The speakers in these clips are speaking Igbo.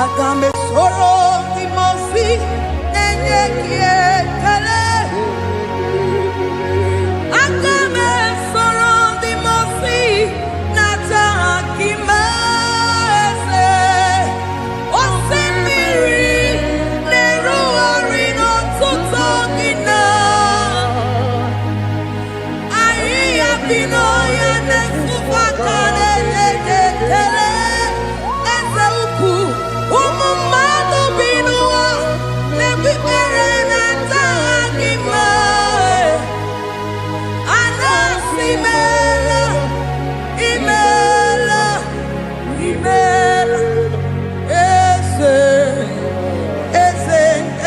Agambe soro imosi enye kiekele. Agambe soro imosi nata akimese. Osemiri neru orino tutogina. Ayi abino ya nesufakane lekele. Eze uku umumado binua nebibere nata akima. Anasimela imela imela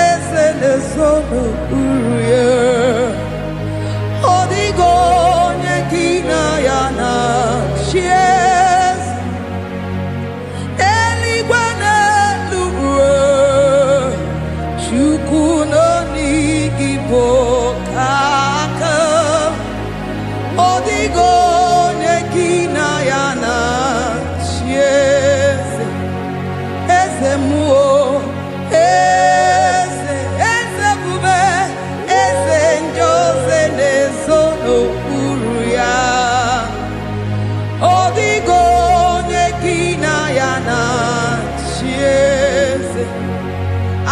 eze lesono uruye. Odigo nyekina yana shies eligwana luwe chukuno nigibo kaka. Odigo nyekina yana shies eze muo eze bube eze njoze nezono uruya. Odigo nyekina yana shies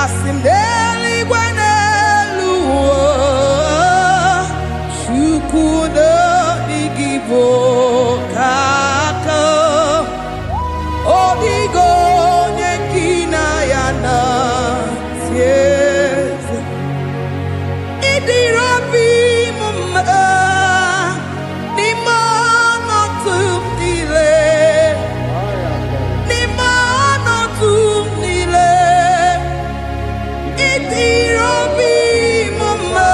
asimdeli gwaneluwo shukuno igibo kaka. Odigo nyekina yana shies idirobi mumma nimano tumdile idirobi mumma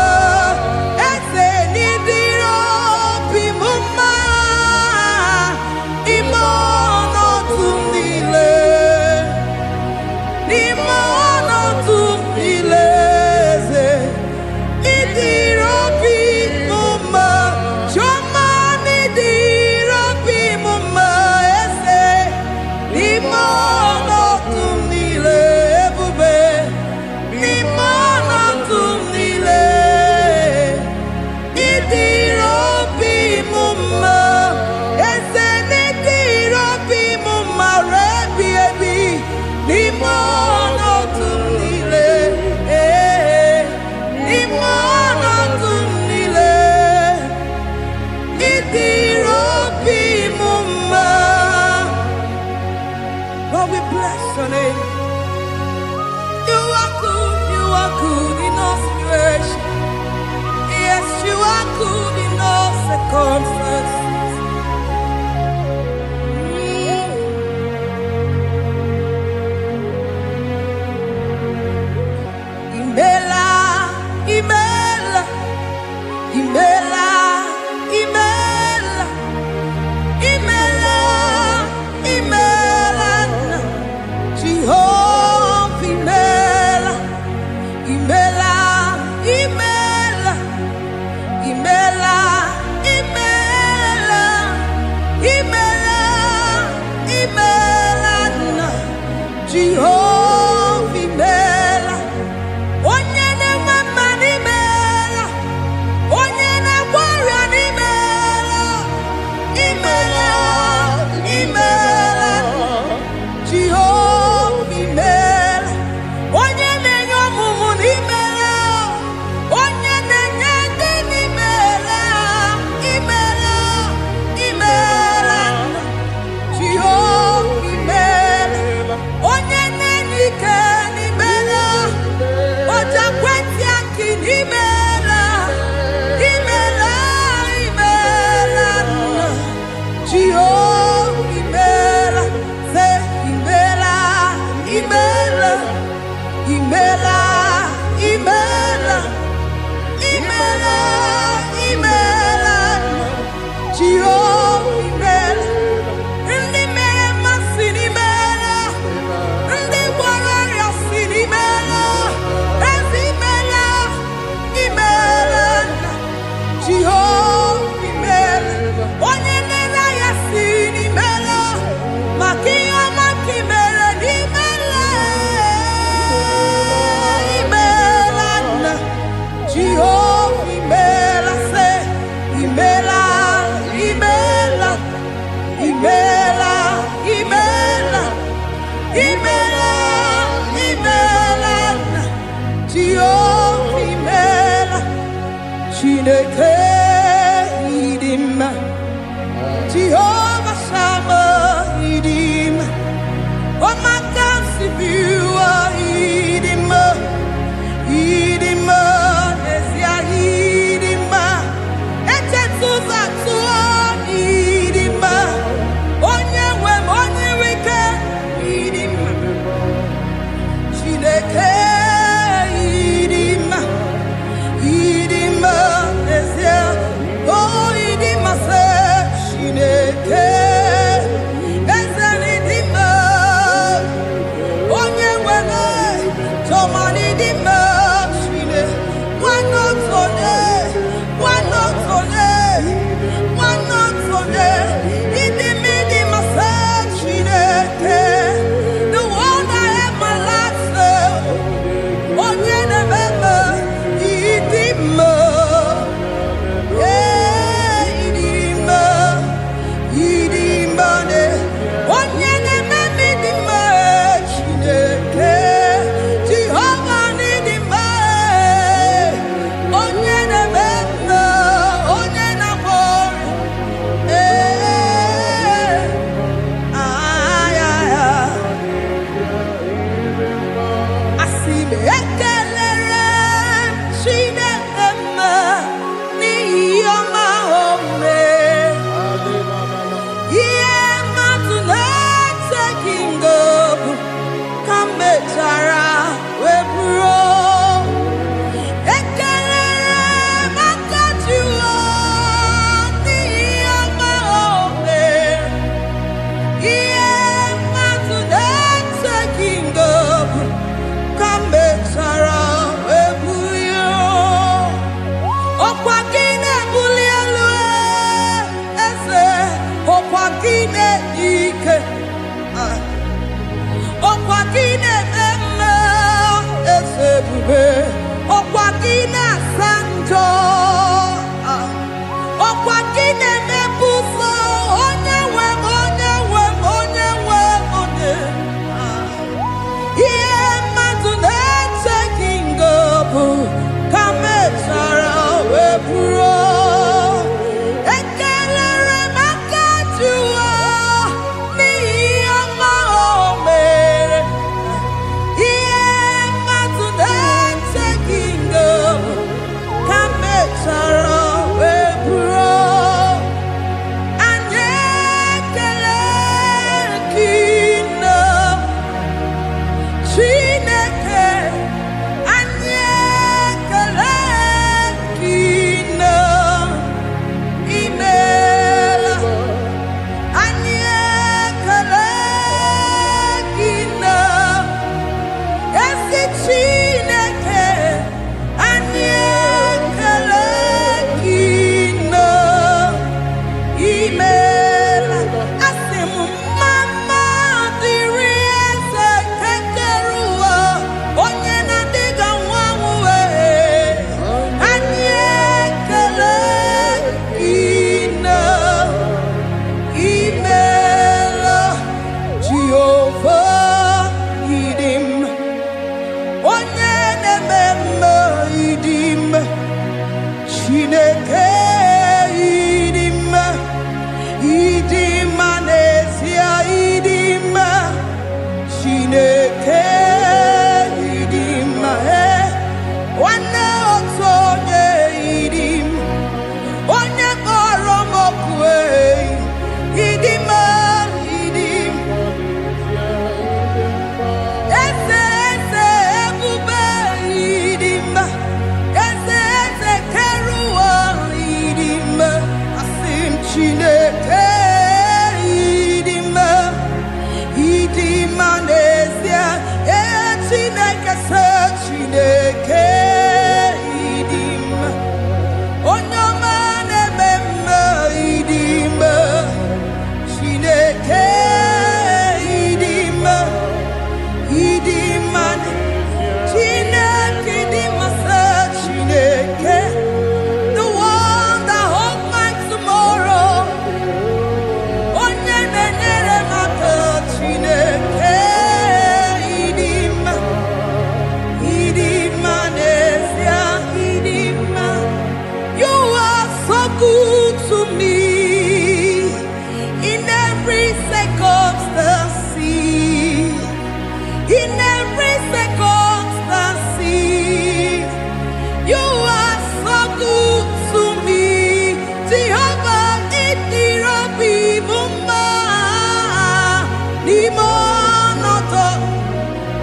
eze nidirobi mumma imano tumdile eze idirobi mumma choma nidirobi mumma eze imano tumdile ebube imano tumdile idirobi mumma eze nidirobi mumma rebi ebi imano tumdile imano tumdile idirobi mumma. Lord, we bless your name. You are good in all situations. Yes, you are good in all circumstances. Imela, imela, imela, imela, imela, imela, Jehovah, imela, imela, imela, imela, imela, imela, imela, Jehovah, imela. Onyene mama nimela, onyene warrior nimela, imela, imela, Jehovah imela, onyene nyomumu nimela, onyene nyende nimela, imela, imela, Jehovah imela, onyene Chineke idima, Jehovah Shammah idima, Omakansibua idima, idima, Esia idima, Echetuza tua idima, Onyewe Onyewike idima, Chineke idima, idima, Esia, oh idima se Chineke. Chineke idima, idima nesia. in every circumstance. You are so good to me. Jehovah, Itirobi Bumba. Nimonoto,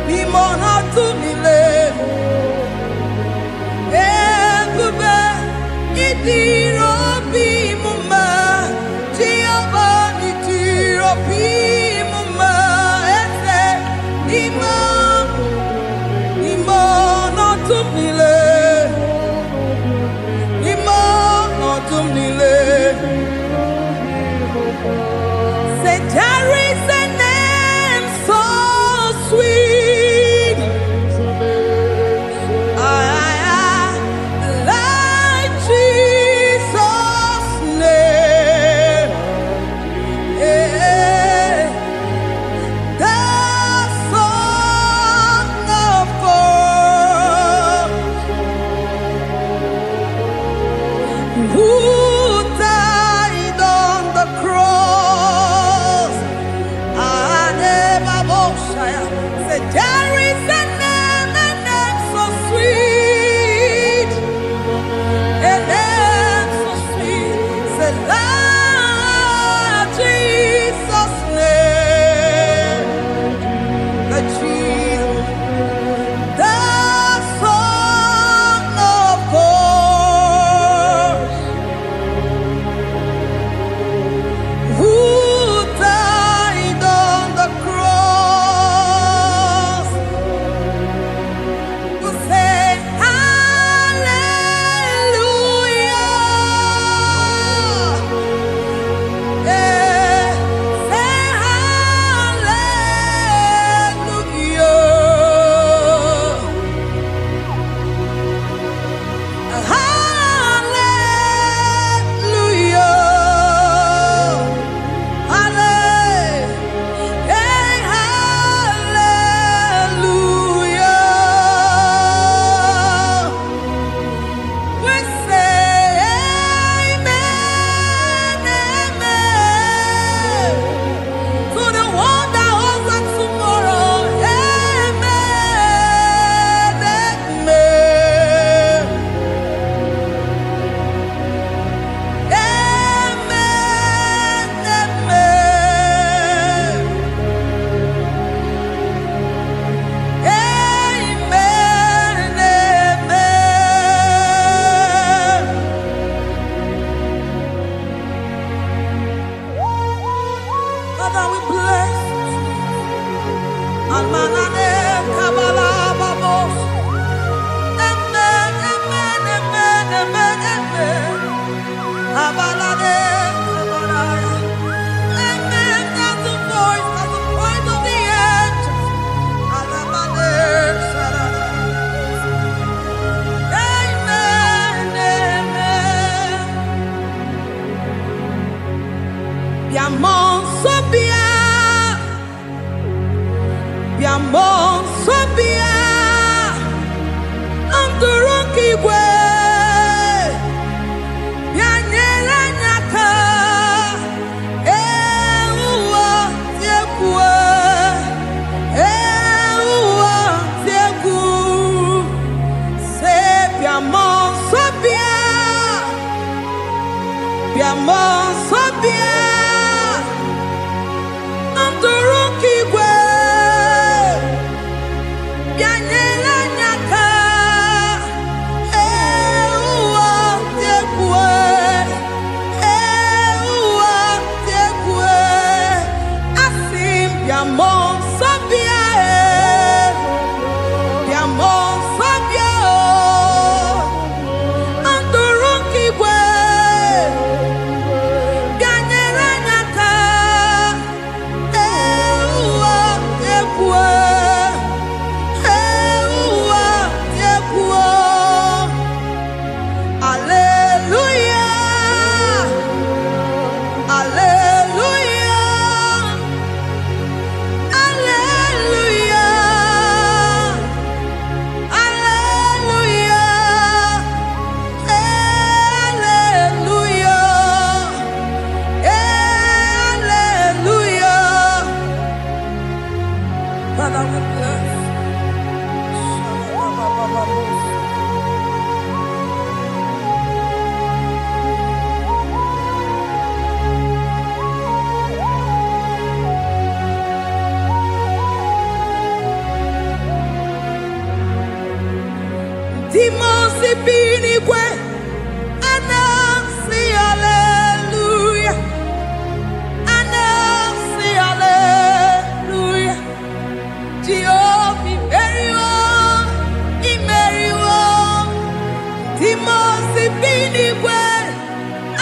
Nimonoto Mile. Ebube, Itirobi Bumba. Jehovah, Itirobi Bumba. Ese, Nimonoto Mile. Say there is a name so sweet, like Jesus' name, the Son of God, who died on the cross. Say there is a name so sweet, a name so sweet. Say Lord Jesus' name, the Jesus, the Son of God, who died on the cross. Who say hallelujah, say hallelujah, hallelujah. We say amen, amen, to the one that holds us tomorrow. Amen, amen, Father, we bless Almanane Kabala Babos. Amen, amen, amen, amen, amen. Abalade Kabalaya. Amen. That's the voice of the angels. Alabade Sarada. Amen, amen. Biamon Sobia, Biamon Sobia, Anduruki we, Bianyera Nyaka, Ewa Tiekwe, Ewa Tieku, Se Biamon Sobia, Biamon Sobia. Demons be anywhere, and I say hallelujah, and I say hallelujah. Jehovah, very well, very well. Demons be anywhere,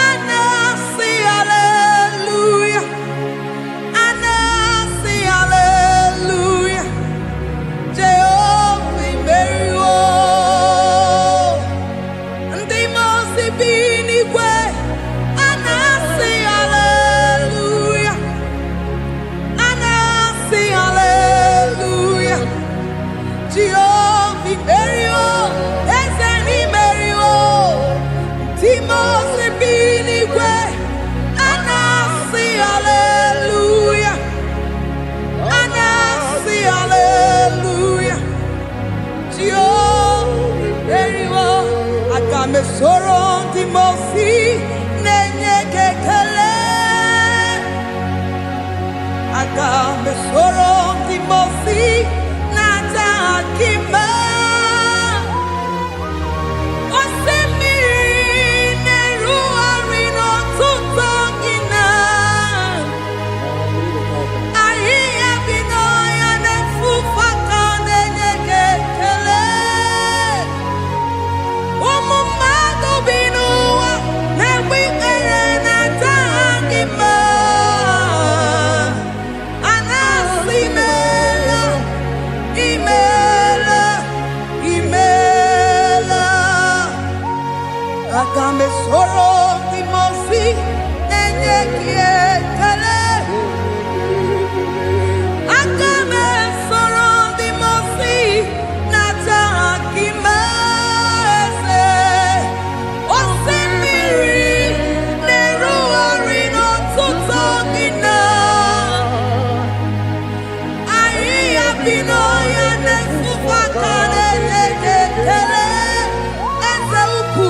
and I say hallelujah, and I say hallelujah. Jehovah, very well. Me sorrow the mosi nenye kekele aga me sorrow the mosi nata akima osemi neru arino tuto ina ahi abino ya ne fufaka nenye kekele Agame soro di mosi nenye kietele. Agame soro di mosi nata akimese. Osemiri neru arino tutogina. Ahi abino ya nesufakane neketele. Eze upu.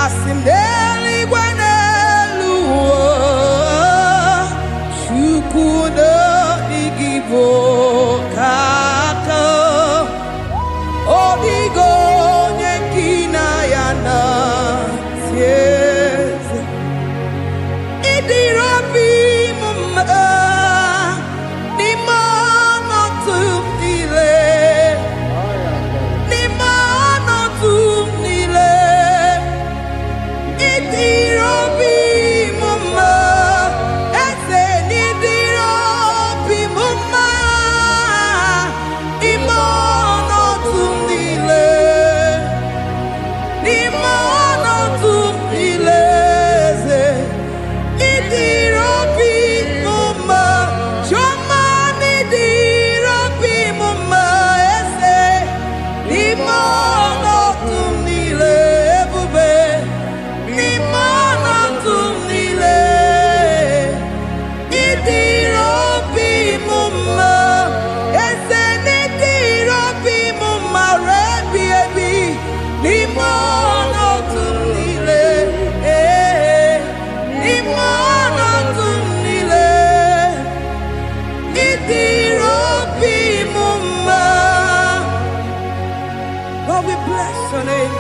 Asimdeli gwanelu shukuno igibo kaka odigo nyekina yana sieze idirabi mumma ni mono tumile ni mono tumile Lord, we bless your name.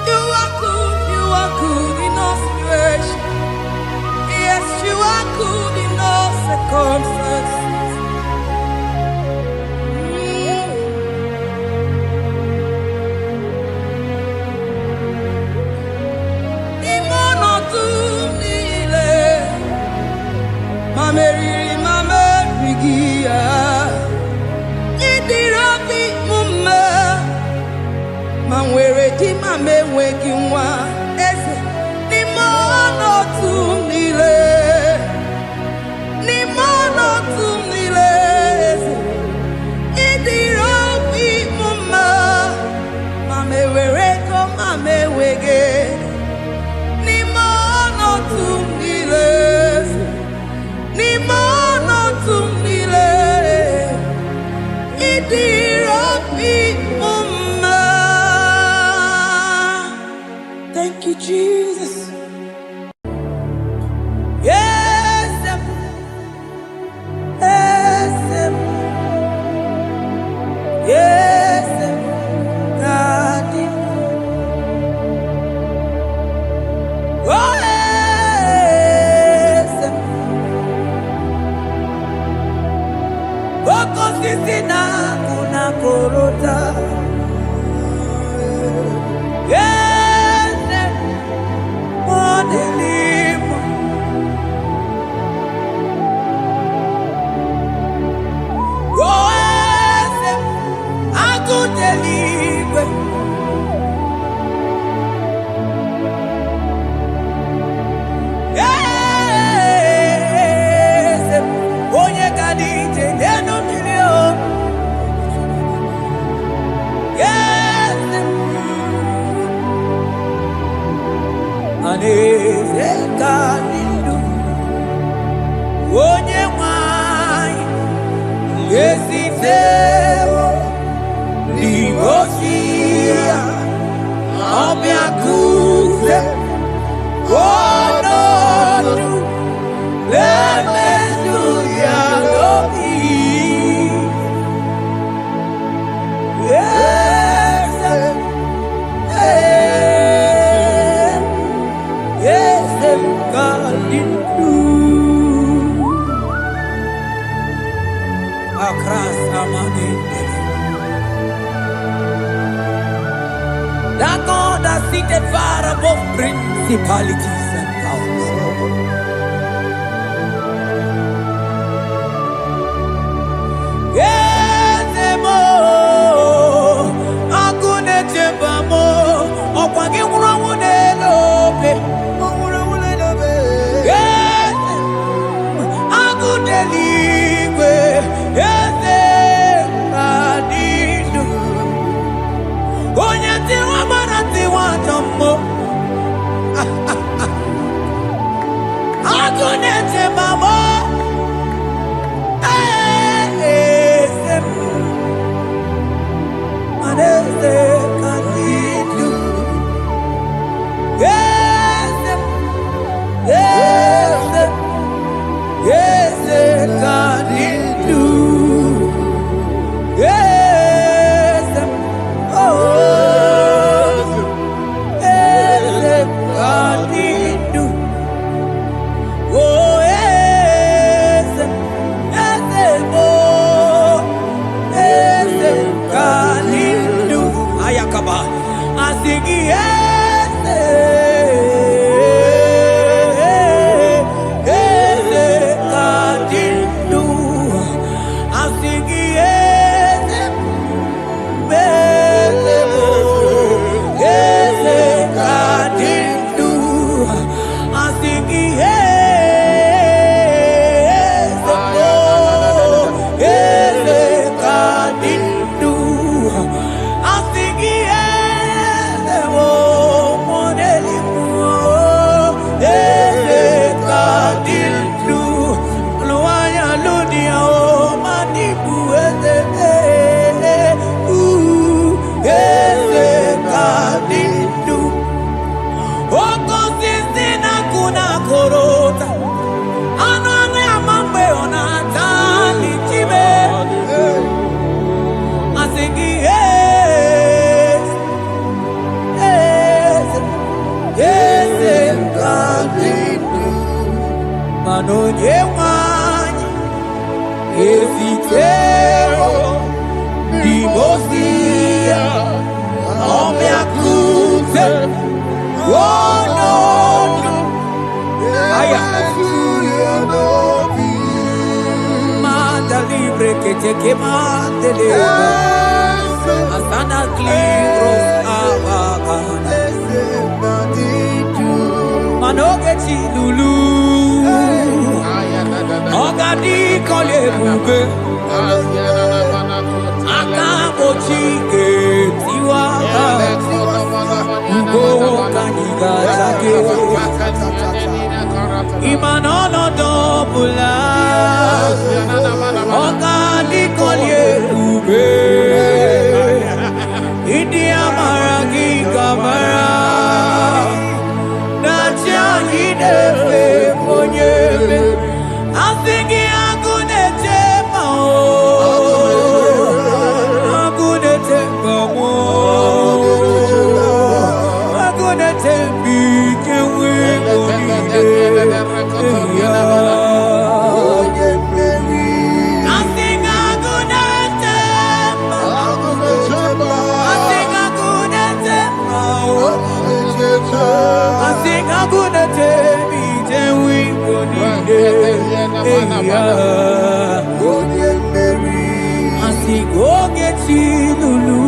You are good in all situations. Yes, you are good in all circumstances. Thank you, Jesus. Yes, yes, God. Oh, yes. Boko sisi na kuna korota. Yes, modelimo. Oh, yes, akudelime. Yes, onye kadije neno milio. Yes, aneze kanidu onye nwanyị yesifewo ligosia ọbịa kuze onodu lemezu ya lobi. Yes, yes, God in you. Across Amani, that God has seated far above principalities and powers. Yes, mo, akune chembamo, okwangi urawune lobe. Yes, akudeligwe. Yes, adidu. Onye tiwa marati wa jammo. sitero dibosia omeakute wono aya manda libre que te quemante de asana cliros abaga manoge chilulu ogadi kole bube akabo chike tiwa ugo kaniga take imanono dobula ogadi kole bube idi amaragi kamara nacha hidefe ponyebe asingi agunete mao agunete mao agunete bikewe onide Lulu,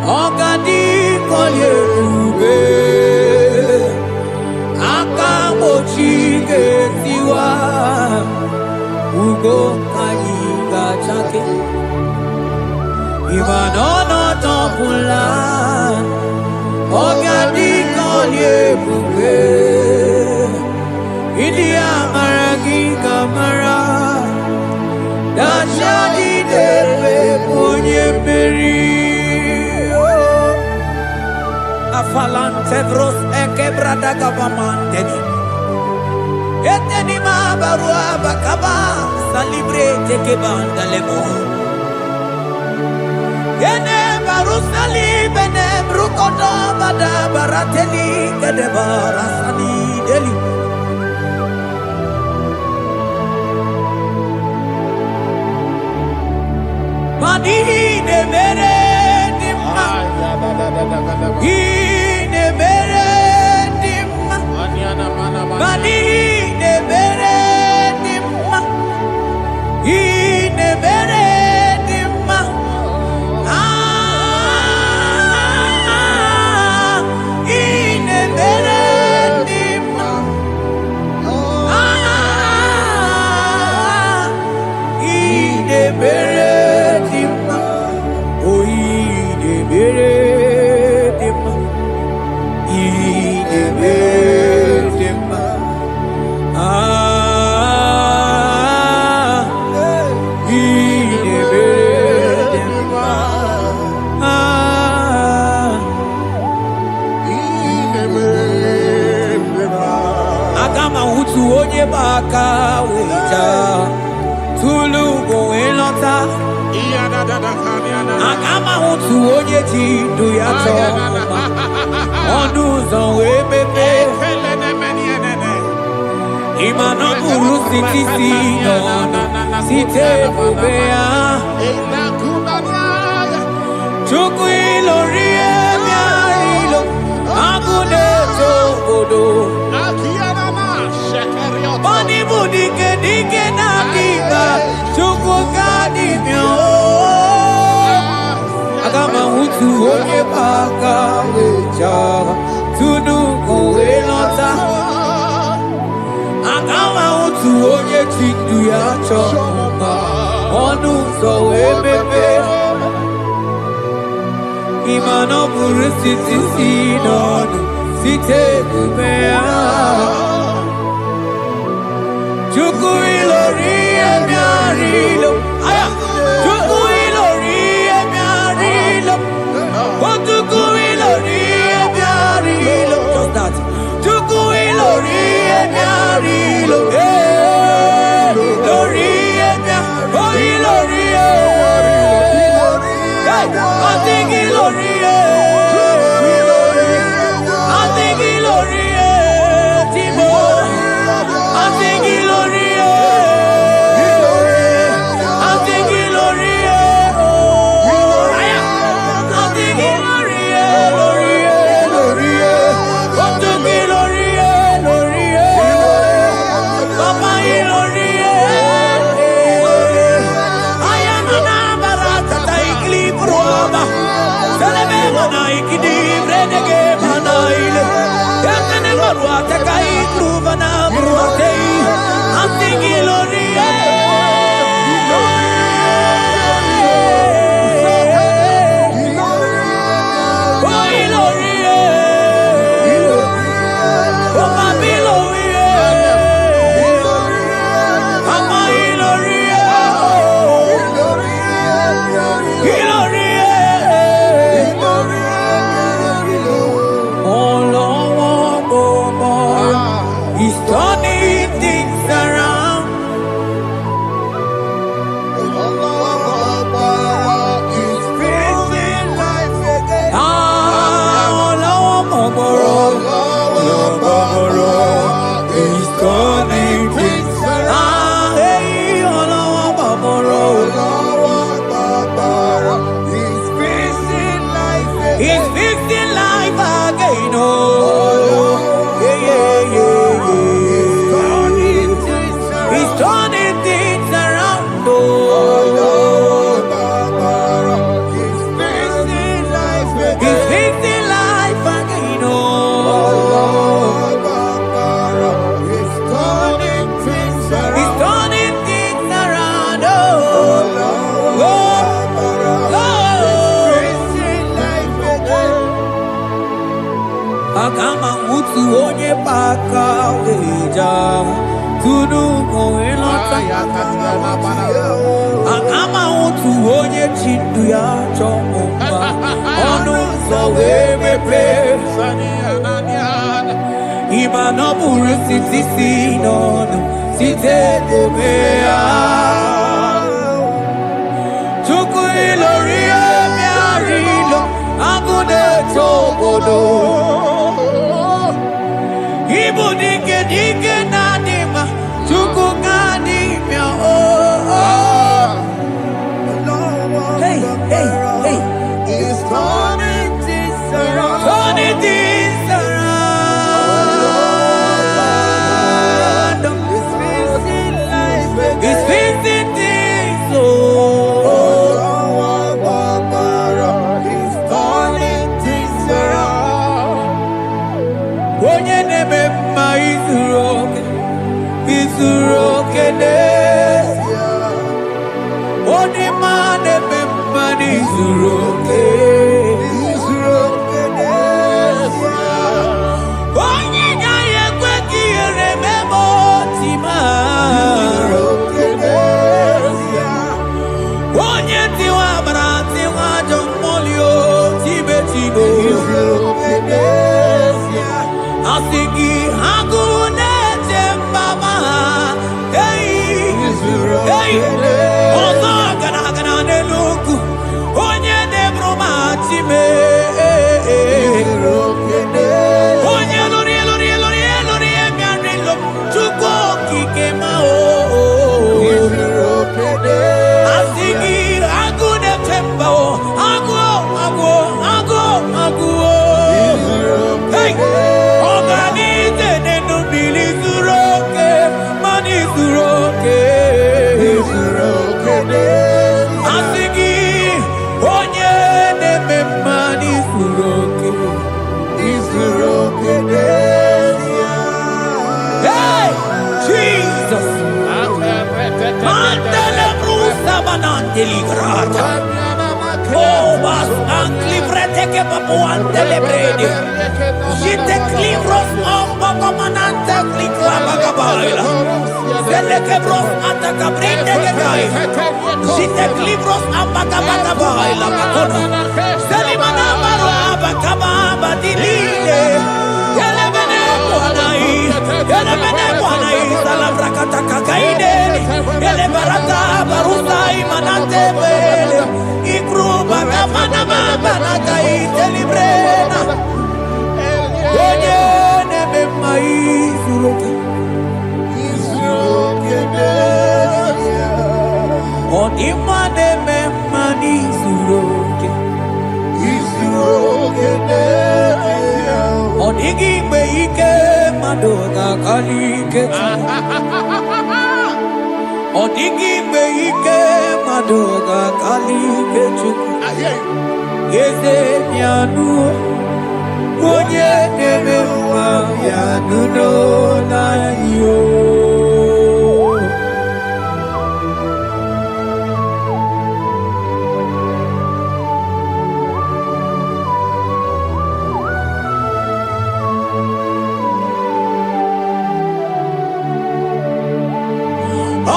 Ogadi Kolye Ube, Akamochi Getiwa, Ugo Kaniga Chake, Imanono Topula, Ogadi Kolye Ube, India Maragi Kamara. Dashadi debe ponye beri afalante vros ekebrada gabamante eteni ma barua bakaba salibre tekebanda lemo ene baru salibene brukoda bada barateli kedebara sani deli Mani ne mere dimma, ne mere dimma, mani ne mere dimma, ne mere dimma, ne mere dimma, ne mere. Baka wita tulu go elota agama utu oje ti do ya to onu zo we bebe imano buru sitisi no site bubea chuku ilori emiarilo agune to godo Bani budike dike na diba chuku gadi myo agama utu onye baka wecha tunu koelota agama utu onye chindu ya choma onu so ebebe imano buru sitisi nonu site kubea Chuku ilori emiarilo, aya. Chuku ilori emiarilo, oh chuku ilori emiarilo. Just that. Chuku ilori emiarilo, ilori emiarilo, oh ilori hey, I think ilori I think ilori Timo. I think ilori onye paka leja tunu koelota akama otu onye chindu ya chọmụma ọnụ ụzọ wee mepee ịma na ọ bụrụ site si n'ọnụ site n'ebe ya Chukwu ilori emiara ilo agụ na-eto obodo Ibu dike dike na dima Chukwu ga n'ime Hey, hey, hey He's turning things around Turning things around He's fixing things He's turning things around Onye neme mma izuru oke n'ezie Onye ma neme mma n'izuru oke n'ezie Onye nyaghị ekwe ka ihere meme otima Onye tiwa bara tiwa ajọ mmụli tibe tibe Asị gị agụ na-eche mbaba ọzọ gara n'elu ugwu onye na-eburu ma time onye lụrụ emịarịlụ Chukwu okike ma asị gị agụ na-eche mba agụ ọganite n'enu mmiri zuru oke mana izuru oke asị gị onye na-eme mma n'izuru oke Hey, Jesus Mandele brusa banandeli grata Oh, vas anclivrete che papuante le bredi Jite clivros ombo comanante cliclava gabaila Zelle che bros attacca brinde che gai Jite clivros amba gabaila Macona Zeli manabaro abacababa di lile Yele bene buonai Salavra kataka gaide Yele barata barusai manante bele Ikruba kamana mabana gaite librena Onye neme mma izuroke Ọdịmma neme mma n'izuroke Ọ dịghị mgbe ike mmadụ ga-akarị ike Ọ dịghị mgbe ike mmadụ ga-akarị ike Chukwu Eze bịanụ onye na-eme mma bịanụ n'anya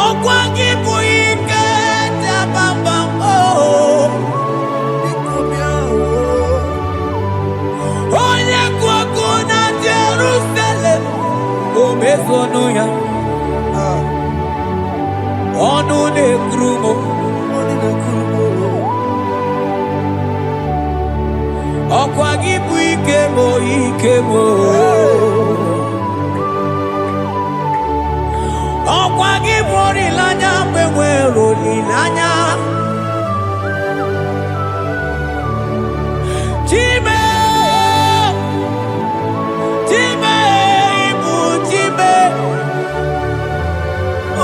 Ọkwa gị bụ ike dabambam onye kụ ọkụ na Jerusalem o mezonu ya ọnụ na-ekuru m ọkwa gị bụ ike m ọkwa gị bụ olileanya mgbe nwere olileanya Chime ibu Chime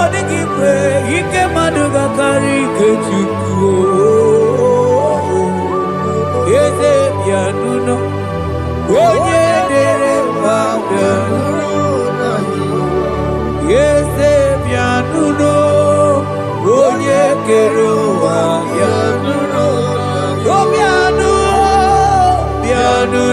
ọ dịghị mgbe ike mmadụ ga-akarị ike Chukwu Eze bịanụ onye dere mma bịanụ Eze bịanụ onye kere ụwa bịanụ bịanụ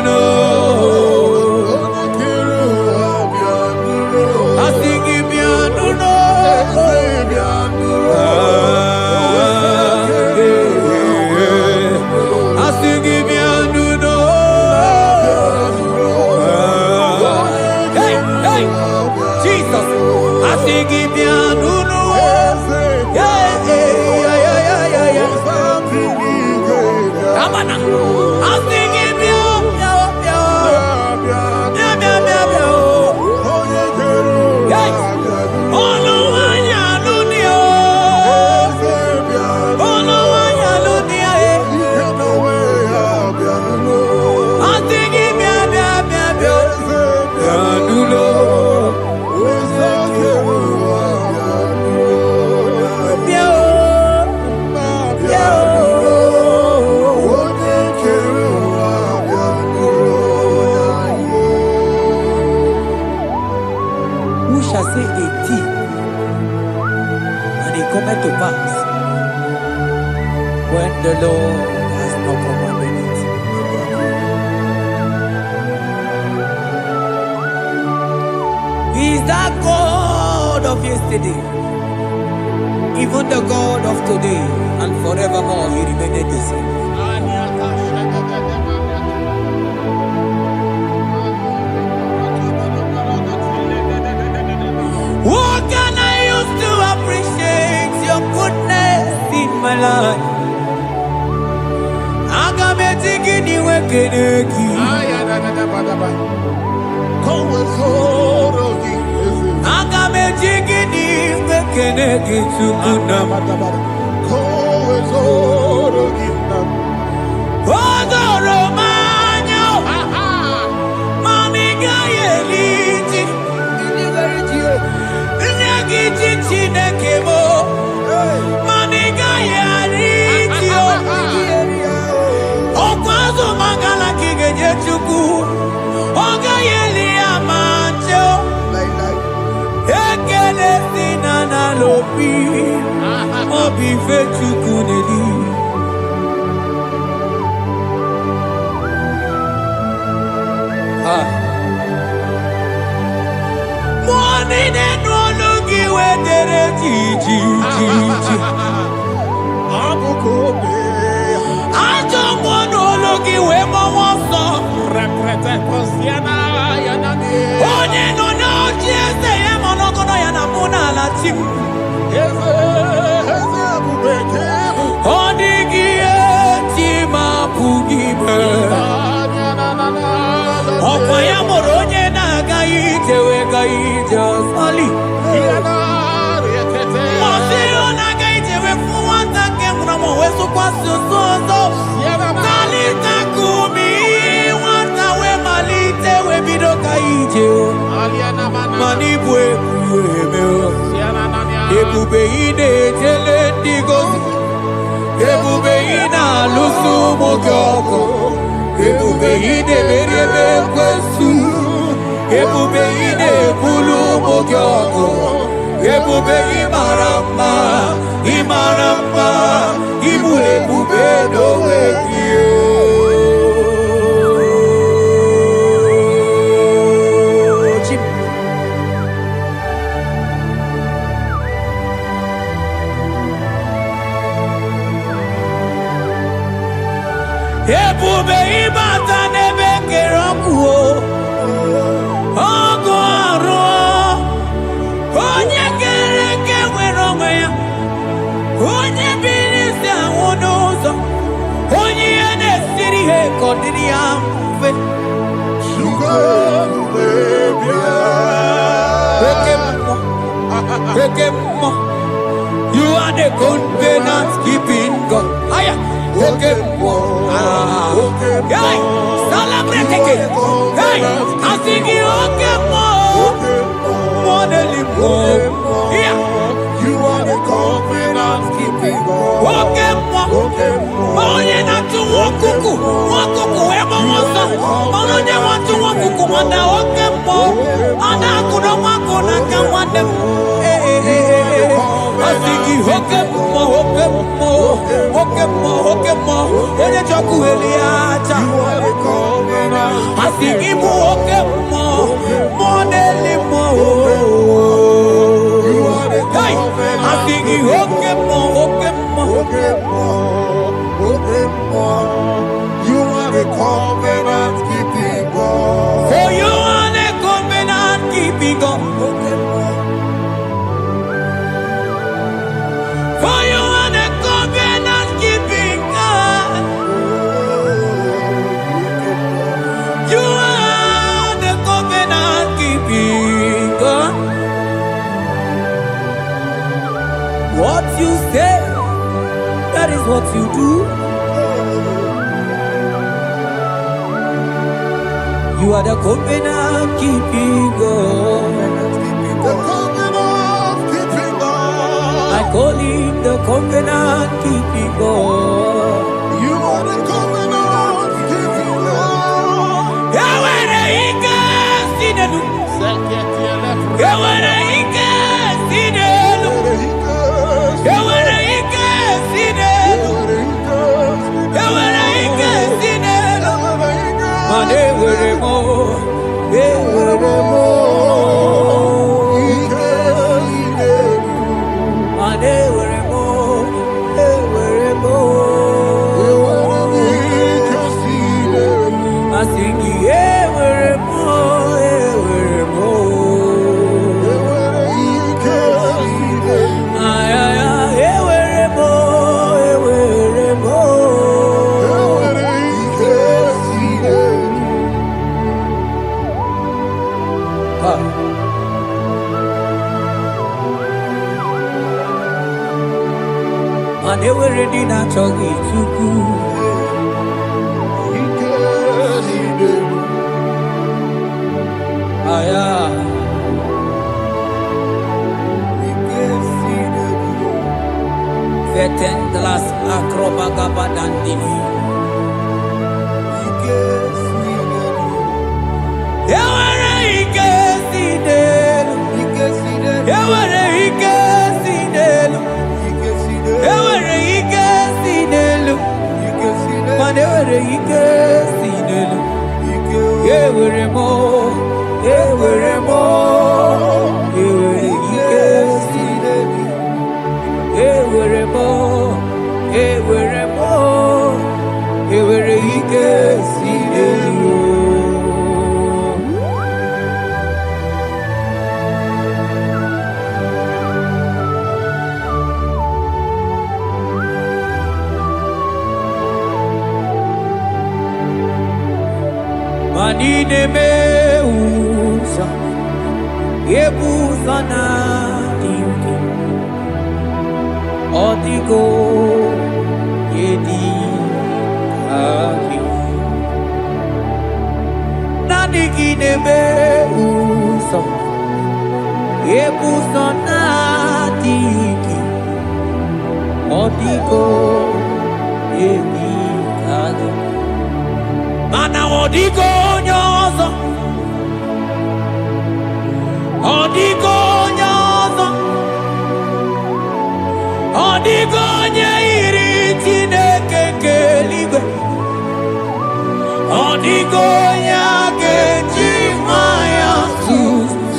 when the Lord has not commanded it. He is that God of yesterday, even the God of today, and forevermore He remained the same. What can I use to appreciate your goodness in my life? Obi fechukuneli Money no logi wedere jiji abukobe ajo mono logi we mowoso reprete kosiana yana ni onye no na ochiese ye monogono yana muna la tim Ebube ine jele digozi, ebube ina lusu mogoko, ebube ine merebe kwesu, ebube ine bulu mogoko, ebube imarama, ibu ebube dowe kiyo. Ebube ibata nebe kerokuo ogo aro onye kere ke nwere onwe ya onye biri si anwụ n'ụzọ onye ihe na-esiri ha ka ọ dịrị ya mfe oke mmụọ you are the covenant keeping God. Aya oke mmụọ hey, celebrate again. Hey, I sing you okay, more than yeah. You are the covenant keeping God. Okay, more than to walk, ever was on. Only want to walk, and I okay, more. And I could not walk on, I can want them. I think you okay, more. When you talk to Eliata, you are the covenant. I think you okay, more than more. You are the covenant. I think you okay, more. You are the covenant keeping God. For you are the covenant keeping God. For you are the covenant keeping God. You are the covenant keeping God. What you say, that is what you do. You are the covenant keeping God. The covenant keeping God. I call him the covenant keeping God. You are the covenant keeping God. Yawere ike sinenu. Yawere ike sinenu. Yawere ike they were ready not to get too good. Vetendlas acrobagabadandini. Manine meusa yebusa na dinki odigo yedi aki nadigine meusa yebusa na dinki odigo yedi aki mana odigo nyozo odigo nyozo odigo nyeiri Chineke keligwe odigo nyake chimaya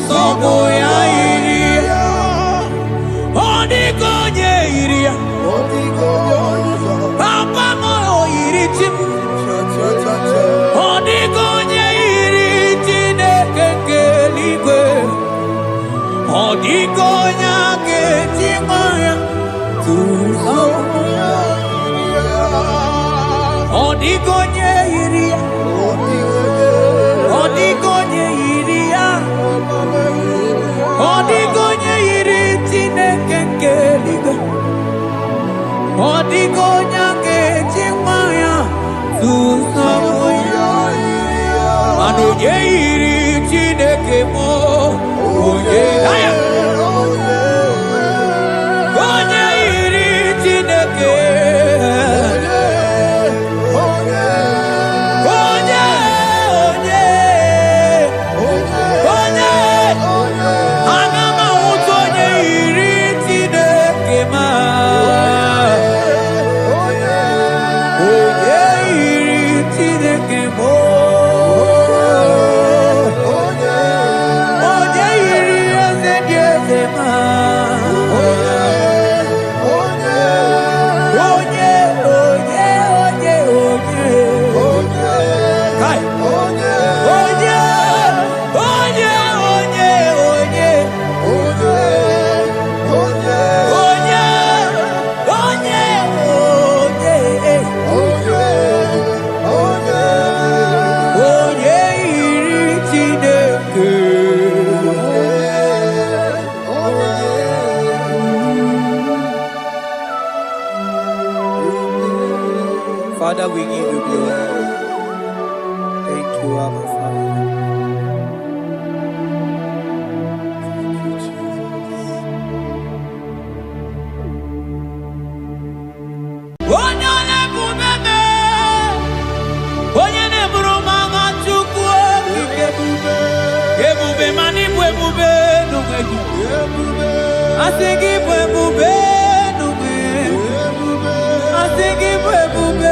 sobo ya iria odigo nyeiria odigo nyozo papa moyo iri chim odigonye iri Chineke keligwe odigonya ketimaya tuzo odigonye iri odigonye iri Chineke keligwe odigonya ketimaya tuzo Oye iri Chineke mo oye onye iri Chineke onye ana m ahụta onye iri Chineke ma onye iri Chineke mo Father, we give you glory. Thank you, Abba Father. Thank you, Jesus. Onyole bubebe, onyene bromanga chukwu ebube, ebube mani ebube nugegi, asigi ebube nugegi, asigi ebube.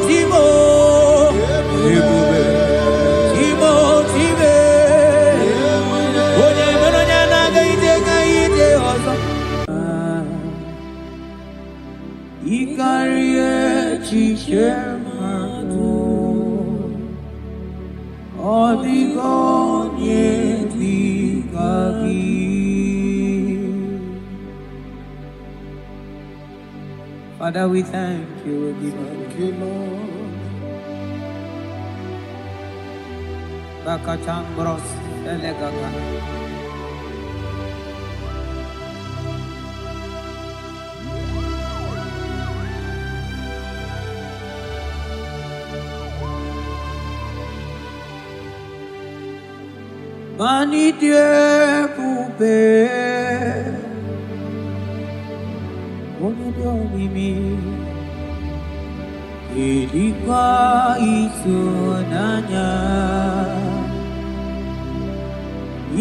Timo, Father, we thank you. Thank you, Lord. Bakachambros elegagana. Mani Dieu poupée, on est dormi, ilikuwa isunanya,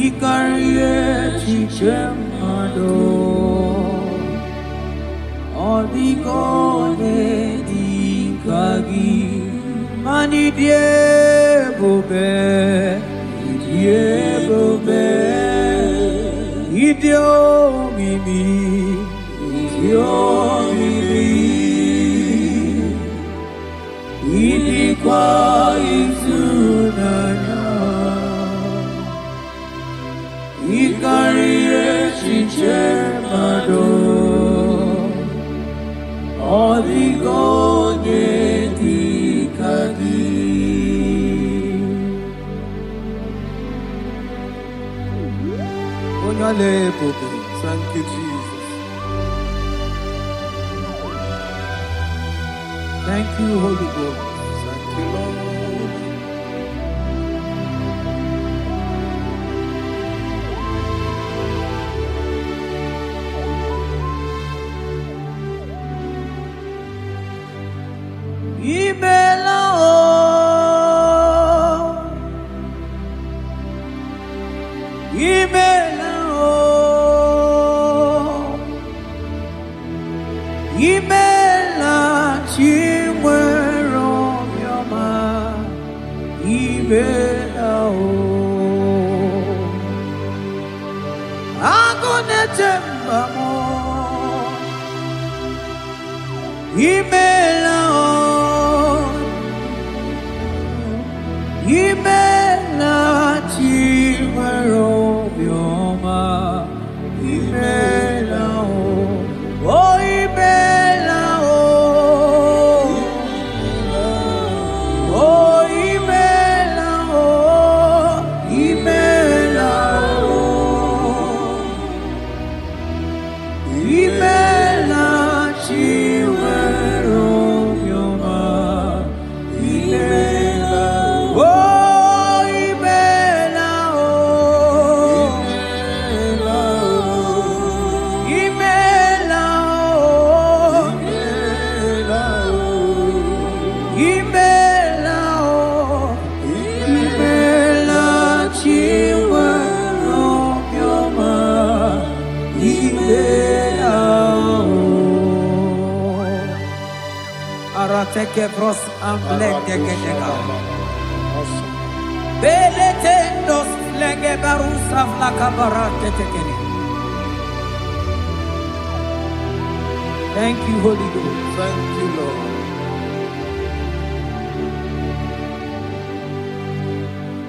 ikarie chichemado, odigone dikagi, mani Dieu poupée. Idio mimi, ilikuwa isunanya, ikarie chichemado, odigonye dikagi. Thank you, Jesus. Thank you, Holy Ghost. Thank you, Lord. Imela chimwero yama imela o agone temba mo imela o imela chimwero yama imela o Take bros amblenge genega. Beletendos lenge barusa flakabarate tekeni. Thank you, Holy Ghost. Thank you, Lord.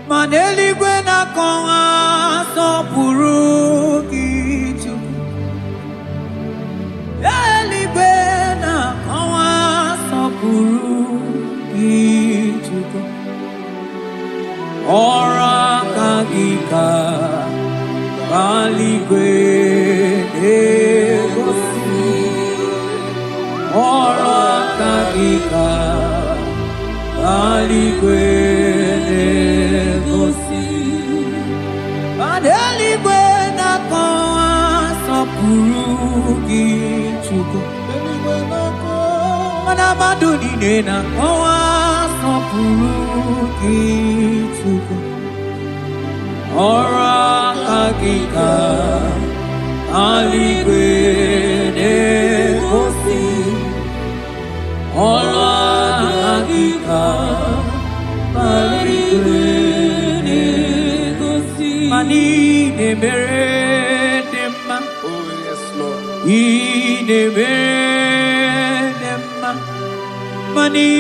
Maneli gwena konga so puruki chu. Eli gwena konga Ichuko Ora kagika Baligwe Negosi Ora kagika Baligwe Negosi Badeligwe Nakoa Sopuruki Chuko Manabaduni nena Koa Sopuruki Chuko Ora Kagika Aligwe Negosi Ora Kagika Aligwe Negosi Mani Nemere Nema Oh yes Lord Nemere Mani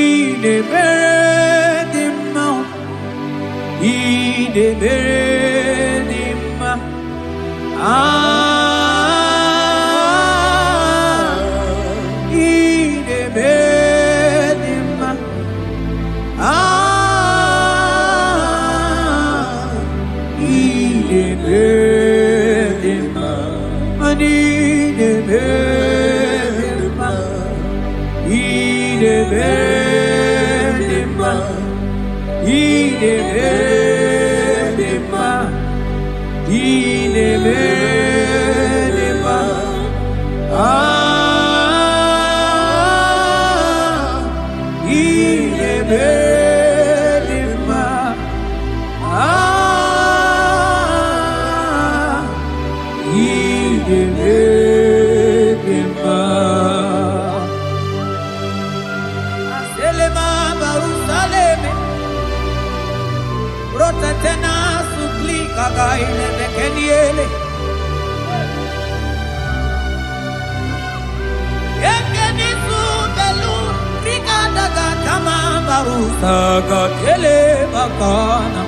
de Beredima Ideberedima. Ideberedima. Ideberedima. Ideberedima. Ideberedima. Ideberedima. Ideberedima. Ideberedima. Ideberedima. Aselema Barusaleme. Rotatena suplika gaile bekeniele. Ekenisu belu rikadaga kama barusa gatele bakana.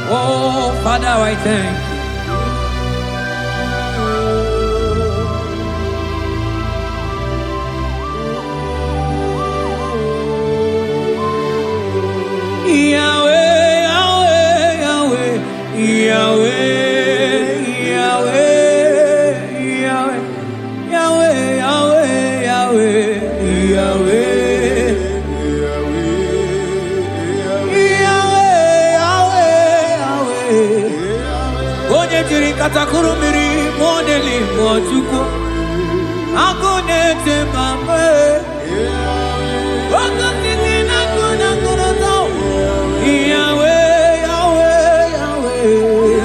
Oh, Father, I thank you. Yahweh, Yahweh, Yahweh, Yahweh, Yahweh, Yahweh, Yahweh, Katakurumiri modeli mojuko akone temame wakati na kuna tao Yahweh Yahweh Yahweh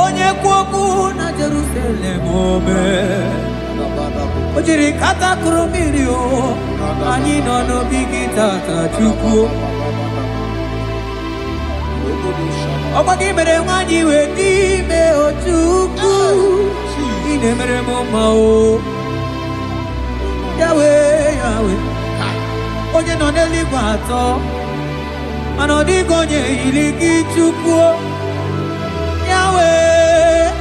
onye kwoku na Jerusalem ome ojiri kata kromirio ani no bigita tachuku Obagi mere wanyi we di me ochuku ine mere mama o Yahweh Yahweh onye no n'eluigwe atọ mana ọ dịghị onye yiri gị Chukwu Yahweh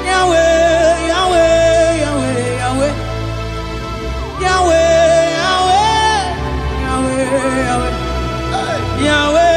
Yahweh Yahweh Yahweh Yahweh Yahweh Yahweh Yahweh Yahweh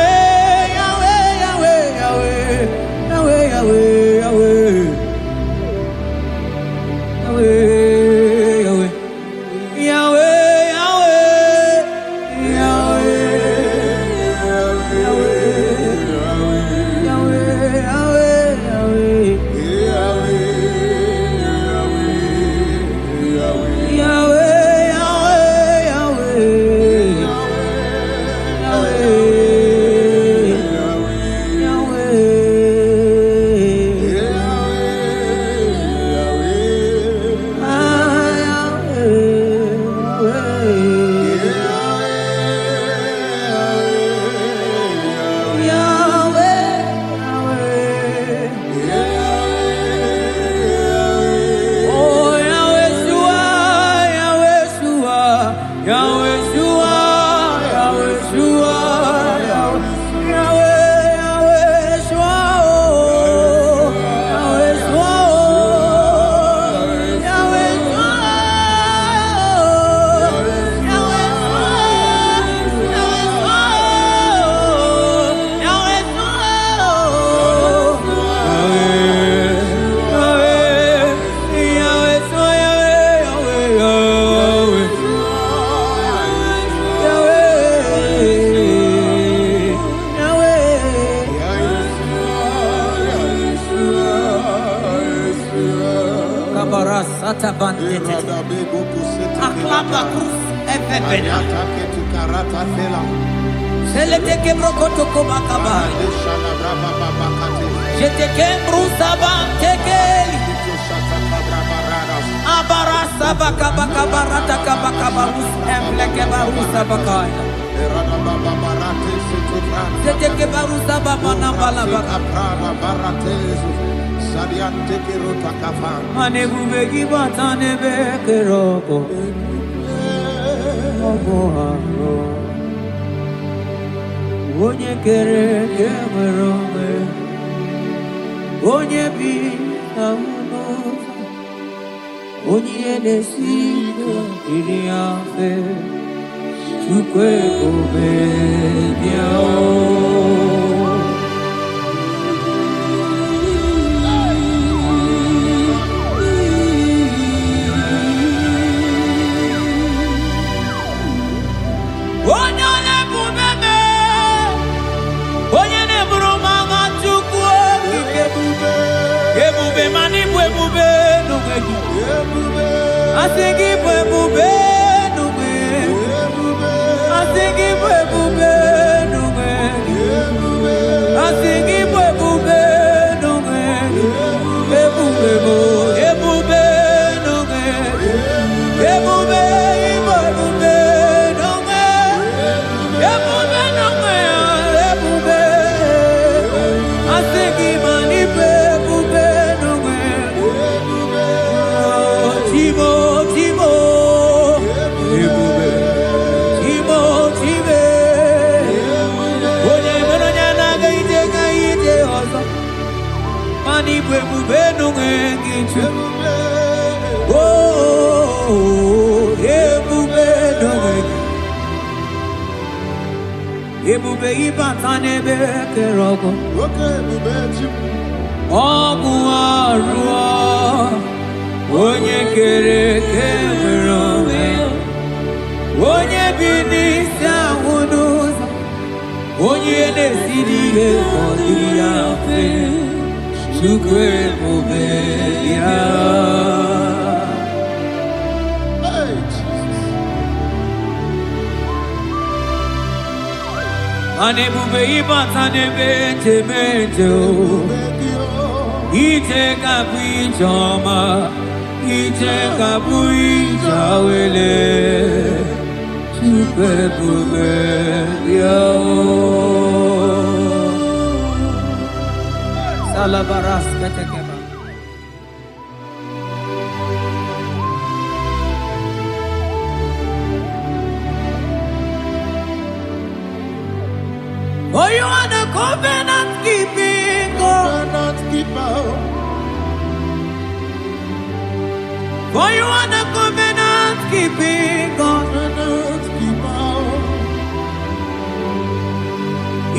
Onye kere kemere ome Onye bi na ụlọ Onye na-esi iri afe Chukwu ebube bịa Ebube ibata n'ebe kere ọgụ ọgụ arụọ onye kere eke nwere onwe onye bi n'isi ahụ n'ụzọ onye na-esiri ihe ka ọ dịrị ya mfe Chukwu ebube ya Anebube ibata n'ebe njemeje Iteka bwijoma, iteka bwijawele, chupe bube yao. Salabaras ketekeba. Oh, you are the covenant keeping God. For you are the covenant keeping God.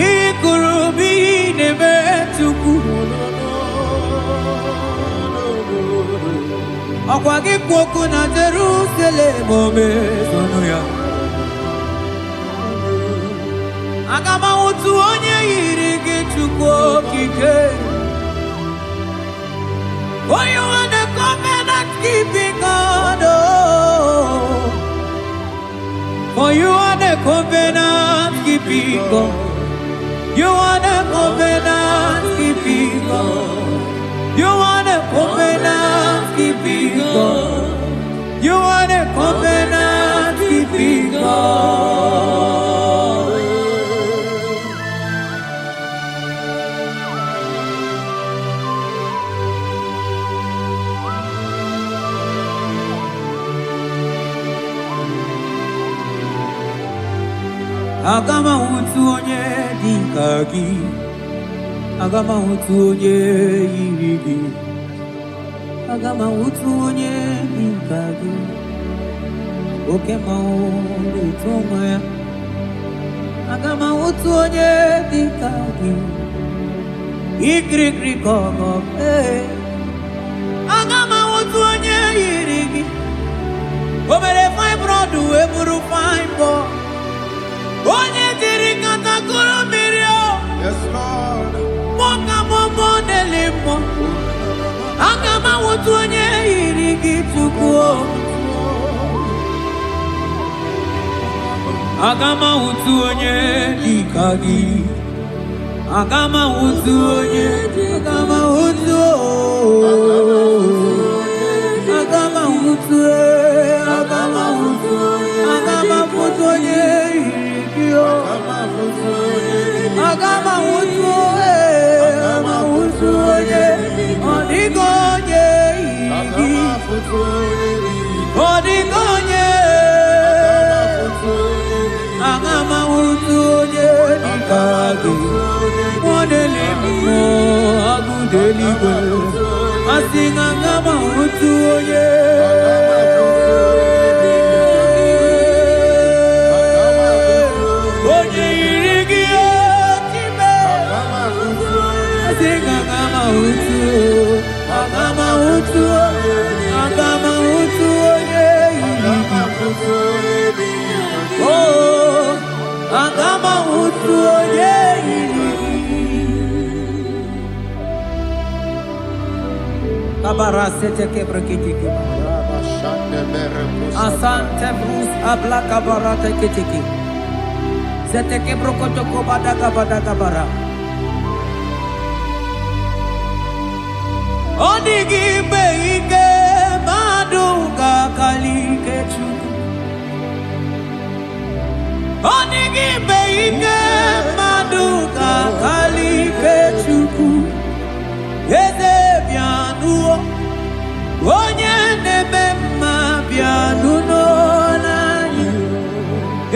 Ikurubi nebetuku. Akwagi kwoku na Jerusalem ome sonuya. Agama utu onye yiri gị Chukwu okike. Oh, you are the covenant keeping God. Oh, for you are the covenant keeping God. You are the covenant keeping God. You are the covenant keeping God. You are the covenant keeping God. Agama utu onye dika gị, agama utu onye yiri gị, agama utu onye dika gị, oke mmanwụ utu onwe ya, agama utu onye dika gị, ikirikiri kọgọ, agama utu onye yiri gị, obere fine broad eburu fine boy. Onye diri katakuru mirio. Yes, Lord. Moka momo nelimo. Agama wutu onye irigi tukuo. Agama wutu onye dikagi. Agama wutu onye agama wutu. Agama wutu. Agama wutu. Agama wutu onye. Agama wutu, agama wutu ye, odigonye igi, odigonye, agama wutu ye dikagi, modeli mo agudeli go, asing agama wutu ye. Agama wutu, agama wutu, oh, agama wutu, kabara sete kebrekiti kebara, asante brus abla kabara teketiki, sete kebrokoto kobada kabara. Odigi beike maduga kalike chuku. Odigi beike maduga kalike chuku. Ede bianuo, onye nebe ma bianuno nani.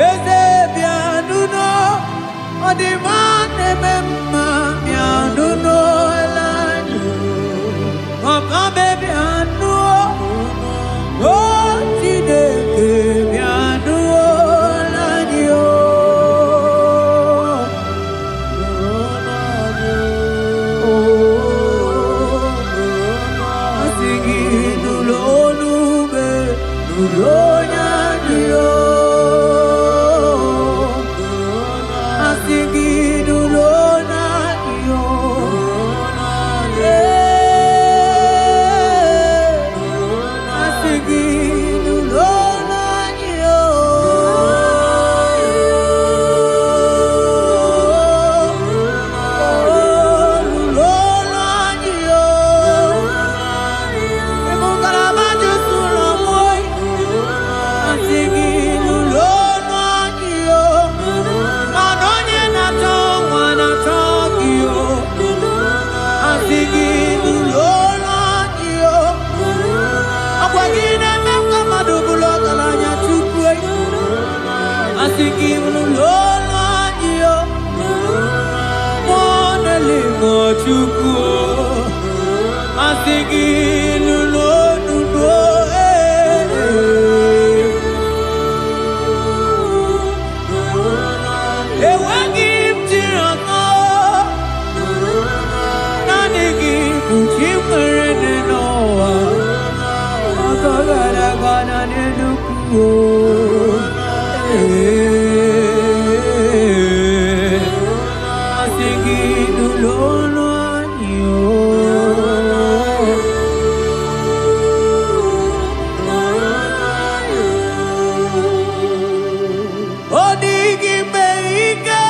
Ede bianuno, odima nebe ma bianuno nani. Oka baby anu, oh tide baby anu lanyo, oh asigi nulonu be nulonya nyo, asigi nulona nyo. Okwagina mama dubulo kalanya chukwe. Asiki ulolo anyo. Moneli mo chukwo. Asiki ulolo dubo. Ewagi mtirano. Nanigi kuchimere noa. Agara gana nenukuo. Asigi ulolo anyo. Odigi beike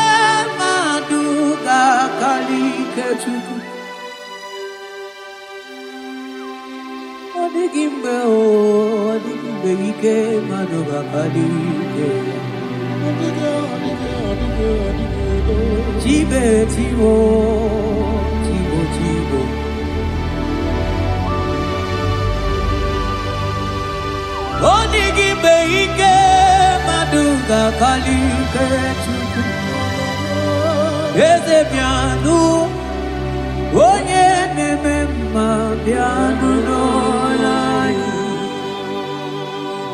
maduga kalike chuku. Odigi beike maduga kalike. Chibe chibo. Odigi beike maduga kalike chuku. Eze piano, onye neme ma piano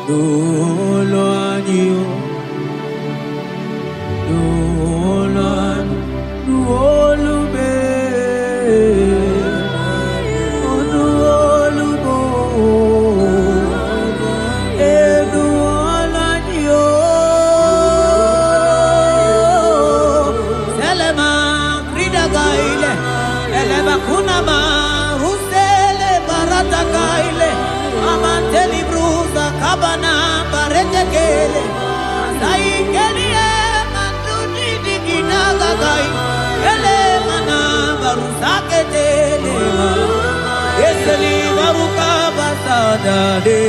n'olo anyi be, n'olo bo. Kunama rusele barata kaile amanteli bruza kabana barete kele sai kelie manduni dikinaga gai kele mana barusa ketele eseli baruka basada de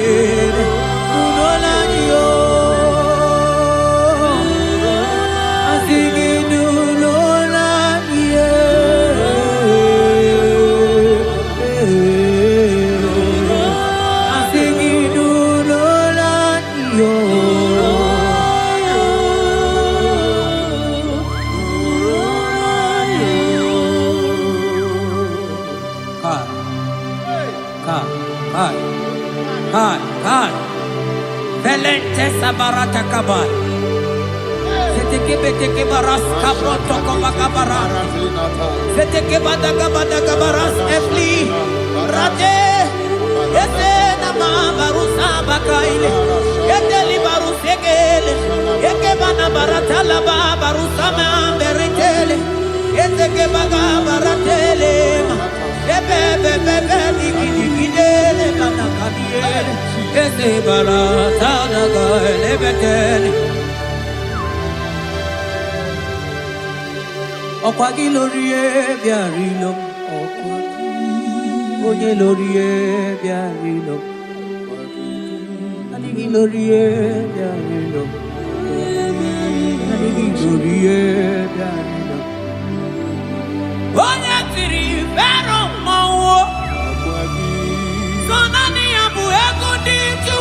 nulolaniyo asigi Hai. Velente sabarata kabal. Seteke beteke baras kabroto kabakabara. Seteke badaka baras efli. Rate. Ese nama barusa bakaile. Yeteli barusegele. Yeke bana baratala barusa mamberitele. Yeteke baga baratele. Bebe digidele bana kadiele. Ese barata naga elebetele. Okwagi lori biarilo. Oye lori biarilo. Anigi lori biarilo. Anigi lori biarilo. Oye tiri vero mawo. Sonani abu ego ditu.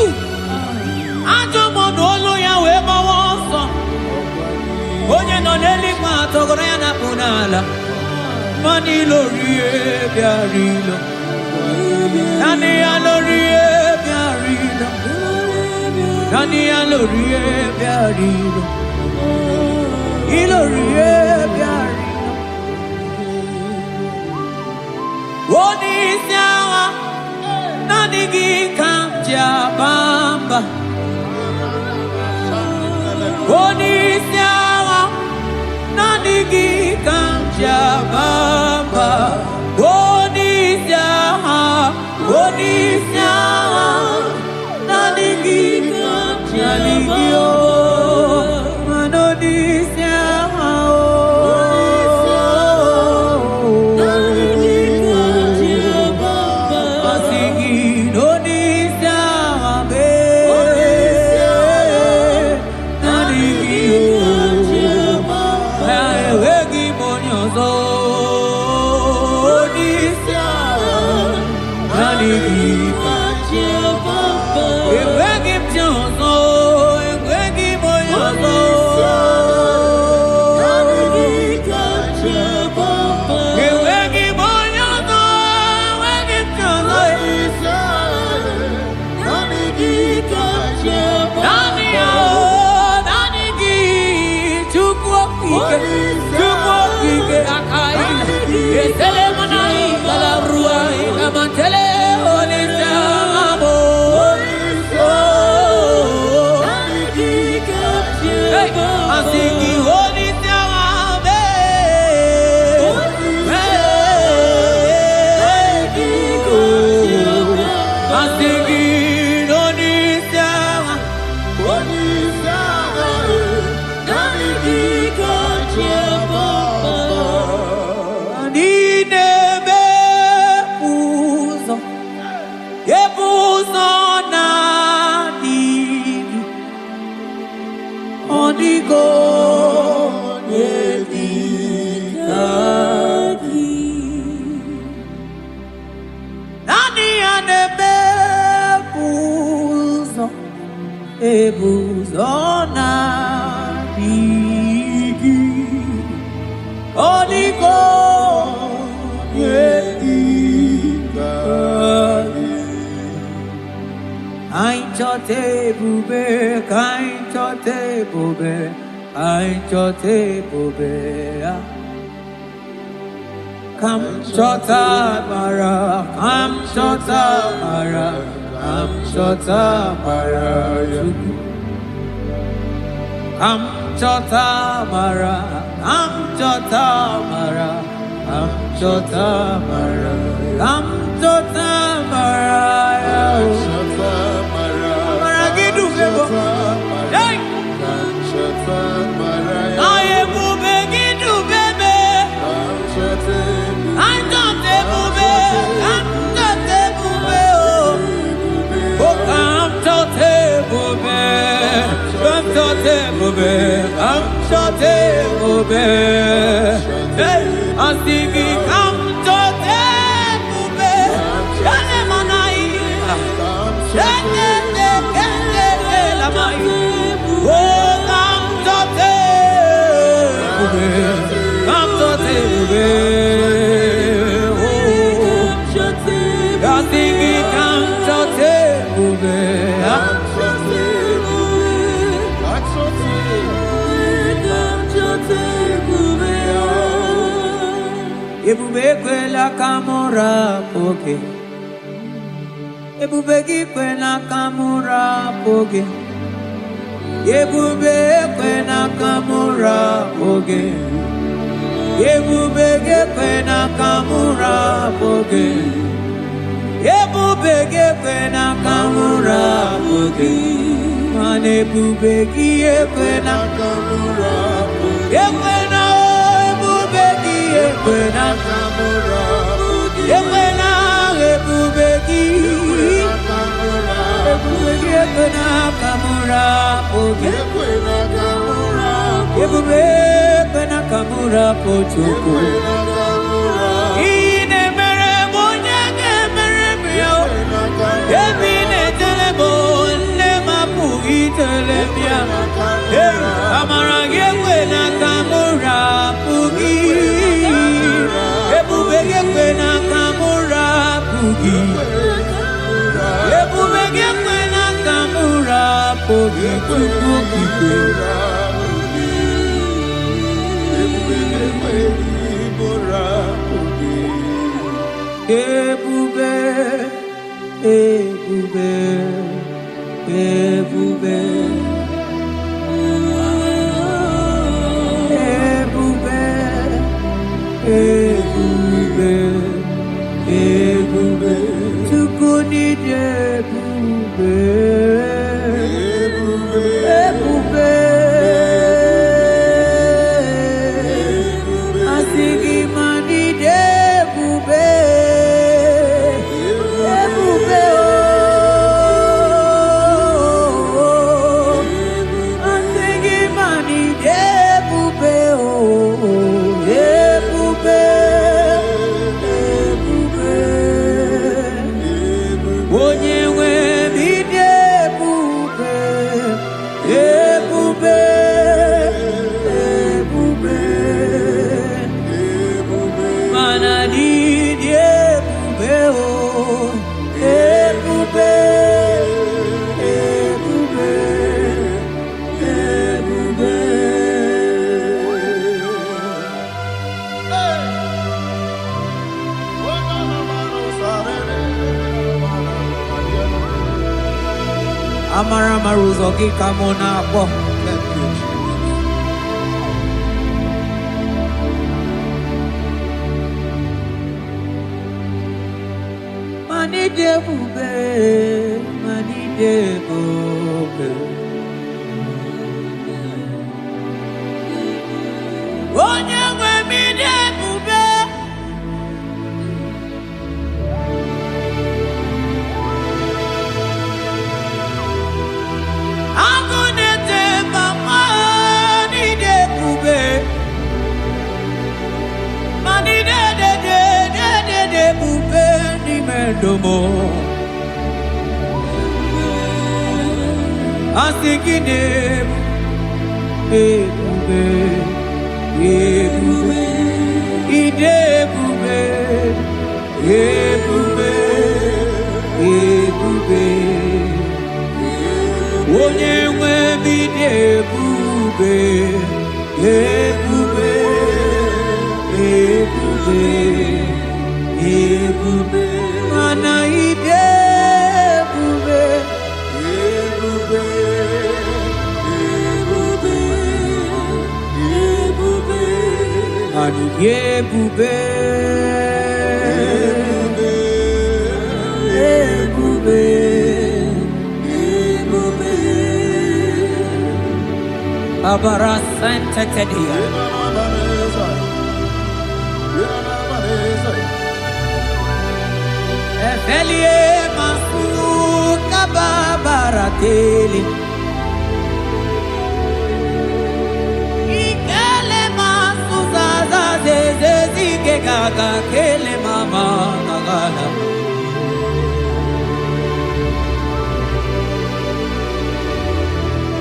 Ajo mono olo ya we mawoso. Onye no neli kwa togoro ya na punala. Mani lori biarilo. Nani ya lori biarilo. Nani ya lori biarilo. Ilori biarilo. Oni siawa nanigi kamja bamba. Oni siawa nanigi kamja bamba. Oni siawa nanigi kamja ligio. Manoni siawa you. Ebuzona digi Onigo yediga Ainchote bube kainchote bube ainchote bube Kam chota mara kam chota mara Kam chota mara Kam chota mara Kam chota mara Kam chota mara Kam chota mara Mara gidu bebo Hey Kam chota mara Aye bube gidu bebe Kam chota Ainchote bube Kam chote bube Oh Kam chote bube Kam chote bube Kam chote bube Hey Asigi kam chote bube Yale manai Yale la mai Oh kam chote bube Kam chote bube Asigi kam chote bube Ebube kwela kamura poke Ebube kwela kamura poke Ebube kwela kamura poke Ebube kwela kamura poke Ebube kwela kamura poke Mane ebube kwela kamura poke Ekwena kamura, ekwena ebubeki, ekwena kamura, ekwena kamura, ekwena kamura pochuku. Ine mere bonyake mere bio, ebine telebo ne mapugi telebia. Amara ekwena kamura pugi. Ekwena kamura pugi Ebube kwena kamura pugi Pugi Ebube Ebube Ebube Ebube Ebube Tukuni Ebube Ebube Asigi mani Ebube Ebube Asigi mani Ebube Amara maruzoki kamona po. Mani Ebube. ebube. Onye nwe m dị ebube. Agụ na-ete mama dị ebube. Mani de ebube n'ime ndomo. Asị gị ebube, ebube, ide ebube, ebube, ebube. Onye nwe m dị ebube, ebube, ebube, ebube. Mana ide ebube, ebube, ebube, ebube. Mana ide ebube, ebube, ebube. Abara Santa Cadia. Efelie masu kababaratele. Ikele masu zaza zeze zige gaga kele mama gagala.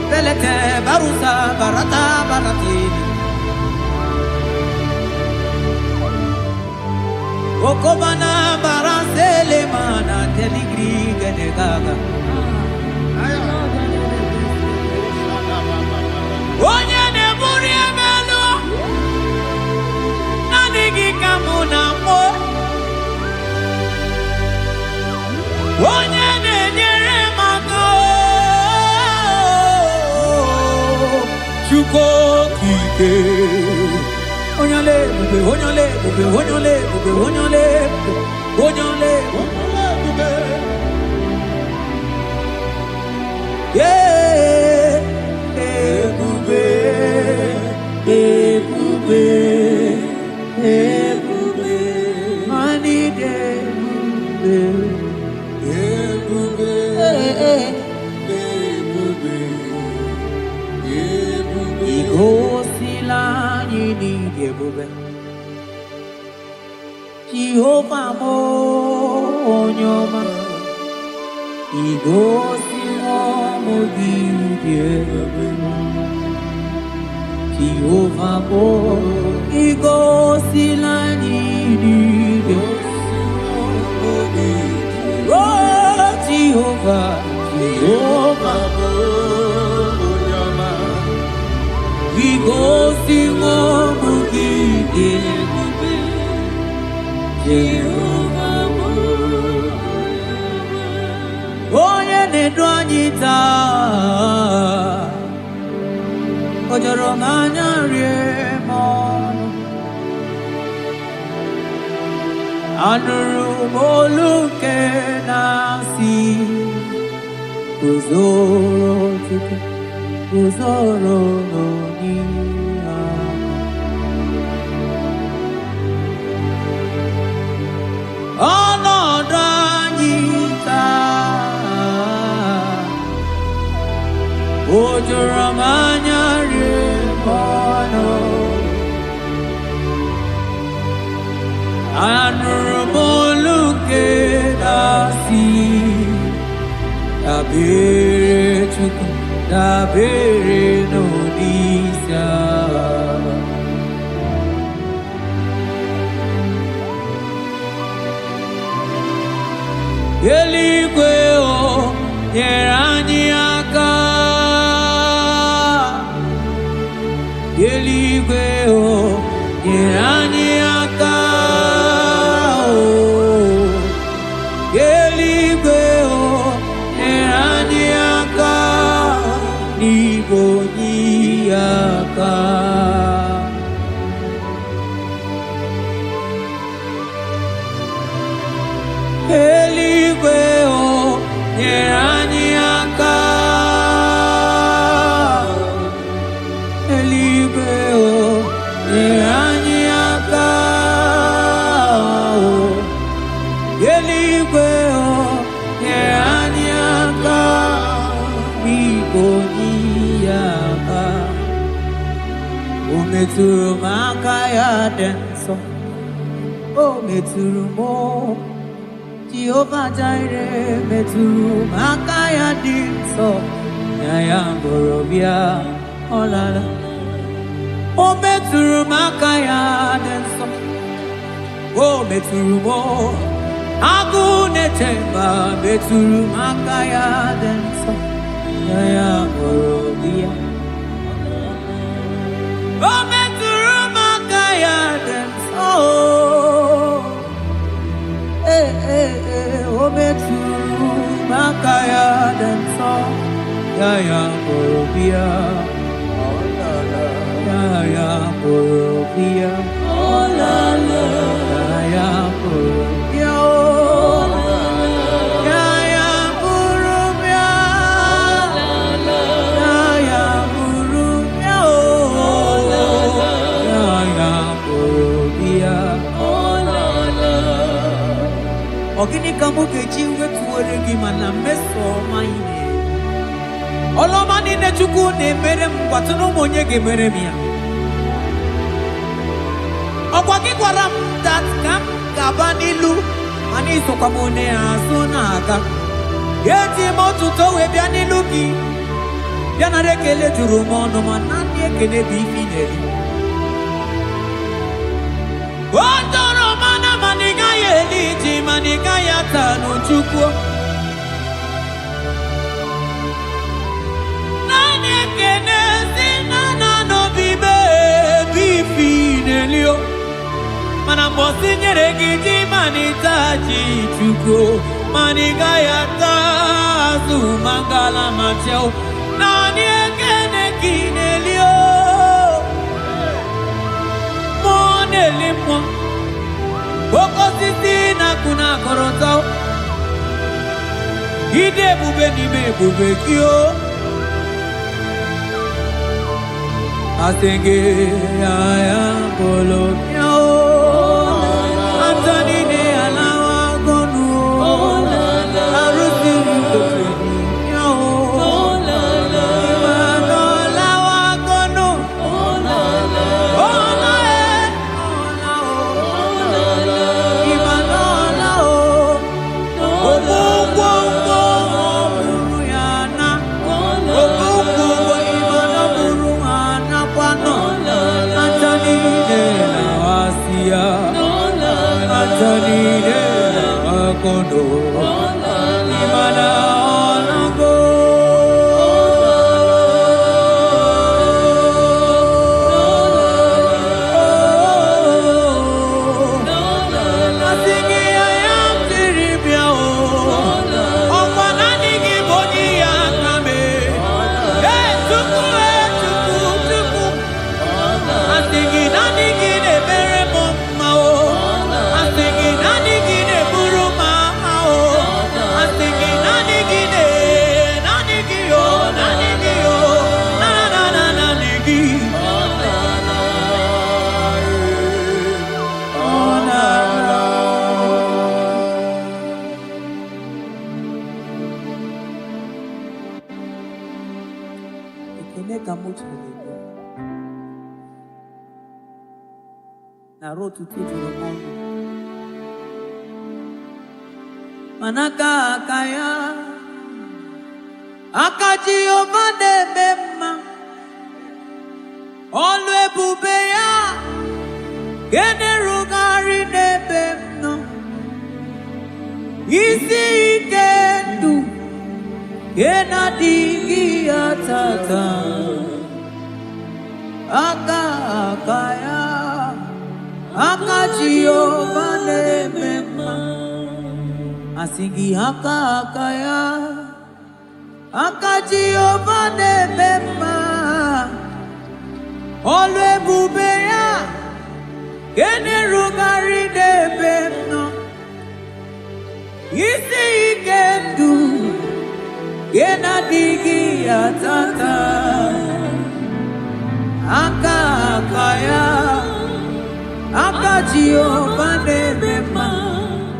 Belete barusa barata baratele. Okobana barasele mana teligri gaga. Onye neburi emelo nanigi kamuna mo. Onye nenyere mago chuko kike. Onyole, bube, onyole, bube, onyole, bube, onyole, onyole, bube. Yeah, bube, bube, bube. Mani de bube, bube, bube. Igo silani ni ebube. Jehovah mo onyoma. Igosi mo gide. Jehovah mo igosi lani ni. Oh Jehovah, Jehovah mo onyoma. Igosi mo gide. Jehovah mo. Onye na-edu anyị taa, o jọrọ m anya rie m ọnụ. Anụrụ m olu nke na-asị, guzoro Chukwu, guzoro n'onye ọnọdụ anyị taa, o juru m anya rie m ọnụ. Anụrụ m olu nke na-asị, dabere Chukwu, dabere n'Olise agha. Eluigwe o nyere anyị aka. Eluigwe o nyere anyị aka. Eluigwe o nyere anyị aka. N'igwe onye aka. Eluigwe o metụrụ m aka ya dị nsọ. O metụrụ m Jehova Jireh metụrụ m aka ya dị nsọ. Ya ya bụrụ bịa ọ lara. O metụrụ m aka ya dị nsọ. O metụrụ m agụ na-eche mba metụrụ m aka ya dị nsọ. Ya ya bụrụ bịa. O metụrụ m aka ya dị nsọ. O metụrụ m aka ya dị nsọ. Ya ya bụrụ bịa. Ya ya bụrụ bịa. Ya ya bụrụ bịa. Ya ya bụrụ bịa. Ya ya bụrụ bịa. Ya ya bụrụ bịa. Ọ gịnị ka mụ ga-eji wetuore gị mana mmeso ọma ị na-eme? Ọlụọma niile Chukwu na-emere m gwatụrụ m onye ga-emere m ya. Ọkwa gị gwara m dat ka m ga-aba n'ilu mana isokwa m onye azụ na-aga. Eji m otuto wee bịa n'ilu gị, bịa nara ekele juru m ọnụ ma na ndị ekele bụ ife ị na-eri. O doro mana mana ị gaghị eli ji mana ị gaghị ata n'Chukwu. Naanị ekele si na n'obi bebi ife ị na-eli o. Mana mgbe o tinyere gị ji mana ịta ji Chukwu mana ị gaghị ata azụ ma ngala ma cheo. Naanị ekele gị na-eli o. Mmụọ na-eli mmụọ. Oke osisi na-akụ na-akọrọta. Ịdị ebube n'ime ebube gị o. Asị gị ya ya bụrụ bịa o. Ata niile alawa gọnụ o. Arụsiri ofe bịa o. Ịmanụ alawa gọnụ. Ọla e. Ọla o. Ịmanụ ọla o. Ogwugwo ngwo bụrụ ya na. Ogwugwo ịmanụ bụrụ ha nakwanụ. Ata niile na-asị ya. Ata niile na-akọnụ. Ịmanụ ọla go. Asị gị ya ya tiri bịa o. Ọkwa naanị gị bụ onye ya aka mee. Chukwu Chukwu. Asị gị naanị gị na-emere m mma o. Asị gị naanị gị na-eburu m agha o. Asị gị naanị gị naanị gị o. Naanị gị o. Naanị gị. Ekene ka mụ chere gị. Nara otuto juru m ọnụ. Mana aka ya, aka Jehova na-eme mma. Ọlụ ebube ya ga-erugharị n'ebe m nọ. Isi ike ndụ ga-adịghị ya tata. Aka ya, aka Jehova na-eme mma. Asị gị aka ya, aka Jehova na-eme mma. Ọlụ ebube ya ga-erugharị n'ebe m nọ. Isi ike ndụ ga-adịghị ya tata. Aka ya, aka Jehova na-eme mma.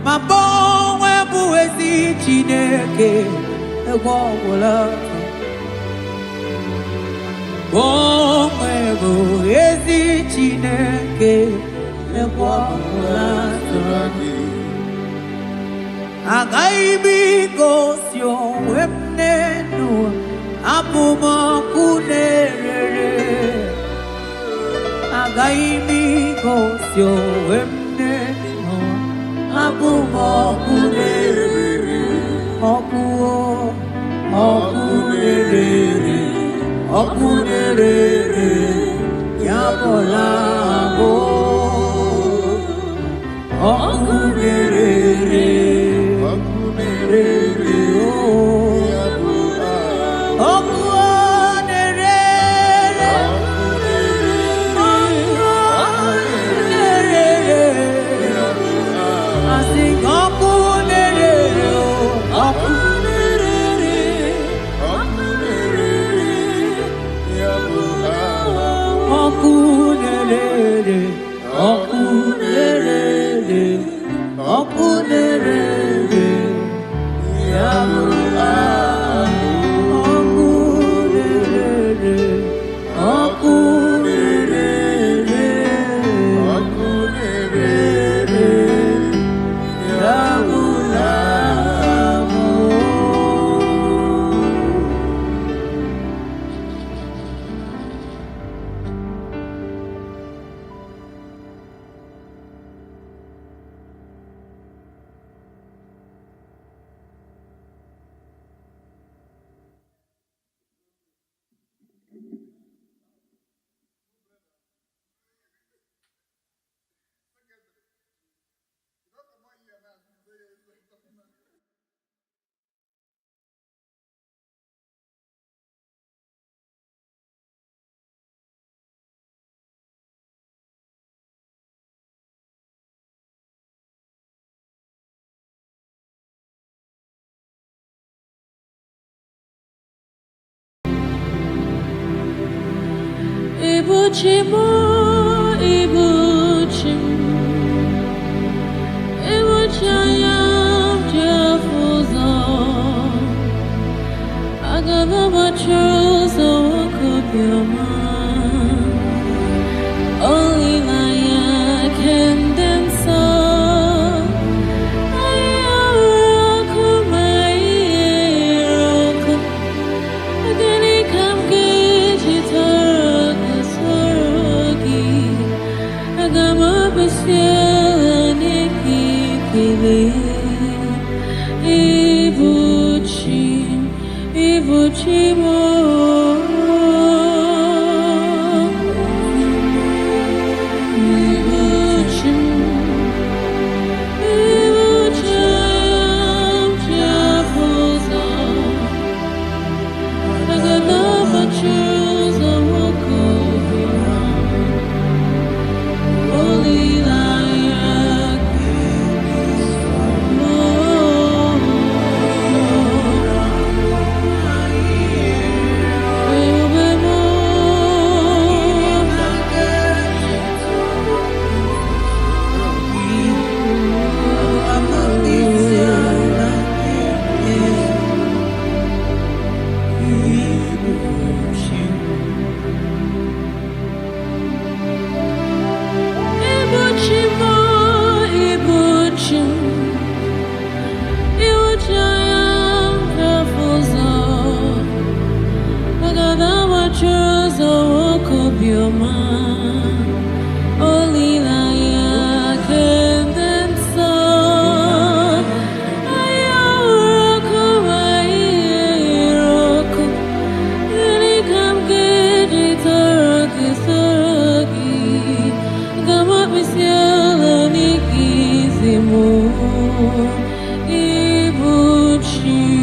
Ma gbanwe bụ ezi Chineke egwu ọbụla. Gbanwe bụ ezi Chineke lekwa ụlọatụrụ agaghị m igosi onwe m n'elu abụ m ọkụ na-erere agaghị m igosi onwe m n'elu abụ m ọkụ na-erere ọkụ na-erere ọkụ na-erere ya bụla abụ ọkụ na-erere Ibuchimo, Ibuchim, Ibuchayam Jafuzo, Agavabachuzo Kupioma, Only Naya can dance. Ibuchimo, Ibuchim, Ibuchayam Jafuzo, Agavabachuzo Kupioma, Only Ibuchim,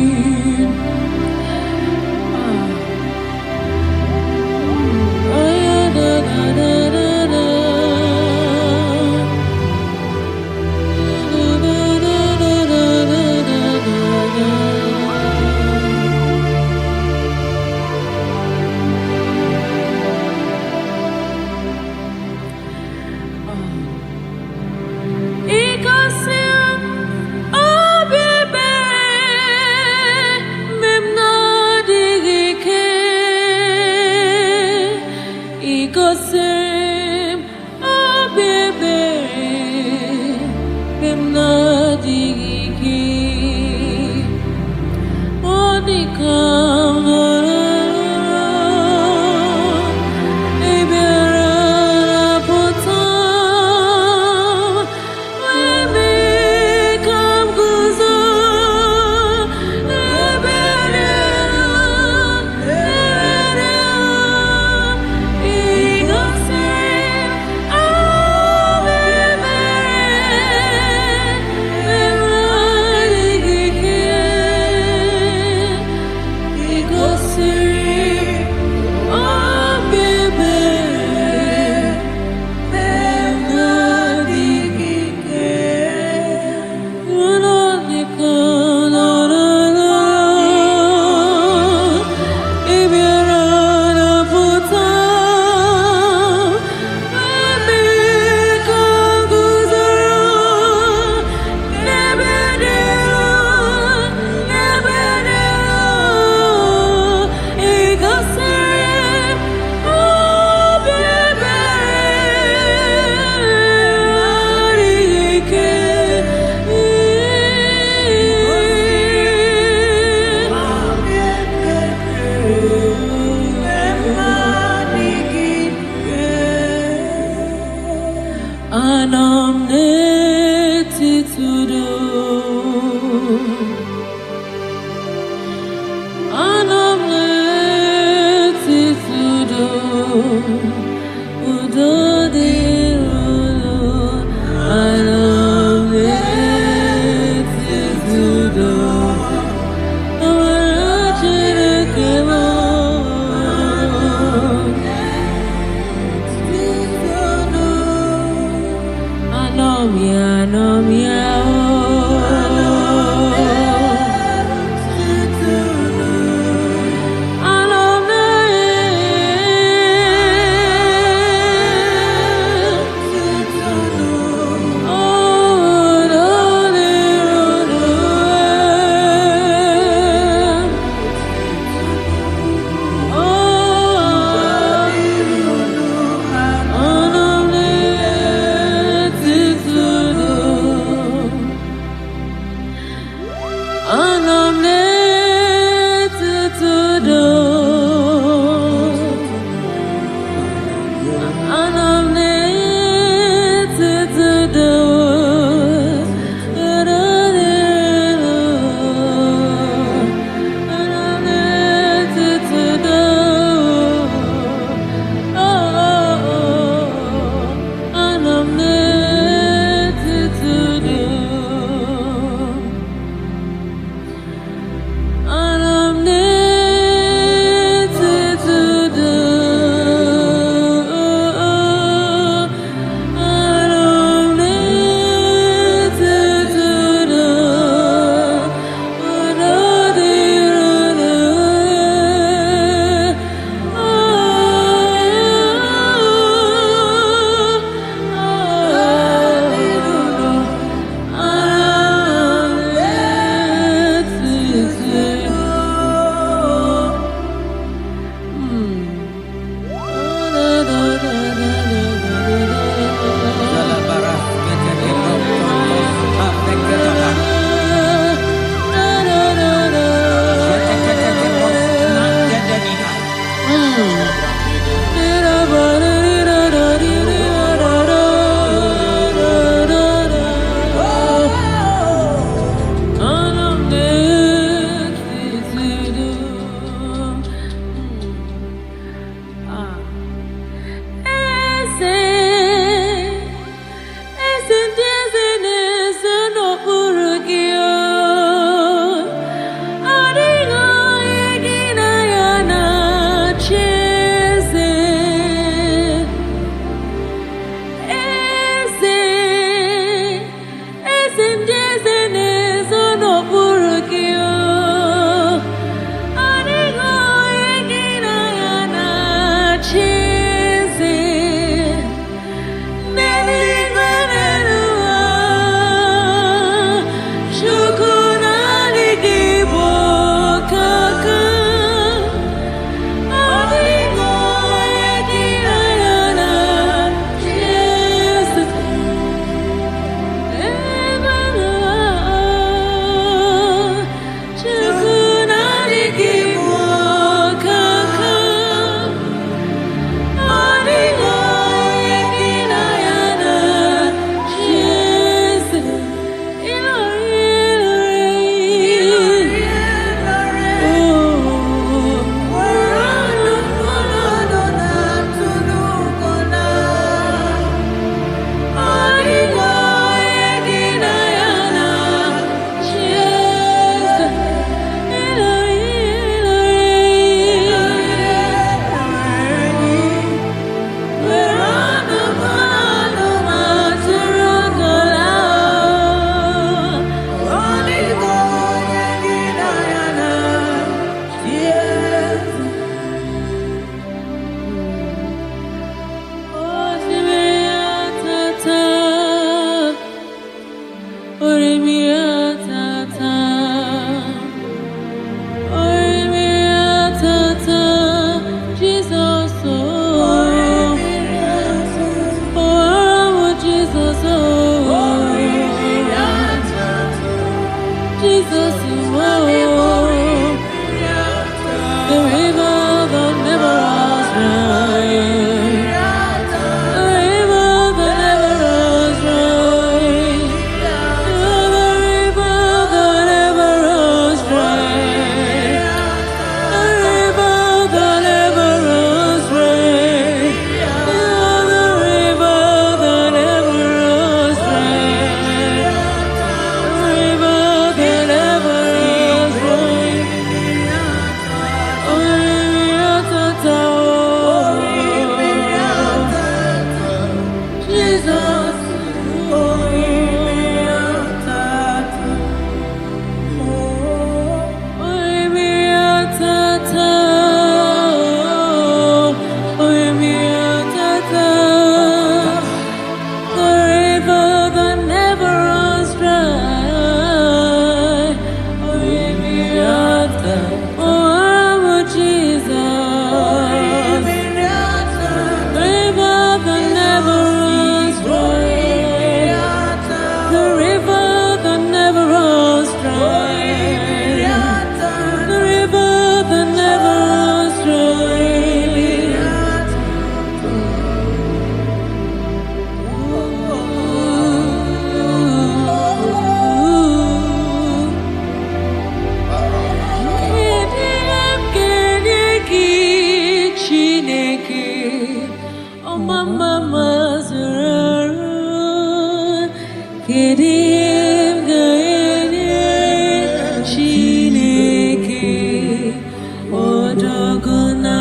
Odoguna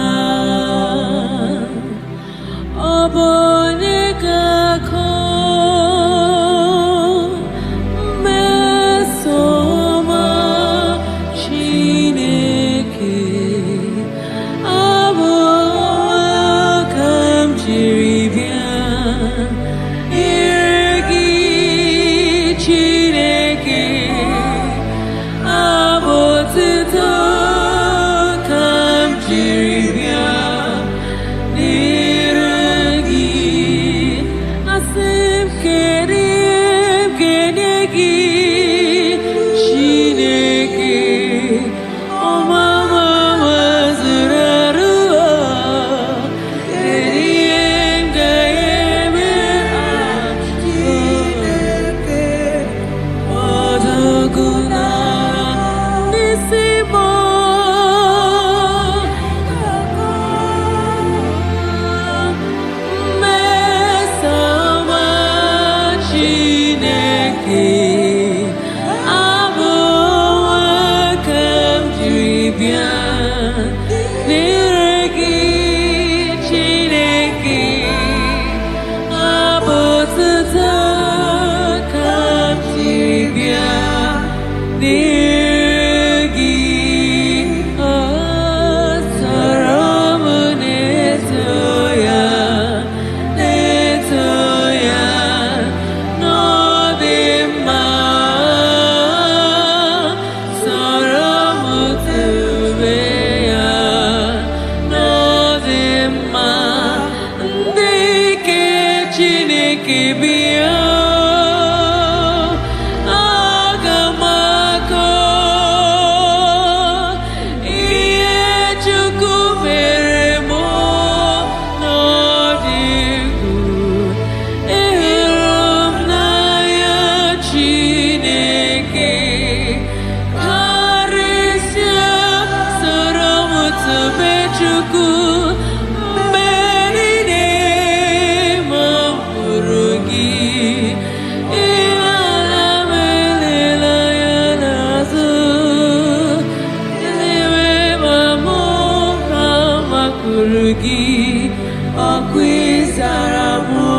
Obonegako Mesoma Chineke Abokam Jiribia Irgi Chineke Abotito Kam Jiribia Nirgi Asim Kerim Kenegi Chineke Omama Wazirarua Keriem Gayemir Chineke Odoguna Nisimo Mesama Chineke Abowakam Jiribia Nirgi Chineke Abotata Kam Jiribia Nirgi Asaramu Netoya Netoya Nodima Saramu Tubeya Nodima Ndike Chineke Bia Agamako Iye Chukwu mere mụ n'ọdịgwu ịhụrụ m n'anya Chineke karịsịa soro m tobe Chukwu mgbe niile ma m hụrụ gị ihe ala m elela ya n'azụ eluigwe ma mụ ka makụrụ gị ọkụ ịzara mụ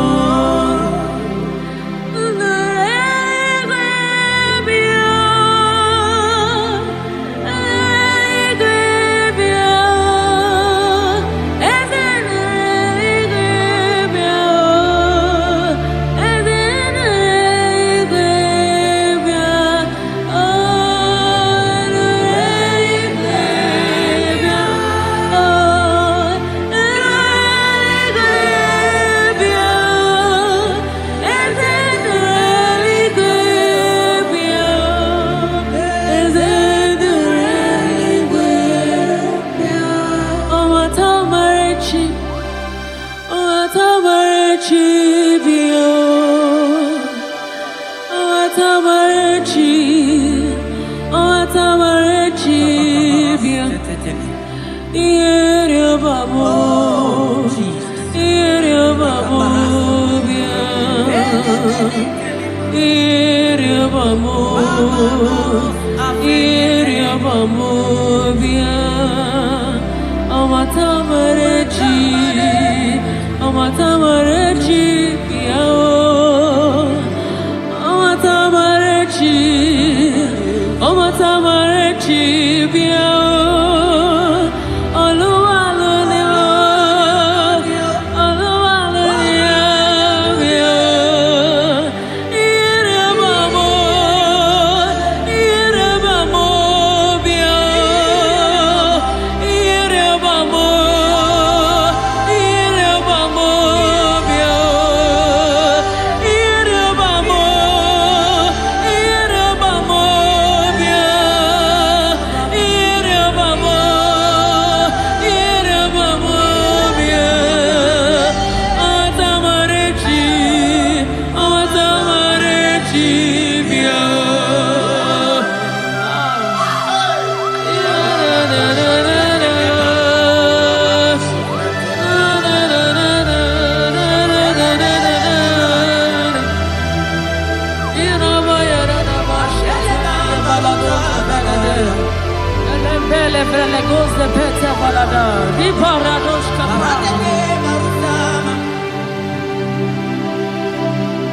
balada. Di paradosh kapra.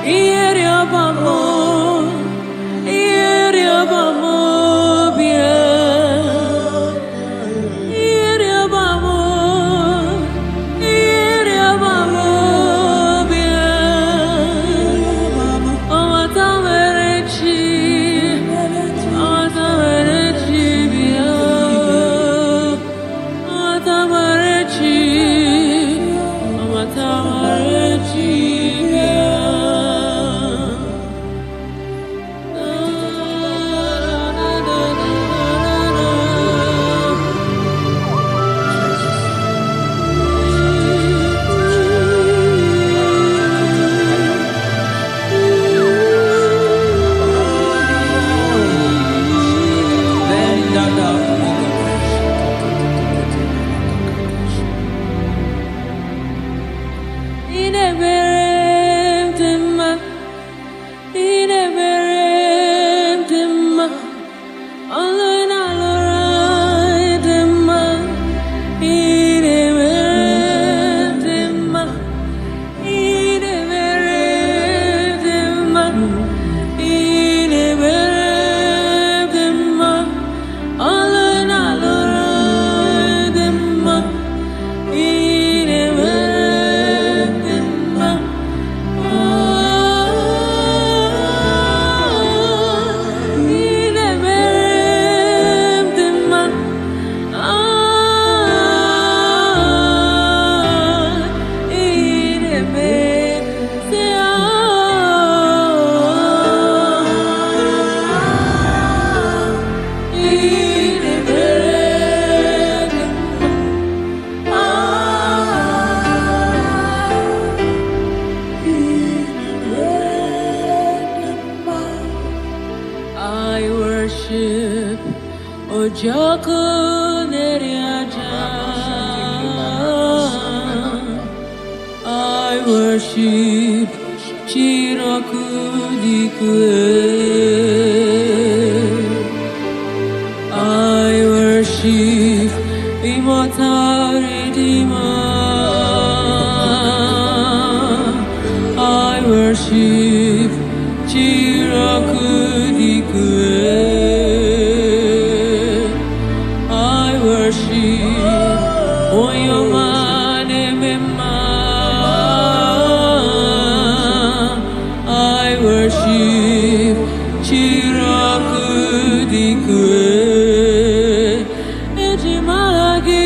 Ieri abamo. Ieri abamo. I worship Chirakudikwe. I worship Immortal Redeemer. I worship Chirakudikwe. I worship Oyomane Mema. I worship Chirakudikwe. Ejimagi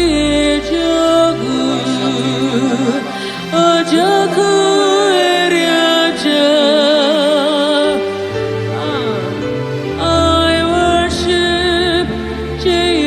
Ejogu Ojoku Eriaja. I worship Chirakudikwe.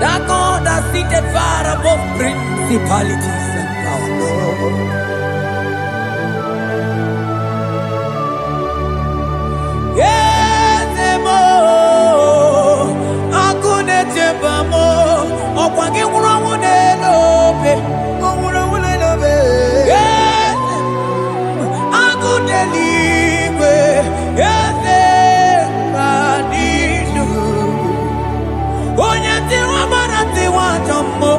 That God that seated far above principalities and powers. Yes, emo, akune chebamo, okwangi urawune lobe, urawune lobe. Yes, akune libe, yes, kadishu. Onyati wamarati wajamo.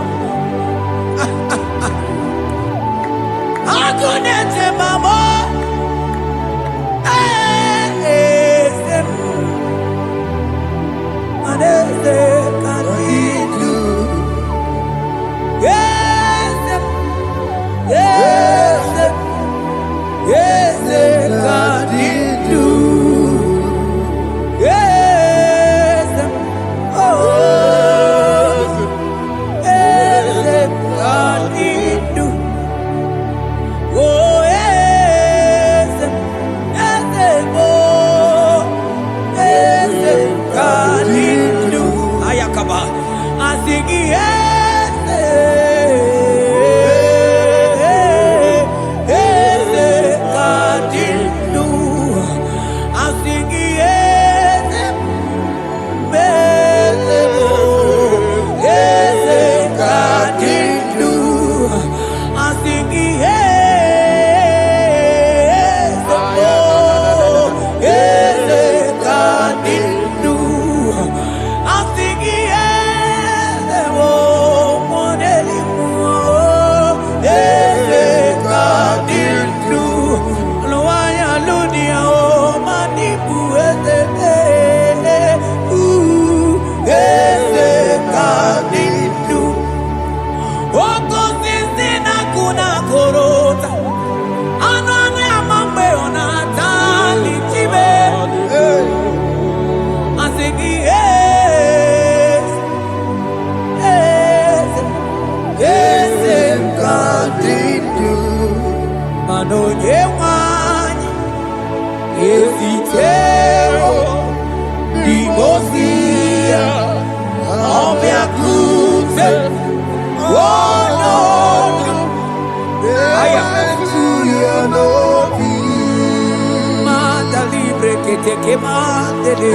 teke mandele.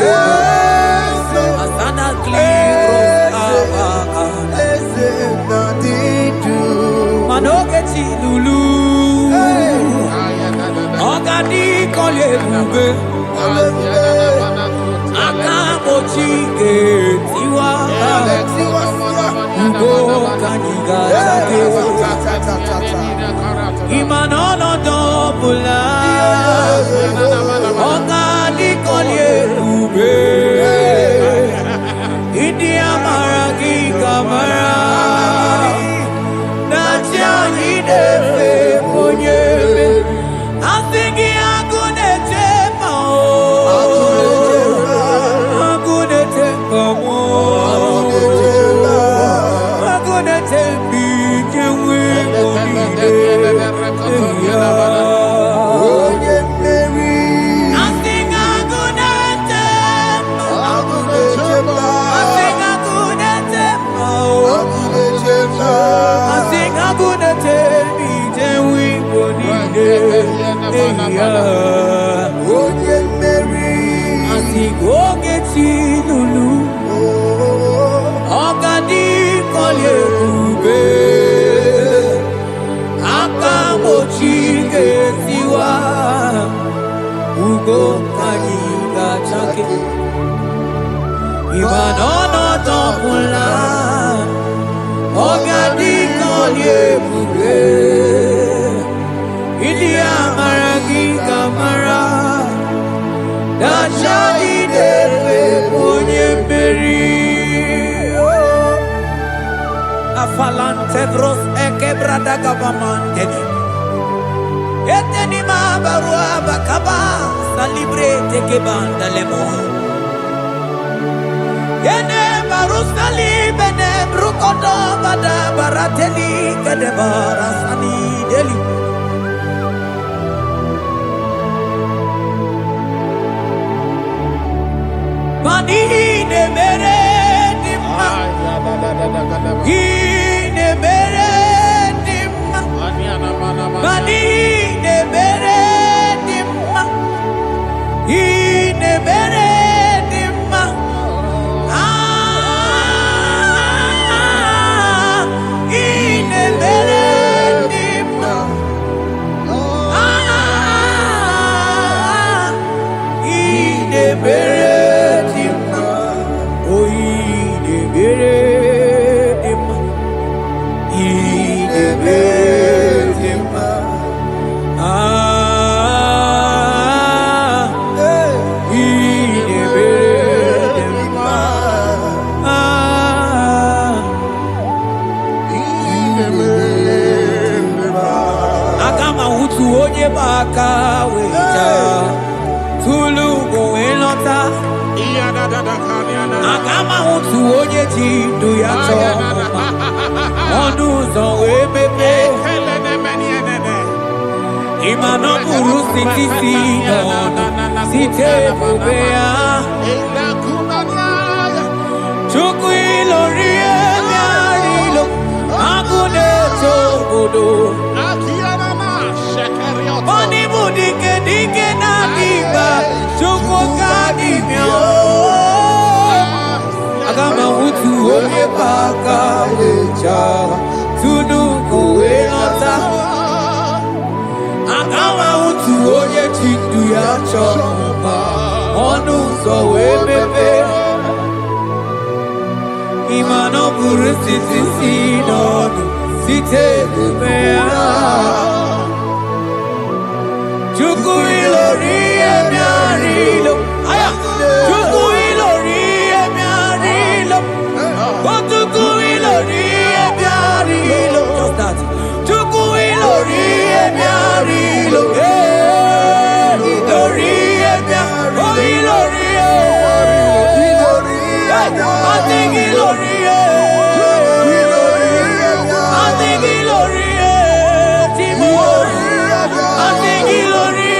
Asana kliro manoge chilulu. Ogani kolye lube. Akamochige tiwa. Ugo kaniga take. Imanono dobula. Ogani kolye lube. India maragi kamara. Nacha yidefe monyebe. Asingi agune tema o. Agune tema mo. Agune tembi kewe monide. Asing agune tema. Asing agune tema o. Asing agune tembi kewe monide. Asigogeti lulu. Ogadi kolye lube. Akamochige tiwa. Ugo kaniga chake. Imanono topula. Ogadi kolye lube. India maragi kamara. Dachadi dewe ponye meri. Afalante vros ekebrada gabamante. Eteni mabarua bakaba. Salibre teke banda lemo. Yene baru salibene brukodo bada barateli kadebara sani deli. Mani ne mere dimma. Ne mere dimma. Mani ne mere dimma. Ne mere dimma. Ne mere dimma. Ne mere. Baka weja tulu go elota agama utu onye ji du ya to onu zo we pepe imano buru sitisi no site bobea chuku ilori emiarilo agune tobodo Moni budike dike na diba chuko kadi mio. Agama utu oye baka wecha tunu kuwe nota. Agama utu oye chindu ya choma onu so we bebe. Imano buru sisi nono site kubea. Chuku ilori emiarilo. Aya. Chuku ilori emiarilo. Chuku ilori emiarilo. Just that. Chuku ilori emiarilo. Ilori emiarilo. Oh ilori. I think ilori. I think ilori. Timo. I think ilori.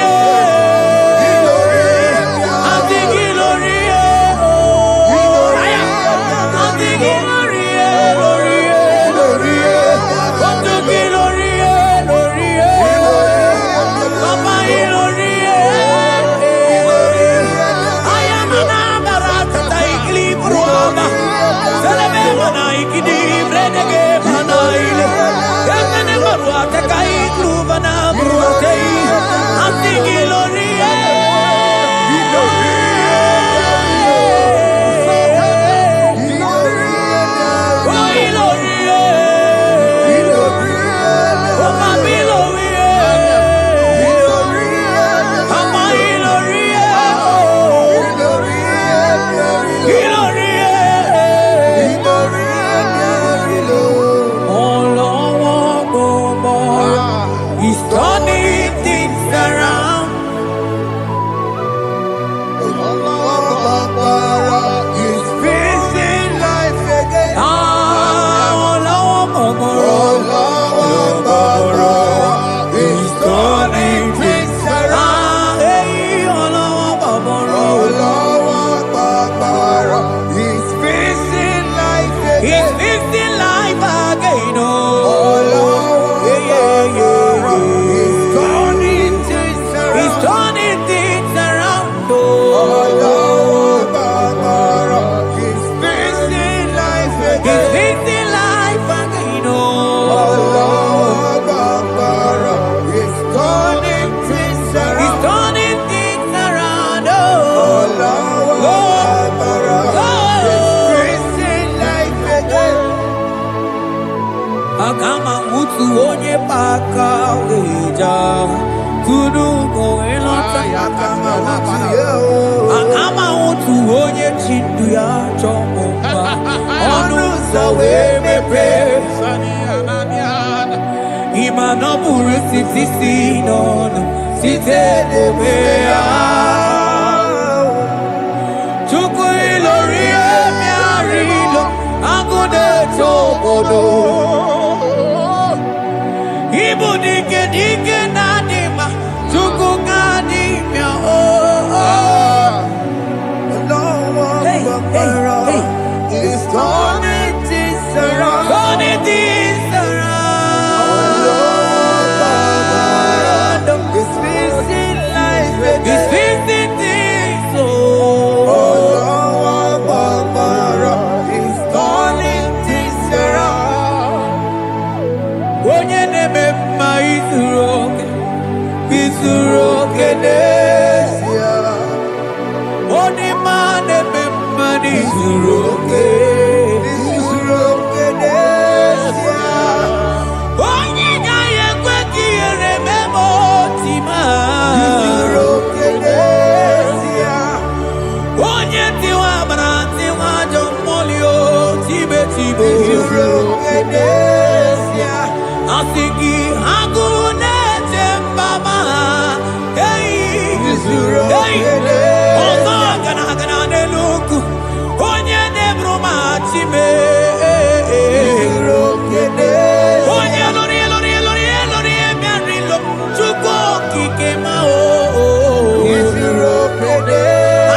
otu onye baka weja kudu goelota akama otu onye chindu ya chọmụma ọnụ ụzọ wee mepee ịma na ọ bụrụ site si n'ọnụ site n'ebe ya Chukwu ilori emi arilo agụ na-eche obodo Ibu dike dike na dima Chukwu ga dimia Hey, hey, hey It's turning things around Turning things around It's fixing life It's fixing things It's turning things around Onye neme mma izuru oke n'ezie Onye ma neme mma n'izuru oke n'ezie Onye gaghị ekwe ka ihere mee ma oti ma izuru oke n'ezie Onye tiwa mara tiwa ajọ mmụọ tibe izuru oke n'ezie Asị gị agụ na-eche mbama ọzọ gana n'elu ugwu onye na-eburu ma chime onye lụrụ emerilo Chukwu okike ma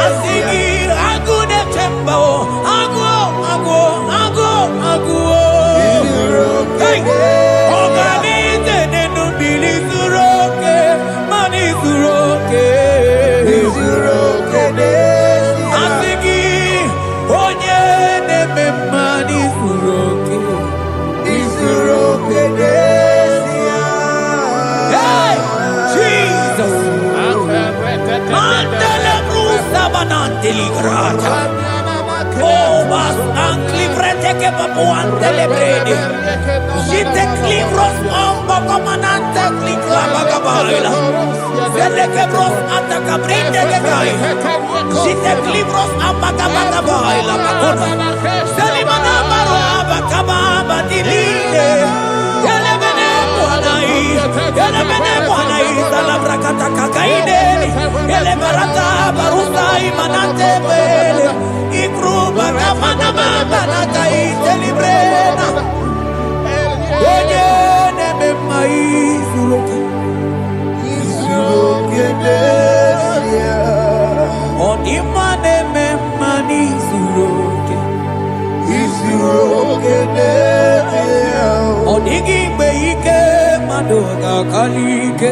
asị gị agụ na-eche mba agụ ọganize n'enu mmiri zuru oke mana izuru oke asị gị onye na-eme mma n'izuru oke Hey, Jesus Mandele brusa bananteli grata Oh, vas anclivrete che papuante le brede Jite clivros ombo comanante clicla bagabaila Zelle che bros attacca brinde che gai Jite clivros ambagabagabaila Bakona Selimana baro abakababa dilile Ele bene buanai Salabrakata kakaideli Ele barata barusai manate bele Ikruba kamana mabanata itelibrena Onye neme mma izuru oke n'ezie Ọdịmma na-eme mma n'izuru oke n'ezie Ọ dịghị mgbe ike mmadụ ga-akarị ike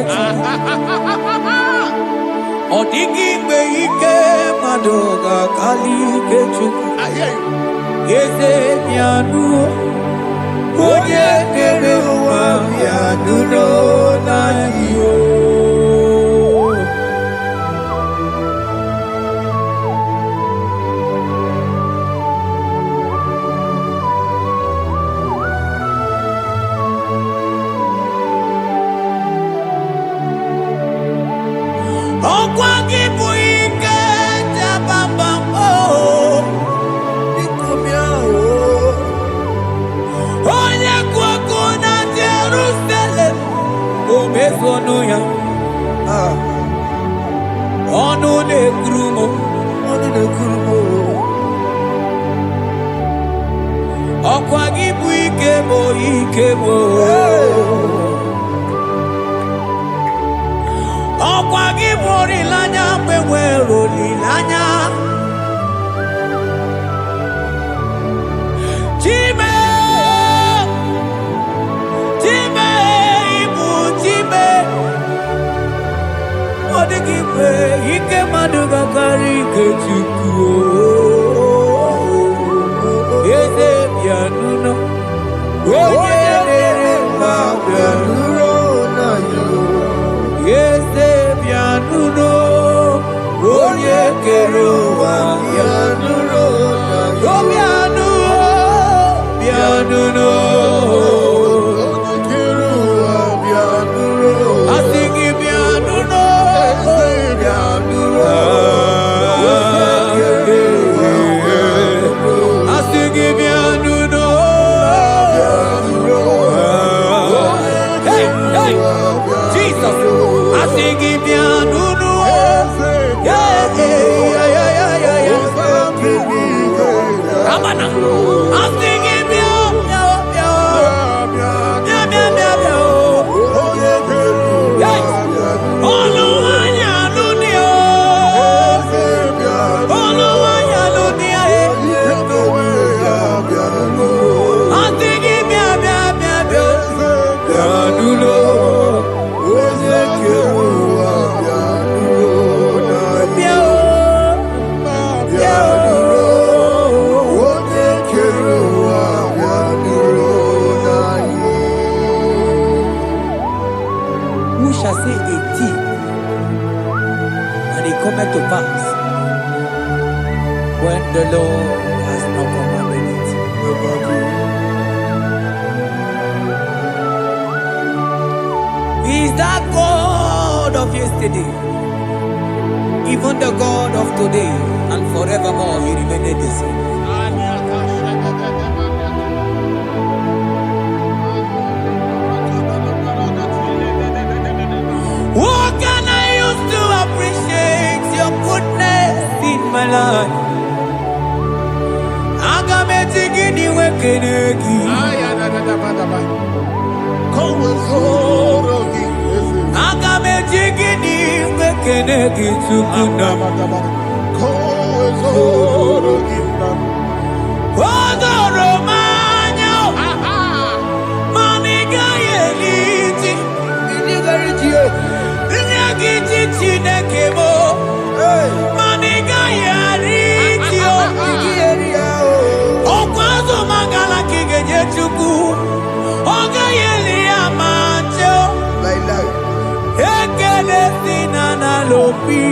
Ọ dịghị mgbe ike mmadụ ga-akarị ike Chukwu Eze bịanụ onye kere ụwa bịanụ n'anyị Ọkwa gị bụ ike jabamba onye kwuokwu na Jerusalem o mezu ọnụ ya ọnụ na-ekwuru m ọkwa gị bụ ike bụ ọkwa gị bụ olileanya mgbe nwere olileanya Chime ibu Chime ọ dịghị mgbe ike mmadụ ga-akarị ike Chukwu Eze bịanụ onye na-ere mma bịanụ Eze bịanụ onye kere ụwa bịanụ bịanụ when the Lord has not commanded it. He is that God of yesterday, even the God of today, and forevermore He remained the same. What can I use to appreciate your goodness in my life? Agametigini wekenegi. Agametigini wekenegi tukuna. Odoro manyo. Maniga yeliti. Nyagiti chinekemo. Maniga yaritio. Okwazo mangala kigenye chuku. Oga yeli amacho. Ekele sinana lopi.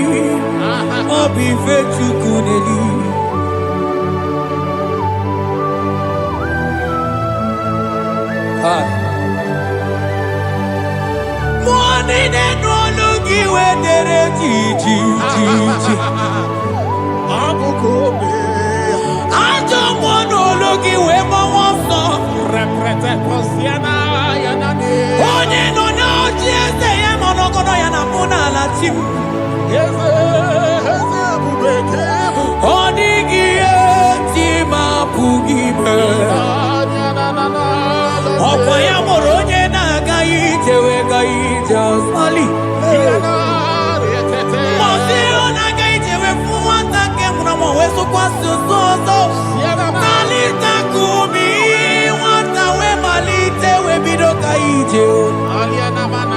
Obi fechuku neli. Money de no logi wedere ji. Ajo mono logi we mo wonso. Reprete posiana yanani. Onye no no jiese ye mono kono yana muna la chim. Eze bubeke. Onigi tima pugibe. Opo ya moronye na gaite we gaite osmali. Mosio na gaite we fuwata ke muna mo weso kwa susoso. Malita kumi wata we malite we bido gaite.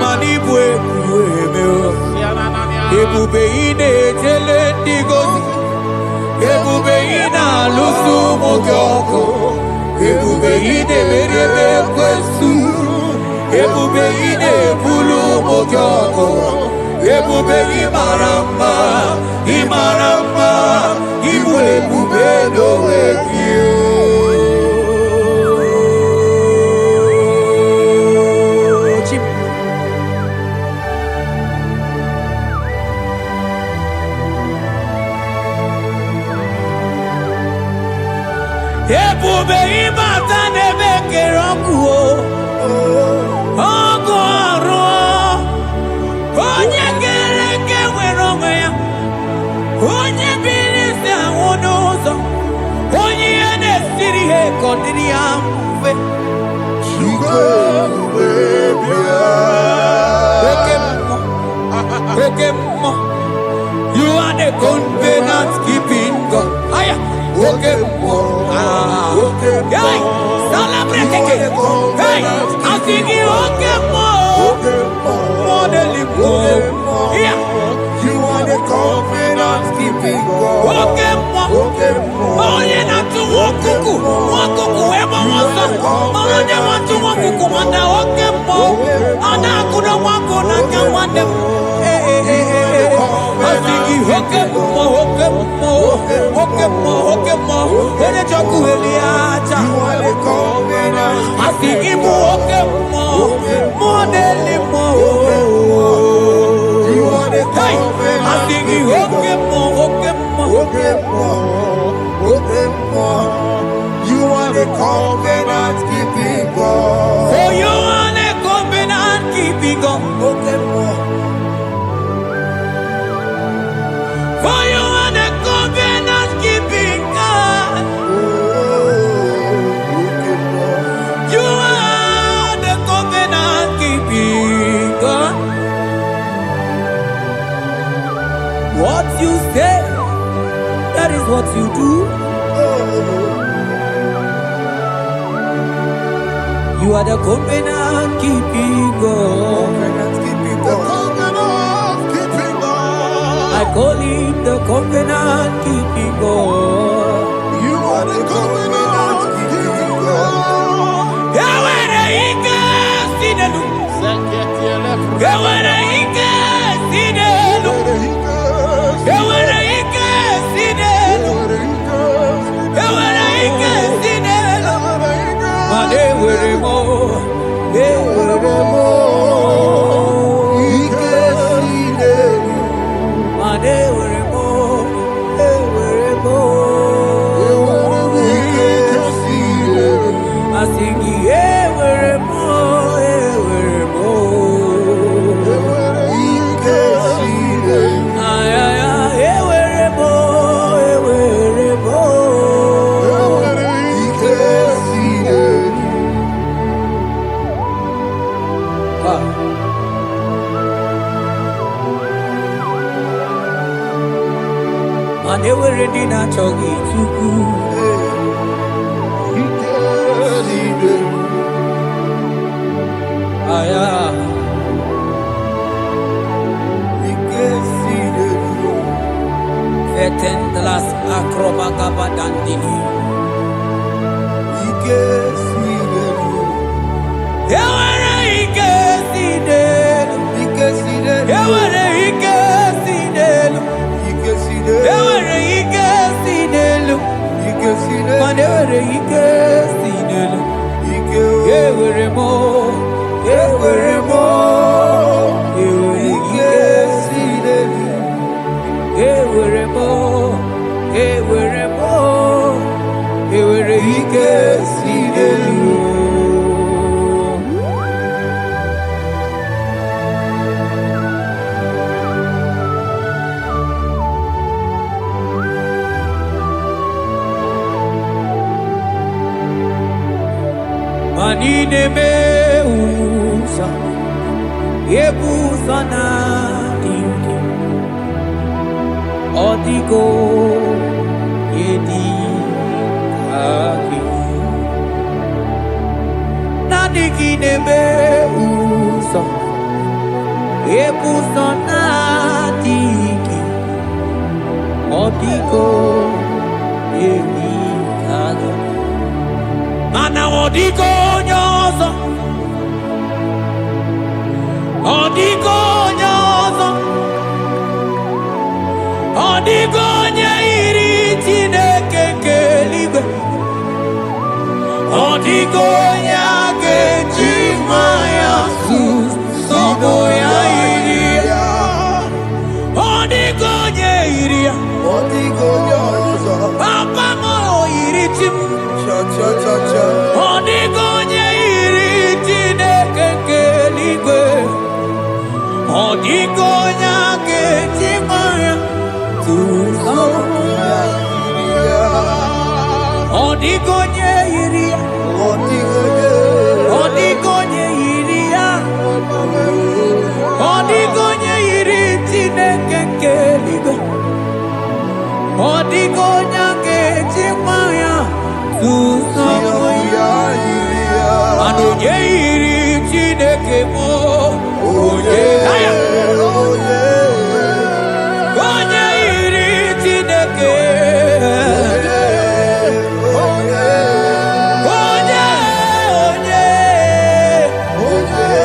Manibwe kuwe meo. Ebube ine tele digozi. Ebube ina lusu mogyoko. Ebube ine merebe kwesu. Ebube ine bulu mogyoko. Ebube imaramba. Ibu ebube no ekio. Ebube ibata nebe kerokuo. Ogo aro. Onye kereke weronwe ya. Onye bilisi awonozo. Onye ene siri he kondiri amfe. Okemo. You are the covenant keeping God. Aya. Okemo. Hey, celebrate again. Hey, I think you Okemo. Modeling yeah. You are the covenant keeping God. Okemo. Oh, you not to wakuku. Wakuku, eba wasa. Marone watu wakuku wanda Okemo. Ana kuna wako na kamande. I think you Okemo. Ene choku eliacha. You are the covenant. I think you Okemo. Modeli mo. You are the Hey, covenant. I think you Okemo. You are the covenant keeping God. For you are the covenant keeping God. For you are the covenant keeping God. You are the covenant keeping God. What you say, that is what you do. You are the covenant keeping God. Covenant keeping God. Covenant keeping God. I call him the covenant keeping God. You are the covenant keeping God. Yawere ike sinelu. Yawere ike sinelu. Yawere ike sinelu. Ituku. Aya. Etendlas akrobagaba dandini. Ewere ikesidelu. Ewere ikesidelu. Ewere ikesidelu. Manewere ikesidelu. Ewere mo. Ewere mo. Ewere ikesidelu. Ewere mo. Ewere mo. Ewere ikesidelu. Manine meusa, yebusa na diki, odiko yedi aki. Nadiki ne meusa, yebusa na diki, odiko yedi aki. Mana odiko nyozo, odiko nyozo, odiko nyairi Chineke keligwe, odiko nyake chimaya sobo ya iria, odiko nyairia, odiko nyozo, papa mo iri chim. Odigonye iri Chineke keligwe, odigonya kechimaya tusoya iria, odigonye iria, odigonye iria, odigonye iri Chineke keligwe, odigonya kechimaya tusoya iria, anonye iri Chineke mo, oye onye iri Chineke,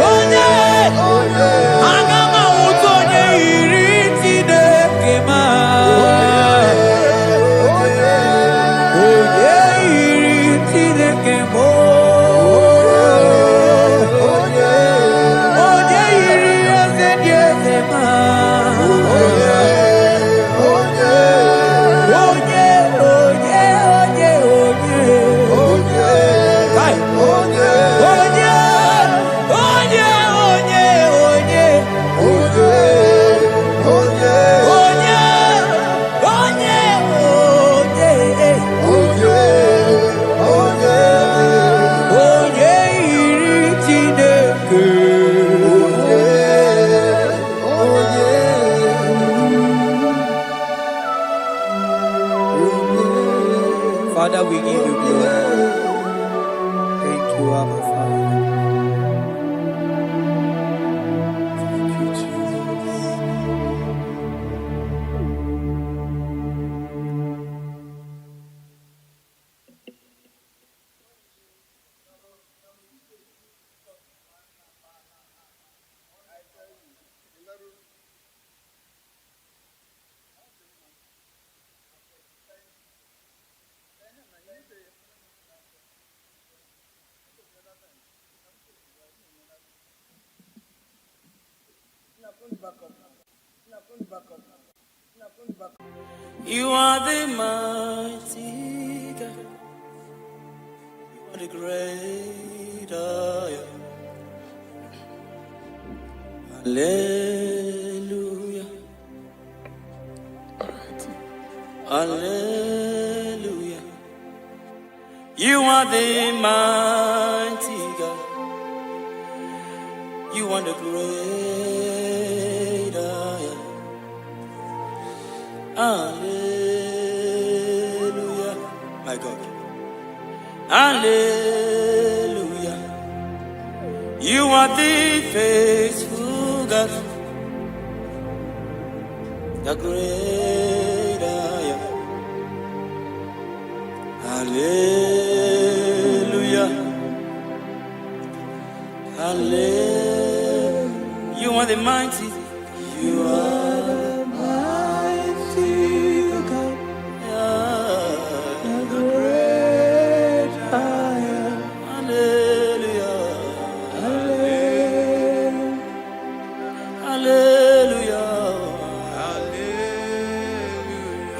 onye aga m ahụta onye iri Chineke ma, onye iri Chineke mo, onye iri eze dị eze ma, onye Kai. Onye iri Chineke. Father, we give you glory. Thank you, Abba Father. Thank you, Jesus. You are the mighty God. You are the great I am. Hallelujah. Hallelujah. You are the mighty God. You are the great I am. Hallelujah. My God. Hallelujah. You are the faithful God, the great I am. Hallelujah. Hallelujah. You are the mighty. You are the mighty God. The great I am. Hallelujah. Hallelujah. Hallelujah. Hallelujah.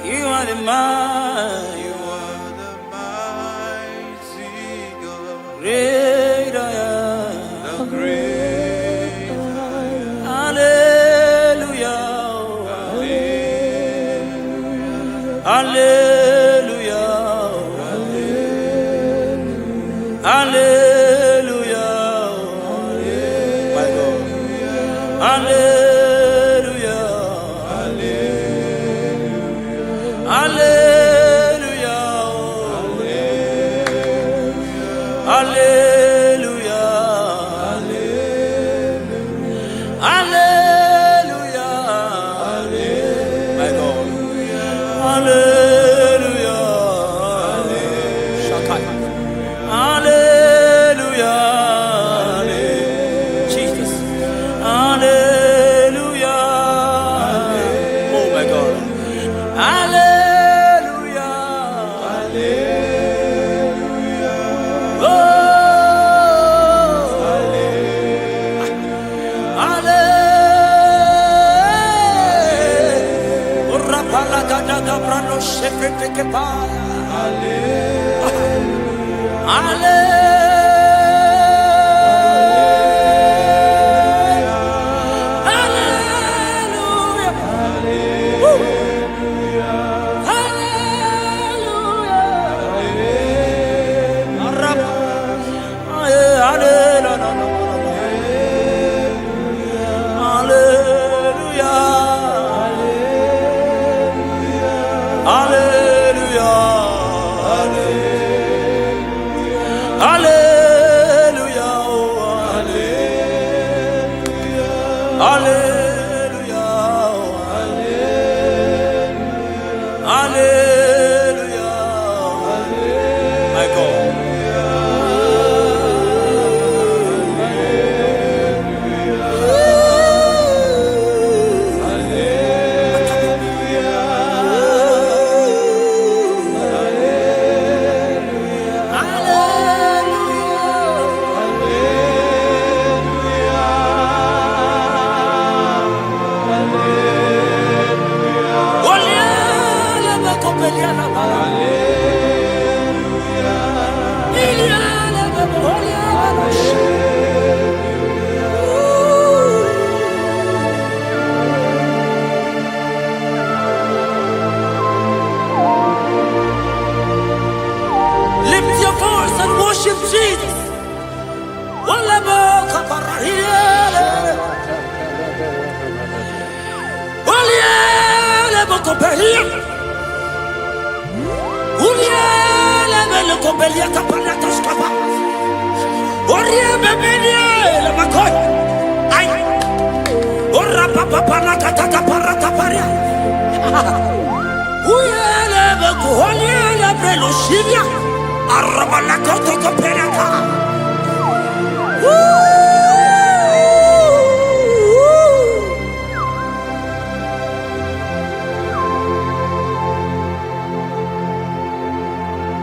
You are the mighty. You are the mighty God. Great I am. The great I am. Hallelujah. Hallelujah. Hallelujah. Hallelujah. My God. Hallelujah. Hallelujah. Hallelujah. Hallelujah. Hallelujah. My God. Hallelujah. Hallelujah. Jesus. Hallelujah. Oh my God. Hallelujah. Hallelujah. Oh. Hallelujah. Rapala gada brano shefete kepaya. Hallelujah. Hallelujah. My God. Lift your voice and worship Jesus.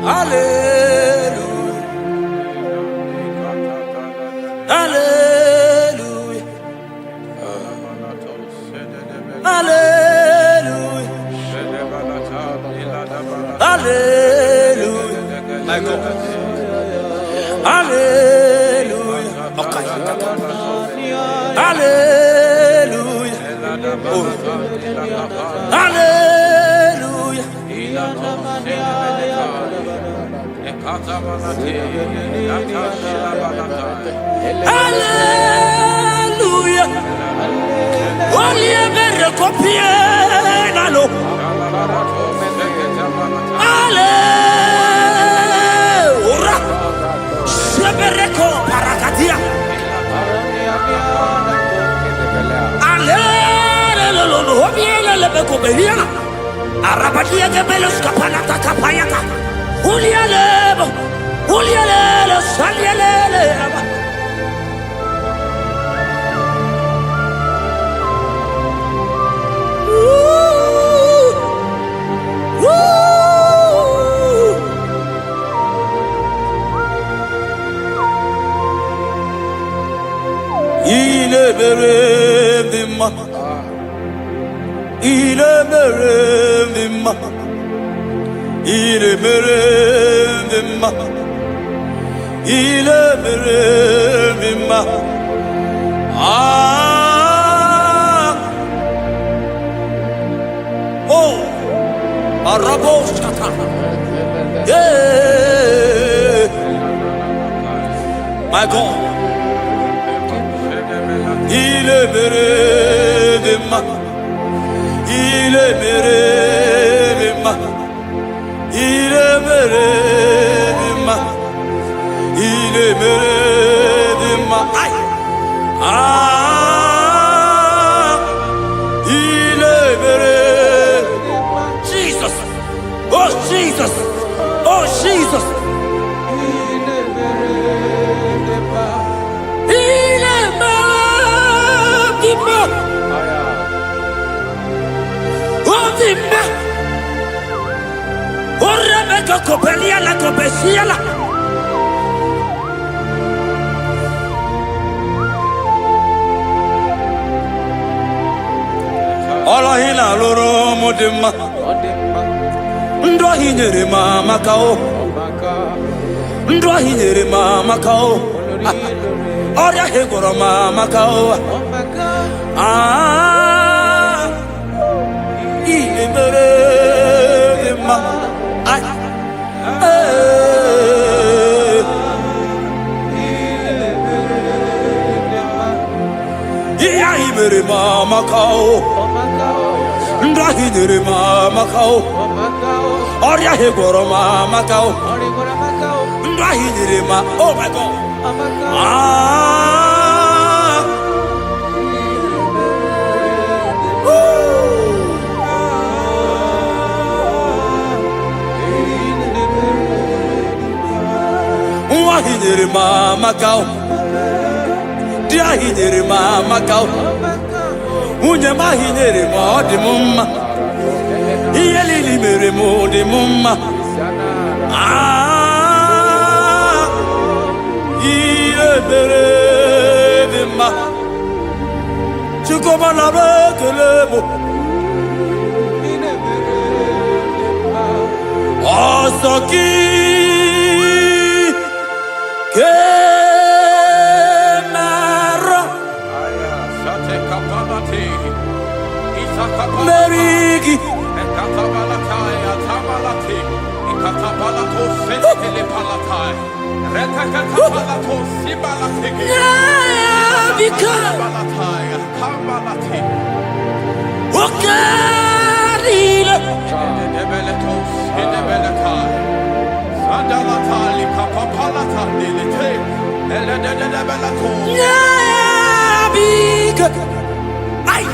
Hallelujah. Hallelujah. Hallelujah. Hallelujah. My God. Hallelujah. Okay. Hallelujah. Oh. Hallelujah. Hallelujah. Hallelujah. Hallelujah. Eliana. Arabadia Gebelos Kapalata Kapayaka. Ulialebo. Ulialelo Salialele. İle verelim ma, ile verelim ma, ile verelim ma, ile verelim ma. Oh, arabos kata, yeah, my God. Il est mere de ma, il est mere de ma, il est mere de ma, il est mere de ma. Aïe, il est mere. Jesus, oh Jesus, oh Jesus. Rebecca Copelia la Copesiala. Ola hina loro modema. Ndo hinere mama kao. Ndo hinere mama kao. Oria hegoro mama kao. Ilemere ma. Ilemere mama kao. Ndahinere mama kao. Oria hegoro mama kao. Ndahinere ma. Oh my God. Hinere mama kao, dia hinere mama kao, unye ma hinere mo de mumma, iyeli limere mo de mumma, iye bere de ma, chukoma la bekelebo, osoki. Merigi Ekatabalakaya Tabalati Ikatabalato Sentele Palatai Retakatabalatu Sibalati Balatai Kabalati Okarila Debeletos Hidebelekai Sadalatali Kapapalata Dilite Eledebelato Nabika Ay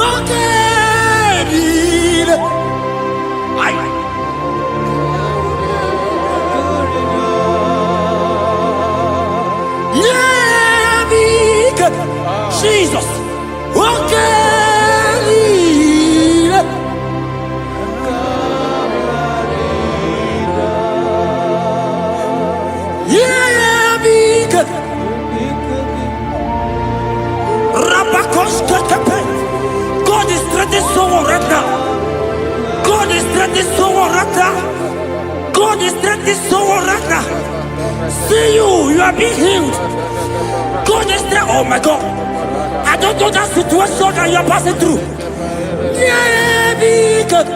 Okarila Ay Nabika Jesus Okarila Nabika Rabakos Katape. God is threatening someone right now. God is threatening someone right now. God is threatening someone right now. See you are being healed. God is there. Oh my God. I don't know that situation that you are passing through. Yeah, because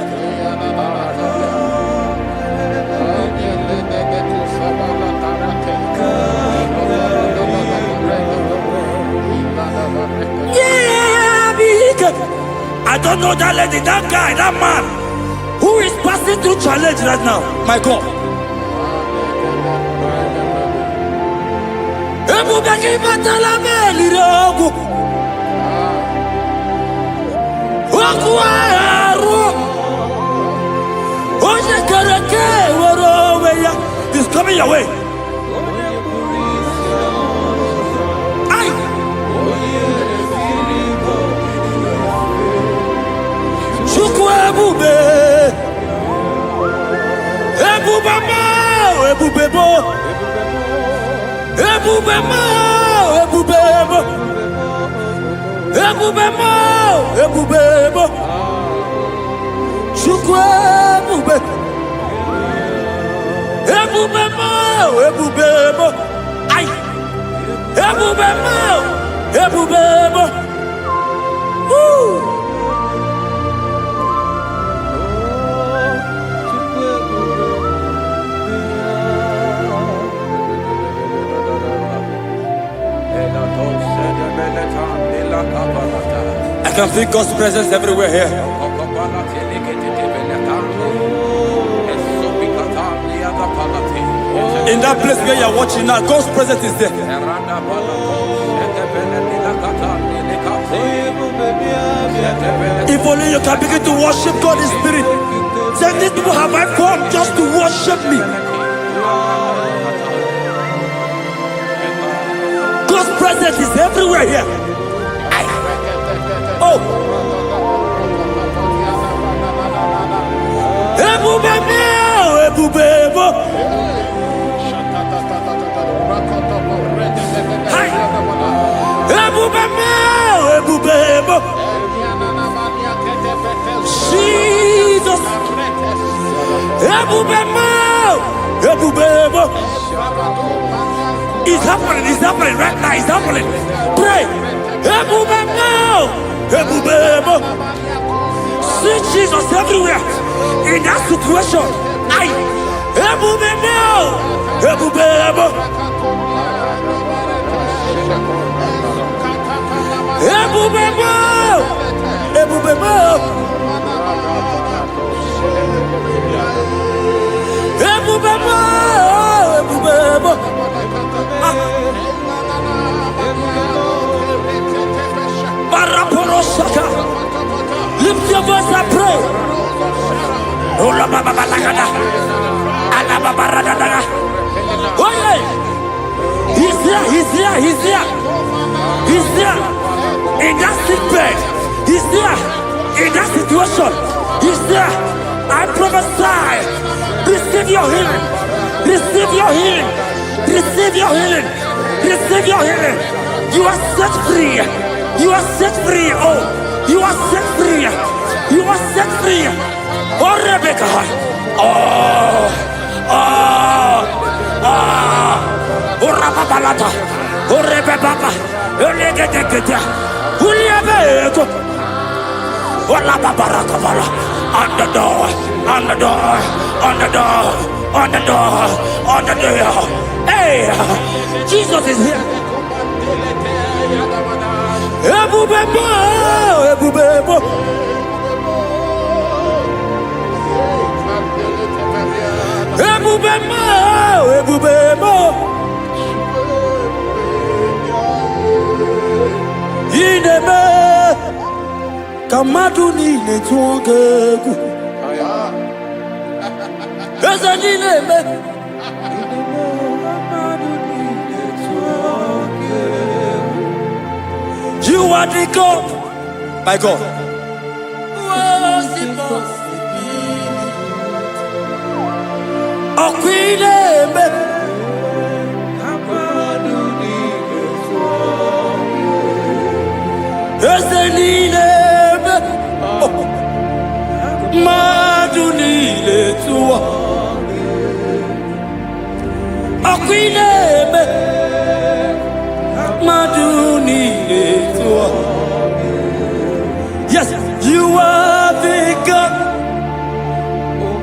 I don't know that lady, that guy, that man who is passing through challenge right now. My God. Wakuaru. Oje karake woroweya. He's coming your way. Ay. Chukwebube. Ebubama, ebubebo. Ebubema, ebubebo. Ebubema, ebubebo. Chukwebube. Ebubema, ebubebo. Ay. Ebubema, ebubebo. Woo. I can feel God's presence everywhere here. In that place where you are watching now, God's presence is there. If only you can begin to worship God in spirit. Say, these people have I come just to worship me. God's presence is everywhere here. Oh. Ebubebo, ebubebo. Hi. Ebubebo, ebubebo. Jesus. Ebubebo, ebubebo. It's happening right now, it's happening. Pray. Ebubebo, ebubebo. See Jesus everywhere. In that situation, I ebubebo, ebubebo. Ebubebo, ebubebo. Ebubebo, ebubebo. Baraporosaka. Lift your voice and pray. Ola baba balagada. Ala baba radada. Oh yeah. He's there. He's there. In that sick bed. He's there. In that situation. He's there. I prophesy. Receive your healing. Receive your healing. Receive your healing. Receive your healing. You are set free. You are set free. Oh, you are set free. You are set free. Oh, Rebecca. Oh, Rababalata. Oh, Rebecca. Oh, Legate. Uliabeko. Oh, La Babarakabala. On the door. Hey, Jesus is here. Ebubebo, ebubebo. Ebubebo, ebubebo. Ineme, kamadu ni netuongegu. Eza ineme. You are the God, my God. Was impossible. Oh, Queen Ebe. Esenine Ebe. Madunile Tua. Oh, Queen Ebe. Yes, you are the God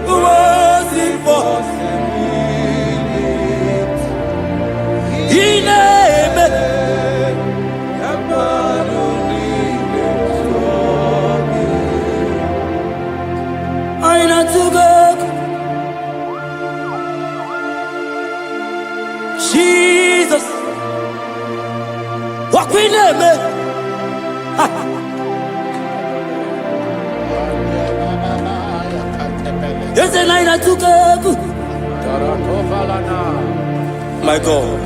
who was impossible. In I not to go. Jesus. Walk with me. Yes, and I took up. My God.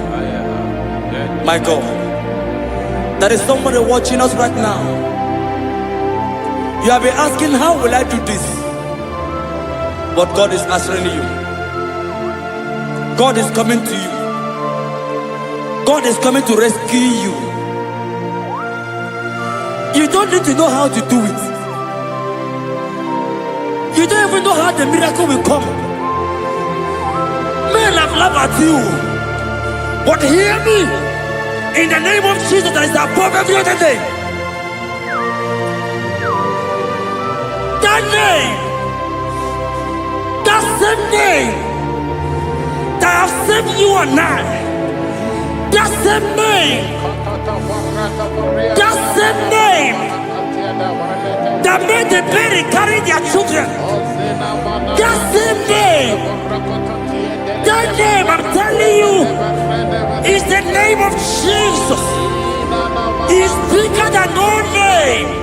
My God. There is somebody watching us right now. You have been asking, how will I do this? But God is answering you. God is coming to you. God is coming to rescue you. You don't need to know how to do it. You don't even know how the miracle will come. Men have laughed at you. But hear me. In the name of Jesus that is above every other name. That name. That same name. That have saved you and I. That same name. That same name. That made the baby carry their children. That same name. That name, I'm telling you, is the name of Jesus. He's bigger than all name.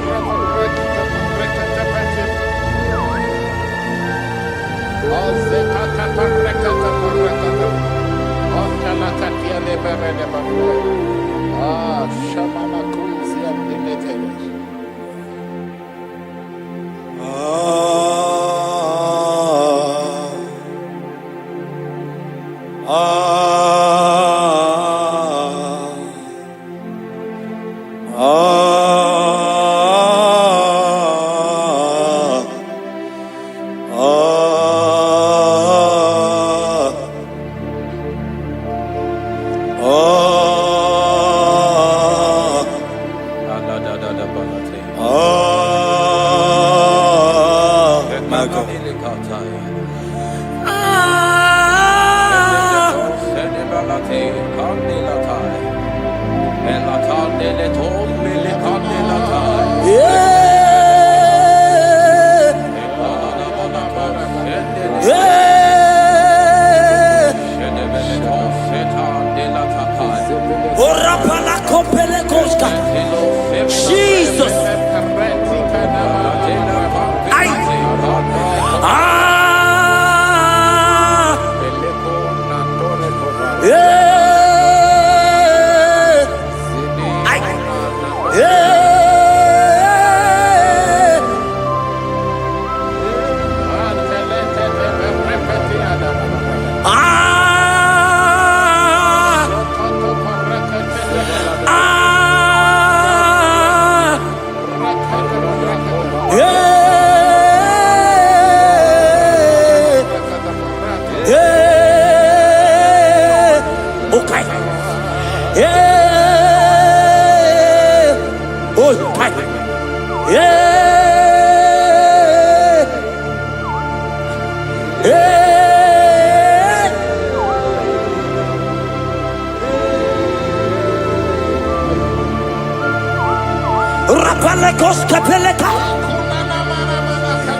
Jesus.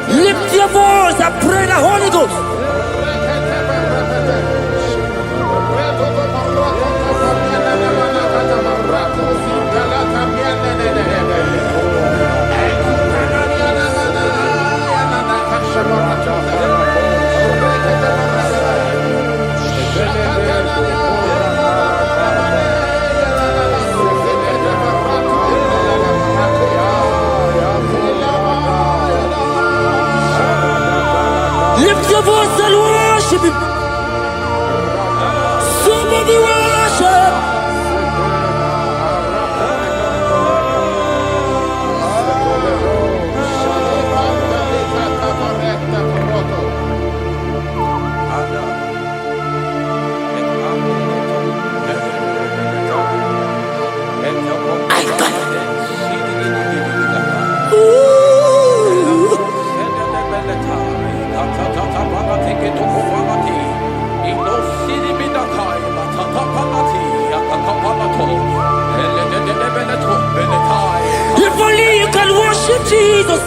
Lift your voice and pray the Holy Ghost. Lift your voice and worship Him. Somebody worship. If only you can worship Jesus.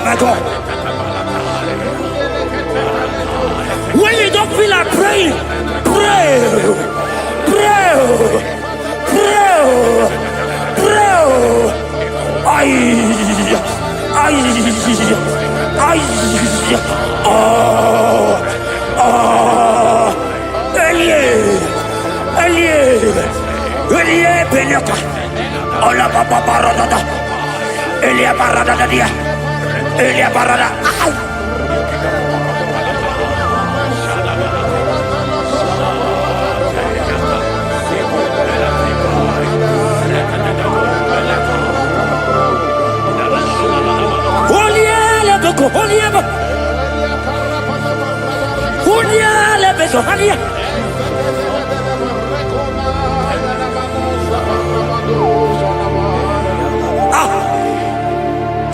my God. When you don't feel like praying, pray. Pray. Pray. Pray. Ay. Elie Benyoka. Ola Papa Barada. Elia Barada dia. Elia Barada.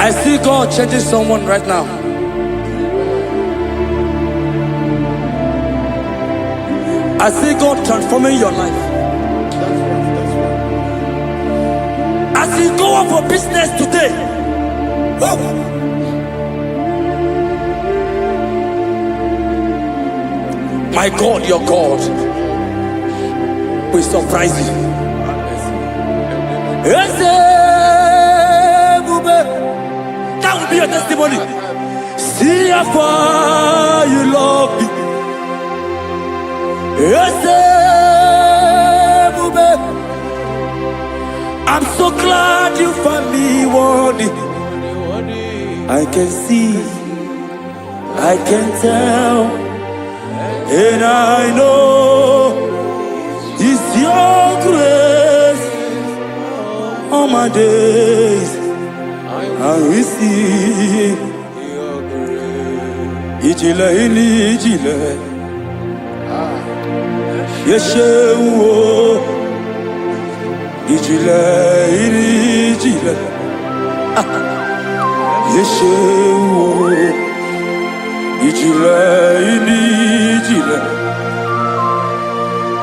I see God changing someone right now. I see God transforming your life. As you go out for business today, my God, your God will surprise you. That will be your testimony. See how far you love me. I'm so glad you found me worthy. I can see, I can tell, and I know it's your grace. All my days I will see. Ijile ini ijile, Yeshewo. Ijile ini ijile, Yeshewo. Ijile ini ijile,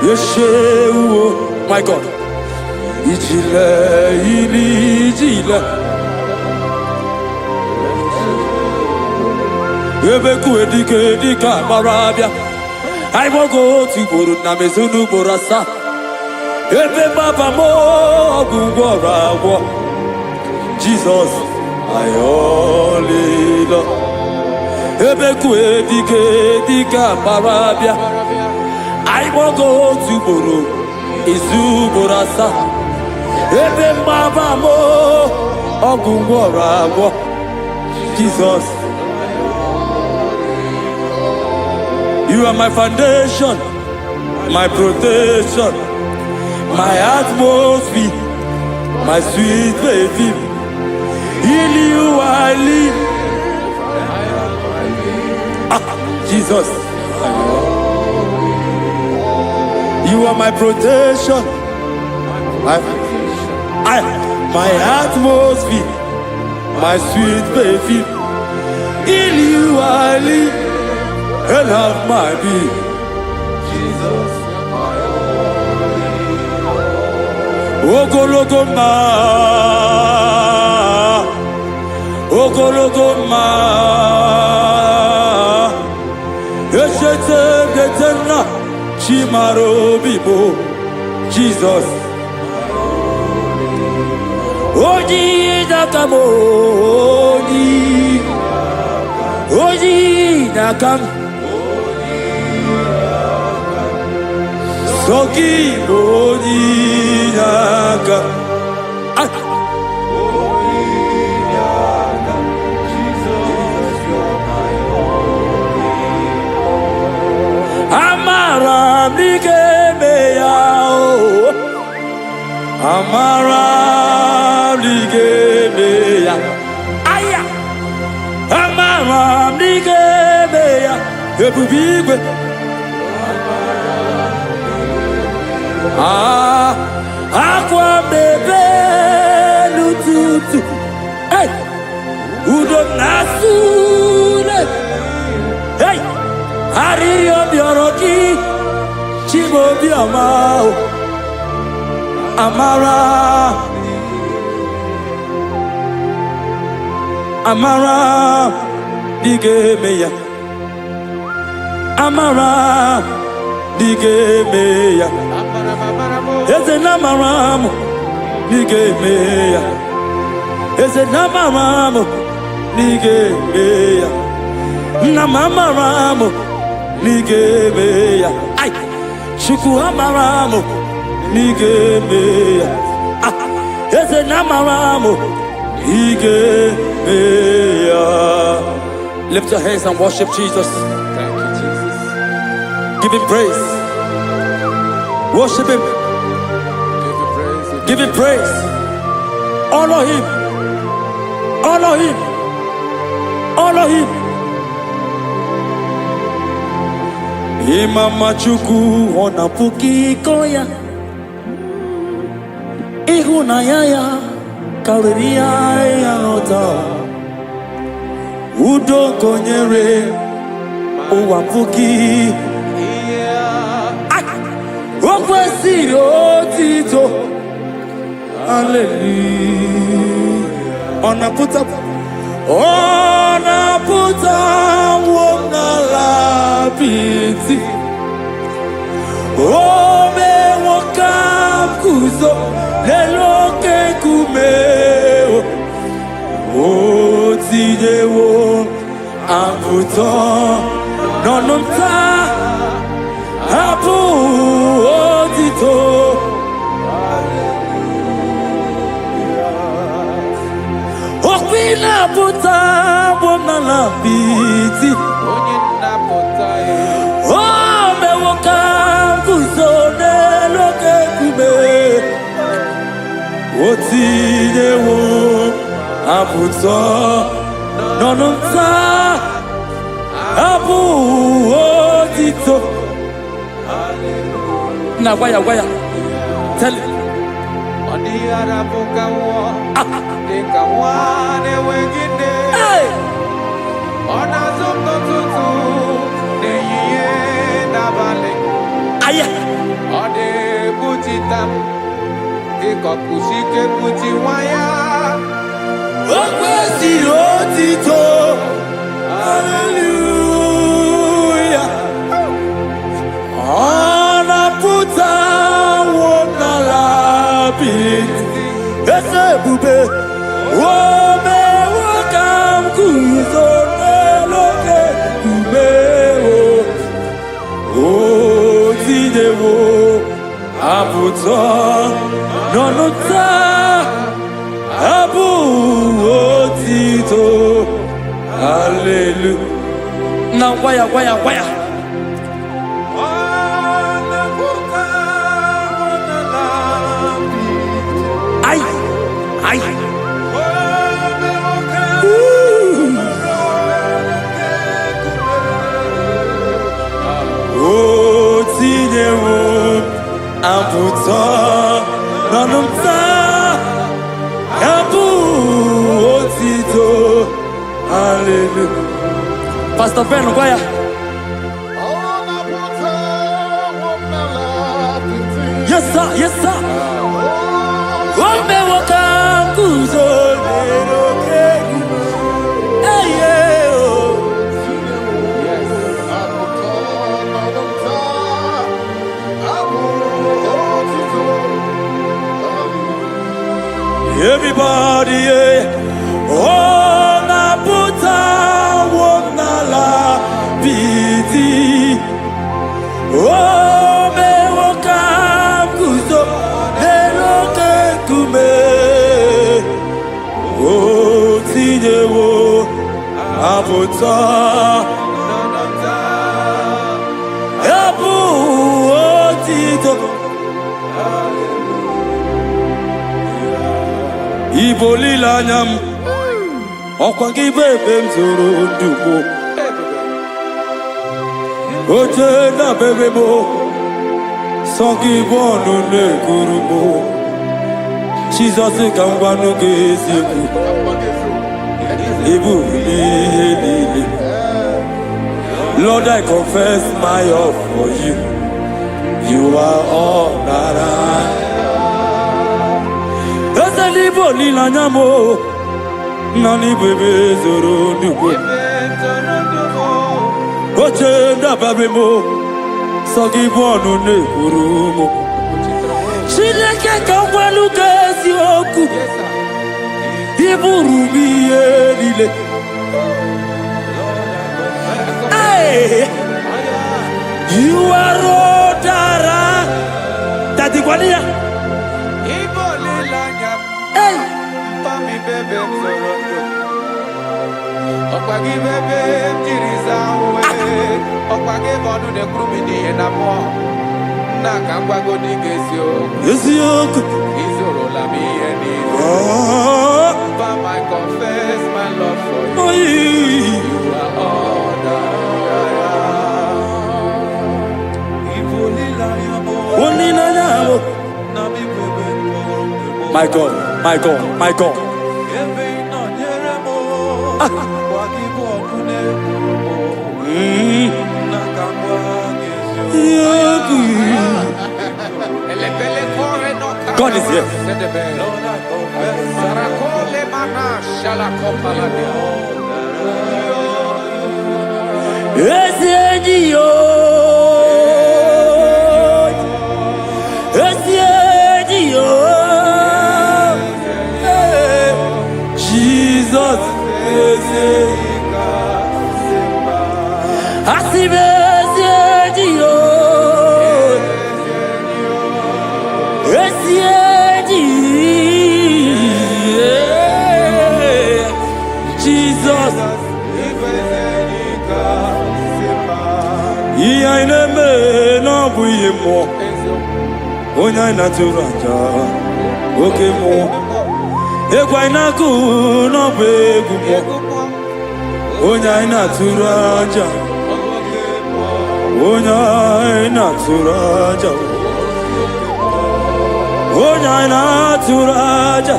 Yeshewo. My God. Ijile ini ijile. Ebeku edika barabia. I won't go to Guru Namezunu Borasa. Ebe Baba mo Gugora. Jesus, I only love. Ebeku edika barabia. I won't go to Guru Izu Borasa. Ebe Baba mo Gugora. Jesus. You are my foundation, my protection, my atmosphere, my sweet baby. In you I live. Jesus. You are my protection, my atmosphere, my sweet baby. In you I live. And have my being. Jesus, my only. Ogologoma, Ogologoma. Eshete getena, Chimaro bibo. Jesus. Oji nakamo, Oji nakam. Soki Onyaka. Jesus, you're my only. Amara Nigemeya. Amara Nigemeya. Aya. Amara Nigemeya. Ebubigwe. Aqua bebe lututu. Hey, udo nasune. Hey, hariyo bioroki, chibo biamao. Amara. amara dịga eme ya, amara dịga eme ya, eze na amara m dịga eme ya, eze na amara m dịga eme ya, nna m amara m dịga eme ya, ai Chukwu amara m dịga eme ya, eze na amara m dịga eme ya. Lift your hands and worship Jesus. Thank you, Jesus. Give him praise. Worship him. Give you praise. Give him praise. Honor him. Honor him. Honor him. Imama Chukwu ona puki koya. Ihunanya ya kariria ya nota. Udo konyere uwa puki. Okwesiri otito. Hallelujah. Onaputa wona lapiti. Ome wakam kuzo leloke kumeo. Otidewo aputa nonumta apu otito. Okwina puta wona lapiti. Ome wakam kuzo leloke kumeo. Otidewo aputa nonumta apu otito. Na waya tell it. Hey. Aya. Okwesiri otito. Hallelujah. Onaputa wona lapiti. Ese bube. Ome wakam kuzo neloke kumeo. Otidewo aputa nonota abu otito. Hallelujah. Now waya. Ay. Otidewo aputa nonumta abu otito. Hallelujah. Pastor Ben, why? Yes, sir. Ome wakam kuzo leloke. Hey, yeah. Everybody, yeah. Onaputa wona lapiti. Ome wakam kuzo leloke kume. Otidewo aputa apu otito. Ibolila nyam okwa gibebe mzuru ndumo. Oje na bebe mo songi bonu ne kurumo. Jesus kangwanu geziku ibu ni. Lord, I confess my love for you. You are all that I. Ese libo lila nyamo Nani bebe zoro dugo. Oche nda babe mo. Sogi bonu ne kurumo. Shileke kamwalu kesi oku. Iburu biye lile. Hey, you are Rotara. Tati kwania. Hey, Pami bebe mzorondo. Okwagi bebe mjiriza uwe. Okwagi bonu ne krumi ni enamo. Naka kwago ni gesio. Yesiyoku. Izoro la mi eni. But I confess my love for you. Oh, You are all that my God, my God, my God. God is here. Jesus. Onya naturaja oke mo egwa inaku no begu mo onya naturaja onya naturaja onya naturaja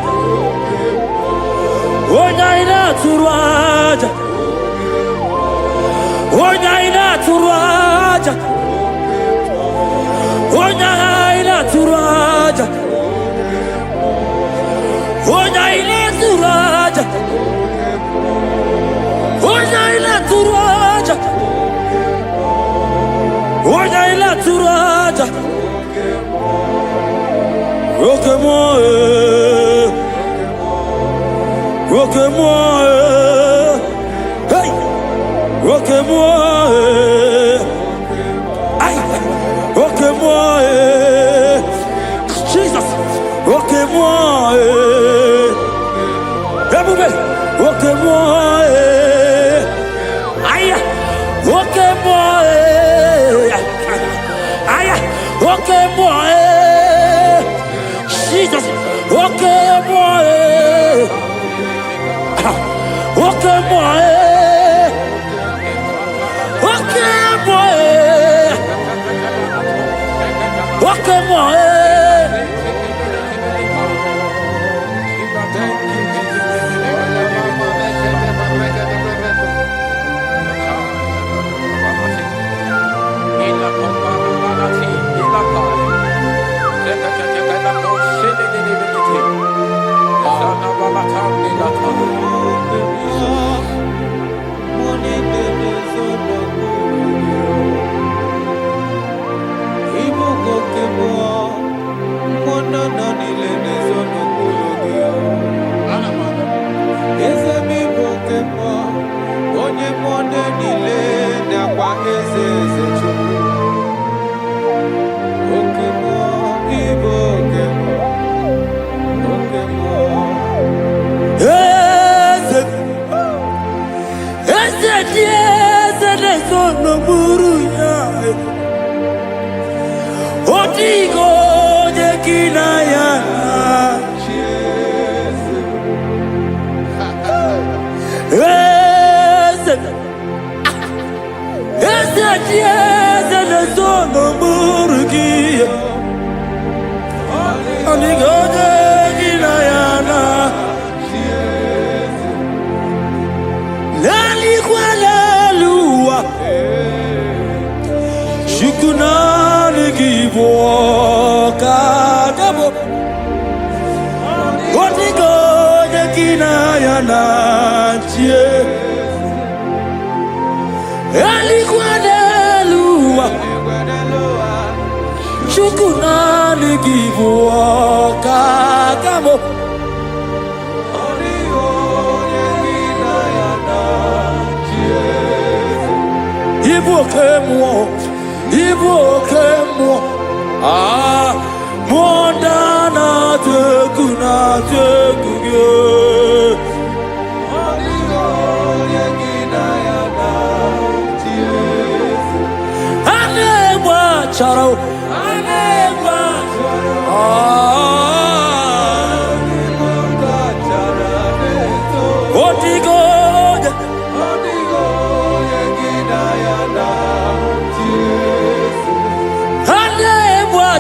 onya naturaja onya naturaja onya Turaja, Onya ila Turaja, Onya ila Turaja, Onya ila Turaja, Roke moe, hey, Roke moe, ay, Roke moe. Jesus, ok moi, ok moi, aïe, ok moi, aïe, ok moi, Jesus, ok moi, ok moi, ok moi, ok moi. natie Elikwadelua Chukuna ligivuo kakamo Ibuokemo Mondana tekuna tekuge Anegwa charo Anegwa Otigo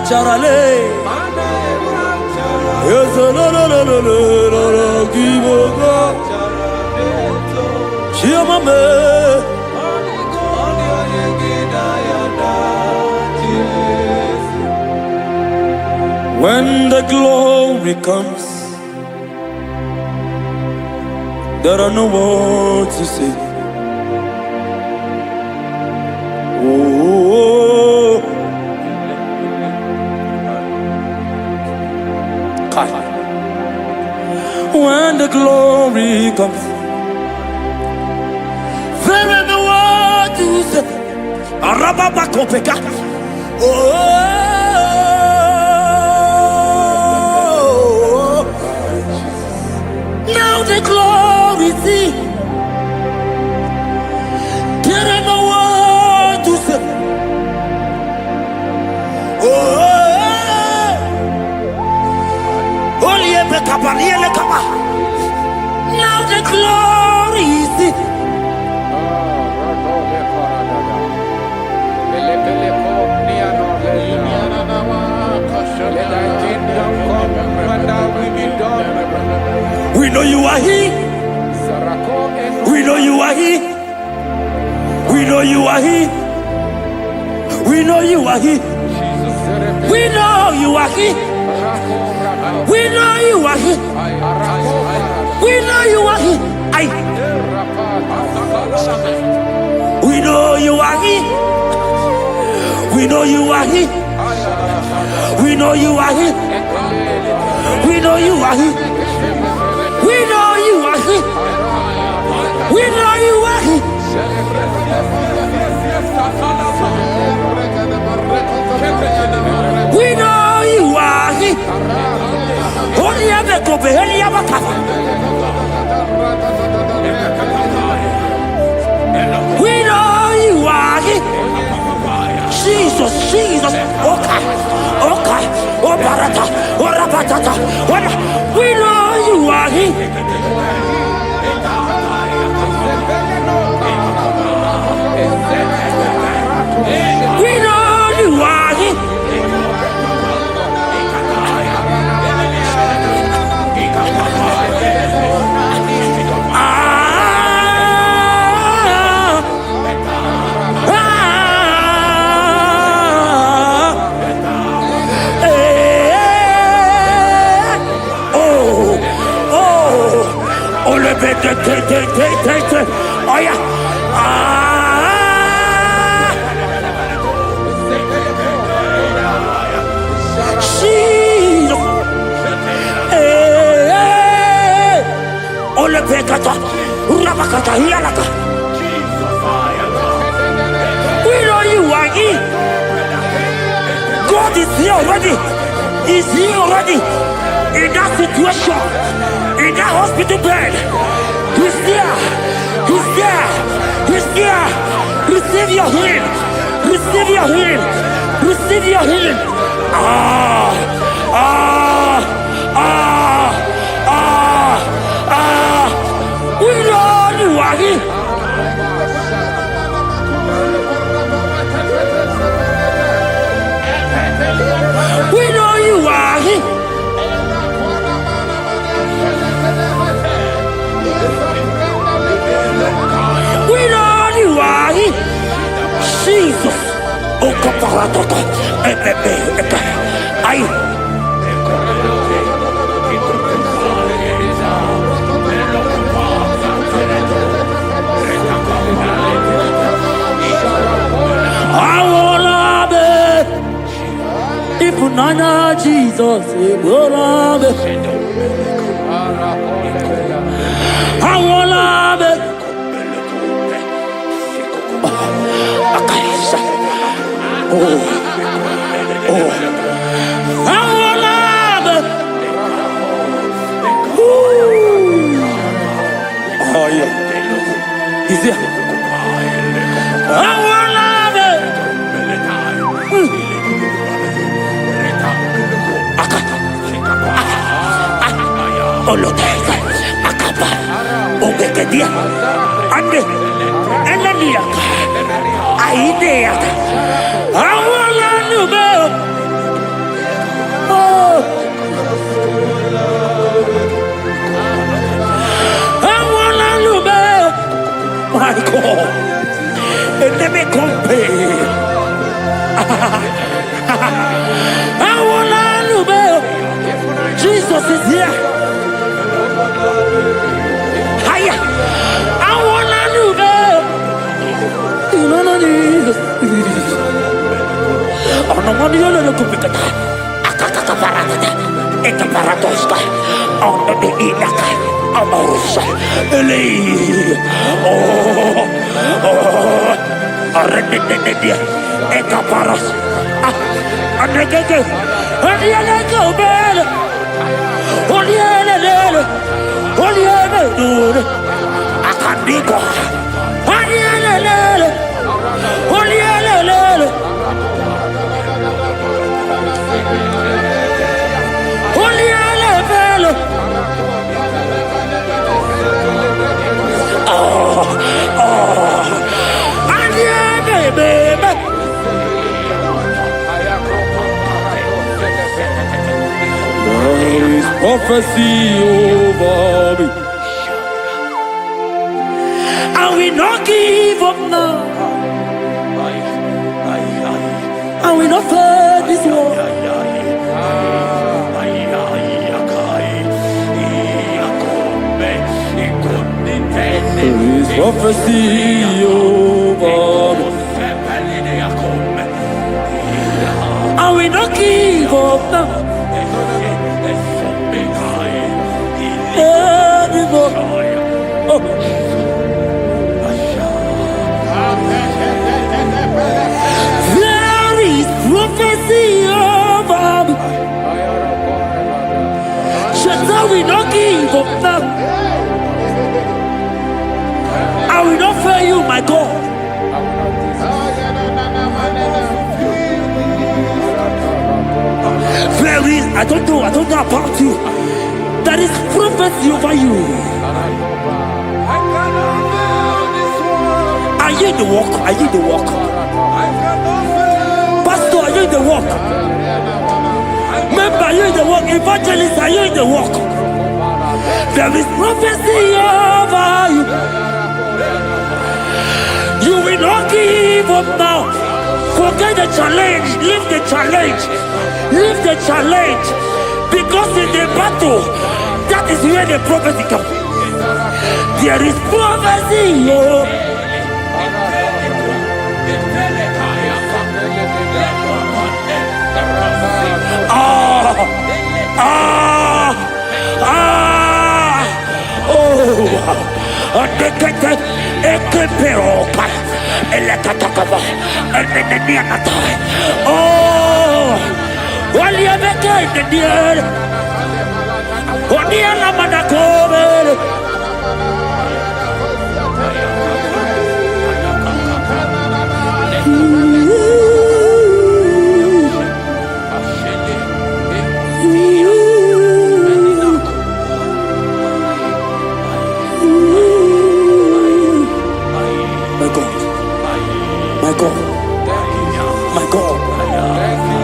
Charale, yes, no, give when the glory comes, there are no words to say. Oh. When the glory comes, there is no word to say. Arababakopeka. Oh, now the glory see. There is no word to say. Oh. Now the glory is it. We know you are here. We know you are here. We know you are here. We know you are here. We know you are here. We know you are here. We know you are here. We know you are here. We know you are here. We know you are here. We know you are here. We know you are here. We know you are here. We know you are here. Only ever go be only ever cover. We know you are here. Jesus, Jesus, okay, okay, oh barata, oh rabatata, we know you are here. We know you are here. Oh yeah. We know you are here. God is here already. He's here already. In that situation, in that hospital bed, He's there. He's there. He's there. Receive your healing. Receive your healing. Receive your healing. We know you are here. We know you are here. We know you are here. Jesus. Oh, kaparatota. Ay. Nana Jesus, Ebola, Awolabe, Akaisa, Awolabe, oh yeah, he's there. Awolabe, Oloteka, Akaba, Obekedia, Ande, Enania, Aidea, Awalanube, Awalanube, my God, and let me compare. Awalanube, Jesus is here. Hiya, I wanna move up. You know what it is. Oh no, what do you know? Kupikata, akaka parata, eka paratosta. Oh no, the ilaka, amorosa, eli. Arredededia, eka paras. Anegege, anegege bel. Olielele. Olielele, Akandiko, Olielele, Olielele, Olielele, Olielele, there is prophecy over me. I will not give up now. I will not fear this war. There is prophecy over me. I will not give up now. There is prophecy over me. Shall we not give up now? I will not fail you, my God. There is, I don't know about you. There is prophecy over you. Are you in the walk? Are you in the walk? Pastor, are you in the walk? Member, are you in the walk? Evangelist, are you in the walk? There is prophecy over you. You will not give up now. Forget the challenge. Leave the challenge. Leave the challenge. Because in the battle, that is where the prophecy comes. There is prophecy.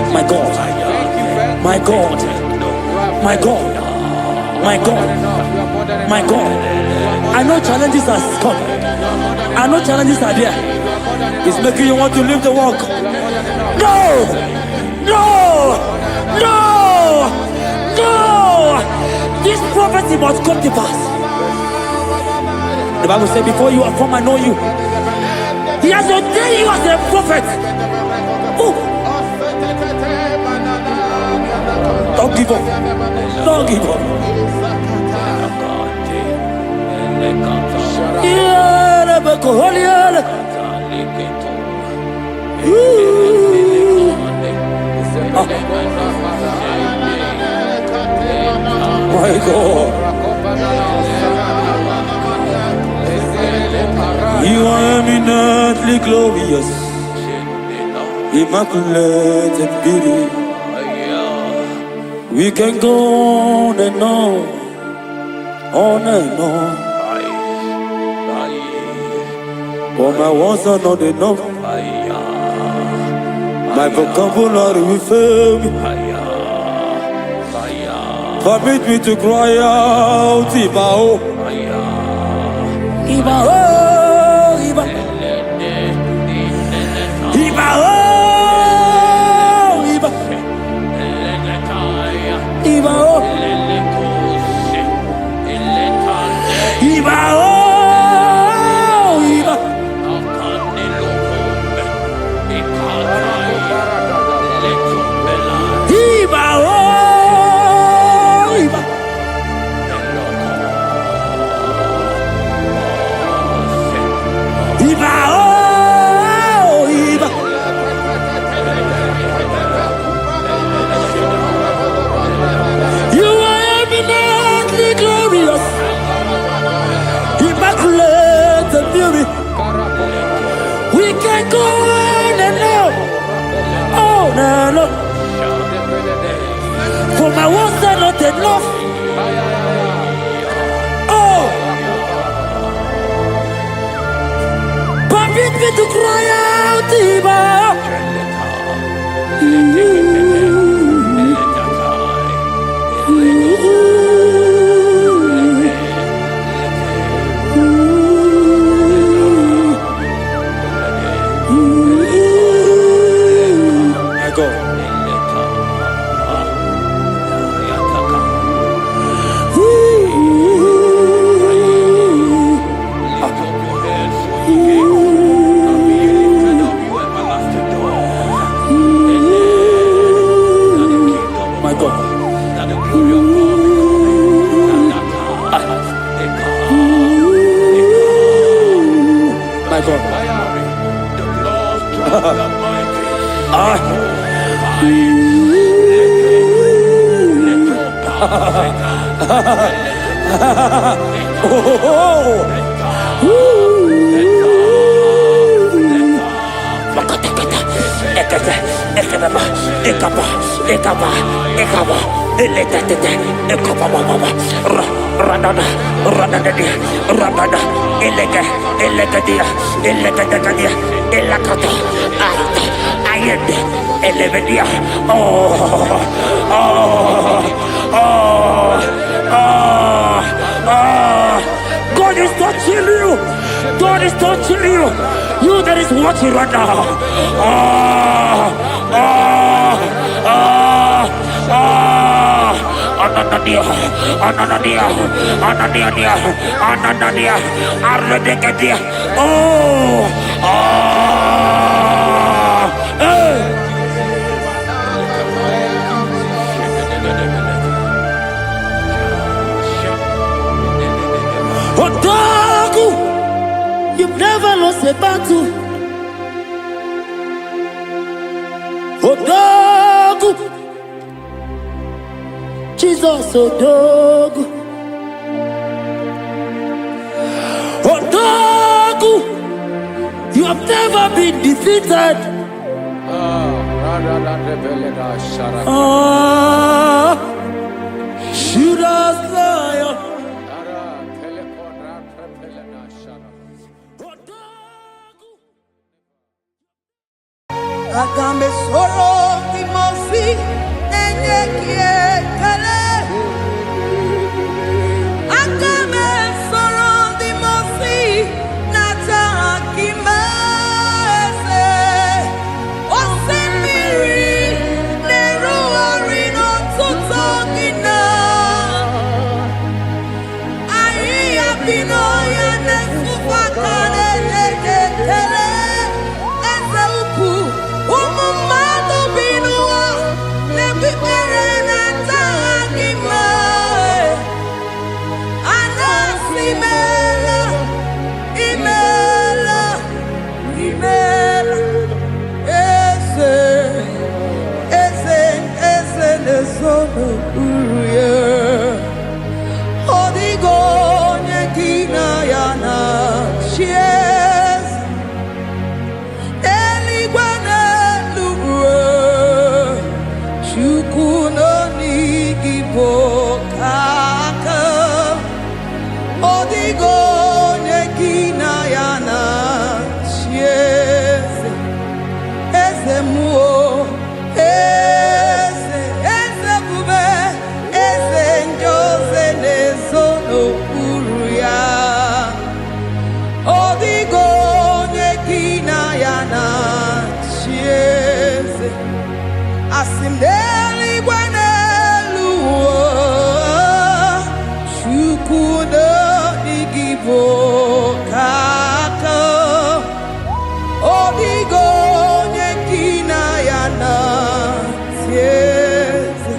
My God, my God, my God, my God. I know challenges are come. I know challenges are there. It's making you want to leave the walk. No, no, no, no. This prophecy must come to pass. The Bible says, before you are formed, I know you. He has ordained you as a prophet. Oh. Don't give up. Don't give up. Yeah, Rebecca, holy hell. My God. You are eminently glorious, immaculate in beauty. We can go on and on and on. But my words are not enough. My vocabulary will fail me. Permit me to cry out, Ibao. Ibao, Ibao. Ibao, Ibao. Ibao. Ibao. We can go on and on. For my words are not enough. Oh, permit me to cry out, Ibao. God is touching you. God is touching you. You that is watching right now. Anania, Otaku, you've never lost a battle. Otaku, Jesus, Otaku. Otaku, you have never been defeated. Judas Lion. Agambe soro timosi enye kiekele. Agambe soro timosi nata akimese. Osemiri neru orino tutogina. Ayi abino ya nesufakane lekele. Umumado binua, lebi perena. n'okpuru ya. Ọ dịghị onye gị na ya na-achị eze. Eluigwe n'elu Chukwu nọ n'igi bụ aka. Ọ dịghị onye gị na ya na-achị eze. Eze mmụọ, eze, eze bube, eze ndị oze na-ezo n'okpuru ya. Ọ dịghị onye gị na ya na-achị eze. Asị m n'eluigwe n'elu ụwa, Chukwu n'igwe bụ aka. Ọ dịghị onye gị na ya na-achị eze.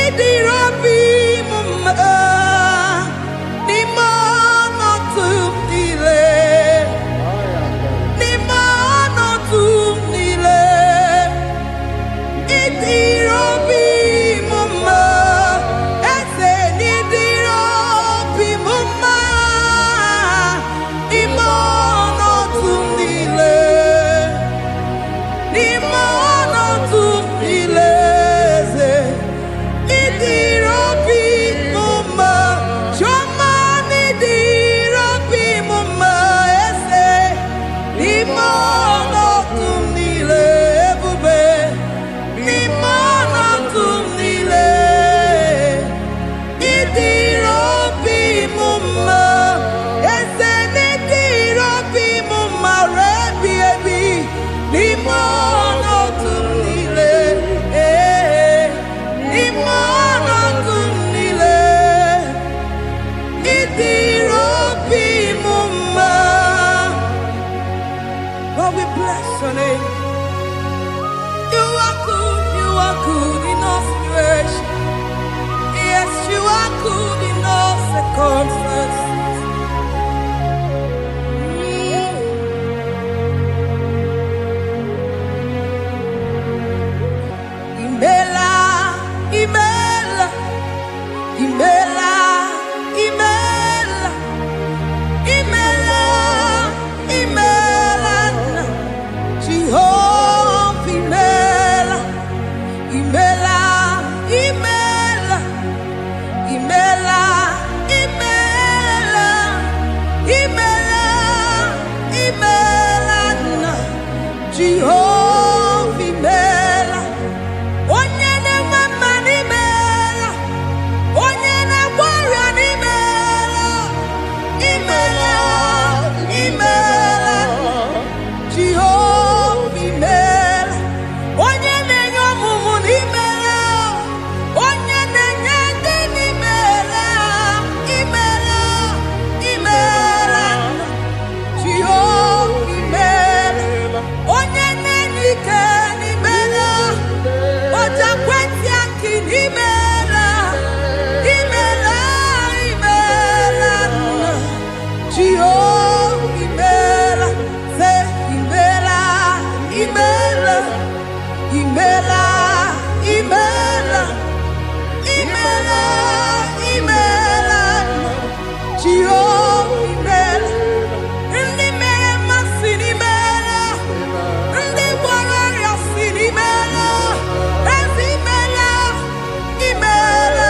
Ịdịrị obi m mma n'ime ọnọdụ m niile, n'ime ọnọdụ m niile. Ịdịrị obi m mma, eze, n'ịdịrị obi m mma n'ime ọnọdụ m niile, n'ime ọnọdụ m niile, eze. Ịdịrị obi m mma, Chioma, n'ịdịrị obi m mma, eze, n'ime ọnọdụ m niile, ebube, n'ime ọnọdụ m niile. Ịdịrị obi m mma, eze, n'ịdịrị obi m mma, rebi ebi, n'ime ọnọdụ m niile, n'ime ọnọdụ m niile. Ịdịrị obi m mma. Lord, we bless your name. You are good in all situations. Yes, you are good in all circumstances. Imela, imela, imela, imela, imela, imela, Jehovah, imela, imela, imela, imela, imela, imela, imela, Jehovah, imela. Onye na-eme mma n'imela, onye na-agwọ ọrịa n'imela, imela, imela, Jehova imela. Onye na-enye ọmụmụ n'imela, onye na-enye ndị n'imela, imela, imela, Jehova imela. Onye na-enye ike n'imela, ojakweti aki n'imela, imela, imela, Jehova imela. Say imela, imela, imela, imela, imela, imela, Jehova imela. Ndị mere mmasị n'imela, ndị gwara ọrịa si n'imela, ezi imela, imela,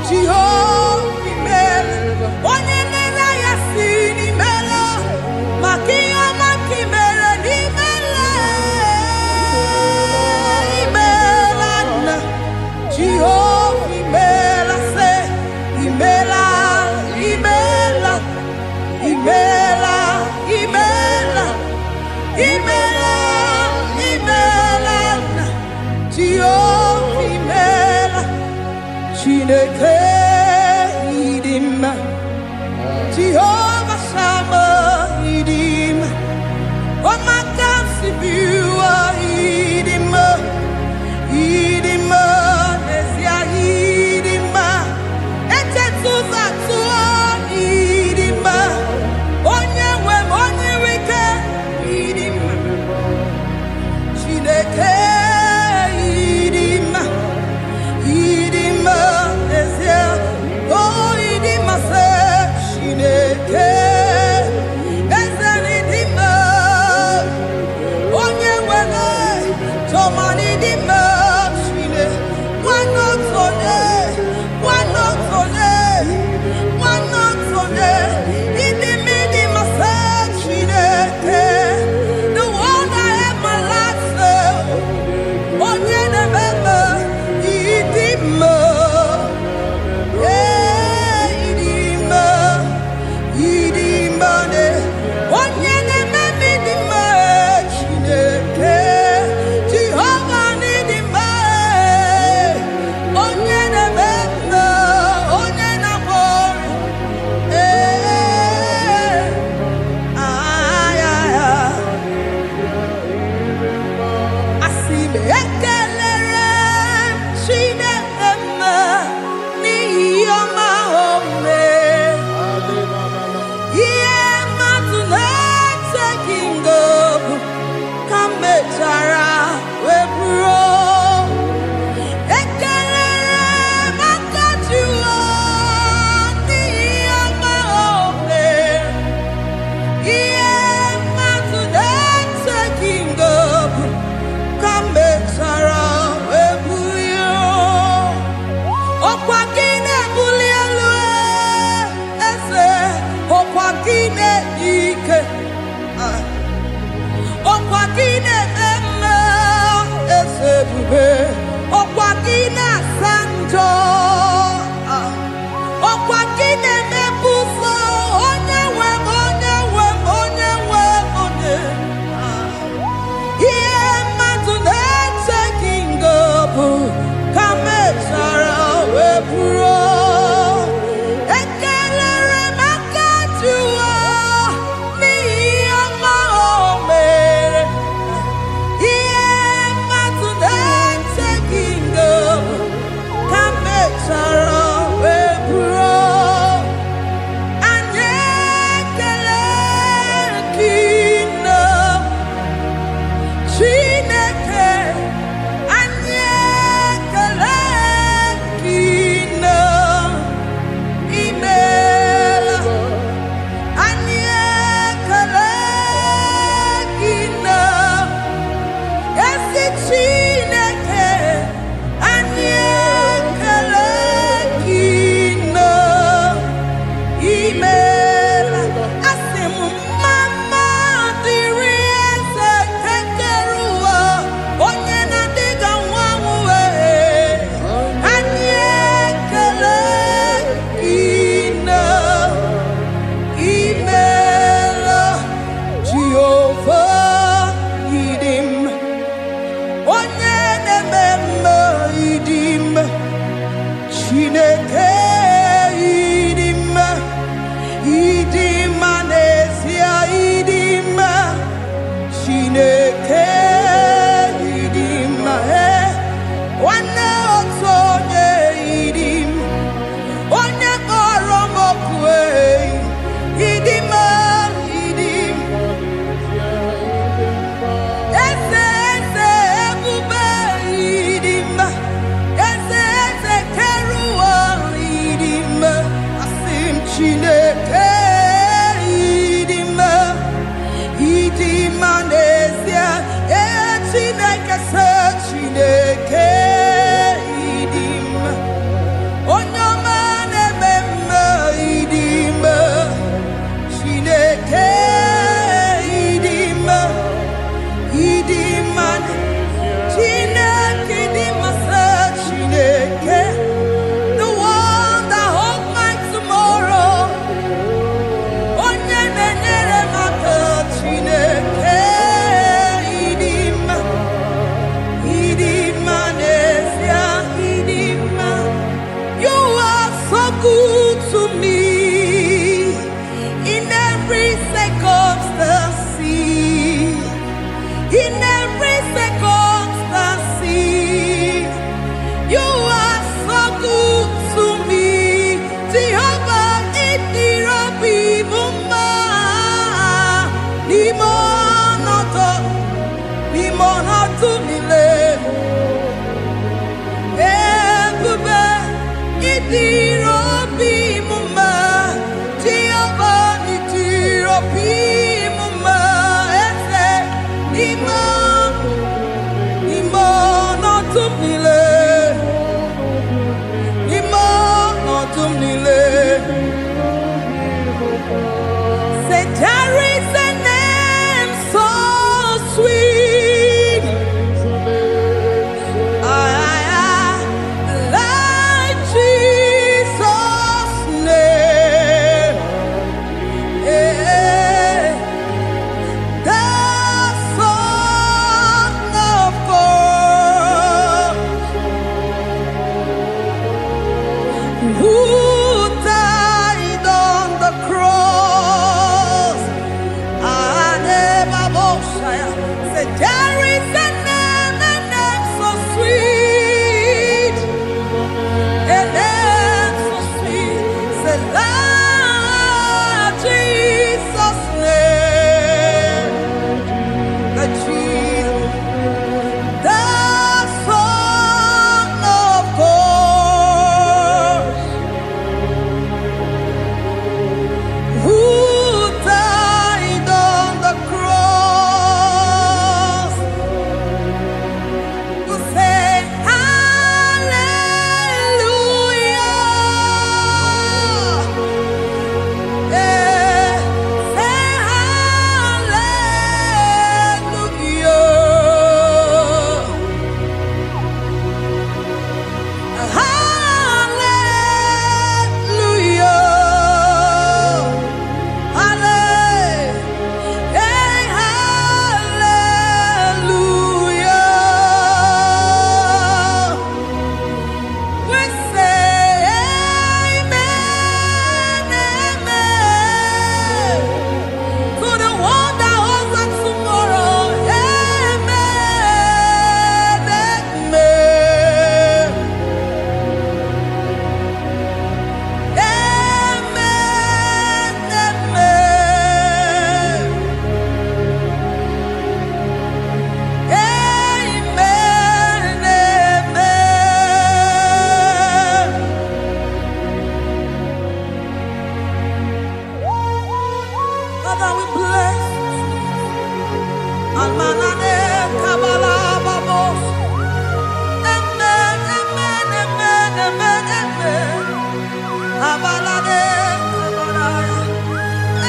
Jehova imela. Onye na-ere ya si n'imela, maka ihe ọma ka imere n'imela, imela, Jehova imela. Say imela, imela, imela, imela, imela, imela, Jehova imela. Chineke ịdị mma, Jehova Sama ịdị mma, ọmaka sibiwa ịdị mma, ịdị mma, n'ezie ịdị mma, echetụza tụọ ịdị mma, onye nwe m, onye nwe ike ịdị mma, Chineke ịdị mma. Chineke idima, idima nesia. Amanane kabala babos. Amen, amen, amen, amen, amen. Abalade kabalaya.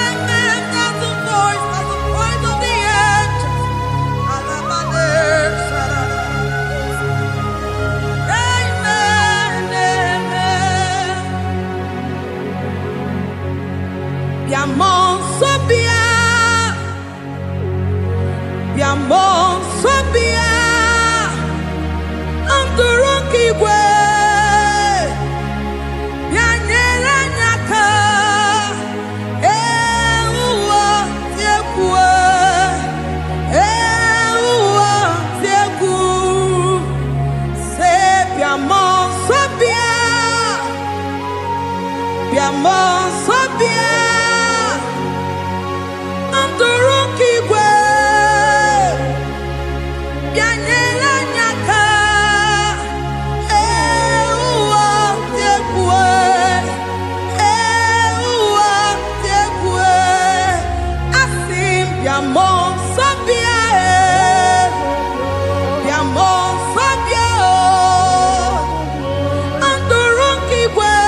Amen, that's the voice of the angels. Alabade sarara. Amen, amen. Biamon sobia. Biamon sobia. Anturuki gwe. Bianyera nyaka. Ewa tiekwe. Ewa tieku. Se biamon sobia. Biamon sobia. Anturuki gwe. Bianyera nyaka. Ewa tiekwe. Ewa tiekwe. Asim biamon sobia. Biamon sobia. Anturuki gwe.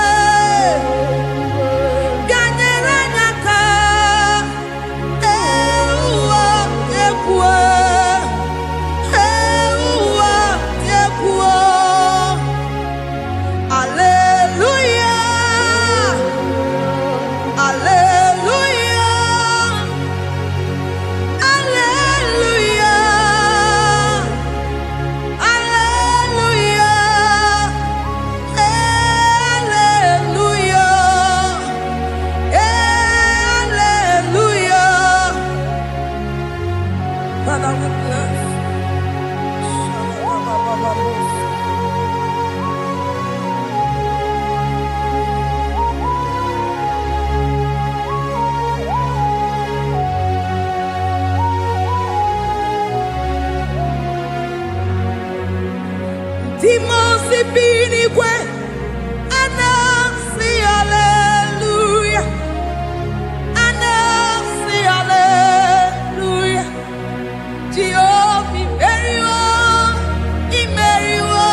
Bianyera nyaka. Ewa tiekwe. Ewa tiekwe. Hallelujah. Hallelujah. Hallelujah. Hallelujah. Hallelujah. Father, we bless. Timosi binigwe. Anasi hallelujah. Anasi hallelujah. Jehovah Imeriwo.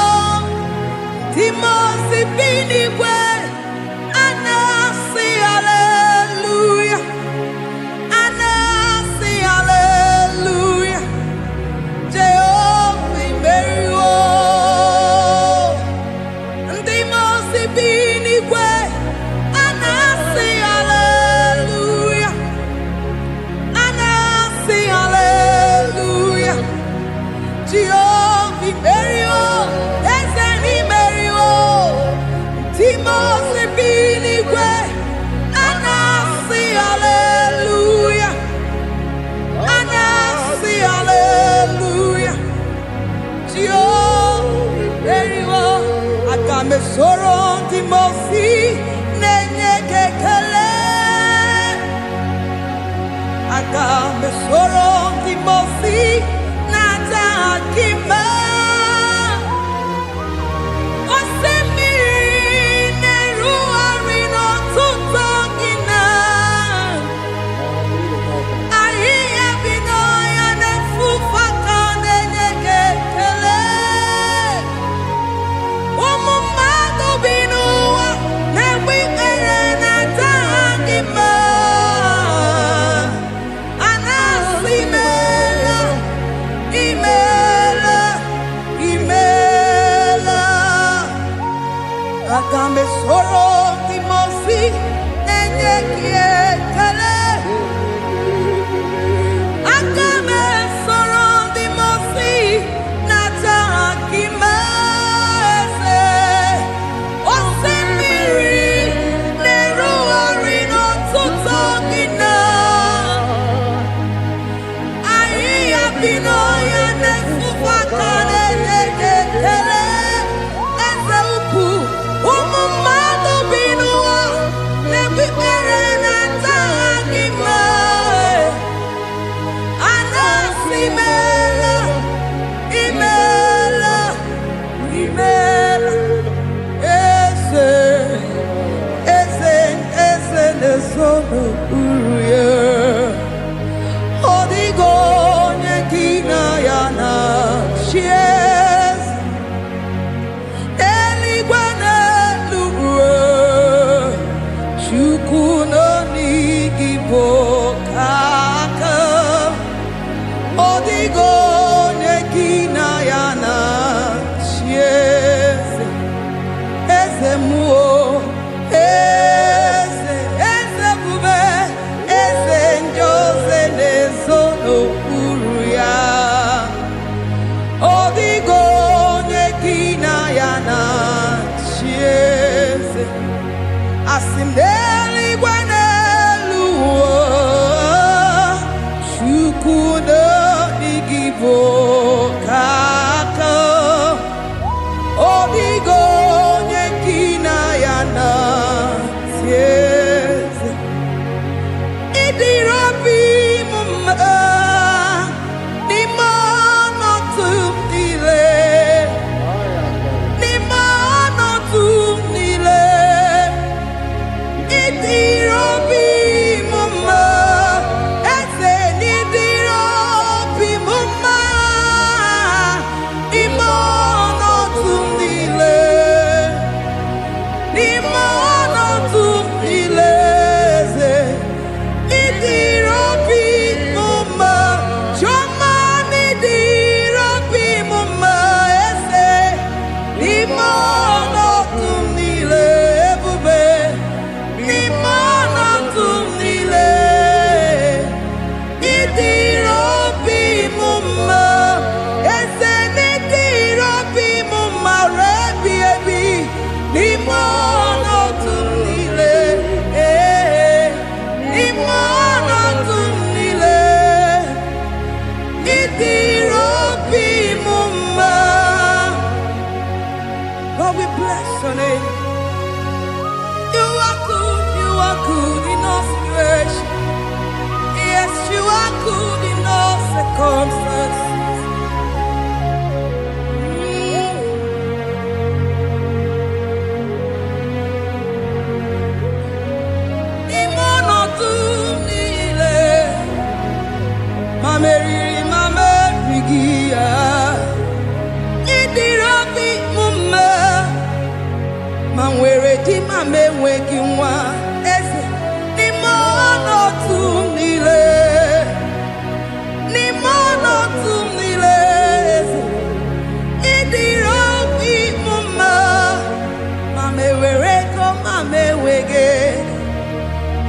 Timosi binigwe. Anasi hallelujah. Anasi hallelujah. Jehovah Imeriwo. Timosi binigwe. Anasi hallelujah. Anasi hallelujah. Jehovah Imeriwo. Ezen Imeriwo. Timosi binigwe. Anasi hallelujah. Anasi hallelujah. Jehovah Imeriwo. Agame soro Timosi nenye kekele. Agame soro Timosi nata akima. Osemiri neru arino tutogina. Ahiya bino ya nefufaka nenye kekele. Umumado binuwa newikere nata akima. Anasimela, imela, imela. Agame soro Timosi nenye kiekele. Agame soro Timosi nata akima. Osemiri neru arino tutogina. Ahiya bino ya nefufaka nenye kekele. Eze ukwu. Umumado binuwa newikere nata akima. Anasimela, imela, imela. Eze nesono uruye. Odigo nyeki Odigo nekina yana chiese eze muo eze bube eze njoze nezono uruya Odigo nekina yana chiese asimdeli gwaneluo shukudo igibo kaka Odigo nekina yana tieze idirobi mumma ni mano tumile ni mano tumile idirobi mumma ese nidirobi mumma ni mano tumile ni mano tumile idirobi mumma choma nidirobi mumma ese ni mano tumile bube ni mano tumile idirobi mumma ese nidirobi mumma rebi ebi ni mano tumile ni mano tumile idirobi mumma. Lord, we bless your name. You are good in all situations. Yes, you are good in all circumstances. Ni mano tumile, mamerigia. Idirobi mumma, manwere di mamewegi nwa eze. Ni mano tumile, ni mano tumile eze. Idirobi mumma, mamewere ko mamewege.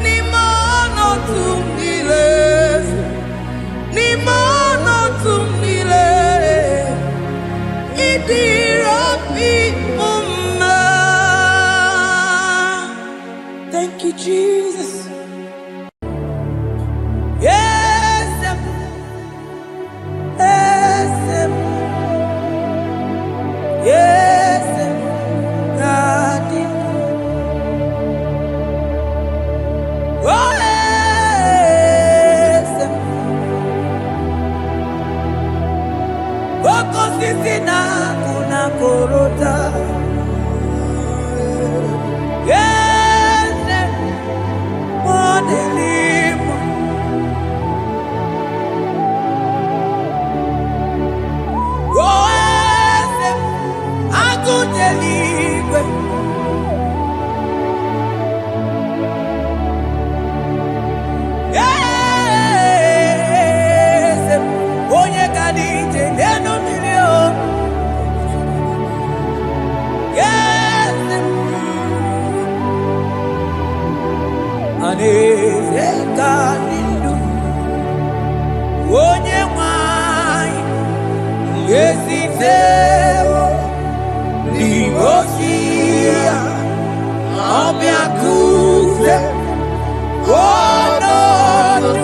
Ni mano tumile eze. Ni mano tumile idirobi mumma. Thank you, Jesus. Yes, yes, God. Oh, yes. Boko sisi na kuna korota. Yes, modelimo. Yes, akudelibwe. Yes, onye kadije neno milio. Yes, aneze kadindu onye mwai yesiteo ligosia obiakuse onodu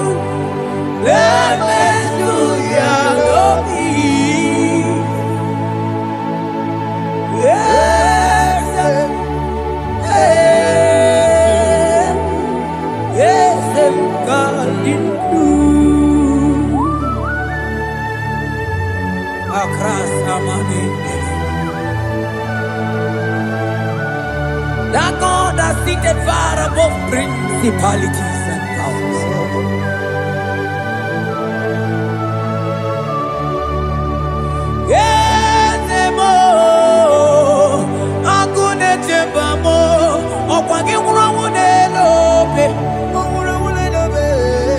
lemesuya lobi. Yes, yes, God in you. Across Amani. That God that seated far above principalities and powers. Yes, mo, akune chembamo, okwagi urawune lobe.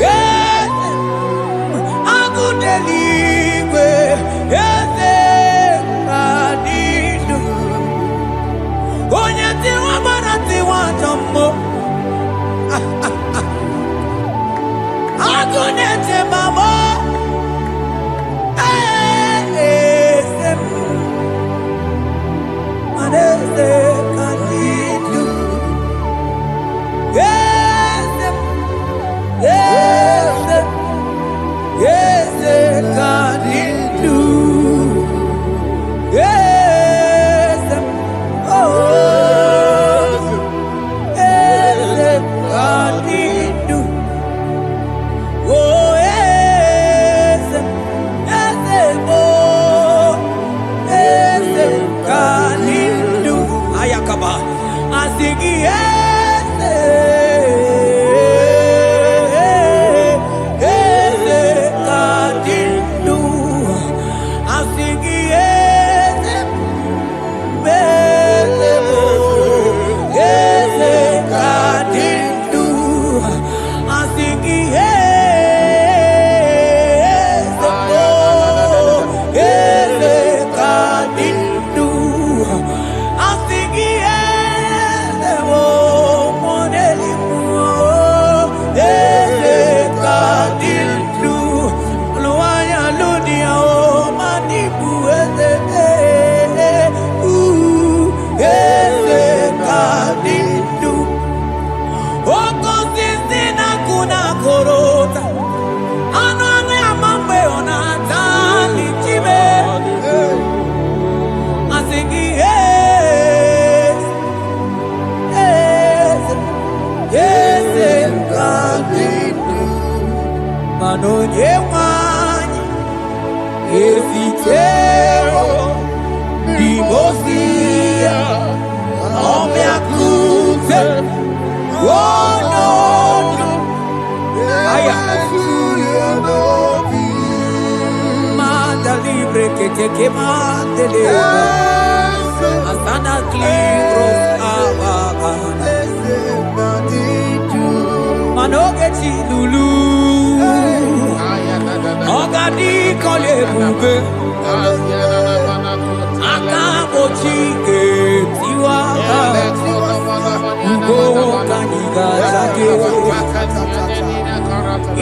Yes, akune li. Esitero Dimosia Omeakute Wono Aya Manda libre que te quemante Asana Klingros Abagana Manoge Chilulu Ogadi Kole Bube Akabo Chike Tiwa Ugo Kaniga Zake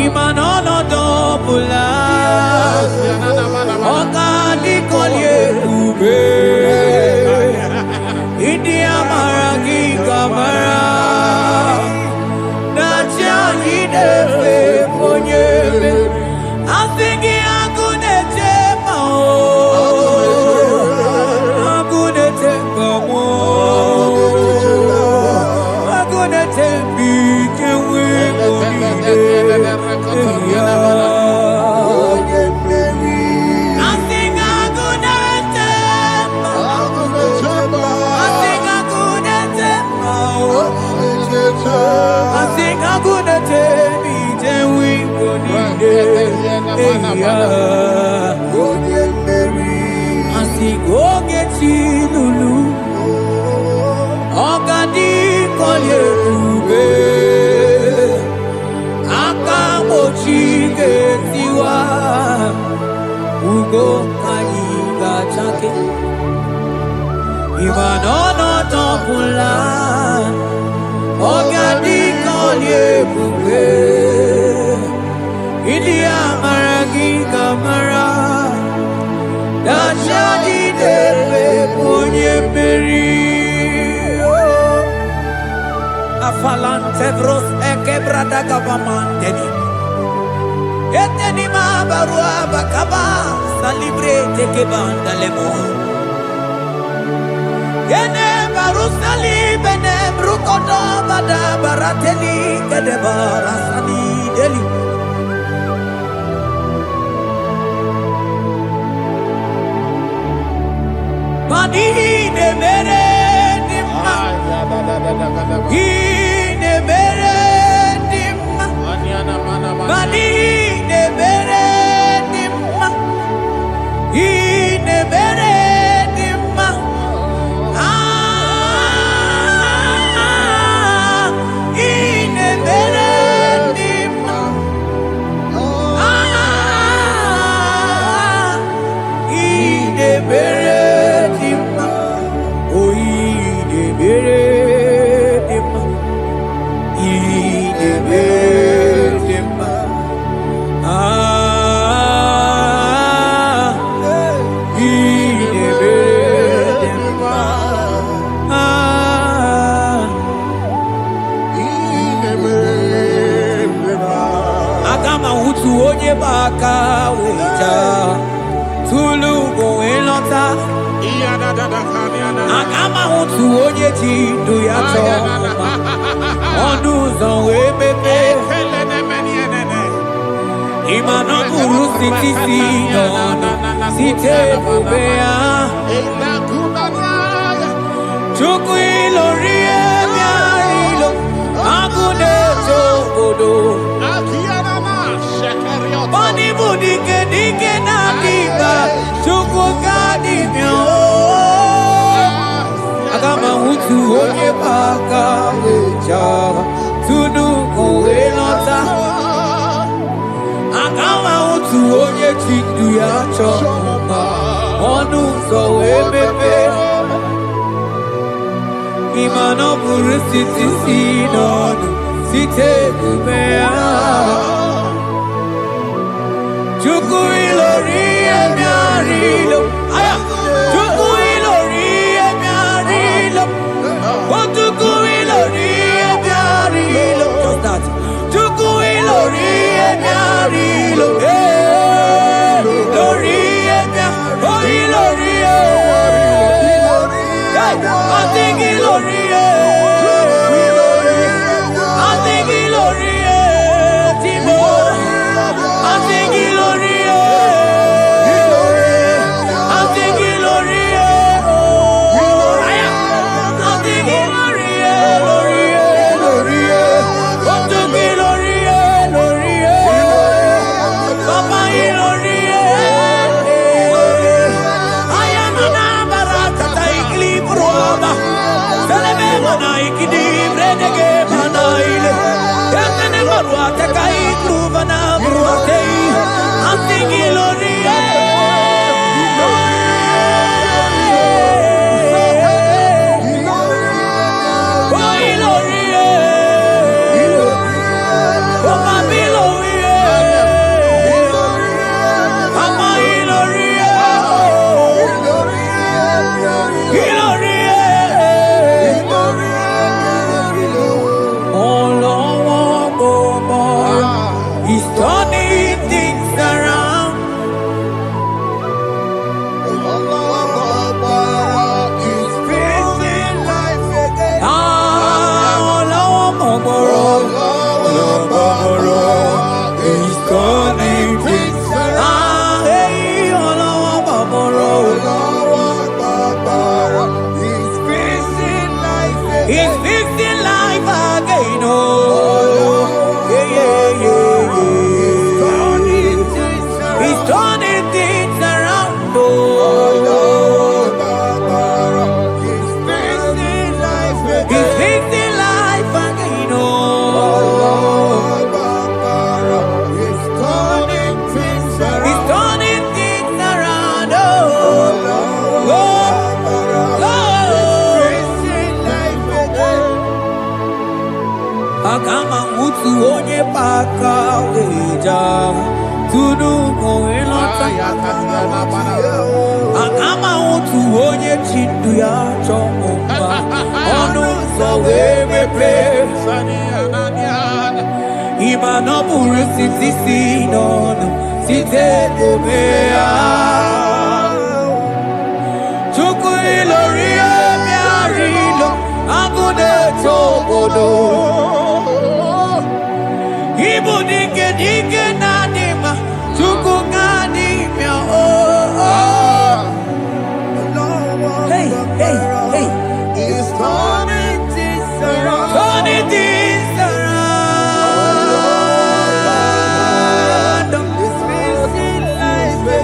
Imanono Dobula Ogadi Kole Bube India Maragi Gamara Nacha Hidefe Ponyebe I'm thinking I'm gonna take my own. I'm gonna take my own. I'm gonna take big and we're I think I'm gonna take my own. I think I'm gonna take my own. I think I'm gonna take big and we're Asi go get Lulu Ogadi Kolye Ube Akamochi Getiwa Ugo Kaniga Chake Imanono Topula Ogadi Kolye Ube India Maragi Kamara Dashadi Debe Punye Meri Afalante Vros Ekebrada Gavamandeni Eteni Mabarua Bakaba Salibre Tekebanda Lemo Yene Barusali Bene Brukoda Bada Barateli Kadebara Sani Deli Ine mere dimma, ine mere dimma, ine mere dimma, ine mere dimma, ine mere dimma, ine mere. Baka wita tulu go elota akama hutu oje ti do ya to ondu zon we pepe imano guru sitisi no site bubea chukui lori emiarilo agune togodo Bani budike dike na diga Chuku gadi myo Agama hutu oye baka wecha Tunu kowe nota Agama hutu oye chindu ya choma Onu so we bebe Imano buru siti sinonu Site kumea Chuku ilori emiarilo Aya Chuku ilori emiarilo Oh chuku ilori emiarilo Just that Chuku ilori emiarilo Ilori emiarilo Oh ilori Hey I think ilori I think ilori Timo I think ilori onye paka weja tunu moelota akama otu onye chindu ya chọmụma ọnụ ụzọ wee mepee ịma na ọ bụrụ site si n'ọnụ site ebe ya Chukwu ilori emiara ilo agụ na-eche obodo Ibu dike dike na dima Chukwu ga n'ime Hey, hey, hey He's turning things around Turning things around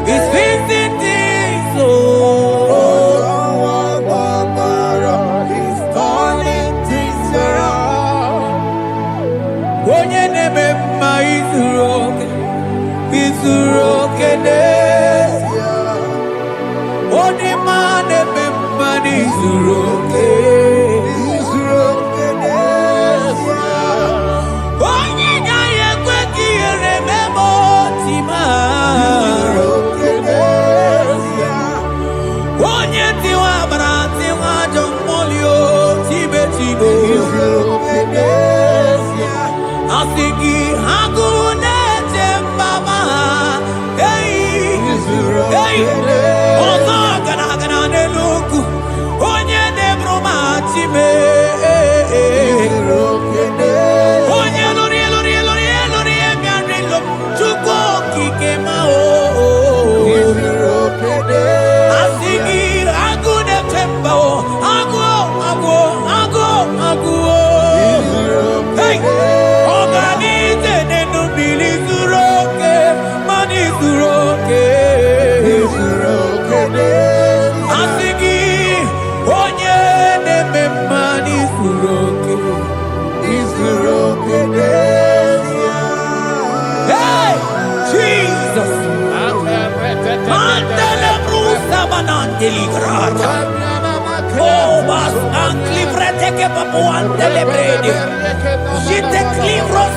He's fixing things He's turning things around Onye neme mma izuru oke n'ezie Onye ma neme mma n'izuru oke n'ezie Onye gaghị ekwe ka ihere meme otu ma Onye tiwa bara tiwa ajọ mmụọ tibe tibe Asị gị agụ na-eche mbaba ha ọzọ gara n'elu ugwu onye na-eburu ma chime onye lụrụ bịarịlụ Chukwu okike ma asị gị agụ na-eche mba agụ ọganize n'enu mmiri zuru oke mana izuru oke asị gị onye na-eme mma n'izuru oke Hey, Jesus Mandele brusa banandeli grata Oh, vas anclivrete che papuante le bredi Jite clivros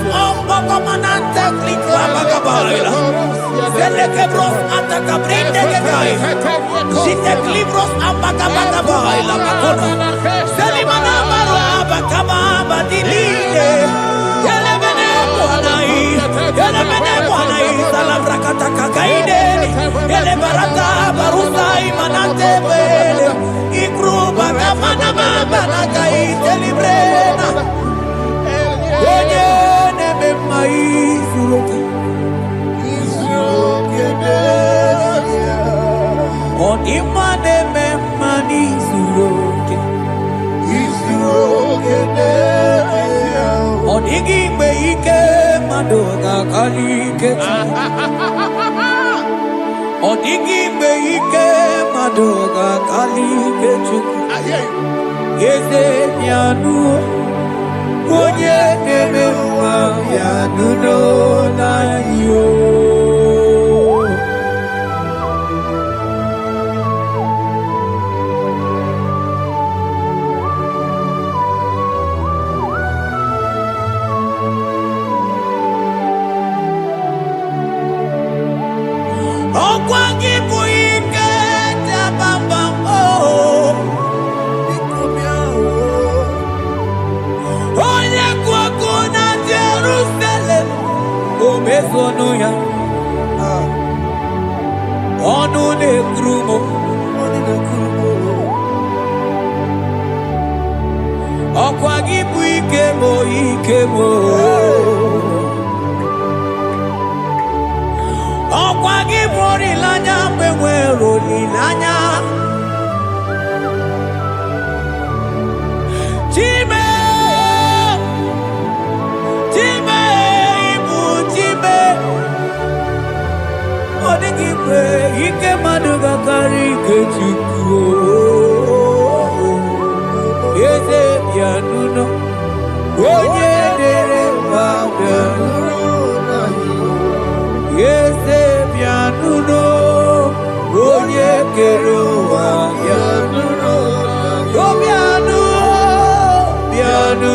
comandante cliva bagabaila Zelle che bros attacca brinde che dai Jite clivros bagabaila Makono Zeli manamaro abakababa di lile Yele bene buonai Salavra kataka kaideli Yele barata barusai manante bele Ikruba kamana mabana kaite librena Onye neme mma izuru oke Ọdịmma na-eme mma n'izuru oke Ọ dịghị mgbe ike mmadụ ga-akarị ike Ọ dịghị mgbe ike mmadụ ga-akarị ike Chukwu Eze bịanụ onye na-eme mma bịanụ n'ụlọ anyị Ọkwa gị bụ ike dabambam onye kụ ọkụ na Jerusalem o mezonu ya ọnụ na-ekuru m ọkwa gị bụ ike m ọkwa gị bụ olileanya mgbe nwere olileanya Chime ibu Chime ọ dịghị mgbe ike mmadụ ga-akarị ike Chukwu Eze bịanụ onye dere mma bịanụ Eze bịanụ onye kere ụwa bịanụ bịanụ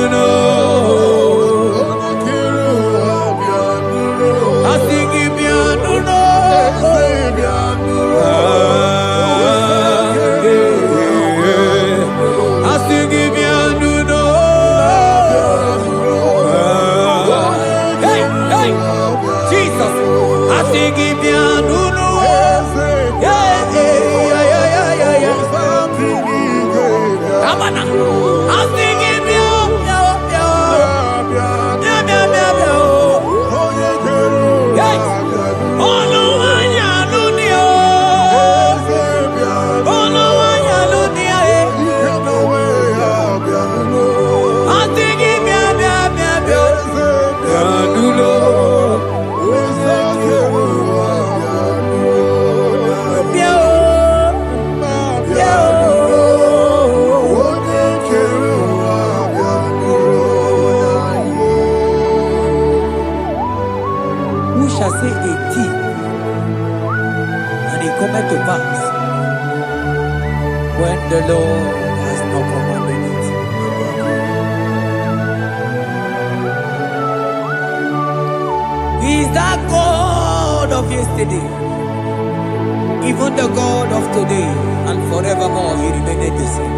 come to pass when the Lord has not commanded it. He is that God of yesterday, even the God of today, and forevermore He remained the same.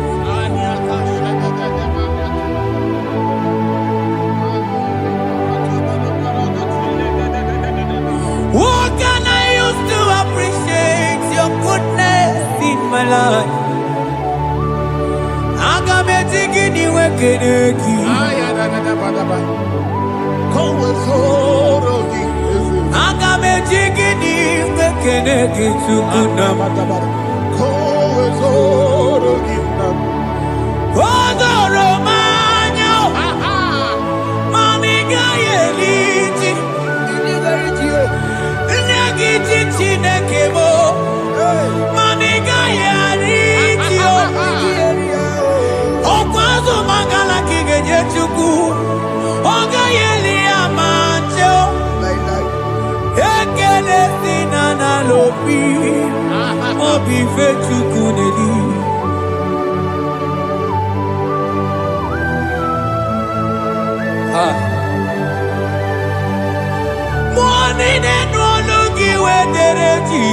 What can I use to appreciate your goodness in my life? Agametigini wekeneki, agametigini wekeneki tukuna, odoro manyo, mamiga yeliti, negiti chinekemo, mamiga yeliti, okwazo mangala kigeje chuku, oga yeli amacho, ekele sinana lopi, obi fechuku neli. Money no looky where there ji.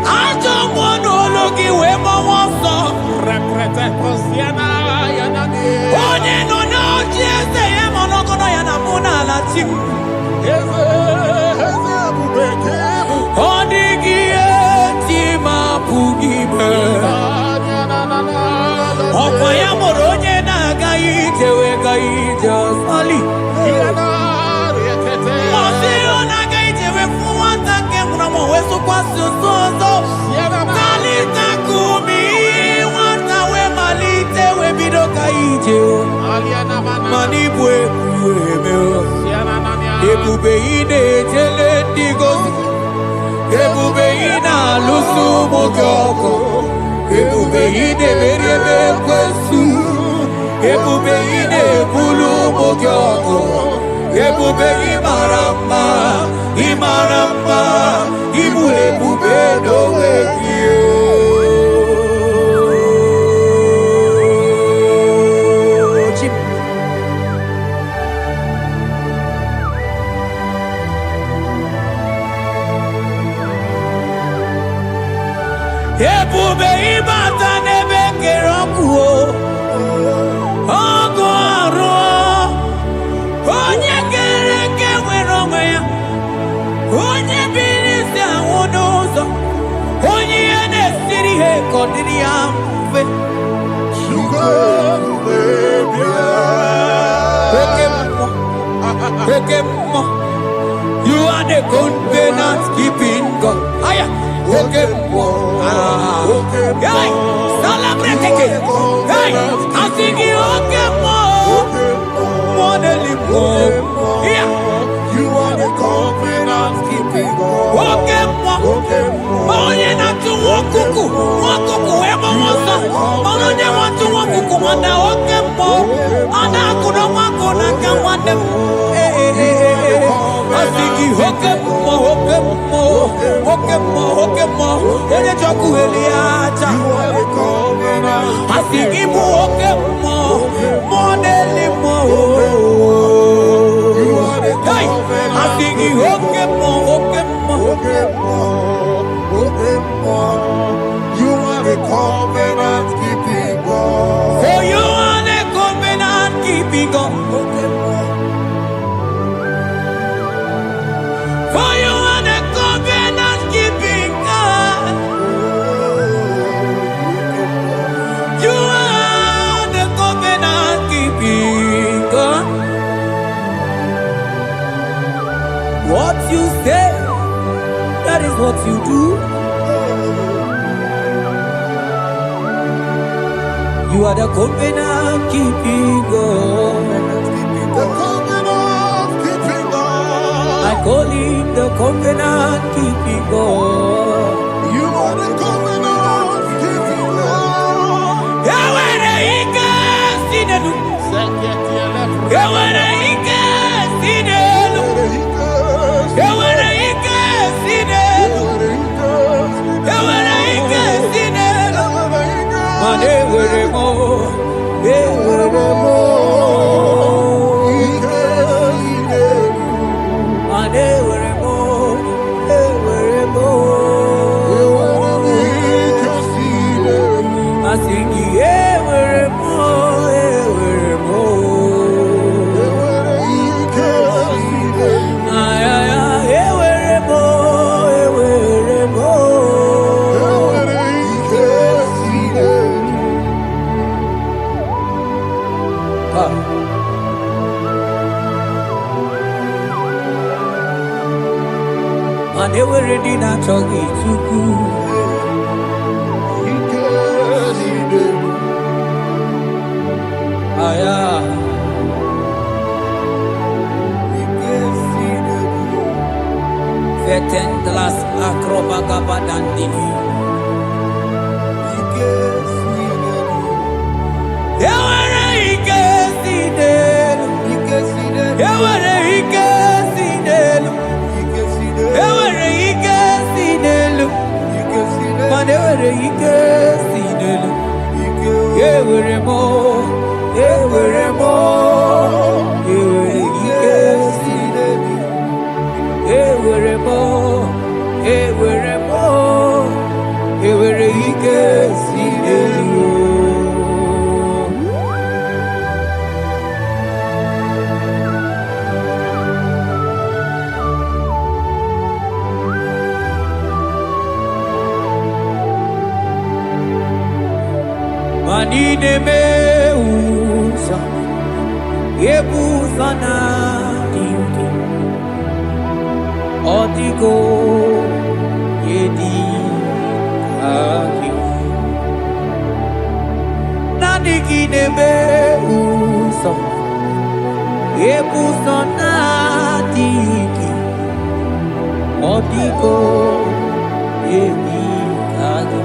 I don't want no looky where my wants up. Only no just the Yamonokono Yanamuna Latim. Only Tima Pugibe. Okwayamoroje na gaite we gaite sali. Mosio na gaite we fuata kemuna mo weso kwa sozo. Kalita kumi wata we malite we bido gaite. Manibwe kuemeo. Ebube ine tele digozi. Ebube ina lusu mokoko. Ebube ine berebe kwesu, ebube ine bulu mogyoko, ebube imaramba, ibu ebube dowe kiyo. Ebube ibata nebe kerokuo, ogo aro, onye kereke weronwe ya, onye birisi awunuzo, onye ene siri he kodiri ya mfe. Ekemo, you are the covenant keeping God. Aya. Okemo, hey, celebrate again. Hey, I sing you Okemo, modeling yeah. You are the covenant keeping God. Okemo, onye na tu wakuku, emo mosa, onye want to wakuku, wana Okemo, ana kuno wakuna kawanem. I sing you Okemo, ene joku eliacha. I sing you Okemo, moneli mo. Hey, I sing you Okemo. You are the covenant keeping God. For you are the covenant keeping God. For you are the covenant keeping God. You are the covenant keeping God. What you say, that is what you do. You are the covenant keeping God. The covenant keeping God. I call him the covenant keeping God. You are the covenant keeping God. Yahweh Ika Sinenu. Yahweh Ika Sinenu. They were ready not to get too good. Vetendlas acrobagabadandini. Manine meusa yebusa na dingi Odigo yedi aki Nadigine meusa yebusa na dingi Odigo yedi aki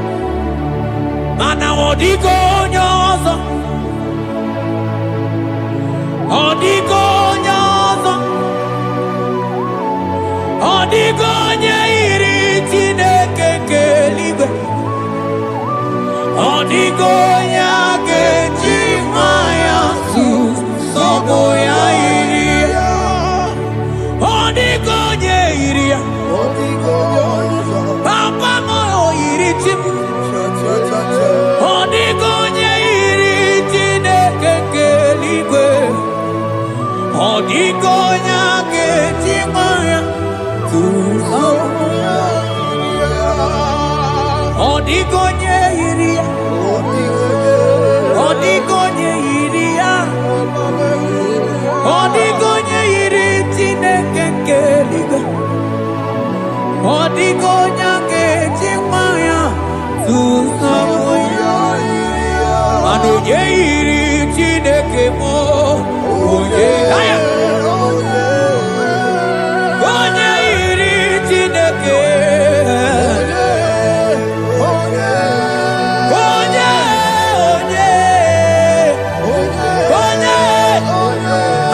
Mana odigo nyozo Odigo nyozo Odigo nyeiri Chineke keligwe Odigo nyake chimaya Sobo ya iria Odigo nyeiria Papa moyo iri chimu Odigonye iri Chineke keligwe Odigonya ketimaya tuzoya Odigonye iri Odigonye iri Odigonye iri Chineke keligwe Odigonya ketimaya tuzoya Oye iri Chineke mo Oye Oye iri Chineke Oye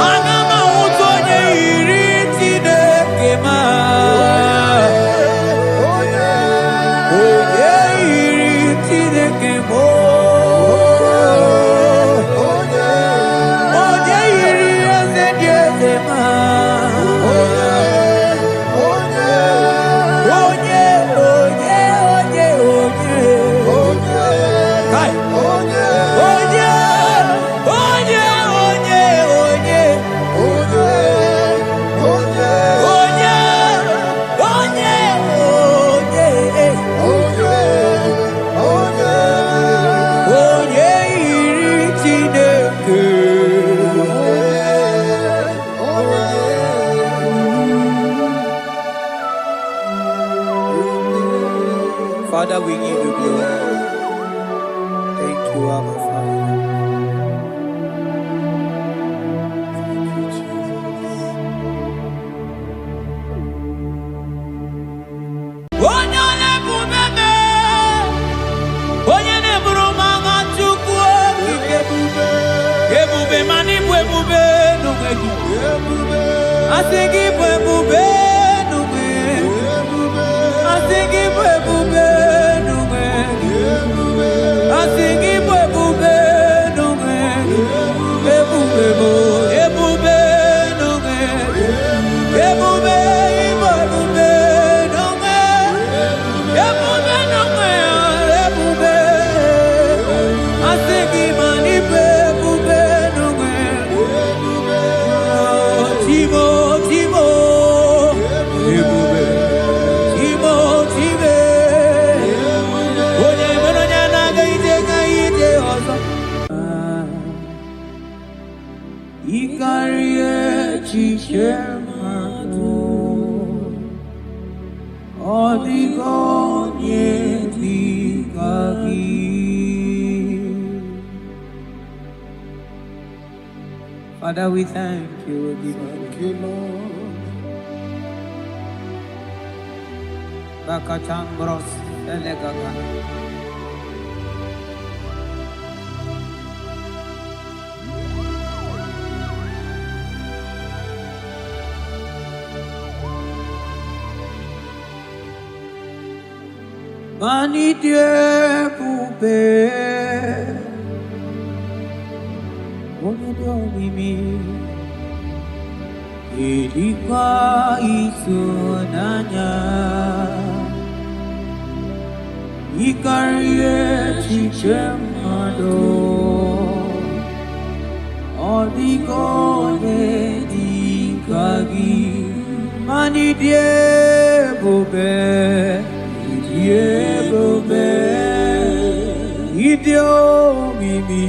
Anama uto Oye iri Chineke ma Oye iri Chineke mo Father, we give you glory. Thank you, Abba Father. Thank you, Jesus. Onyole bubebe, onyene burumanga chukwu ebube, ebube mani bube nugegi, ebube, asigi bube chemadu odigonye digagi. Father, we thank you. Thank you, Lord. Bakatangros elegagana. Mani Dieu poupée, on dormi, ilikuwa itunanya, ikarie chichemado, odigone dikagi, mani Dieu poupée. Idio mimi,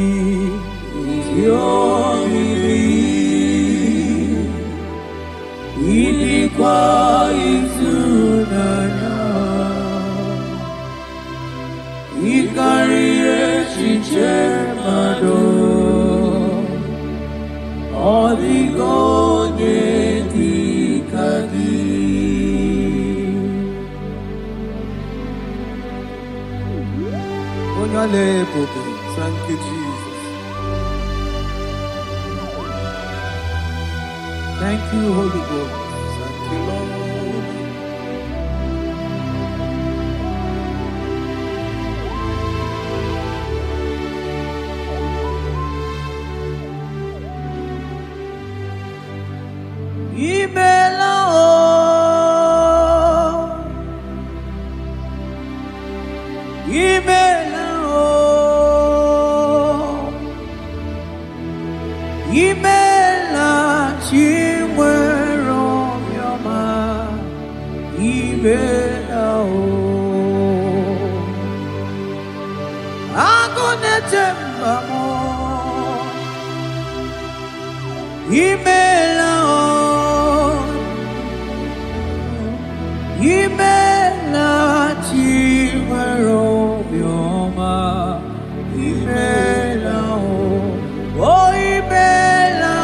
ilikuwa itunanya, ikarie chichemado, odigonye dikagi. Thank you, Jesus. Thank you, Holy Ghost. Thank you, Lord. Imela chimwero myoma imela o agonetemba mo imela o imela chimwero myoma imela o oh imela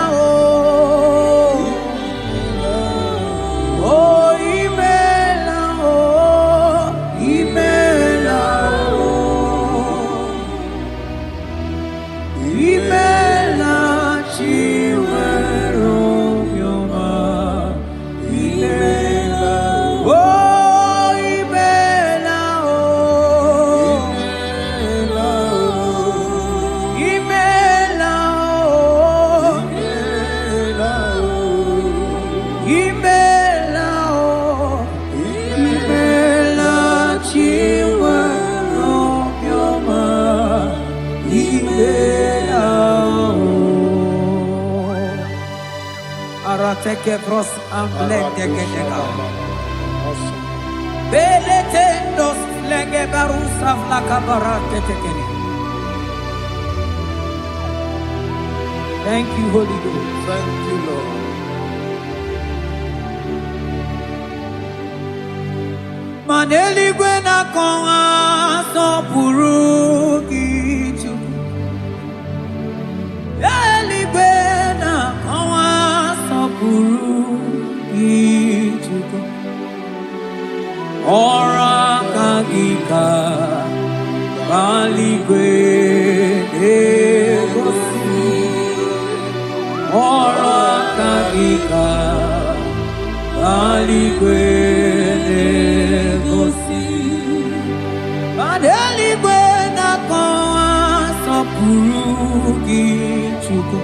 Arate bros amblende gedega. Belete dos lege barusa flaka barate tekeni. Thank you, Holy Ghost. Thank you, Lord. Maneli gwena konga so puru kichu. Eli gwena konga so puru kichu. Ora kagika bali gwene gosi. Ora kagika bali gwene gosi. Badeli gwena konga sopuru kichuko.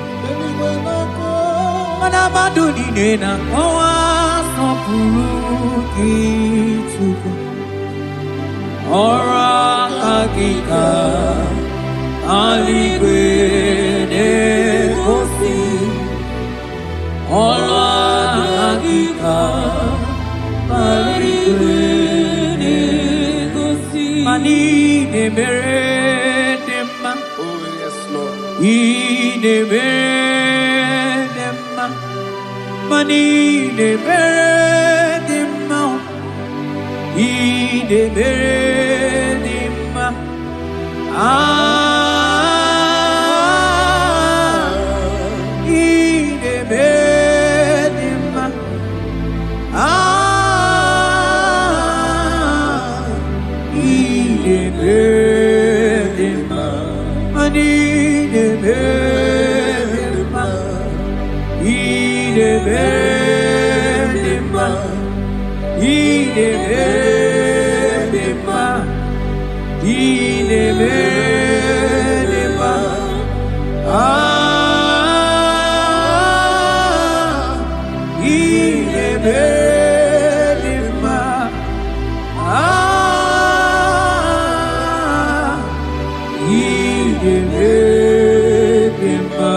Mana maduni nena konga sopuru kichuko. Ora kagika bali gwene gosi. Ora kagika bali gwene gosi. Mani ne mere nema. Oh yes, Lord. I ne mere nema. Money de beredima, de beredima, de beredima, de beredima, money de beredima, de beredima, de beredima, de beredima, de beredima, de beredima.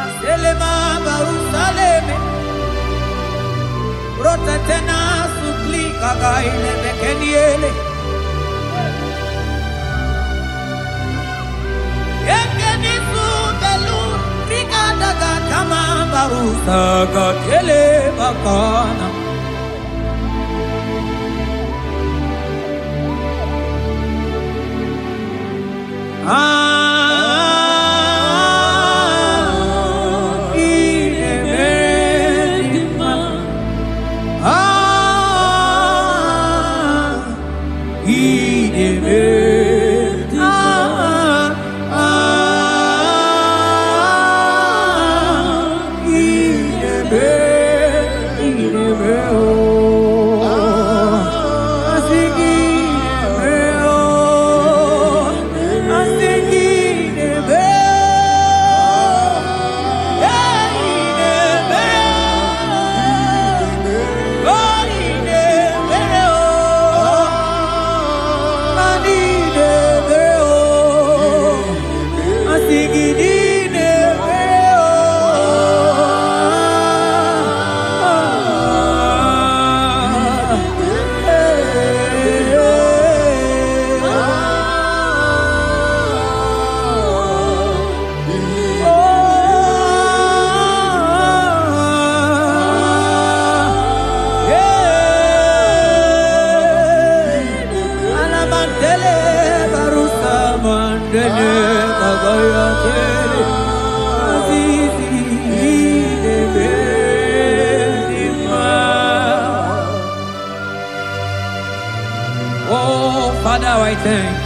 Aselema Barusaleme, rotatena sukli kagaile bekeniele. Ekeni sudelu rikada gatama barusa gatele bakana. Oh, Father, I thank you.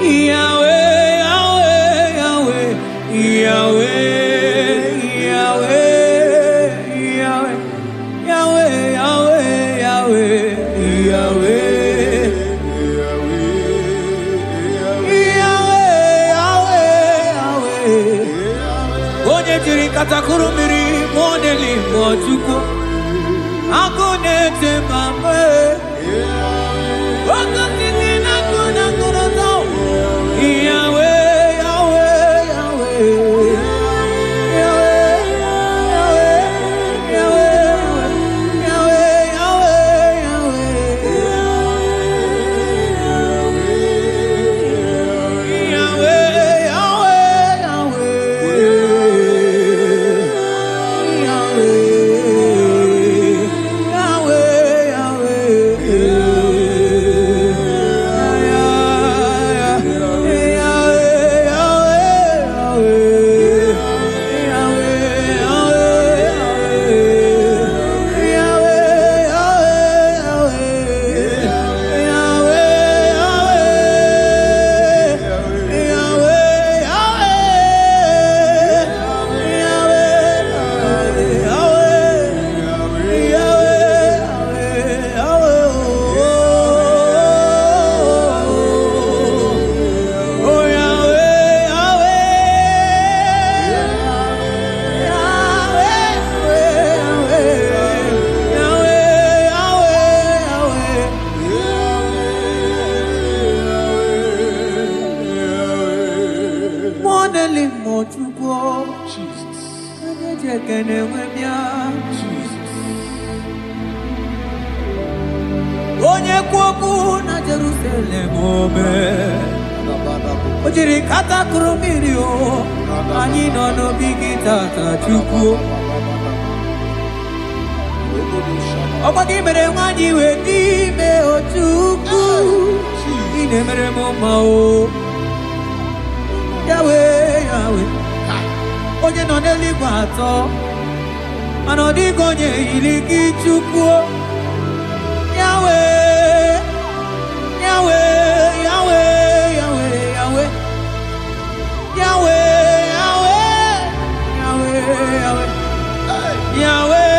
Yahweh, Yahweh, Yahweh, Yahweh, Yahweh, Yahweh, Yahweh, Yahweh, Katakuru miri modeli mojuko akone temame wakati na kuna kurozo Yahweh Yahweh Yahweh Jesus. onye kwoku na Jerusalem ome ojiri kata kurumiri o anyị nọ n'obi gị tata Chukwu ọkwa gị mere nwanyị wee n'ime o Chukwu ị na-emere m mma o Yahweh Yahweh onye nọ n'eluigwe atọ mana ọ dịghị onye yiri gị Chukwu Yahweh Yahweh Yahweh Yahweh Yahweh Yahweh Yahweh Yahweh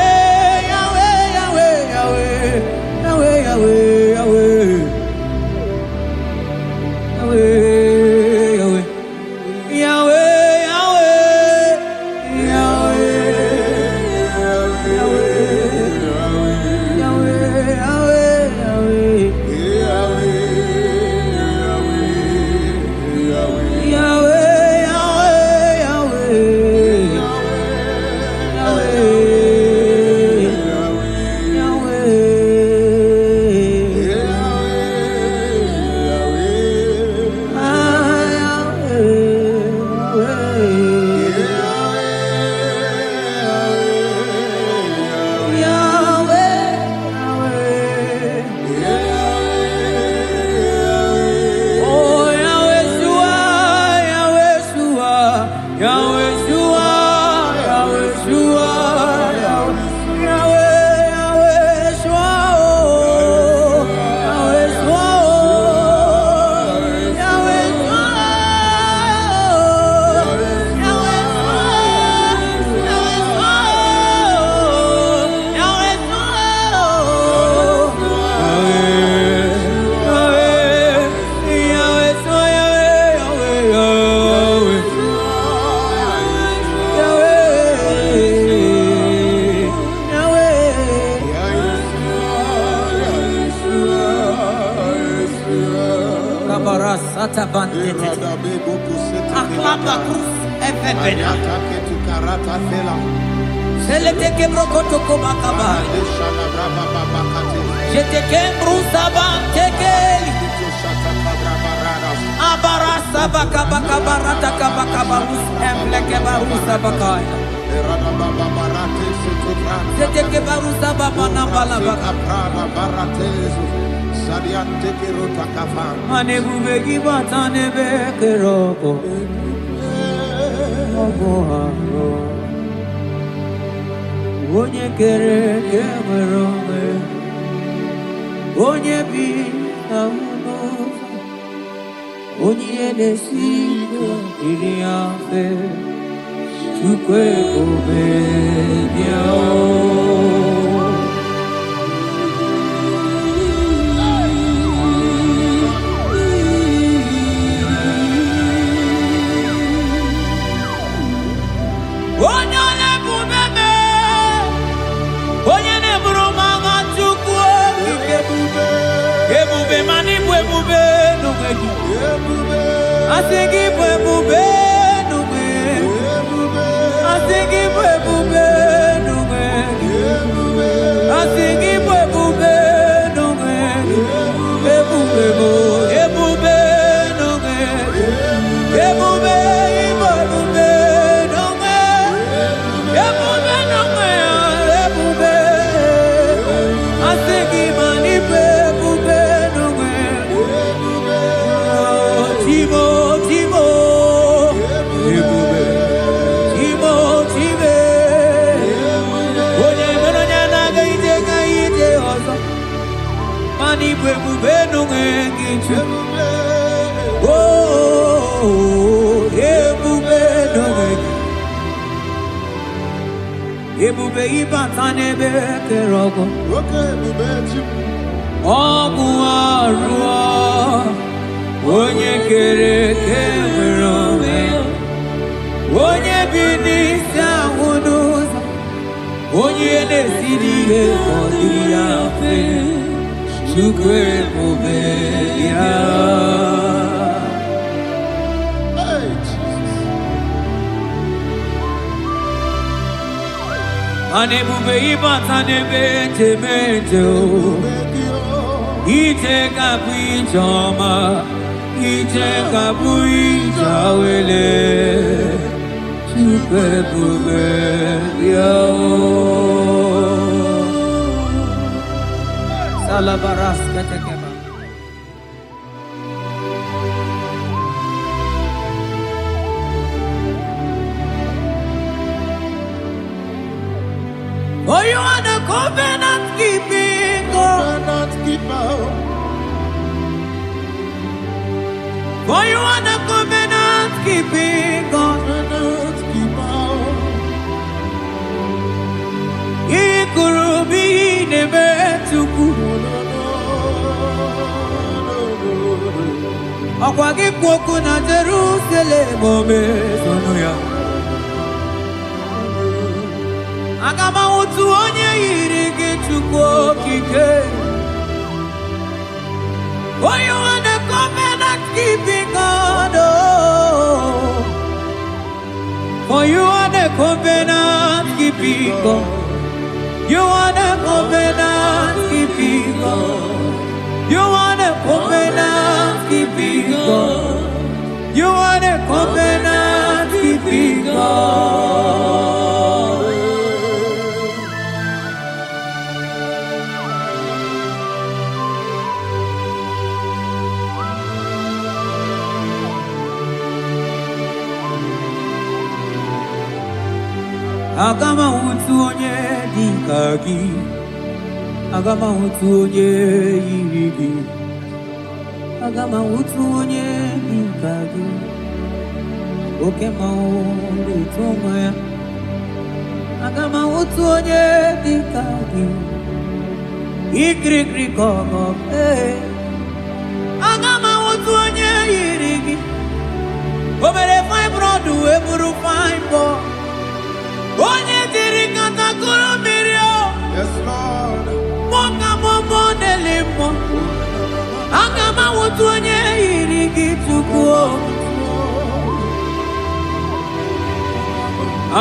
onye kere ke nwere onwe onye bi na ụlọ onye na-esi iri ya mfe Chukwu ebube bịa I think it will be no way. I think it will be no way. I think it will be no way. It will be no way. It will be no way. It will be no way. It will be no way. It will be. I think it will be no way. Timo. Ebube ibatane be kerogo ebube chi ogu arụọ onye kere ke nwere onwe onye bi n'isi ahụ n'ụzọ onye na-esiri ihe ọ dịrị ya mfe Chukwu ebube ya Anebube ibata nebe temejo Iteka Pijama, Iteka Pijawele, Chupe Bube, Salabaras Katekema. Oh, you are the covenant keeping God. For you are the covenant keeping God. Ikurubi nebetuku. Akwagi kwoku na Jerusalem omezonoya. Agama utu onye yiri gị Chukwu okike. For you are the covenant keeping God, oh. For you are the covenant keeping God. You are the covenant keeping God. You are the covenant keeping God. You are the covenant keeping God. Agama utu onye dika gị, agama utu onye yiri gị, agama utu onye dika gị, oke mmanwụ etu onwe ya, agama utu onye dika gị, ikirikiri kọgọ, agama utu onye yiri gị, obere fine broad wee bụrụ fine boy. Onye diri katakuru mmiri o. Yes, Lord. Moka momo nelimo. Aga m awụtu onye yiri gị Chukwu o.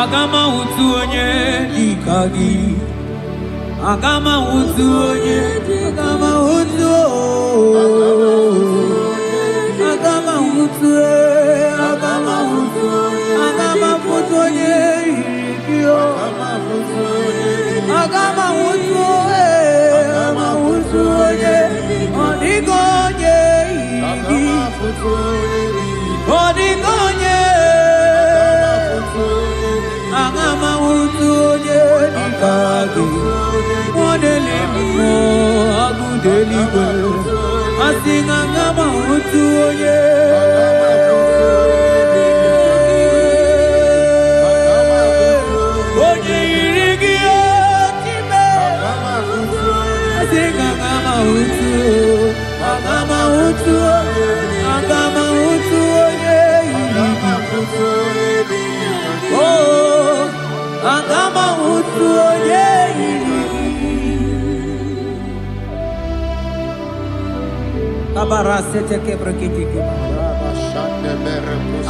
Aga m awụtu onye dịka gị. Aga m awụtu onye. Aga m awụtu o. Aga m awụtu e. Aga m awụtu. Aga m awụtu onye yiri. Agama wutu onye, odigo onye igi, odigo onye. Agama wutu onye dikagi, modeli mo agudeli we. Asinga agama wutu onye. Agama utu onye yiri gị. Oh, agama utu onye yiri gị. Kabara sete kebrekitiki.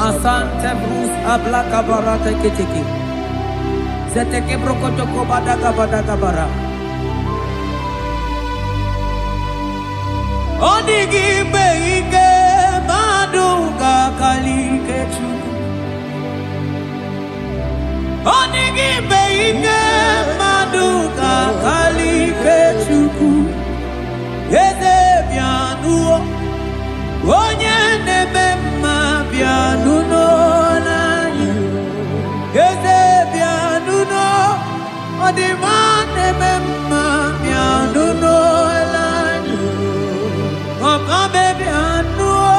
Asante Bruce abla kabara tekitiki. Sete kebrokotoko badaka badakabara. Odigi beike maduka kalike Chukwu. Odigi beike maduka kalike Chukwu. Eze bianuo, onye neme mma bianuno n'anyị. Eze bianuno, ọdịma neme mma bianuno n'anyị. Mama baby anuo,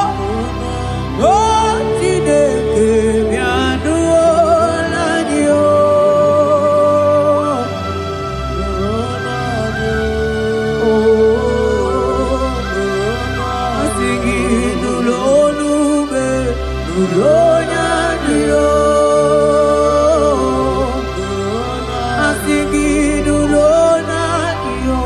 oh Chineke bi anuo n'anyị o. Asị gị n'ụlọ onugbe, n'ụlọ onye anyị o. Asị gị n'ụlọ onye anyị o.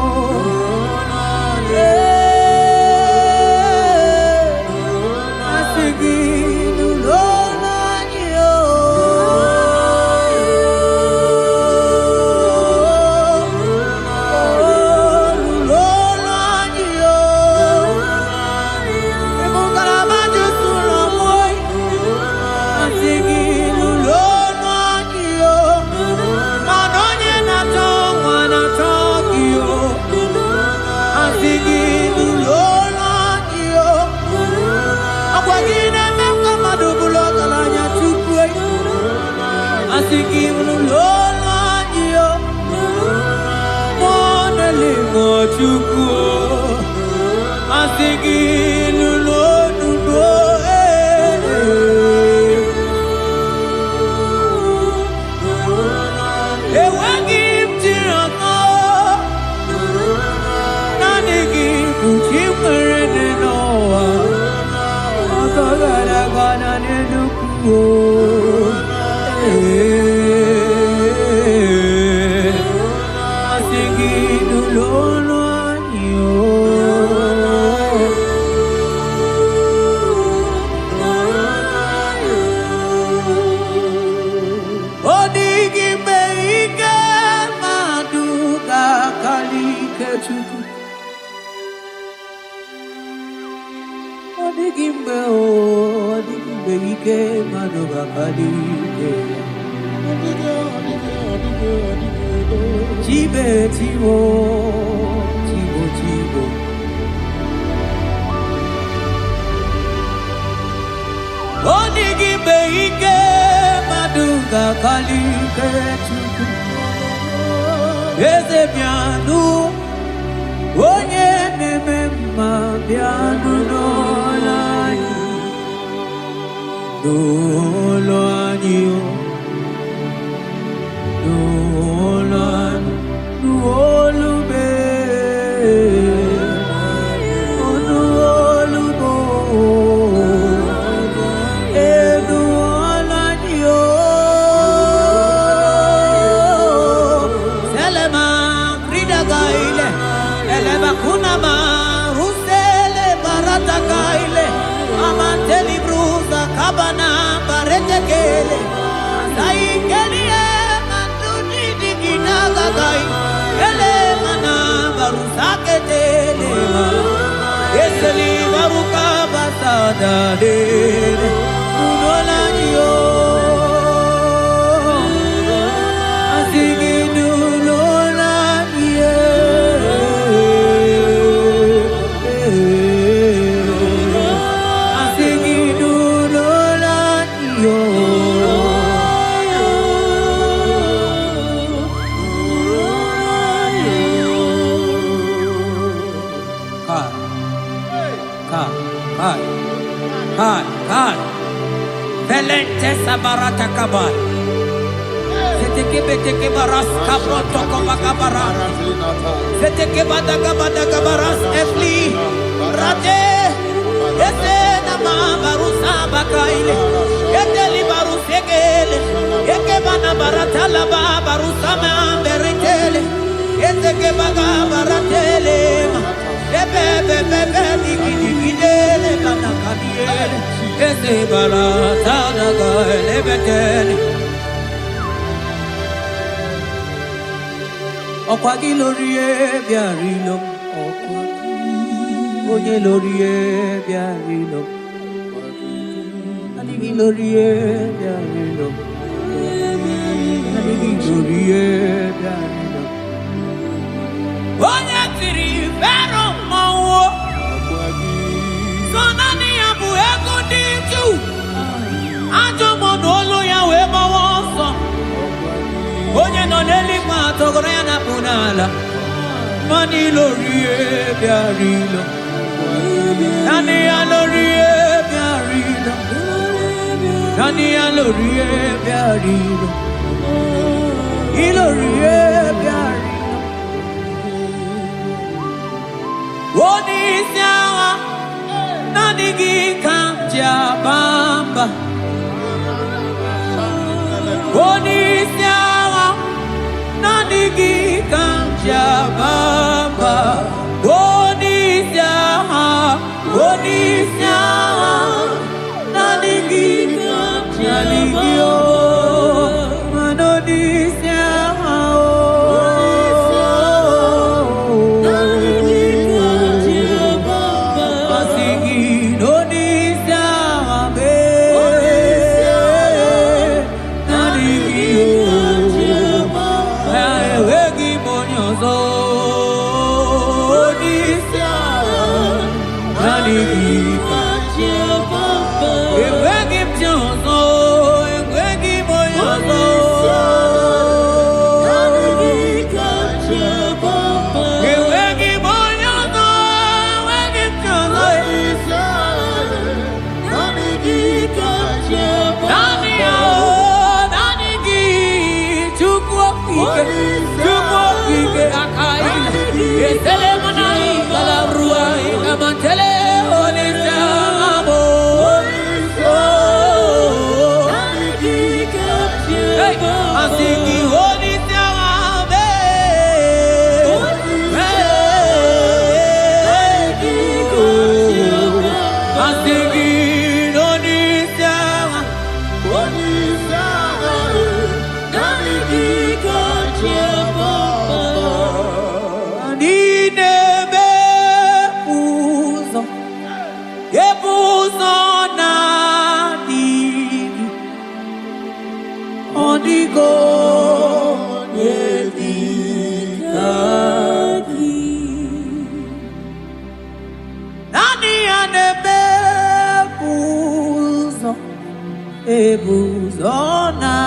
Ebuzona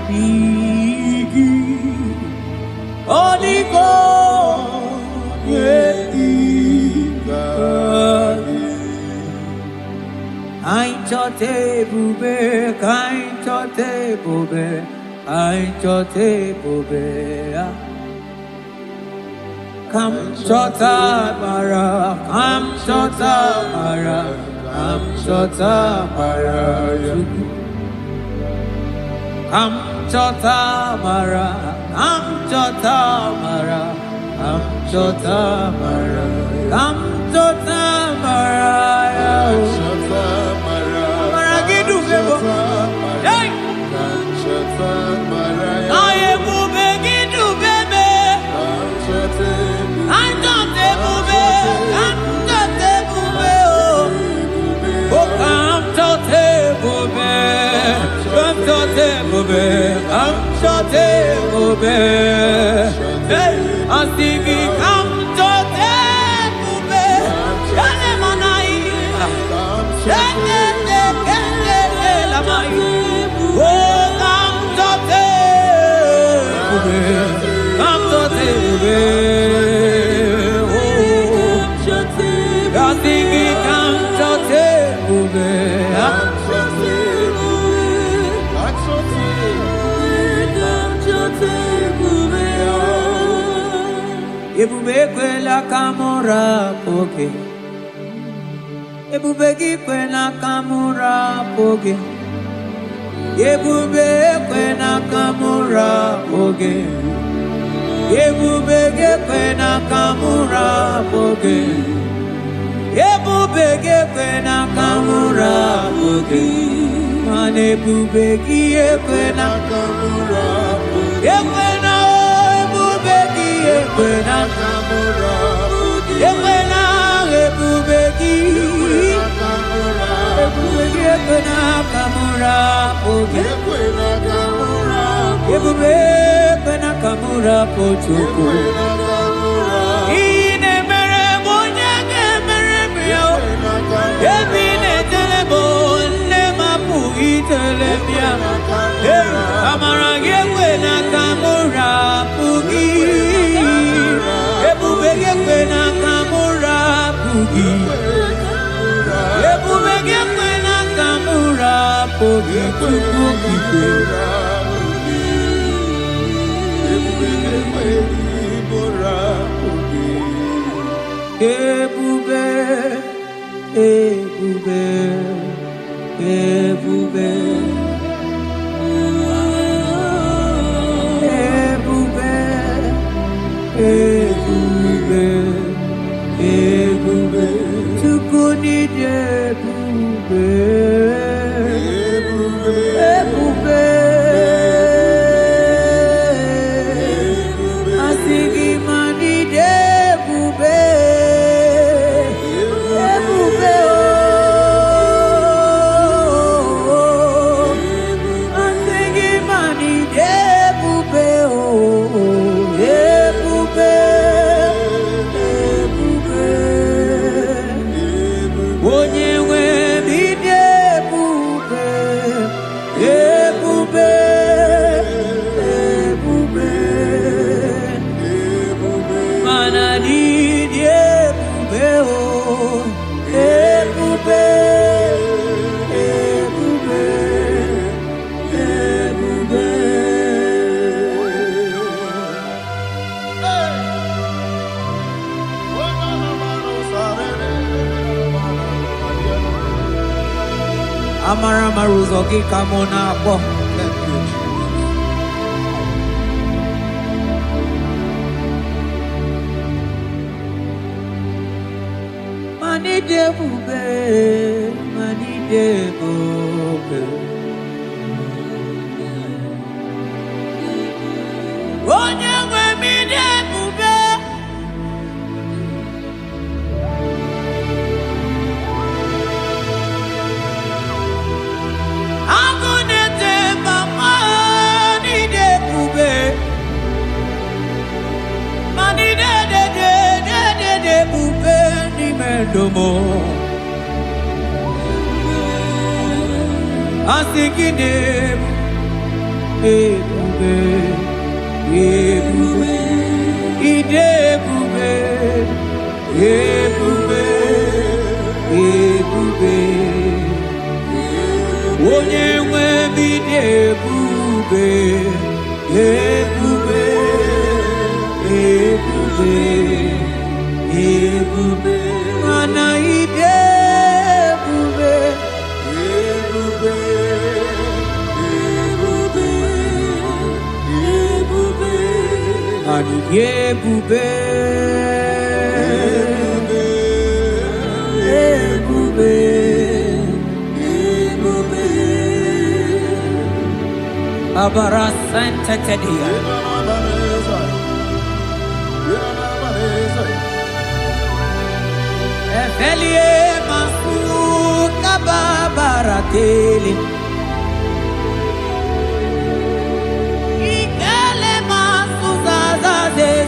digi Odigo yediga Ainchote bube kainchote bube Ainchote bube Kam chota mara Kam chota mara Kam chota mara Kam chota mara Kam chota mara Kam chota mara Mara gidu bebo Hey Kam chota mara Aye bube gidu bebe Kam chota Anjote bube Anjote bube Oh Kam chote bube Kam chote bube Kam chote bube Hey Asigi kam chote bube Yale manai Shete kete lamai Oh kam chote bube Kam chote bube Asigi kam chote bube Ebube kwela kamura poke Ebube kwela kamura poke Ebube kwela kamura poke Ebube kwela kamura poke Ebube kwela kamura poke Mane ebube kwela kamura poke Ekwena kamura, ekwena ebubeki, ekwena kamura, ekwena kamura, ekwena kamura pochoko. Ine mere monyake mere mio, ebine telebo ne mapu itelemia. Amara ekwena kamura pugi. Ebubege nakamura pugi Ebubege nakamura pugi Ebubege Ebube, tukuni ebube, ebube, asigi mani ebube, ebube asigi mani ebube ebube. Onye nwe bidie Amara maruzo gikamona bo. Thank you, Jesus. Mani debube, mani debube. Onyewe mi debube. Agunete mama ni debube. Mani debube ni mendomo. Asikine debube. Ebube, idebube, ebube, ebube. Onye nwe mi debube, ebube, ebube, ebube. Mana idebube, ebube. Ebube, ebube, ebube. Abara Santa Tedia. Efelie masu kababarateli.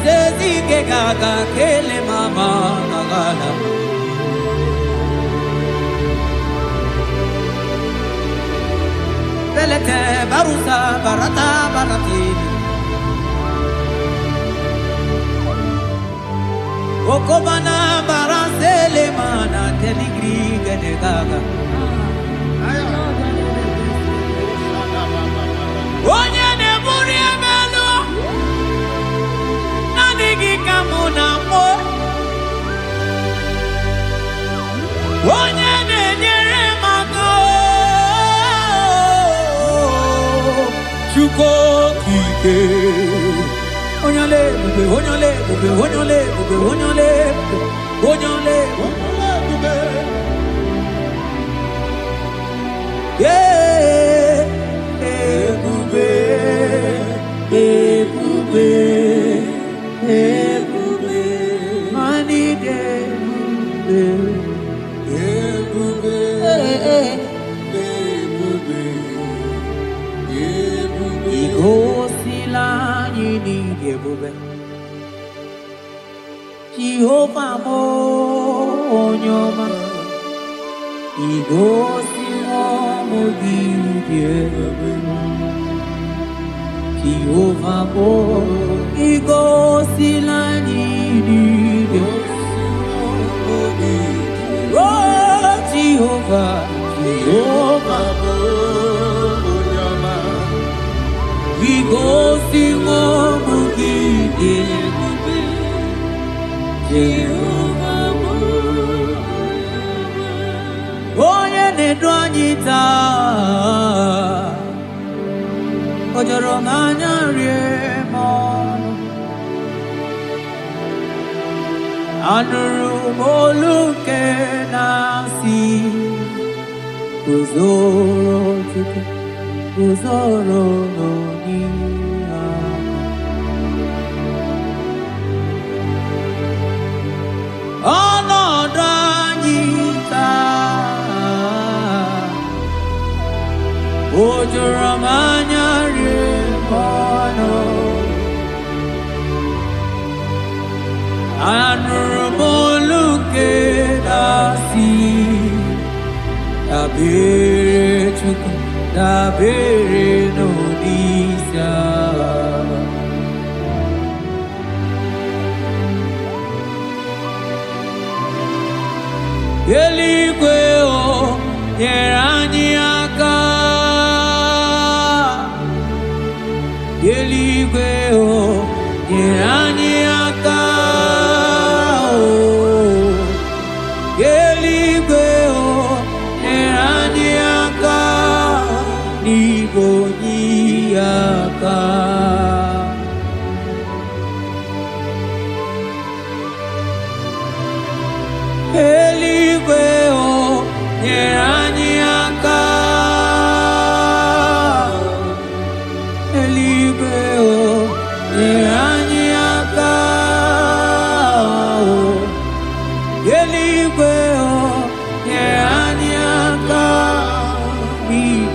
Zezige gaga kele mama gagala. Belete barusa barata baratini. Okobana barasele mana teligri gede gaga. Onye ne muri emelo. Kamuna mo onye na-enyere maka Chukwu okike onyole bube onyole bube onyole bube onyole onyole bube ebube ebube ebube mani debube ebube ebube ebube igosila nyini debube Jehovah mo onyoma igosila mo debube Jehovah mo igosila nyini oh Jehovah Jehovah mo onyoma igosila mo debube Jehovah mo onye na-edu anyị taa ojoro nganya riemo anuru moluke nasi uzoro tutu uzoro nonia anodanyita ojoro nganya Anurmoluke dasi Dabere chuku Dabere nodisa Eligwe o Yerani aka Eligwe o Yerani aka Eligwe o Yerani aka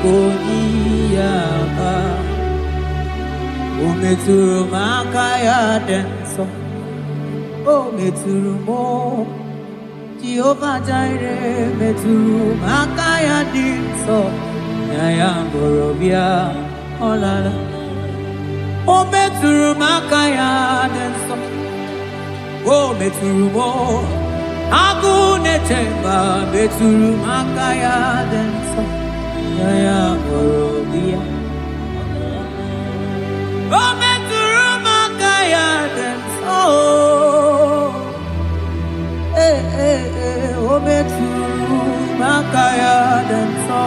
Oniyaka Ometuru makaya denso Ometuru mo Jehovah Jireh Meturu makaya denso Yaya Borobia Olala Ometuru makaya denso Ometuru mo Agune temba Meturu makaya denso Yaya Borobia Ometuru makaya denso Ometuru makaya denso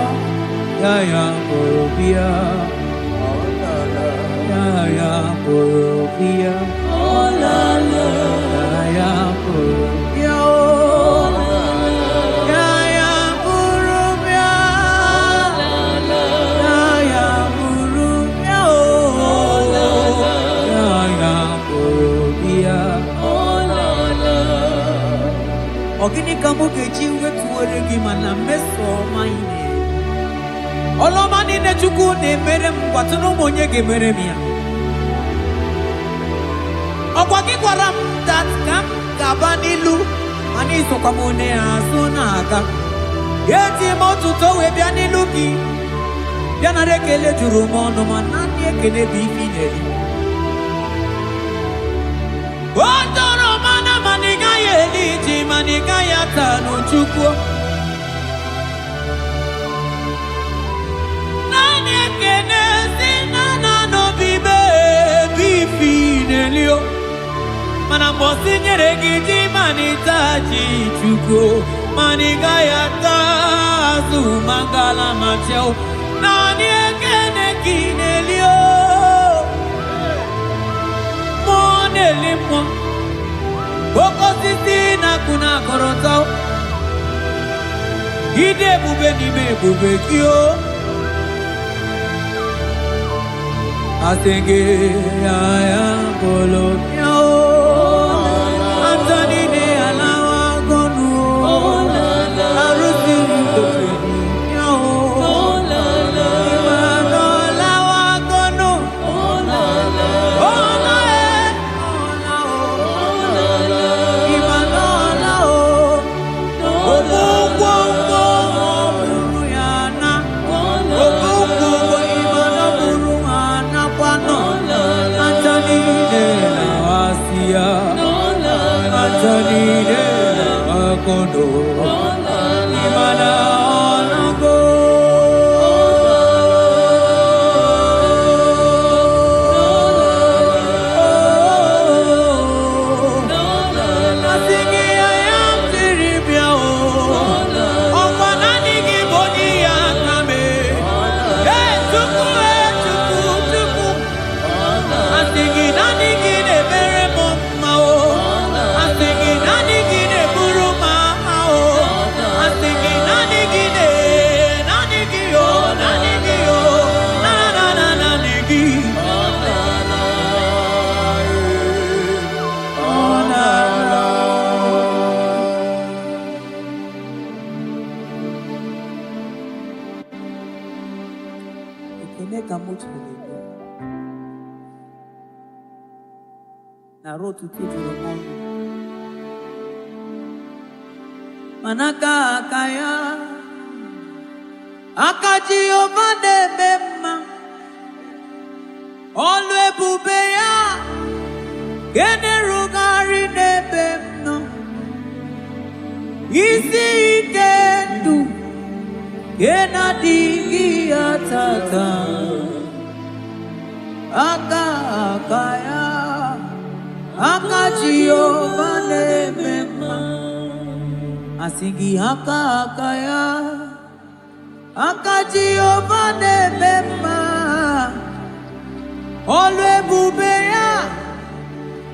Yaya Borobia Yaya Borobia Olala Yaya Borobia Yaya Borobia Yaya Borobia Yaya Borobia Ogini kamu keji wetu oregi mana meso maine Olomani ne chuku ne mere mwatuno monye ge mere miya Okwaki kwaram that kam kabanilu Ani so kwa mone asuna aka Yeti motu towe bianilu ki Biana rekele juru mono manani ekele bifineri Otoro mana maniga yeliji maniga yatanu chuku Mana bosi nyeregi manita chichuko maniga yata zu mangala macheo nani ekene kinelio monelimo boko sisi na kuna korotao ide bube ni me bube kio asenge ya bolo Manaka kaya akaji ovade bema olwe bubeya gene rugari nebemno isi ikendu gena digi atata akaya akaji ovade bema Asigi akaya akaji ovane bema olwe bubeya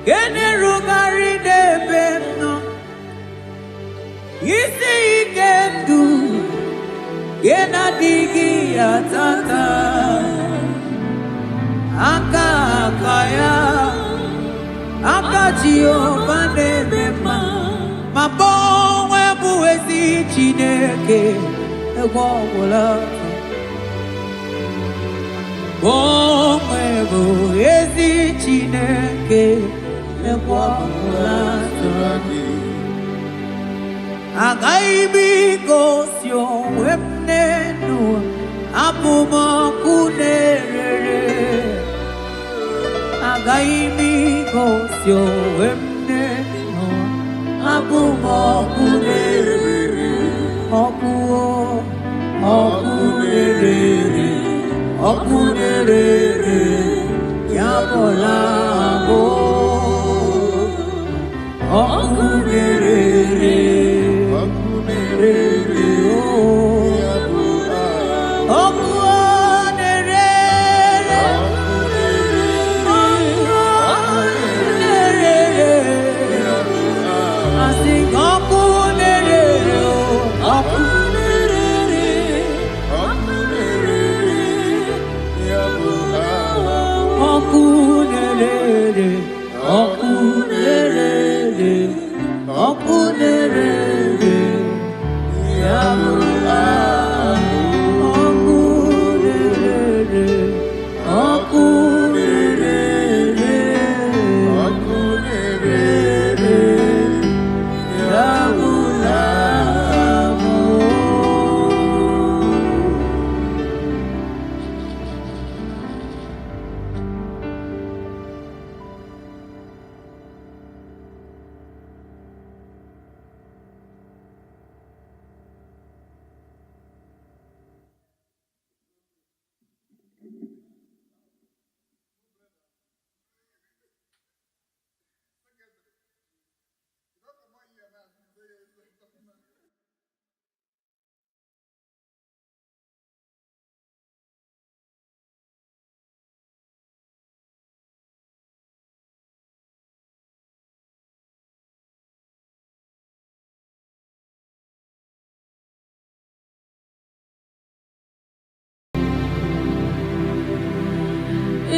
gene rugari de bemno isi ikendu gena digi atata akaya akaji ovane bema mabonwe buwezi chineke egwogola Omwebo ezi Chineke ekwabula tụrani. Agaghị m igosi onwe m n'elu abụ m ọkụ na-erere. Agaghị m igosi onwe m n'elu abụ m ọkụ na-erere. Ọkụ na-erere. Ọkụ na-erere ya bụla abụ. Ọkụ na-erere.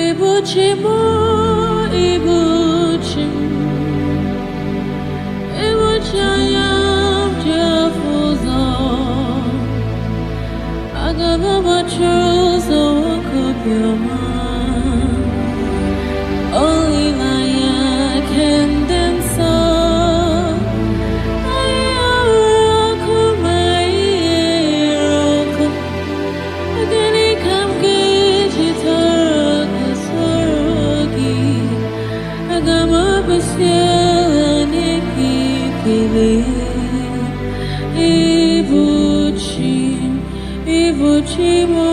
Ibuchimo, Ibuchim, Ibuchayam Jafuzo, Agababachos, Okupyama, only Maya can dance. Ibuchimo,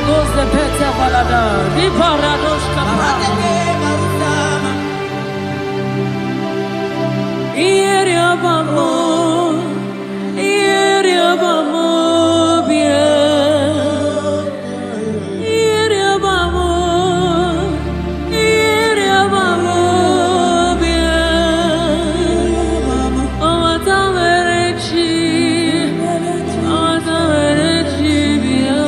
goes the better balada. Riparadosh kapara. Iria bamo, bia. Iria bamo, bia. Amatamerechi, bia. Amatamerechi, bia.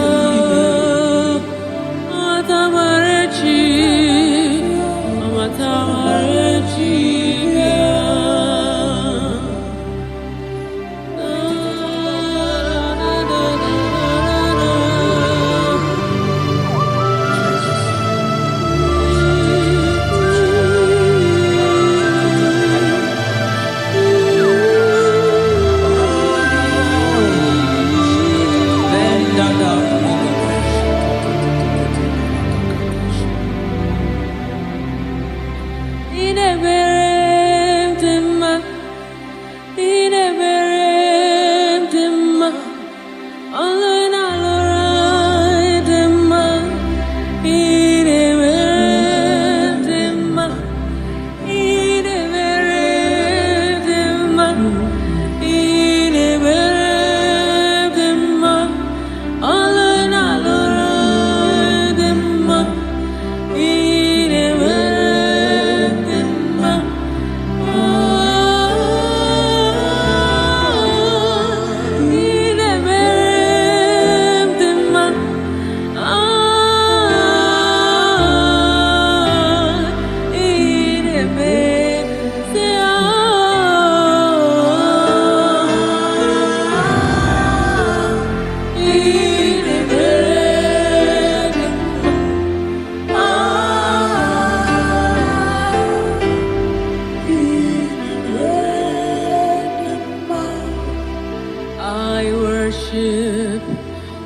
I worship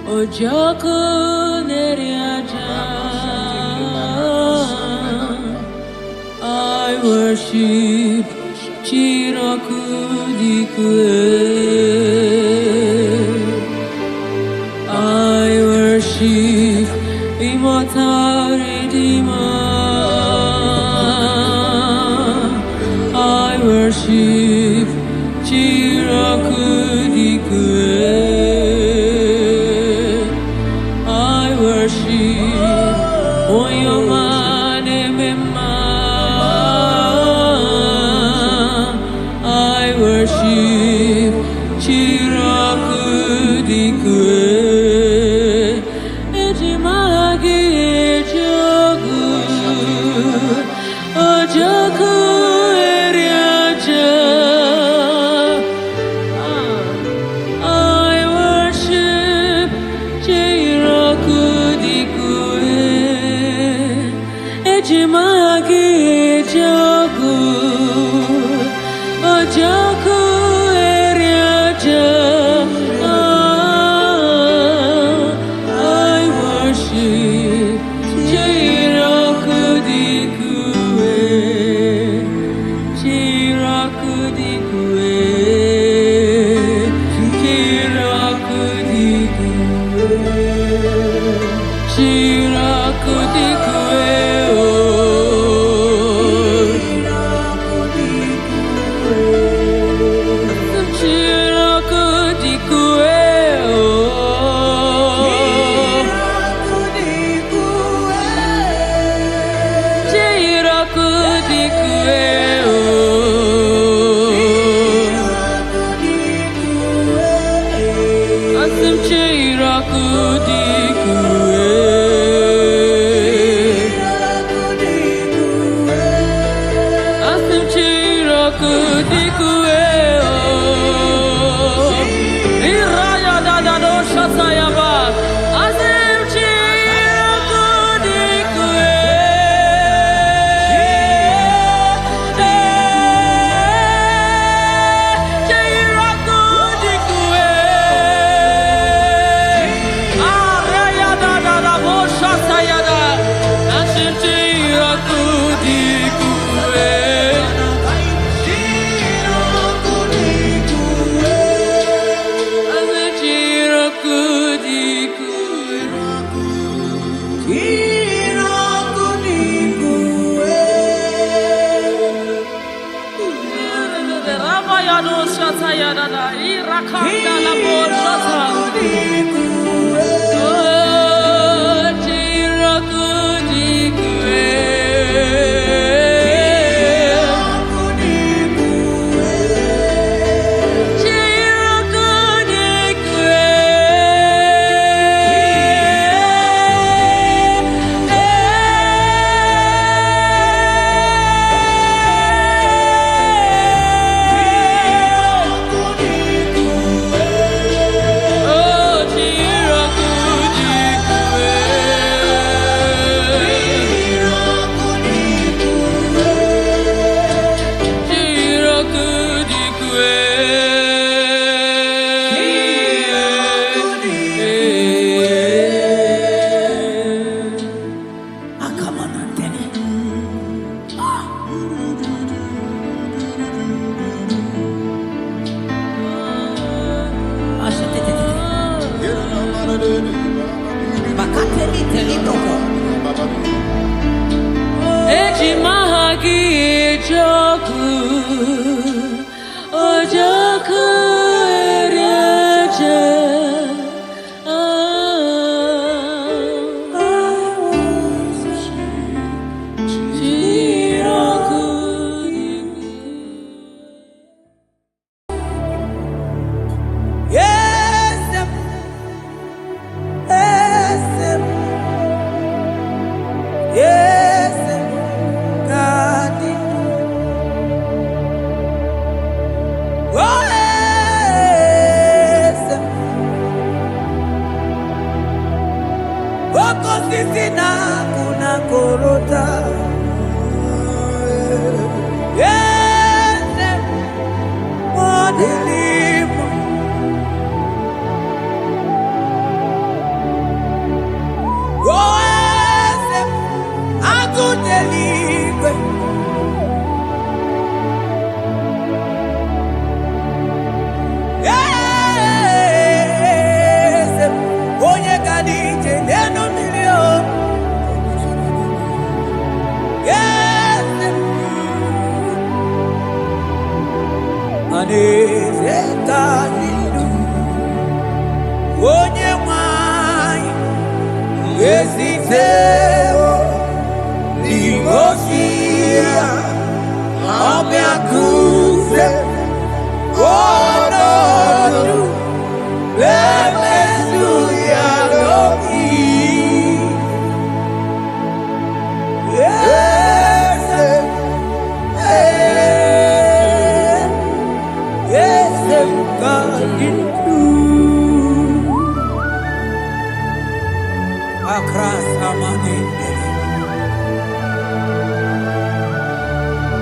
Ojoko Neriaja. I worship Chirokudikue. I worship Immortal Redeemer. I worship Chirokudikue. I worship Oyomane Mema. I worship Chirokudikue. Ejimagi Ejogu Ojoku Eriaja. I worship Chirokudikue. Ejimagi Ejogu Ojoku Eriaja. I worship Chirokudikue. Chirokudikue. Chirokudikue.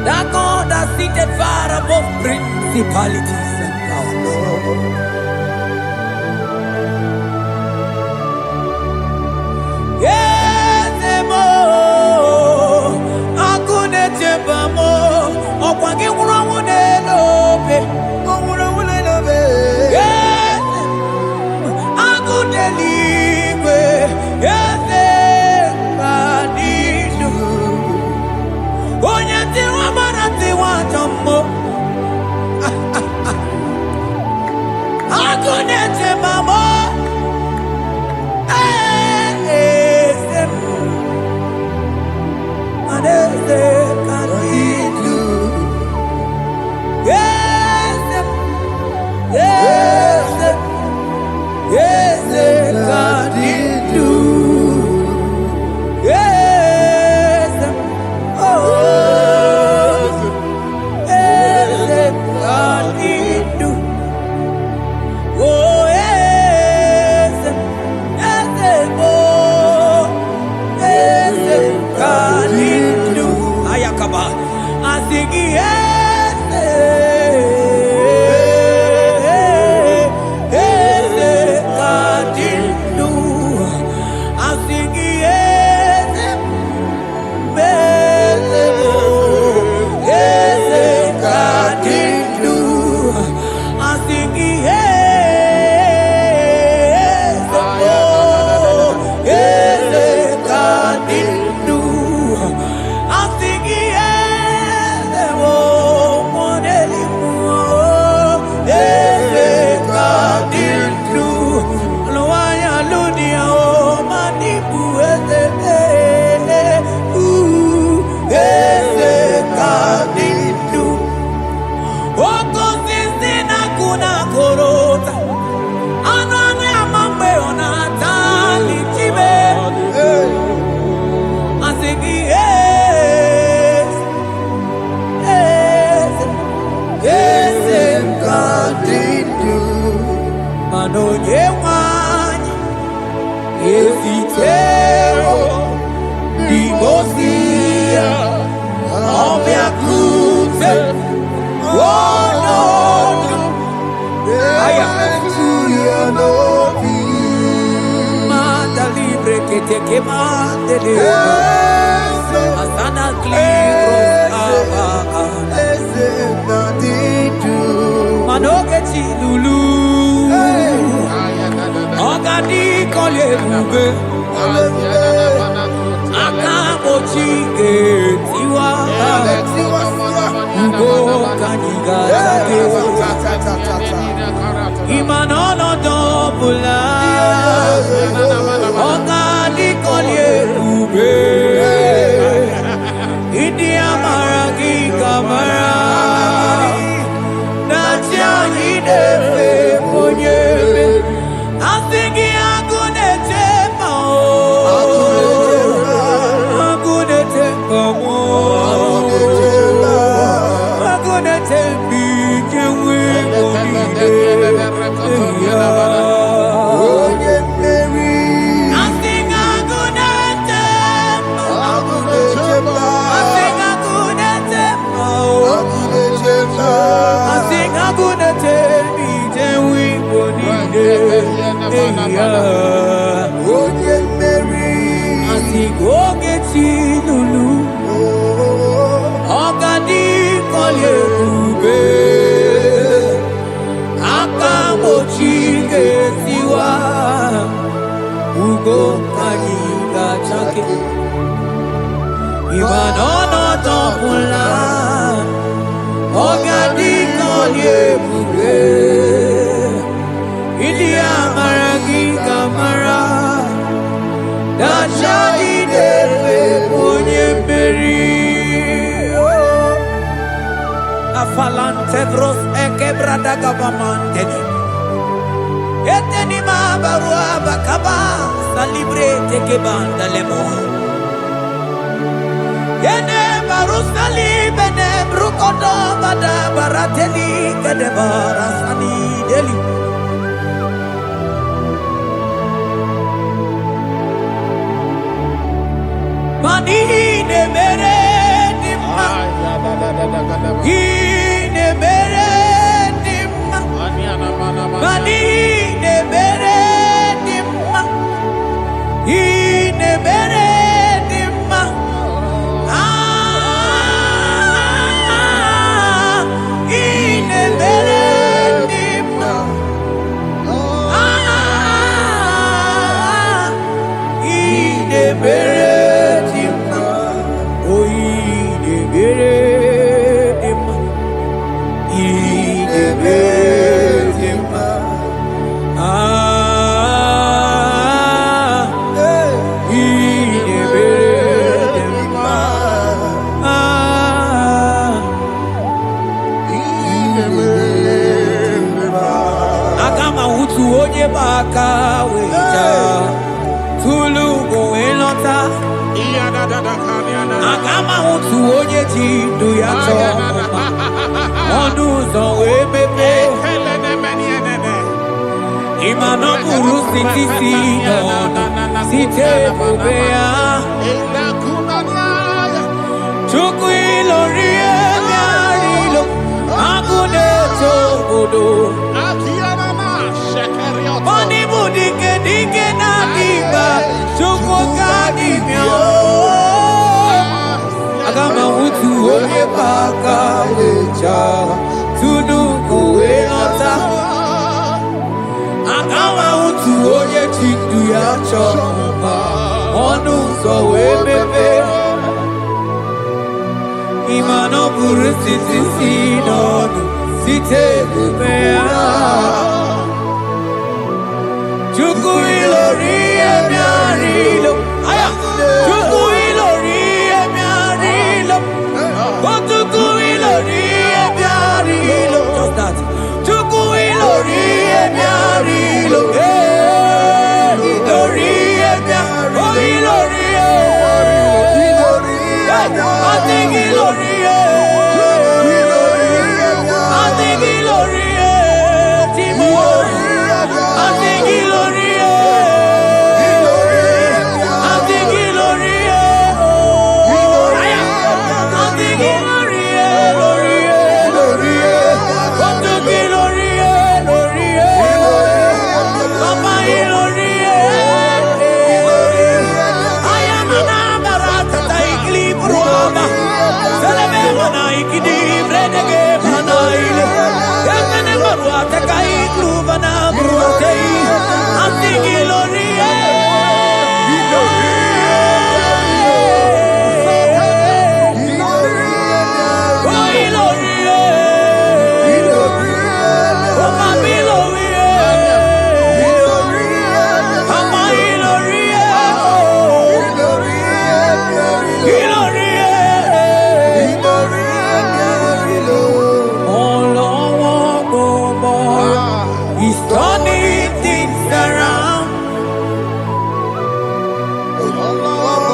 That God that seated far above principalities and powers. Yes, mo, akune chebamo, okwange urawune lobe, urawune lobe. Yes, akune libe, yes. kemandele asana kliro manoge chilulu ogadi kole bube akamochi tiwa ugo kaniga imanono dobula ogadi kole bube idi amaragi kamara nacha yidefe monyebe asingi agunete mao agunete mao agunete bijewe monide Ibanono topula ogadi kolye bube ilia maragi kamara dashadi dewe ponye beri afalante bros ekebrada gabamante eteni mabarua bakaba salibre tekebanda lemo Yene barusali bene brukodo bada barateli kede barasani deli Mani ne mere dimma Ine mere dimma Mani ne mere dimma Ine mere Agama utu onye ji ndu ya chọọ ọnụ ụzọ wee mepee ịma na ọ bụrụ site si n'ọnụ site ebube ya Chukwu ilori ebe arịlo agụ na-eto obodo ọ n'ịbụ dike dike na-adịgba Chukwu ka dịbịa Agama utu onye baka lecha tunu kowe lọta Agama utu onye chindu ya chọma ọnụ ụzọ wee mepe Ịma na ọ bụrụ site si n'ọnụ site ebube ya Chukwu ilori emi arịlo Chukwu ilori emi arịlo Chukwu ilori emi arịlo Just that Chukwu ilori emi arịlo Ilori emi arịlo Ilori I think ilori I think ilori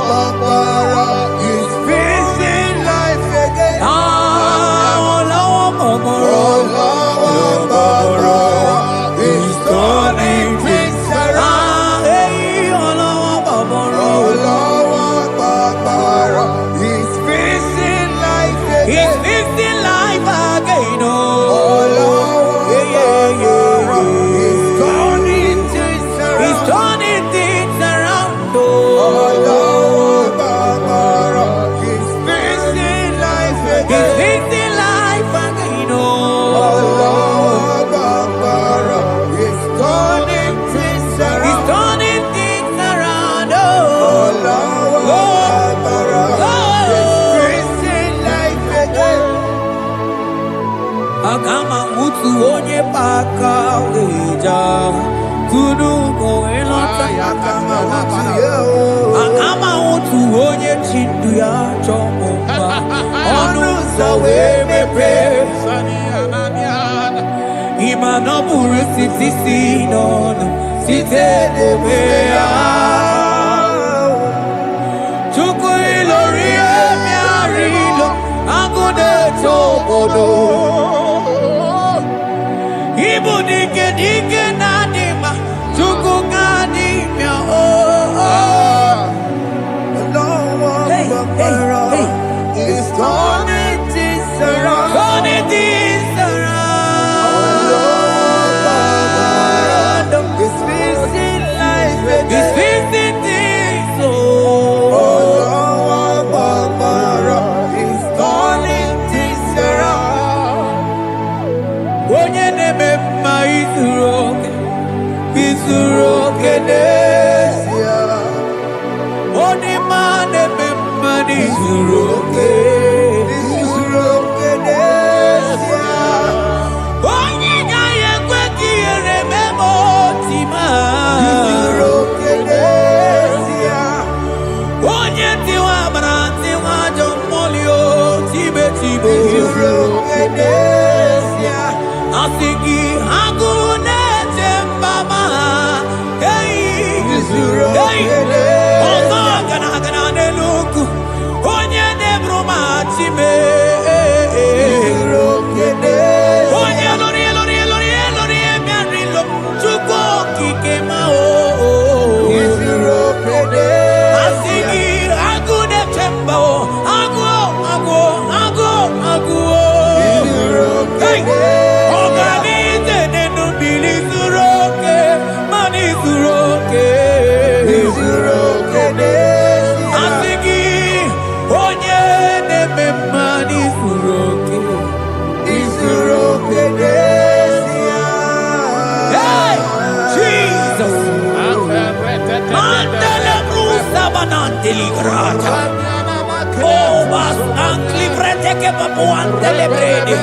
He's facing life again. He's turning things around. He's facing life again. He's facing life again. He's turning things around. He's facing life again. He's facing life again. He's turning things around. He's turning things around. He's facing life again. Akama mutu onye paka weja kudu go elota. Akama mutu onye chindu ya chomba onu sawe mepe imano buru sitisi nono site debea chuku ilori emi arilo agude tobodo ibu dike nadima chuku kadimia He's turning things around. turning things around. He's facing life again. He's facing things, He's turning things around. onye na-eme mma izuru oke n'ezie. Onye ma na-eme mma n'izuru oke. Onye gaghị ekwe ka ihere mee ma oti ma. Onye tiwa gbara tiwa ajọ mmụọ o tibe. Asị gị agụ na-eche mba ma ha. Ọzọ gana n'elu ugwu. Onye na-eburu ma chime. Onye lụrụ emerilo Chukwu okike ma o. Asị gị agụ na-eche mba o. Agụ o. Ọganize n'enu mmiri zuru oke mana izuru oke. Asị gị onye na-eme mma n'izuru oke. Hey, Jesus. Mandele brusa bananteli grata. Obas anclivrete che papuante le brede.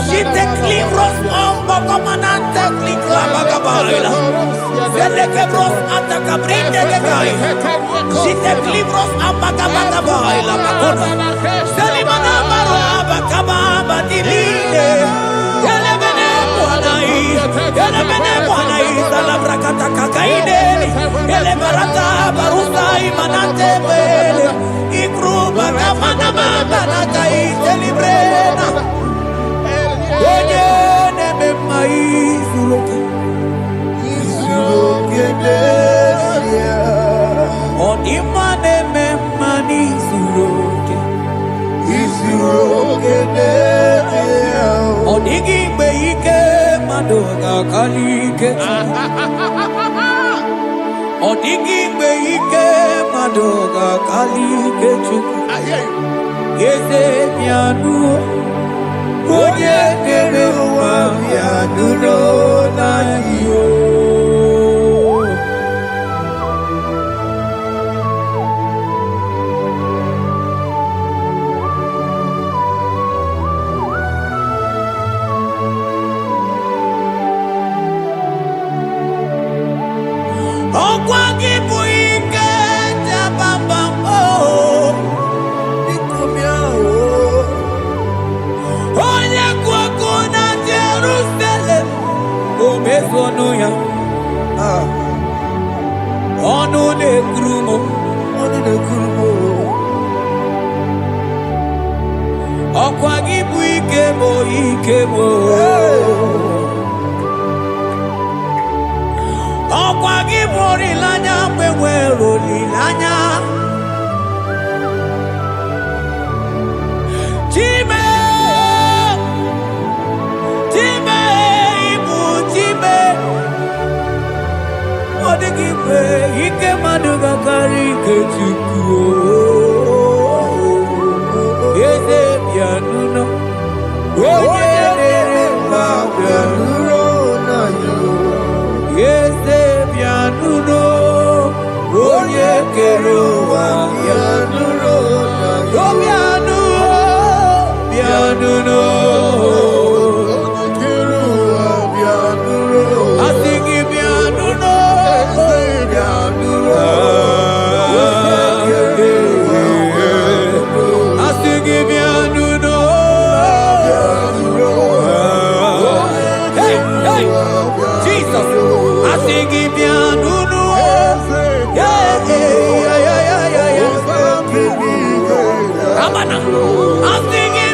Jite clivros ombo comandante clicla bagabaila. Zelle che bros attacca brinde che gai. Jite clivros ambagabagabaila bakona. Selimana baro abakababa diline. Ele bene buanai salabrakata kakaineni. Ele barata barusa imanante bele. Ikruba kamana mabana kai celebrena. Onye neme maizuroke. Onima neme manizuroke. Onigi beike madoga kalike. Onigi beike madoga kalike chuku. Yeze mianu. Onye neme wa mianu no na yo. Ogwagi buike jabamba o. Onye kwako na Jerusalem. O mezo Okwagibu ikemo. Okwagibu rilanya mwero lilanya. Time ibu time. Odegibe ike maduga kari kechuku. Eze bianuno. Oye ma bianuno na yo. Eze bianuno. Oye kero wa bianuno na yo. Bianuno. Kero wa bianuno. Asigi bianuno. Bianuno. Asigi bianuno. Hey, hey, Jesus. Asigi bianuno. Yeah, yeah, yeah, yeah, yeah. Amana. Asigi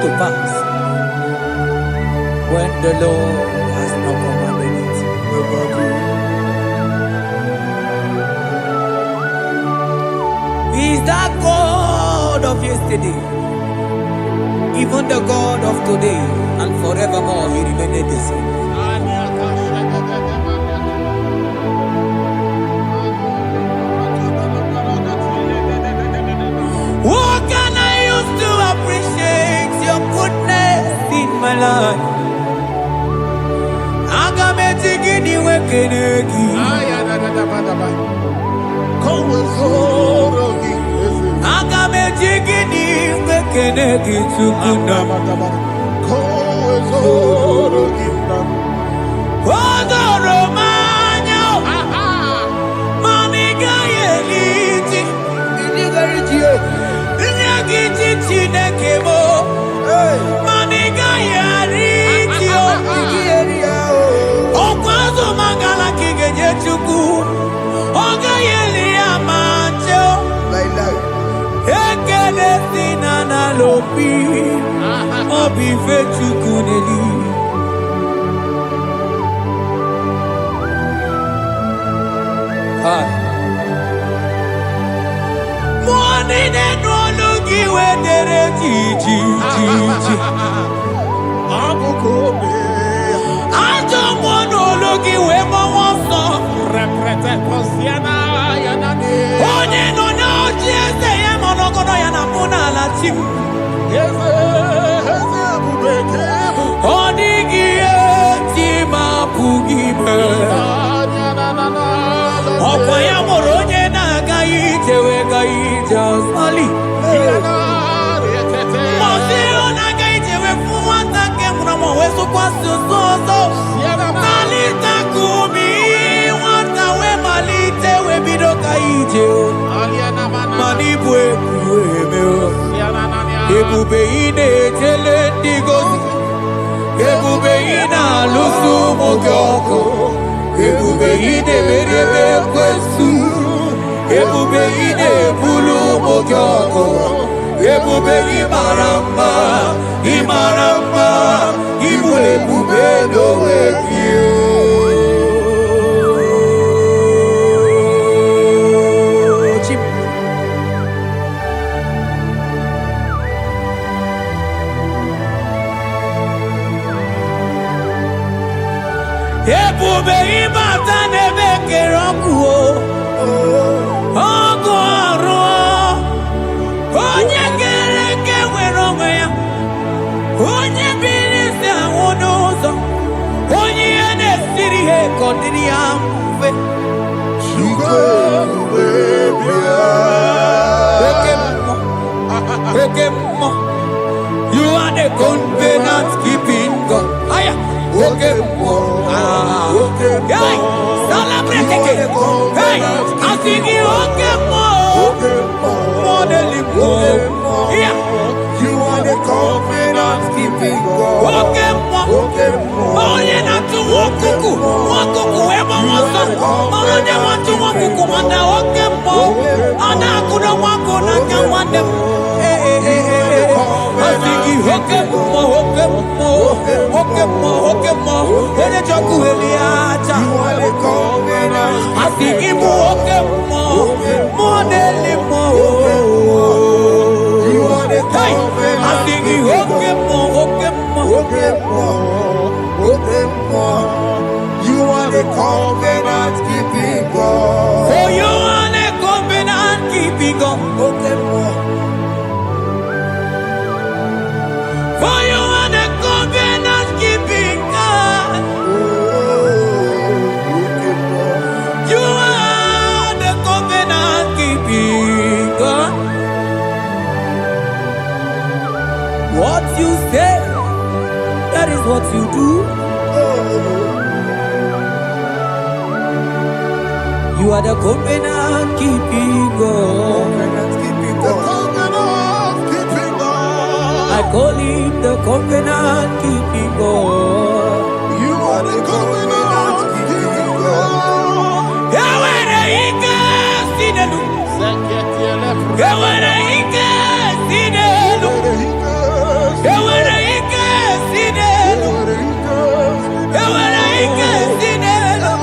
to pass when the Lord has not commanded it. He is that God of yesterday, even the God of today, and forevermore He remained the same. What can I use to appreciate your goodness in my life? Agametigini wekenegi. Agametigini wekenegi tukuna. Odoro manyo. Maniga yeliti. Inyagiti chinekemo. Maniga yaritio. Okwazo mangala kigenye chuku. Oga yeli amancho. Ekele sinana lopi. Obi fechuku neli. Mwani nenolugi wedere jiji. Abukome. Ajo monologi we mwaso. Reprete kosiana yanani. Onye nono jiese ya monogono yanamuna la chim. Eze abubeke. Onigi etima pugime. Okwa ya moronye na gaitewe gaitazali. Mosiro na gaitewe fuwata kemuna mweso kwa susozo. Malita kumi wata we malite we bidoka ije. Manibwe kuwemeo. Ebube ine tele ndigozi. Ebube ina lusu mokyoko. Ebube ine merebe kwesu. Ebube ine bulu mokyoko. Ebube imaramba. Imaramba. Ibu ebube dowe kiyo. Ebube imata nebe kerokuo. Ogo aro. Onye kereke werongwe ya. Onye birisi kondiamve. You are the covenant keeping God. Aya, hey, celebrate again. Hey, I sing you more than yeah. You are the covenant keeping God. Oh, you not to walk whoever wants us. Oh, they want to walk and I walk them more. And I couldn't walk on, I can want them. I think you hook him more. When you talk to Eliacha, You are the covenant. I think you walk him more than more. You are the Hey, covenant. I think you hook him more. You are the covenant keeping God. For you are the covenant keeping God. For you are the covenant keeping God. You are the covenant keeping God. What you say, that is what you do. You are the covenant keeping God. I call him the covenant keeping God. You are the covenant keeping God. Yawere ike sinelu. Yawere ike sinelu. Yawere ike sinelu. Yawere ike sinelu.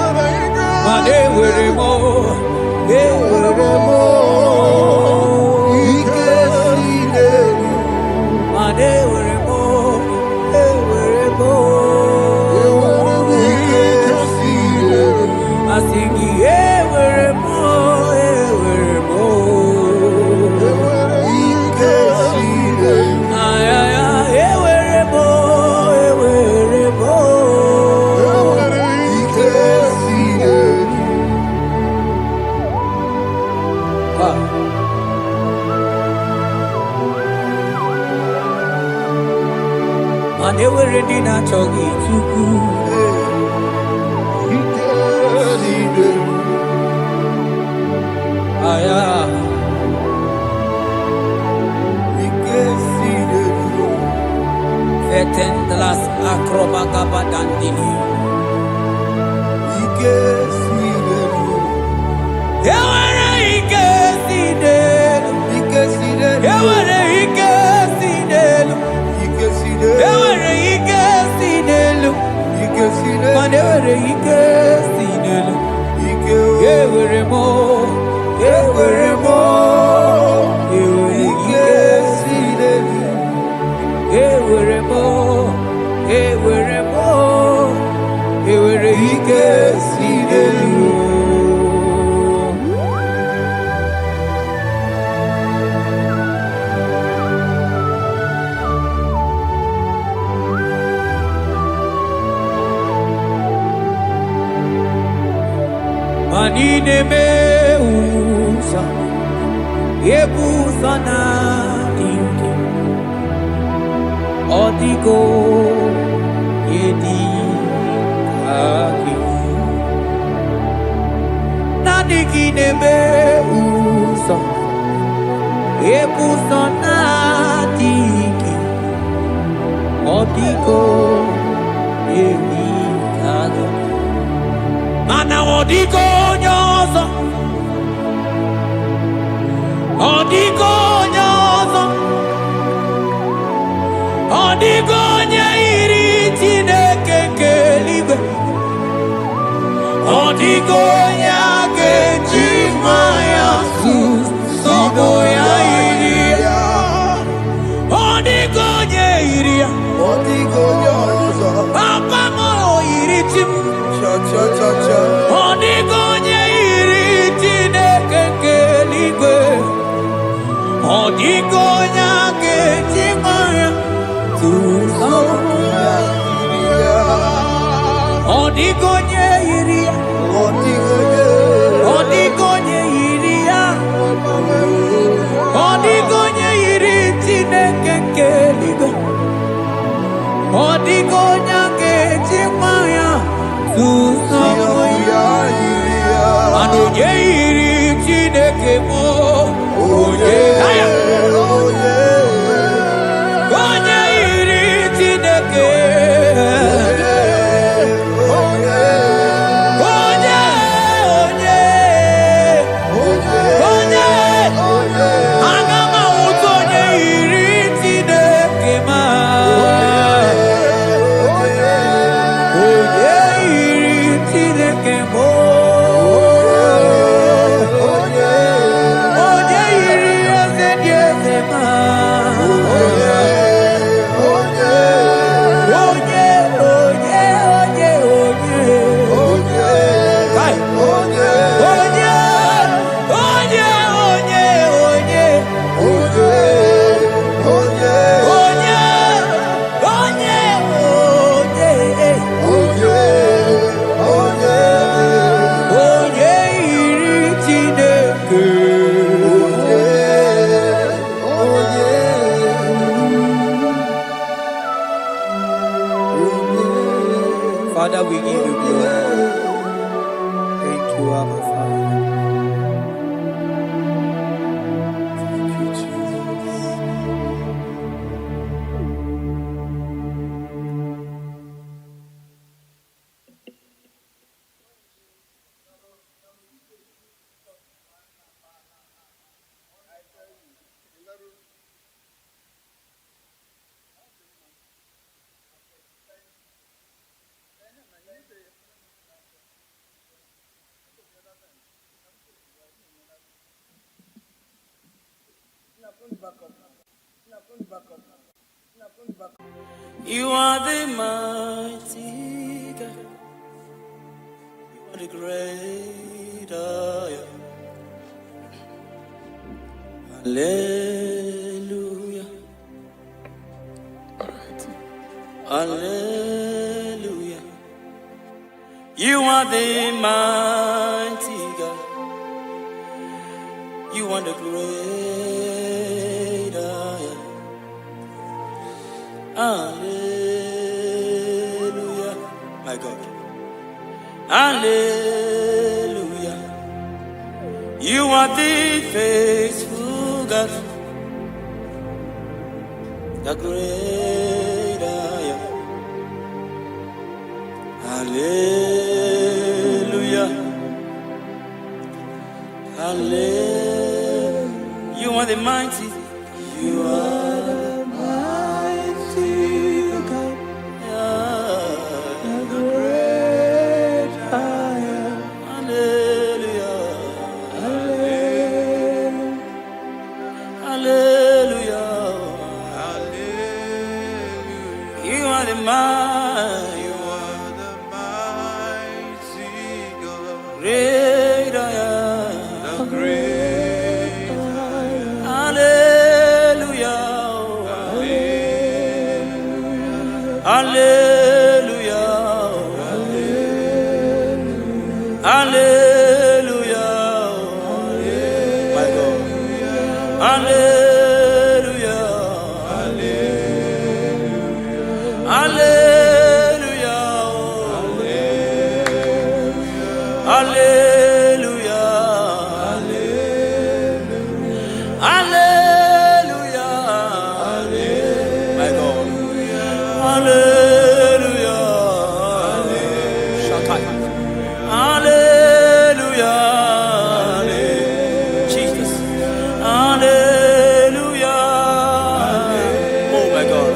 Mane were mo. Were mo. Mane were mo. Were mo. I sing were mo. Were mo. Ay ay ay were mo. Were mo. Mane were di na chogi chuku. Aya. Fetendlas akrobagaba dandini. Yawere ike sinelu. Yawere ike sinelu. Yawere ike sinelu. Mane were ike sinelu. Yewere mo. Yewere mo. Yewere ike sinelu. Yewere mo. Yewere mo. Yewere ike sinelu. Manine me usa, yebusa na inki, odiko yedi aki. Nadikine me usa, yebusa na inki, odiko yedi aki. Mana odiko nyozo, odiko nyozo, odiko nyairi Chineke kelibe, odiko nyake chimaya sobo ya iria, odiko nyairia, papa mo iritim. Odigonye iri Chineke keligwe, odigonya kechimaya tuzo, odigonye iri keligo. Odigo nyange chimaya. Susoya. Anoye iri chineke mo. Oye. Onye iri chineke. Father, we give you glory. Thank you, Abba Father. Thank you, Jesus. You are the mighty God. You are the great I am. Hallelujah. Hallelujah. You are the mighty God. You are the great I am. Hallelujah, my God. Hallelujah. You are the faithful God, the great I am. Hallelujah. Hallelujah. You are the mighty. You are the Hallelujah. Hallelujah. My God. Hallelujah. Hallelujah. Hallelujah. Hallelujah. Hallelujah. My God.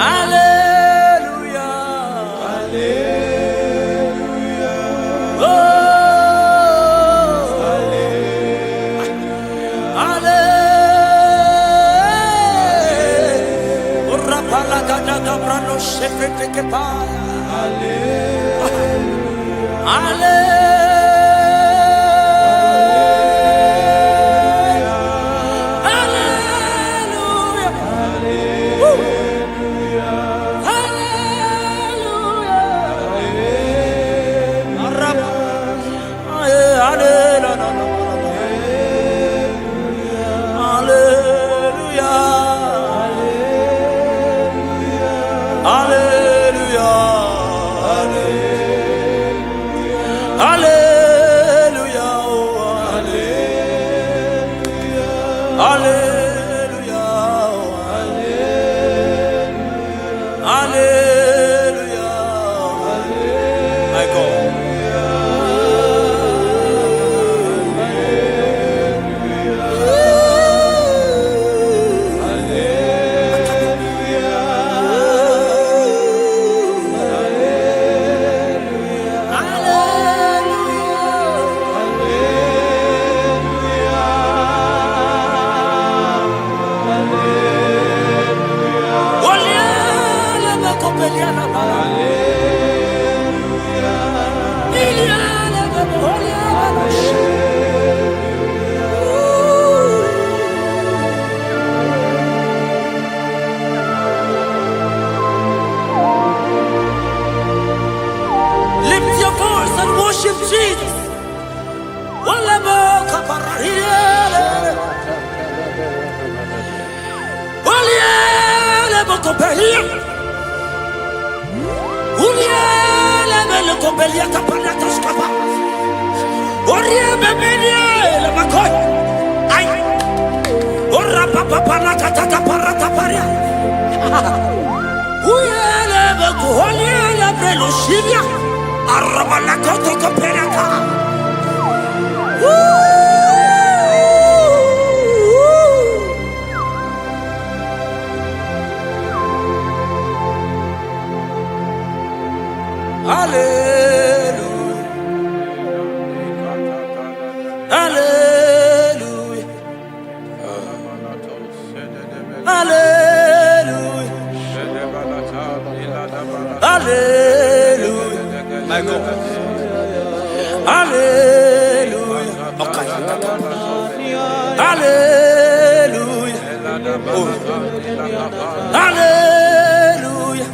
Hallelujah. Lift your voice and worship Jesus. Hallelujah. Hallelujah. Hallelujah. My God. Hallelujah. Okay. Hallelujah. Oh. Hallelujah.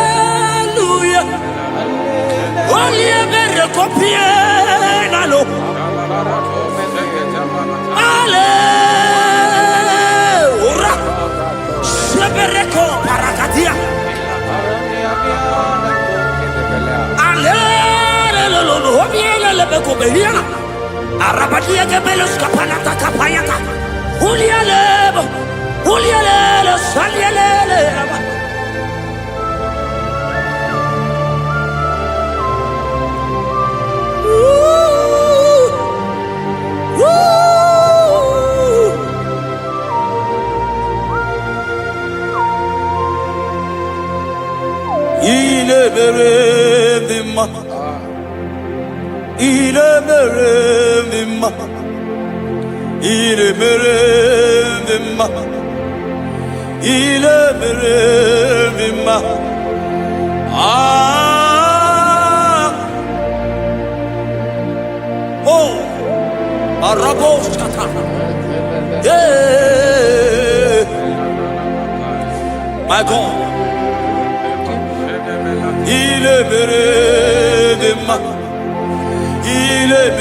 Hallelujah. Only a better copy. Hallelujah. Sebereko parakatia. Hallelujah. Obiela lebeko behiana. Arabadia gebelos kapalata kapayaka. Ulialebo. Ulialele salialele. Oh, Arabos kata. Yeah, my God. Il est ma, il est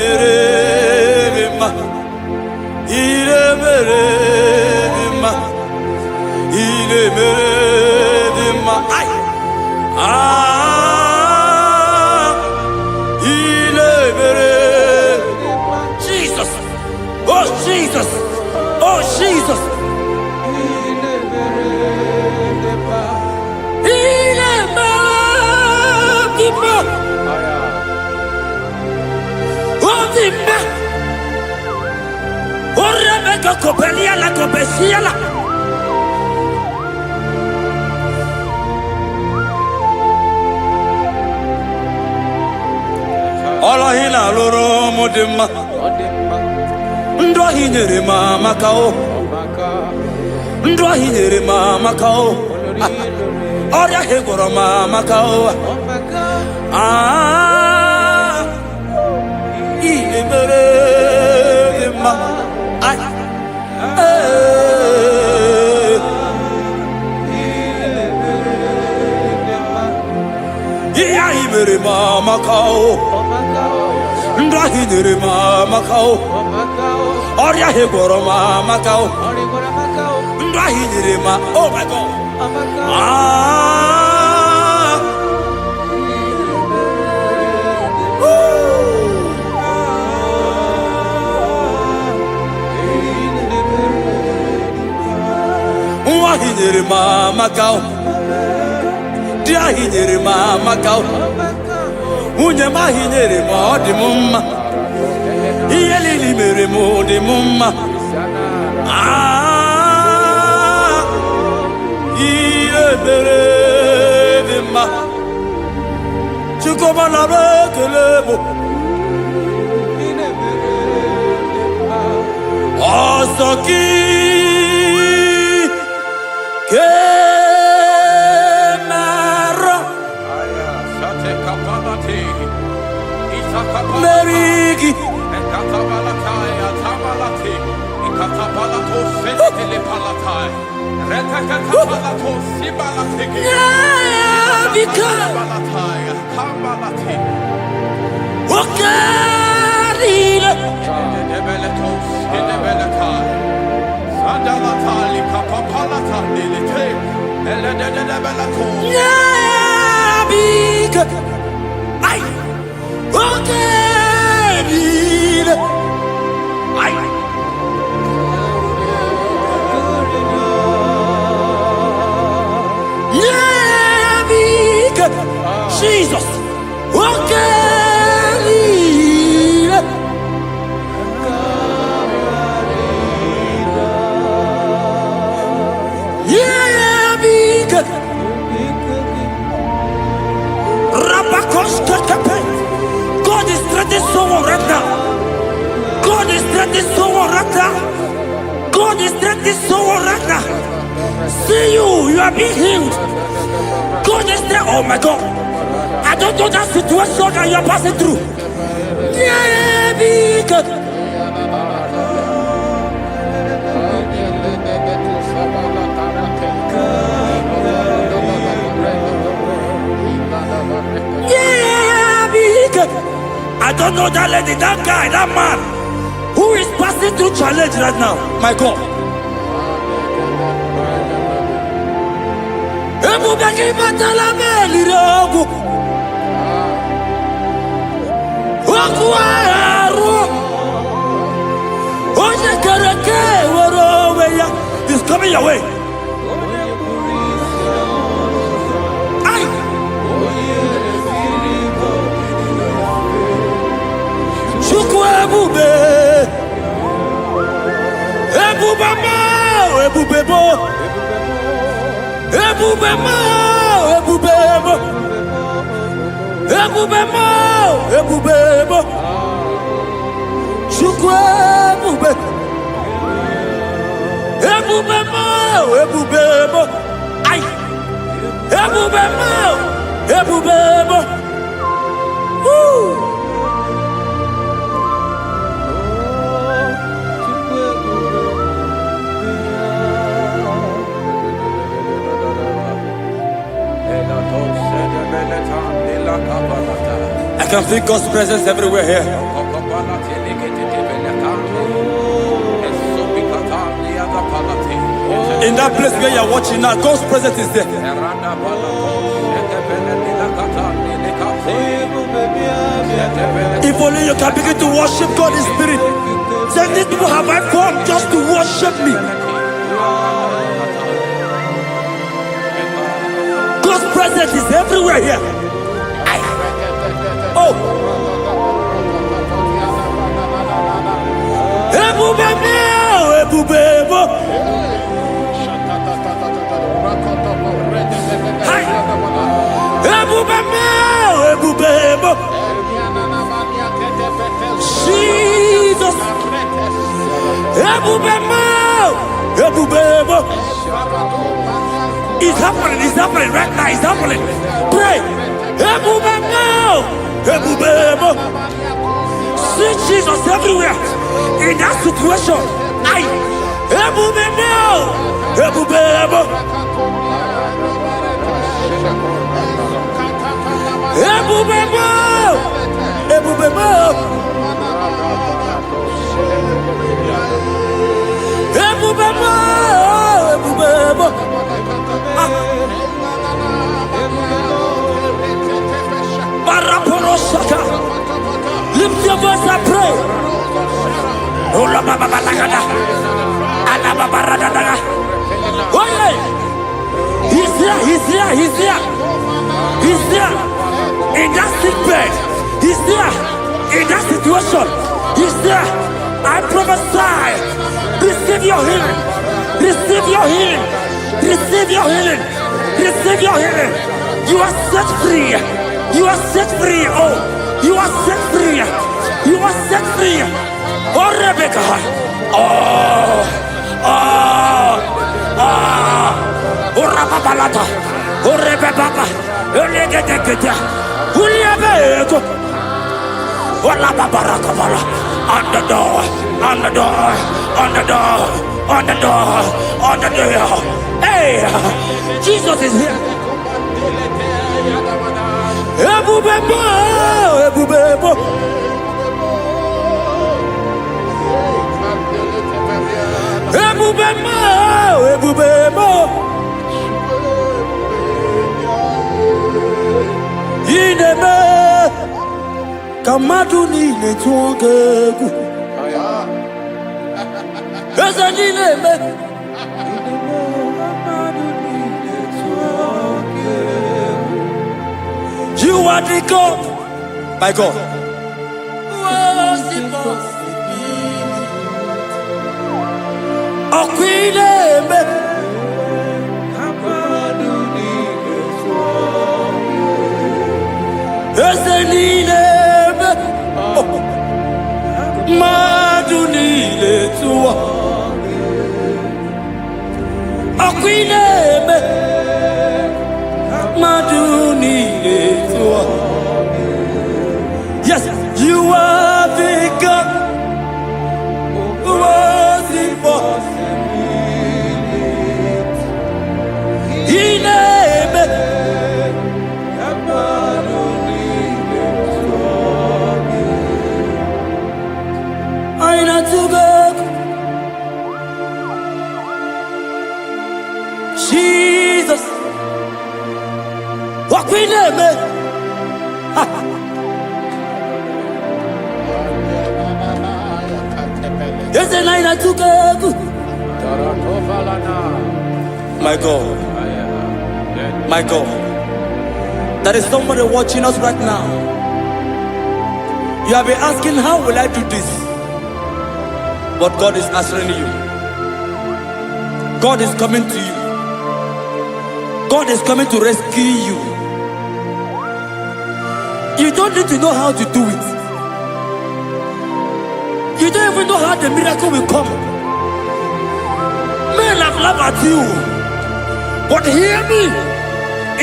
ma, il est ma, il est ma. Ah, il est Jesus, oh Jesus, oh Jesus. Copelia la copesiala. Ola hina loro modema. Ndo hinere mama kao. Ndo hinere mama kao. Oria hegoro mama kao. Ah, ile mere ma. Ai. Mere mama kao, ndahi mere mama kao, oria hegoro mama kao, ndahi mere ma. Oh my God! Ah, wahi mere mama kao, ndahi mere mama kao. Unye mahinyere mo di mumma, iyeli mere mo di mumma. Ah, iye mere di ma. Chukoma la bekelebo. Soki Kemaro Merigi Jesus, God is threatening someone right now. God is threatening someone right now. God is threatening someone right now. See you are being healed. God is there. Oh my God. I don't know that situation that you are passing through. Yeah, because I don't know that lady, that guy, that man who is passing through challenge right now. My God. He's coming your way. I can feel God's presence everywhere here. In that place where you are watching now, God's presence is there. If only you can begin to worship God in spirit. Say, these people have I come just to worship me. God's presence is everywhere here. Oh, Jesus. It's happening right now, it's happening. Pray. See Jesus everywhere. In that situation. Lift your voice and pray. He's here. In that sick bed. He's there. In that situation. He's there. I prophesy. Receive your healing. Receive your healing. Receive your healing. Receive your healing. You are set free. You are set free. Oh, you are set free. You are set free. Oh, Rebecca. Oh. babalata. Urebe baba. Ulegedegede. Uliabego. Wala babaraka bala. On the door. On the door. On the door. On the door. On the door. Hey, Jesus is here. Ebubebo. Ebubebo. Ebubebo. Ebubebo. Ineme. Kamadu ni netuongegu. Eza ni neme. You are the God, my God. Oh, Queen, yes, you are the God who was Jesus, what we name it? Yes, and I took my God, my God. There is somebody watching us right now. You have been asking, how will I do this? But God is answering you. God is coming to you. God is coming to rescue you. You don't need to know how to do it. You don't even know how the miracle will come. Men have laughed at you. But hear me.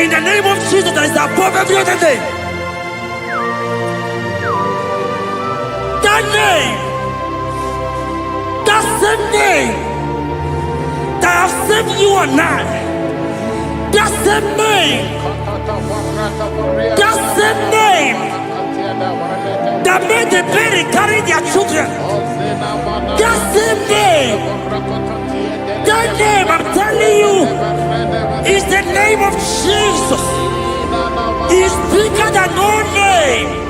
In the name of Jesus that is above every other name. That name. That same name. That have saved you and I. That same name. That same name. That made the baby carry their children. That same name. That name, I'm telling you, is the name of Jesus. He is bigger than all name.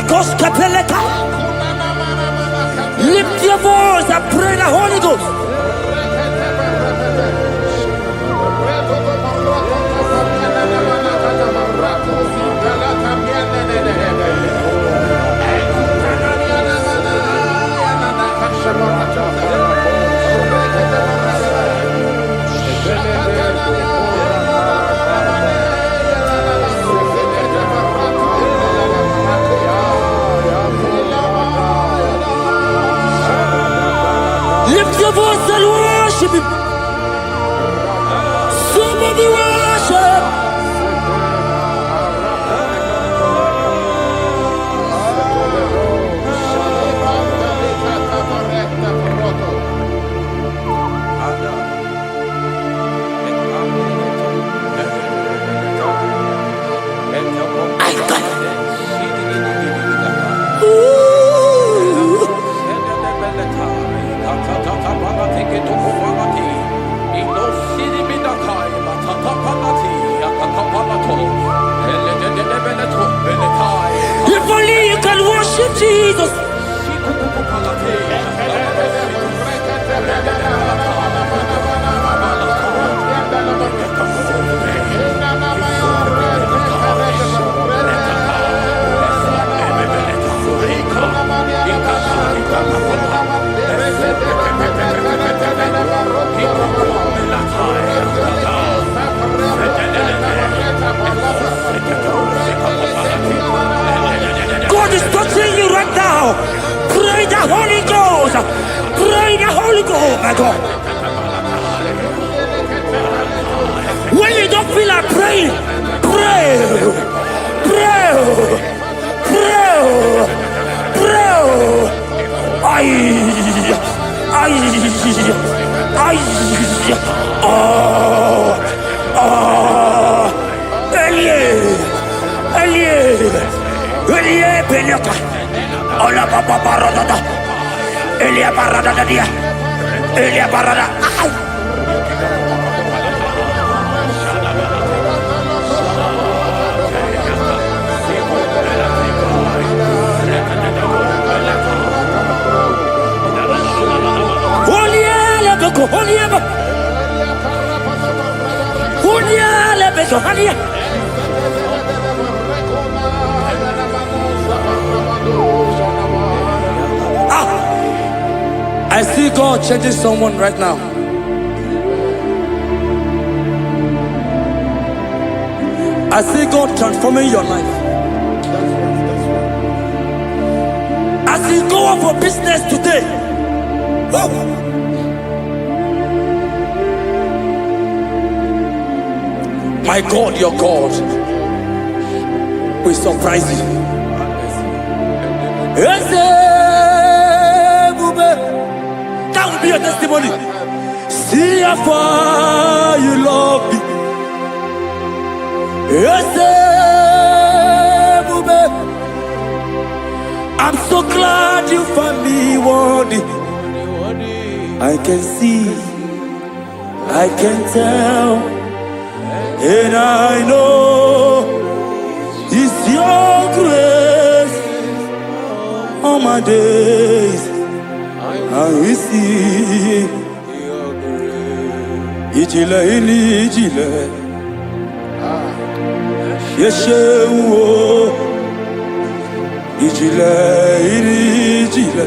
Ghost Capeleta. Lift your voice and pray the Holy Ghost. Lift your voice and worship Him. Somebody worship. If only you can worship Jesus. God is touching you right now. Pray the Holy Ghost. Pray the Holy Ghost, my God. When you don't feel like praying, pray. Pray. Pray. Pray. Ay. Elie Benyoka. Ola Papa Parada. Elia Parada dia. Elia Parada. Oliela beko, oliela. Oliela beko, oliela. I see God changing someone right now. I see God transforming your life. As you go out for business today, my God, your God will surprise you. That will be your testimony. See how far you love me. I'm so glad you found me worthy. I can see, I can tell, and I know it's your grace all my days. I will see Ijile ini ijile Yeshewo Ijile ini ijile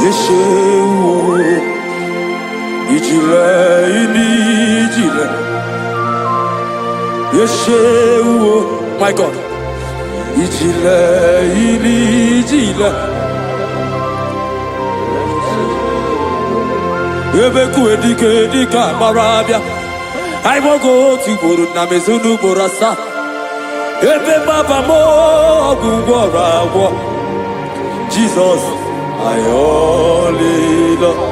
Yeshewo Ijile ini ijile Yeshewo. My God. Ijile ini ijile Ebeku edika barabia. I will go to Buru Namezunu Burasa. Ebe Baba mo Gugora. Jesus, I only love.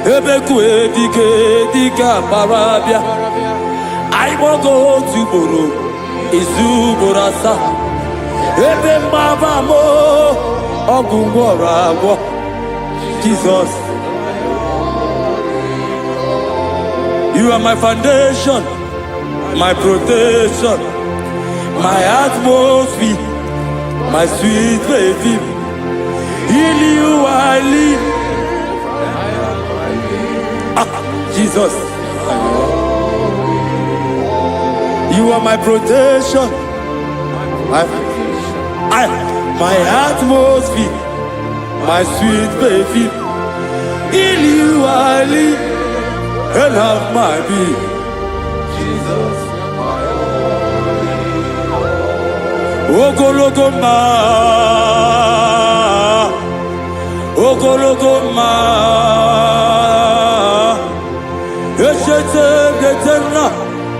Ebeku edika barabia. I will go to Buru Izu Burasa. Ebe Baba mo Gugora. Jesus. You are my foundation, my protection, my atmosphere. my sweet baby. In you I live. Jesus, you are my protection. My atmosphere, my sweet baby. In you I live and have my being. Jesus, Ogologoma, Ogologoma, Eshete Getena,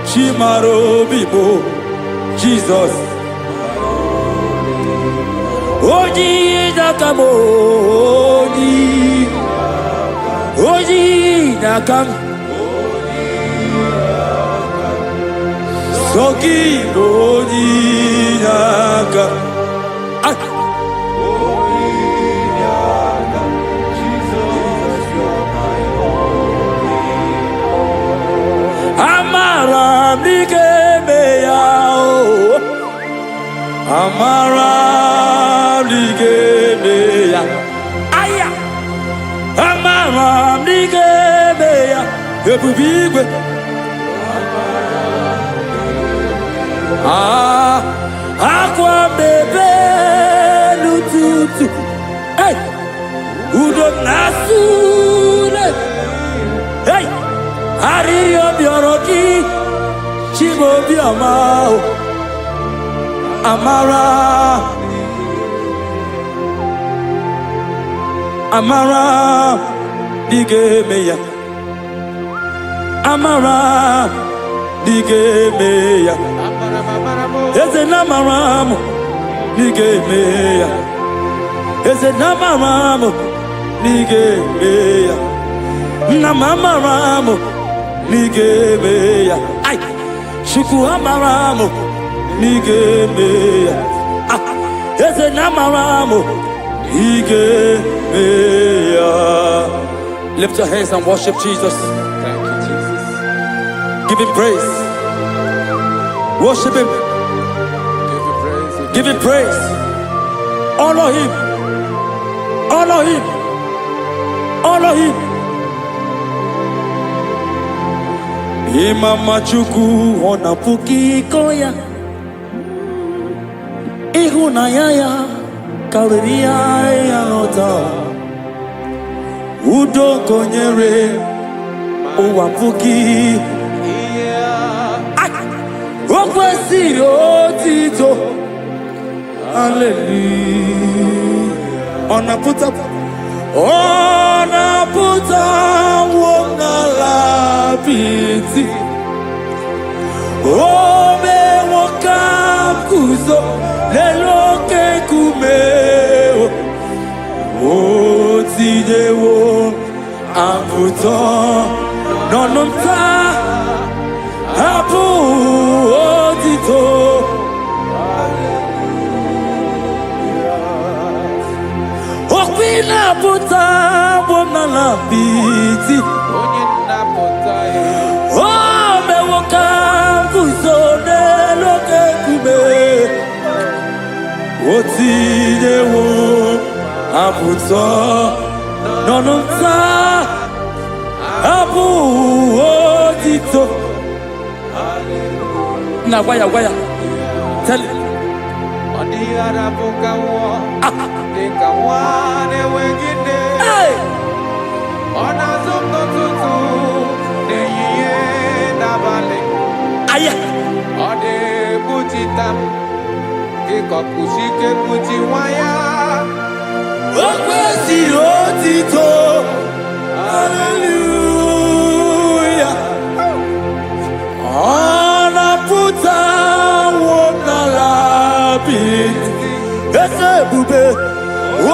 Chimaro Bibo, Jesus. Oji Nakamo, Oji Nakam, Soki Oji Nakam. Amara Ligemeya, Amara Ligemeya, Aya, Amara Ligemeya, Ebubigwe, Aqua Bebe Lututu, hey, Udo Nasune, hey. Ariyo bioroki, chibo biamao, Amara, Amara, digemeya, Amara, digemeya, Ezenamaramu, digemeya, Ezenamaramu, digemeya, Namamaramu. Nigemeya, ay, Shuku Amaramu, Nigemeya, Eze Namaramu, Nigemeya. Lift your hands and worship Jesus. thank you, Jesus. Give him praise. Worship him. Give you praise. Give him praise. Honor him. Honor him. Honor him. Imama Chuku ona puki koya, ihuna yaya kauria ya ota, udo konyere uwa puki, okwesi otito, hallelujah. Ona puta wona lapiti. Ome wakam kuzo leloke kumeo. Otidewo amputo nononta apu otito. Okwina puta wona lapiti. Onye nnapụta ya. Ome wakam kuzo leloke kumeo. Otidewo amputo nononta apu otito. Na waya tell it. Ọ dịghị arapụ ka nwụọ, dị ka nwa na-enweghị nne. Hey! Ọ na-azụ m n'ụtụtụ, n'ehihie n'abalị. Aya! Ọ na-ekpuchita m, dịka ọkpụchi ike kpuchi nwa ya. O kwesịrị otito. Hallelujah. Ọ na-apụta n'ala apịtị. Eze ebube.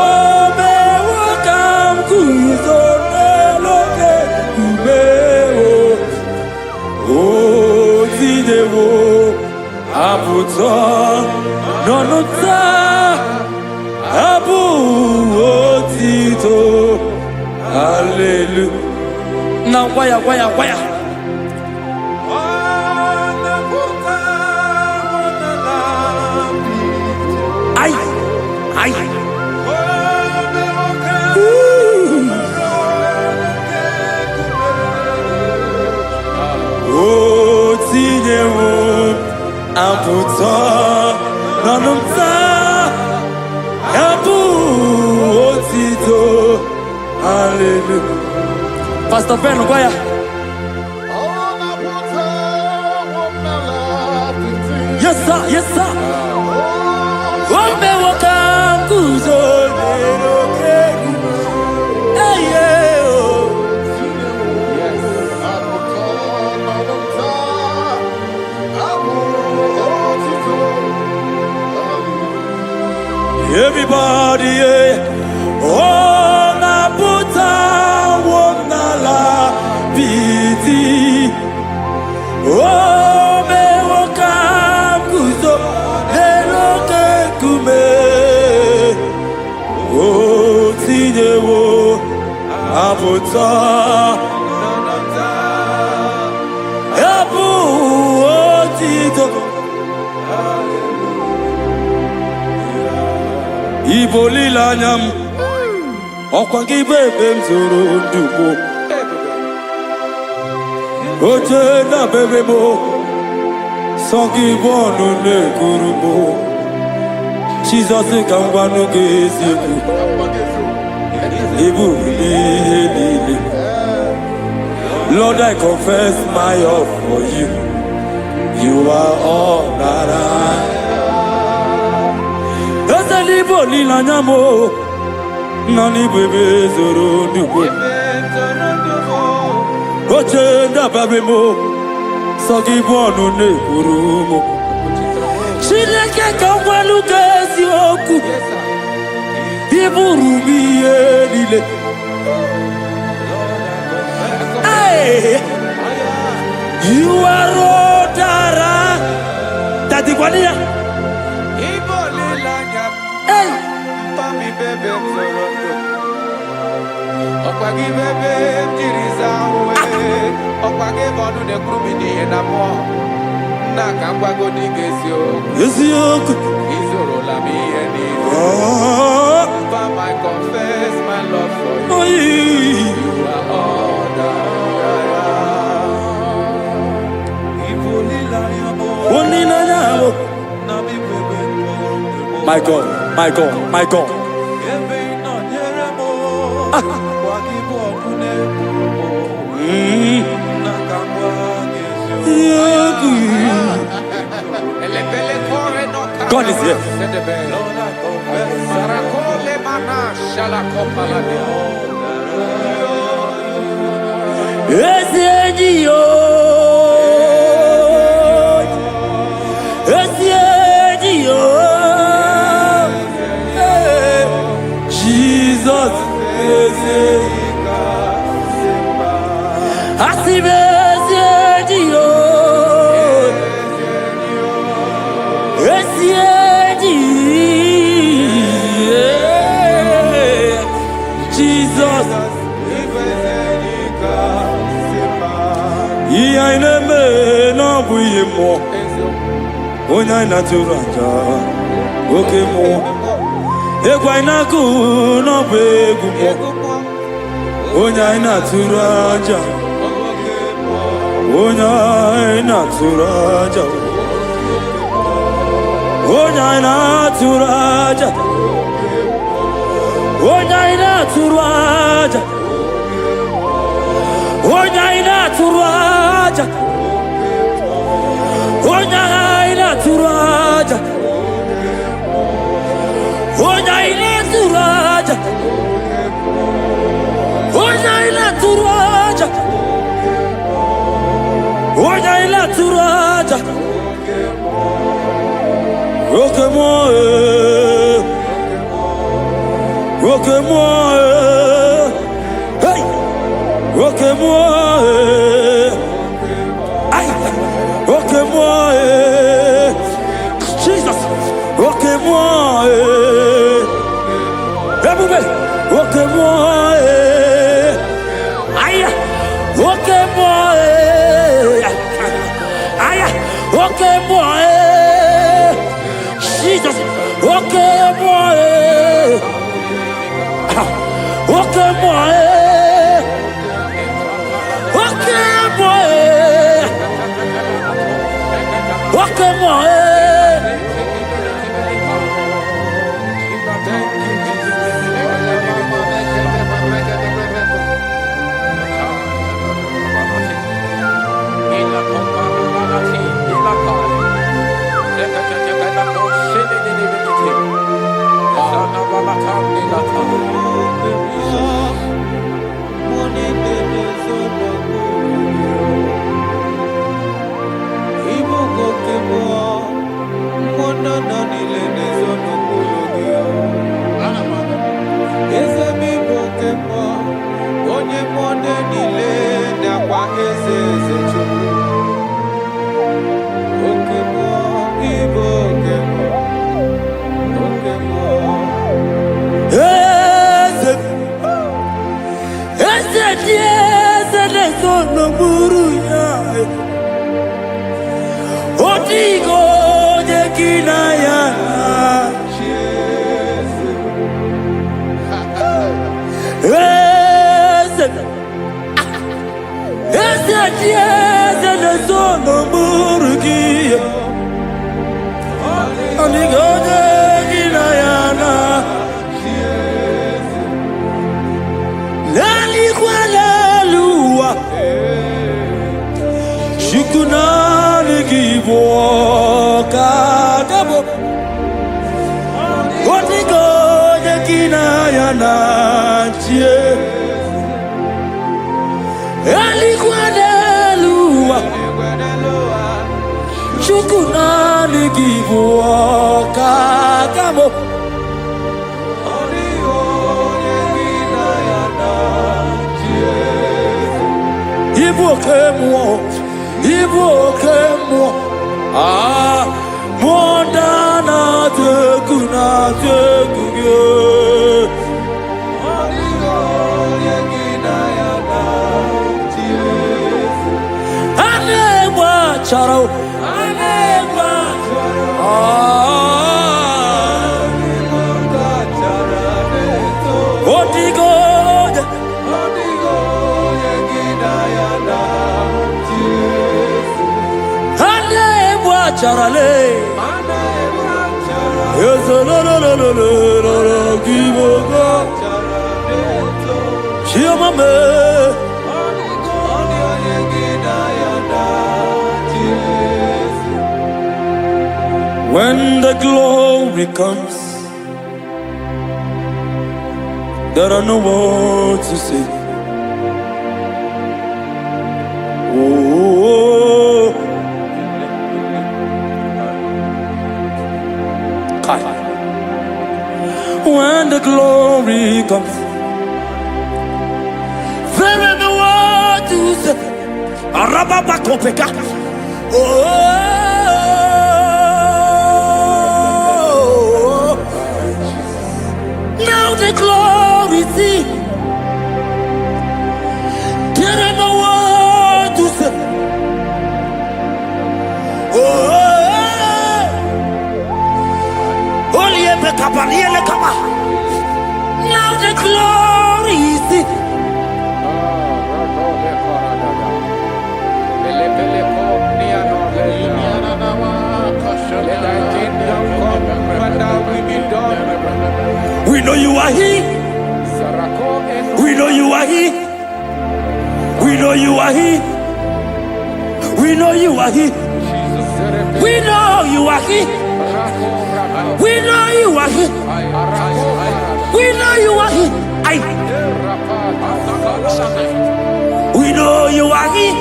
Ome nwoke m guzo n'eloke ume o. Otidewo apụta n'ọnụta abụ otito. Hallelujah. Na waya. Ọ na-apụta n'ala apịtị. Ay, Pastor Ben Ogoya. Yes sir, yes sir. Ombe wakanguzo lero kegu. Hey yeah. Everybody, yeah. Oh, Naputa, Wonala, Piti. Oh, me wakam kuzo, leroke kume. Oh, tine wo, Naputa. Abu, oh, tito. Iboli lanyam, okwangi bebe mzuru ndumo. Oje na bebe mo, songi bonu ne kurumo. Jesus kangwanu geziku, ibu lili. Lord, I confess my love for you. You are all that I. Libo ni lanyamo, nani bebe zoro nubo. Oche na babe mo, sogi bonu ne kurumo. Chileke kangwalu kesi oku, iburu miye lile. Hey, you are Rodara, tati kwania. Hey, Pami bebe mzorondo. Okwagi bebe mjiriza uwe. Okwagi bonu ne krumini enamo. Na kangwago digesi oku. yesi oku. Izoro la mi eni. Pam, I confess my love for you. Oh, You are all that I am. Iboli la yamo. Oni na nyamo. Nami bebe mzorondo. My God, my God, my God. God is here. Jesus. Onya inaturanja, oke mo. Egwa inaku no begu mo. Onya inaturanja, onya inaturanja, onya inaturanja, onya inaturanja, onya inaturanja. Turaja, Onya ina turaja, Onya ina turaja, Onya ina turaja. Roke moi, hey, roke moi, ay, roke moi. Jesus, okay moi, everybody, okay moi, aya, okay moi, aya, okay moi, Jesus, okay moi, okay moi, okay moi, okay moi. no muruya. Otigo de kinaya. Ese le sono muruya. Otigo de kinaya. Nali kwa lalua. Shikunani kiboka dabo. Otigo de kinaya na chie. Alikuwa lalua. Shikunani kiboka dabo. Ibo ah, mondana te kuge. Anegwa charo, Otigo. Charale, yes, no, Kiboga, Chiamame. When the glory comes, there are no words to say. Oh. When the glory comes, there is no word to say. Arababakopeka. Oh, now the glory see. There is no word to say. Oh. Now the glory is it. We know you are here. We know you are here. We know you are here. We know you are here. We know you are here. We know you are here. We know you are here. We know you are here.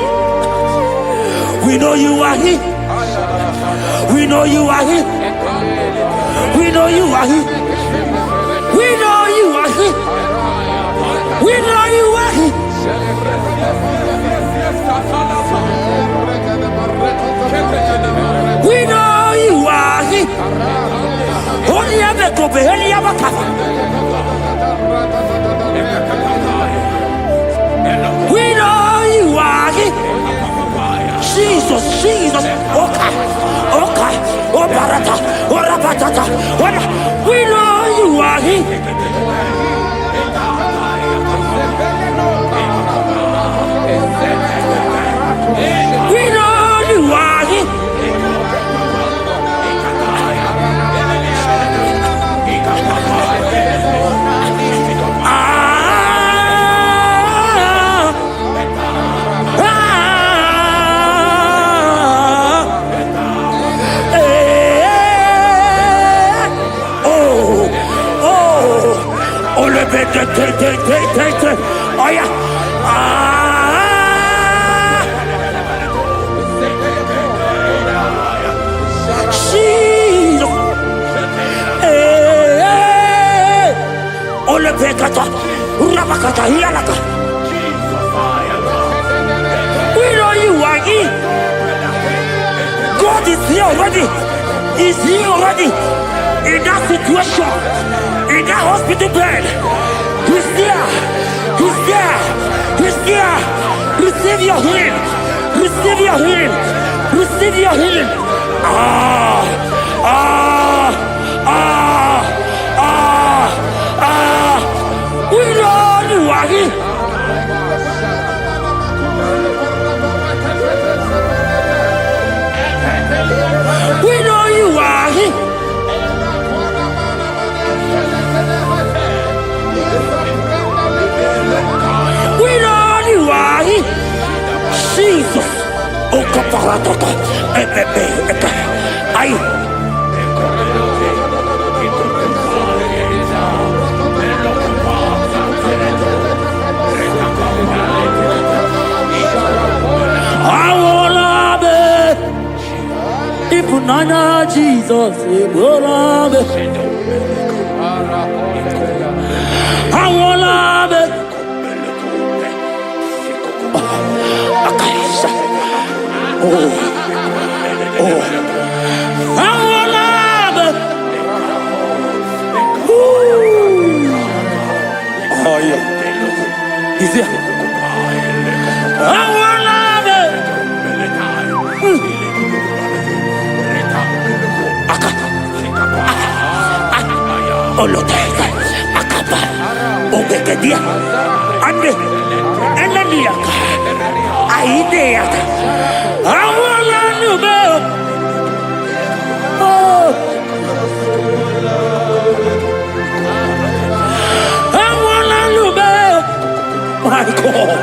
We know you are here. We know you are here. We know you are here. We know you are here. We know you are here. We know you are here. Only ever go be any other we know you are here. Jesus, okay, oh barata, oh rabatata, we know you are here. We know you are here. Oh yeah. Ole pekata, urabakata, hialaka. We know you are here. God is here already. He's here already. In that situation, in that hospital bed, He's there. He's there. He's there. He's Receive your healing. Receive your healing. Receive your healing. Ah, ah, ah, ah, ah. We know you are here. We know you are here. We know you are here. Jesus. Oh, kaparatata. Ay. I wanna be. If Nana Jesus, I wanna be. Oh, oh, I wanna be. Oh yeah, he's here. I wanna be. Oloteka, akapa, obekedia, ande, enaniaka, aideaka. I wanna know. Oh, I wanna know. My God,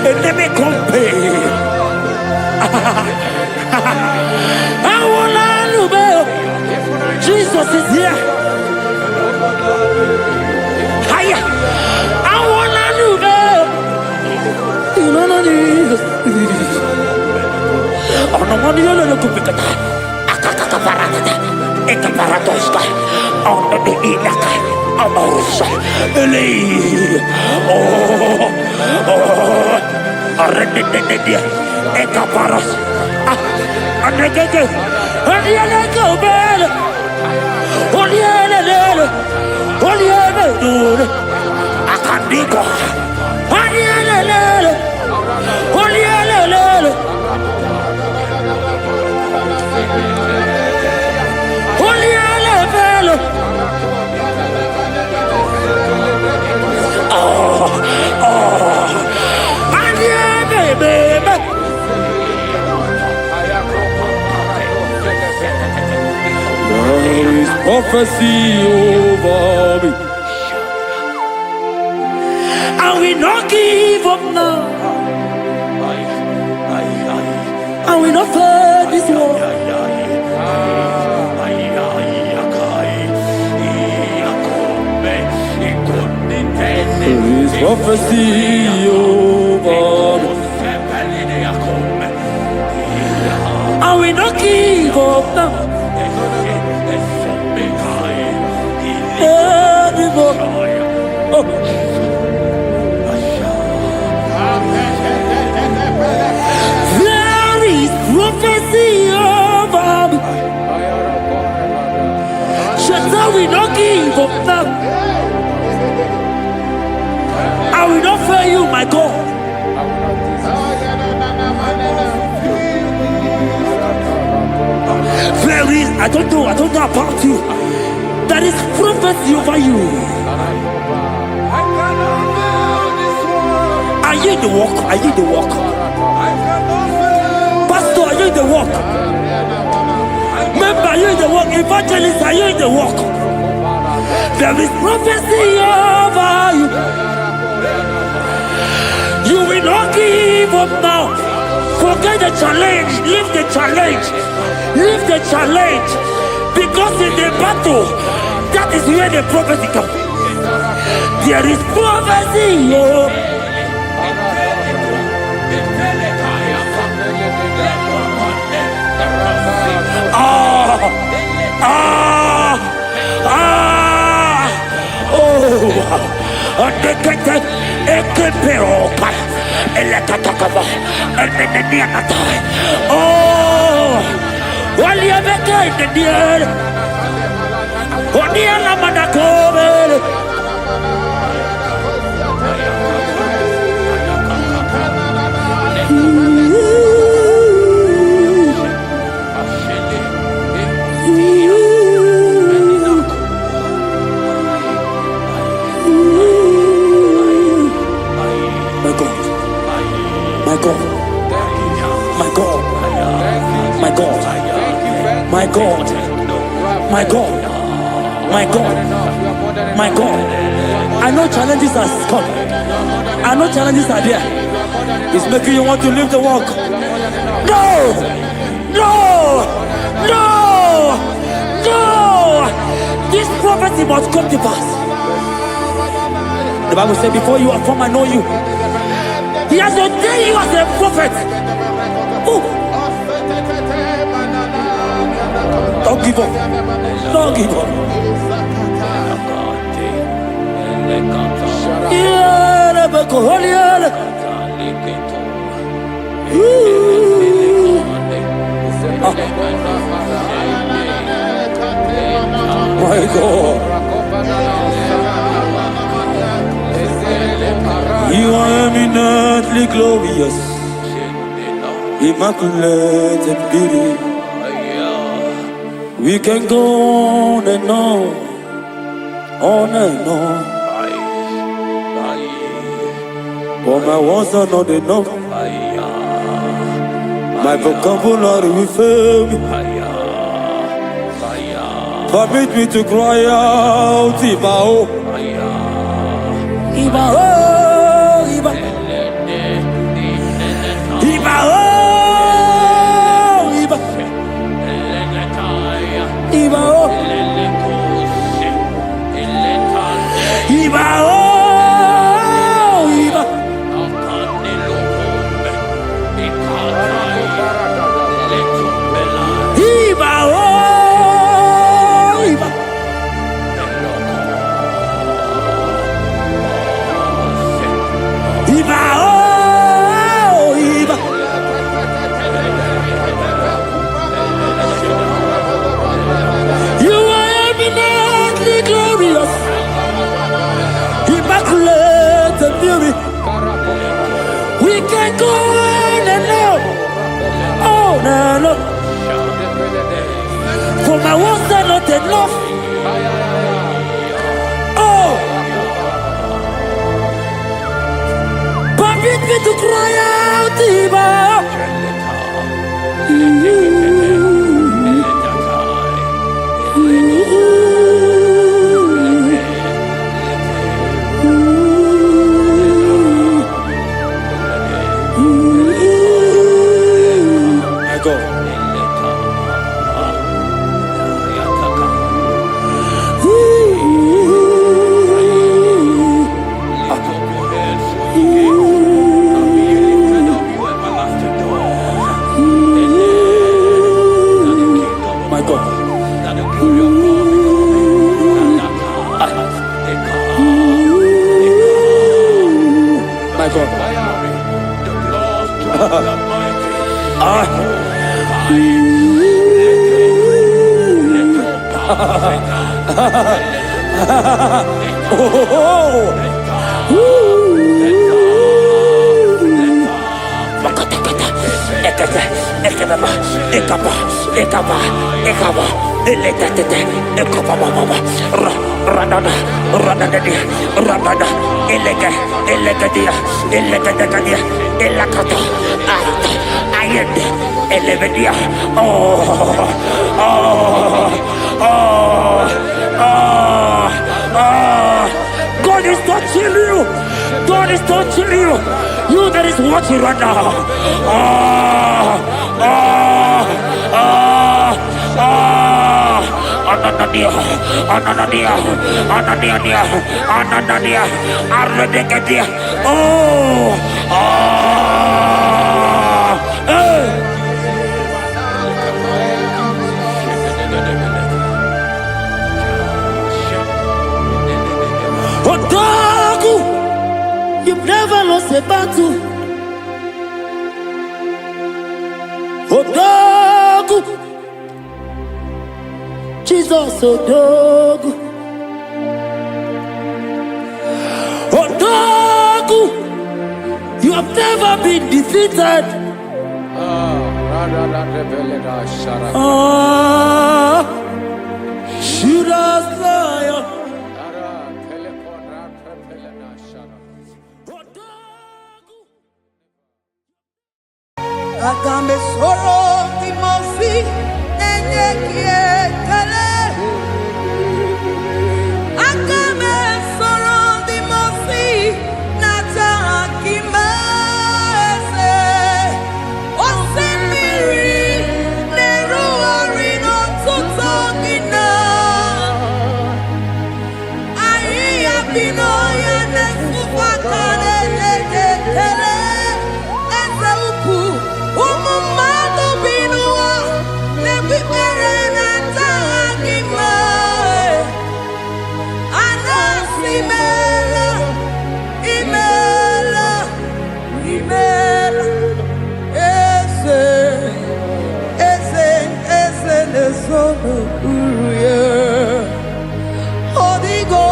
and let me compare. I wanna know. Jesus is here. Hiya, I wanna know. You know Jesus. Oh no, no, no, no, kupikata. Akaka parata. Eka paratoska. Oh no, the ilaka. Amorsa. Eli. Oh, oh. Arredededia. Eka paras. Ah, anegege. Aniele kobel. Oliele lele. Oliele dure. Akandiko. Aniele lele. Oliele lele. Oliele lele. Oh, oh. Aniele baby. There is prophecy over me. And we not give up now. And we not fear this war. There is prophecy over me. And we not give up now. Oh. There is prophecy over me. Shall we not give up now? I will not fail you, my God. There is, I don't know about you. There is prophecy over you. Are you in the walk? Are you in the walk? Pastor, are you in the walk? Member, are you in the walk? Evangelist, are you in the walk? There is prophecy over you. You will not give up now. Forget the challenge. Leave the challenge. Leave the challenge. Because in the battle, that is where the prophecy comes. There is prophecy. Oh. My God, my God, my God, my God, my God, my God, my God. I know challenges are coming. I know challenges are there. It's making you want to leave the walk. No! No! No! No! This prophecy must come to pass. The Bible said, before you are formed, I know you. He has ordained you as a prophet. Ooh. Don't give up. Don't give up. My God. You are eminently glorious, immaculate and beauty. We can go on and on and on. But my words are not enough. My vocabulary will fail me. Permit me to cry out, Ibao. Ibao. We can go on and on. For my words are not enough. Oh, permit me to cry out, Ibao. God is touching you. God is touching you. You that is watching right now. Ananadia, Arredegadia. Odagu, you've never lost a battle. Odagu, Jesus, Odagu. Odagu, you have never been defeated. Judas Lion. Agame soro timosi enye kiekele. Agame soro timosi nata kimese. Osemiri neru orino tutogina. Ayi abino ya nesufakane lekele. Eze uku umumado binua nebibere nata akima. Anasimela imela imela eze eze eze nesono uruye. Odigo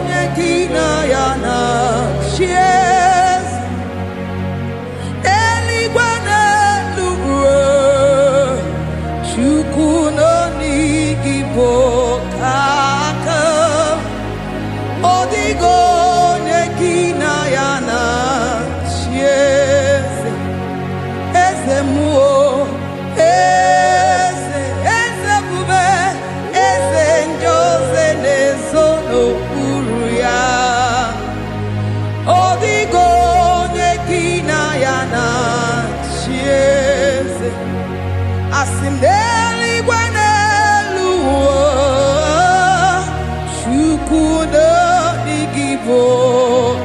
nyekina yana shies eligwane lugwe chukuno nigibo kaka. Odigo nyekina yana shies eze muo eze bube eze njoze nezono uruya. Odigo nyekina yana shies asimdeli gwaneluo shukudo digibo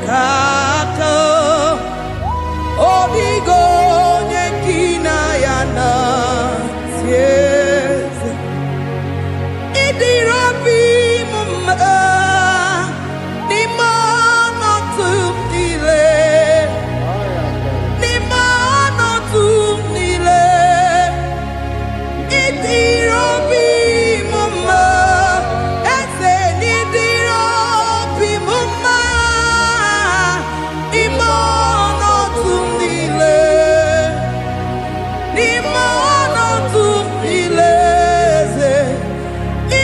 kaka. Odigo nyekina yana shies idirobi mumma ni mono tumdile ni mono tumdile idirobi mumma ese nidirobi mumma ni mono tumdile ni mono tumdile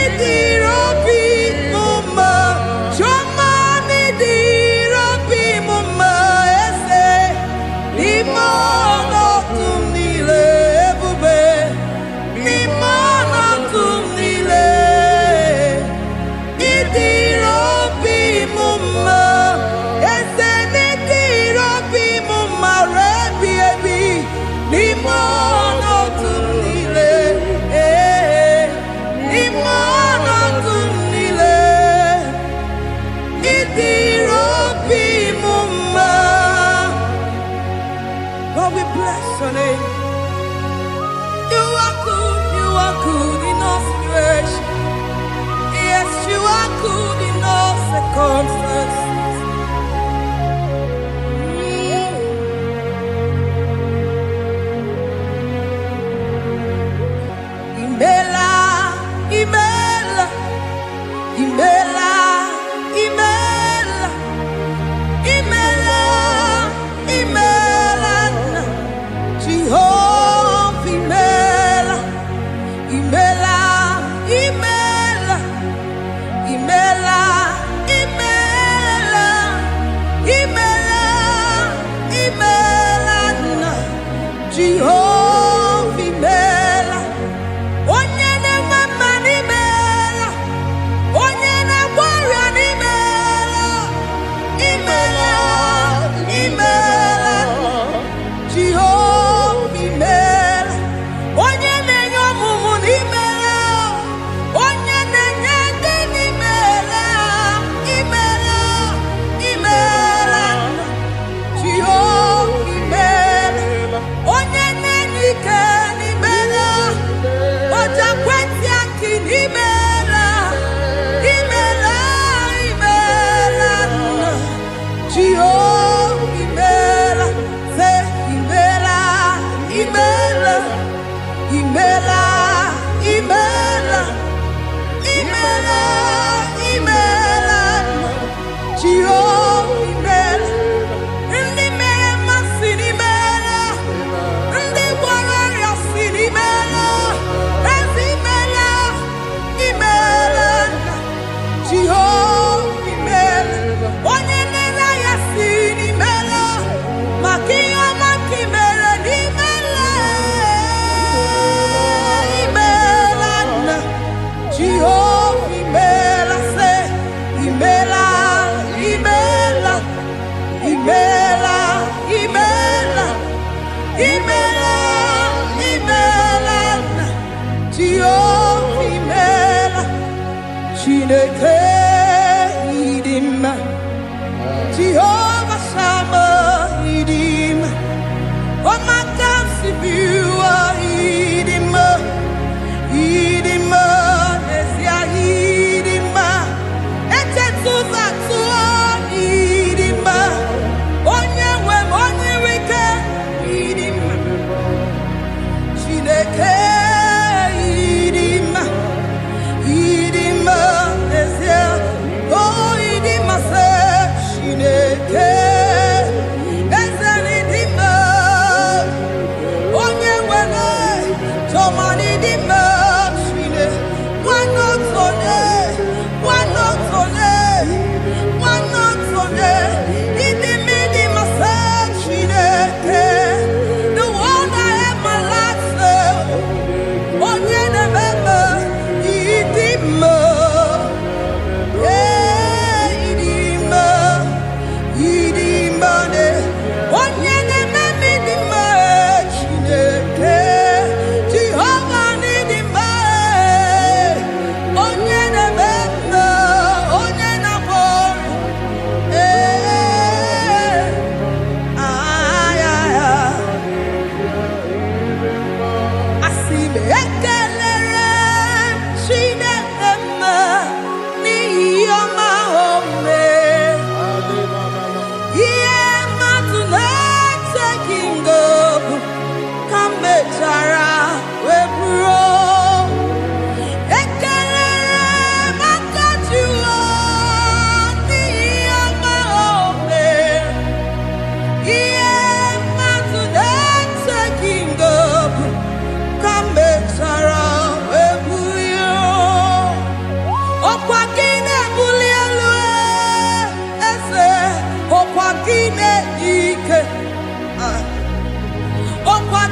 idirobi mumma choma nidirobi mumma ese ni mono tumdile bube ni mono tumdile idirobi mumma ese nidirobi mumma rebi ebi ni mono tumdile ni mono tumdile idirobi mumma. Lord, we bless your name. You are good in all situations. Yes, you are good in all circumstances. Imela, imela, imela, imela, imela, imela, Jehovah, imela, imela, imela, imela, imela, imela, imela, Jehovah, imela. Onye na-enwe n'imela, onye na-agwọrịa n'imela, imela, imela, Jehova imela. Onye na-enye ọmụmụ n'imela, onye na-enye ndị n'imela, imela, imela, Jehova imela. Onye na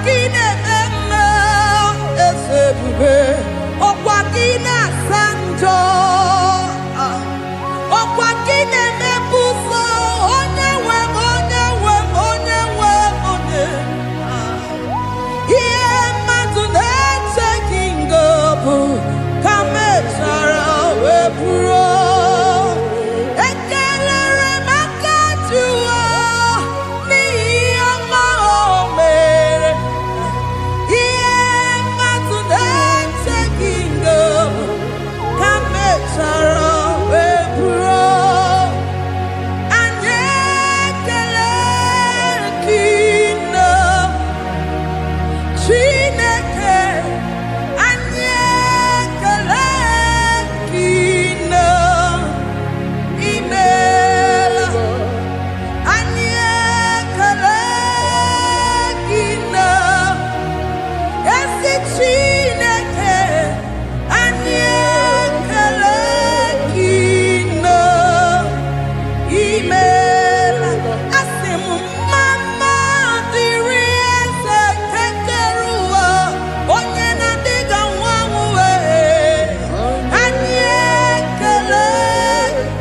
Okwakine eme esebube, okwakine sanjo, okwakine mebufo, onyewe. Ihe mmadụ na-echeghị ngọbụ ka mechara wee bụrụ. Ekelere m aka Jụọ n'ihi ọma o mere. Ihe mmadụ na-echeghị ngọbụ ka mechara wee bụrụ. Anyị ekele gị nọ Chineke, anyị ekele gị nọ imeela. Anyị ekele gị nọ ezi Chineke, anyị ekele gị nọ imeela. Asị m mama dịrị eze kekere ụwa, onye na-adịghị anwụ anwụ wee. Anyị ekele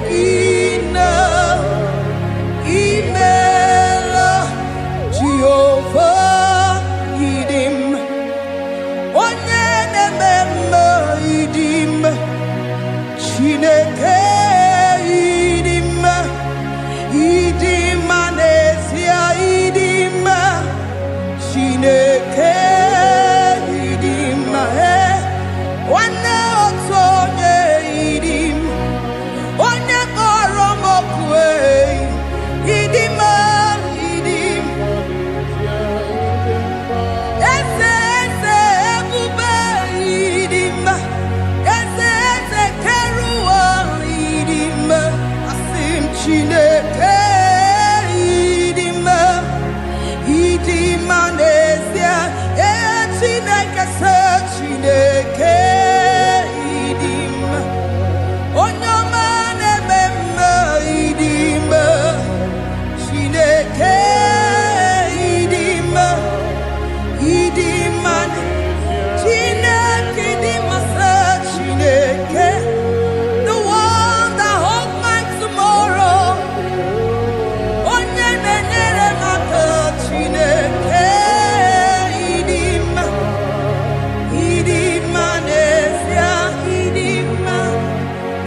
gị nọ imeela. Jehova ịdị mma, onye na-eme mma ịdị mma. Chineke ịdị mma, ịdị mma n'ezie, ịdị mma. Chineke ịdị mma, nwanne otu onye ịdị mma, onye kpọrọ m oku ịdị mma, ịdị mma. Eze ebube ịdị mma, eze kere ụwa ịdị mma. Asị m Chineke ịdị mma, ịdị mma n'ezie. Chineke sị Chineke ịdị mma, onye ọma na-eme mma ịdị mma. Chineke ịdị mma, ịdị mma. Chineke ịdị mma sị Chineke, the one that holds my tomorrow, onye na-enyere m aka. Chineke ịdị mma, ịdị mma n'ezie, ịdị mma.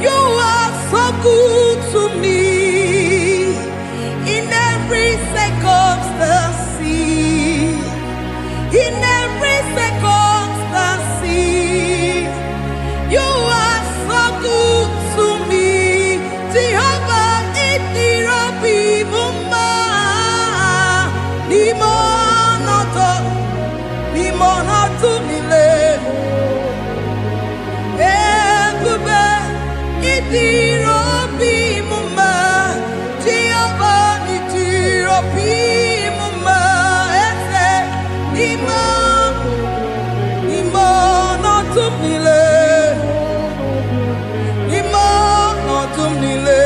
You are so good to me in every circumstance. In every circumstance, you are so good to me. Jehovah, itirabi mumma, limonoto mile. Ebube, itirabi mumma, Jehovah, itirabi mumma. Ese limonoto mile, limonoto mile.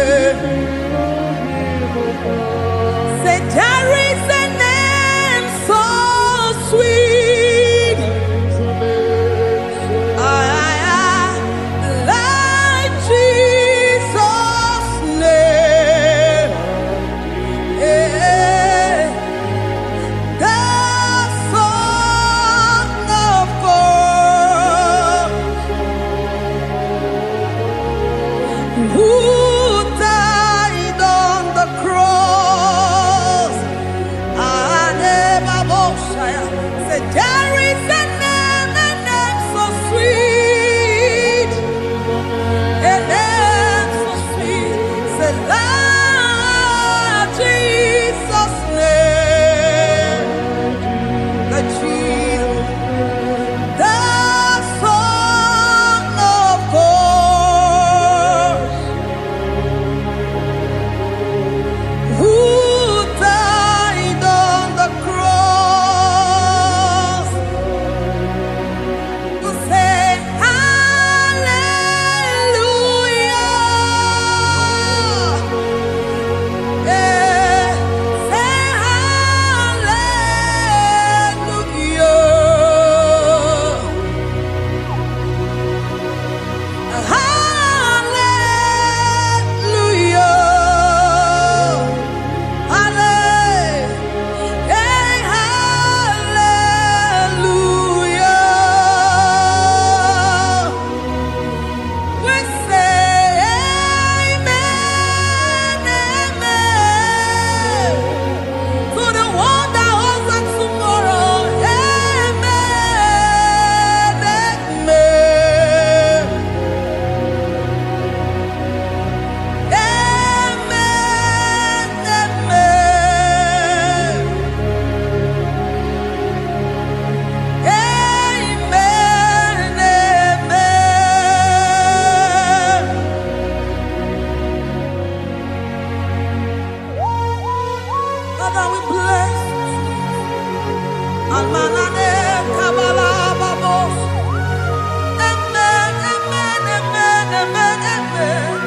Say there is a name so sweet, like Jesus. Amanane kabala babos. Amen, amen, amen, amen, amen.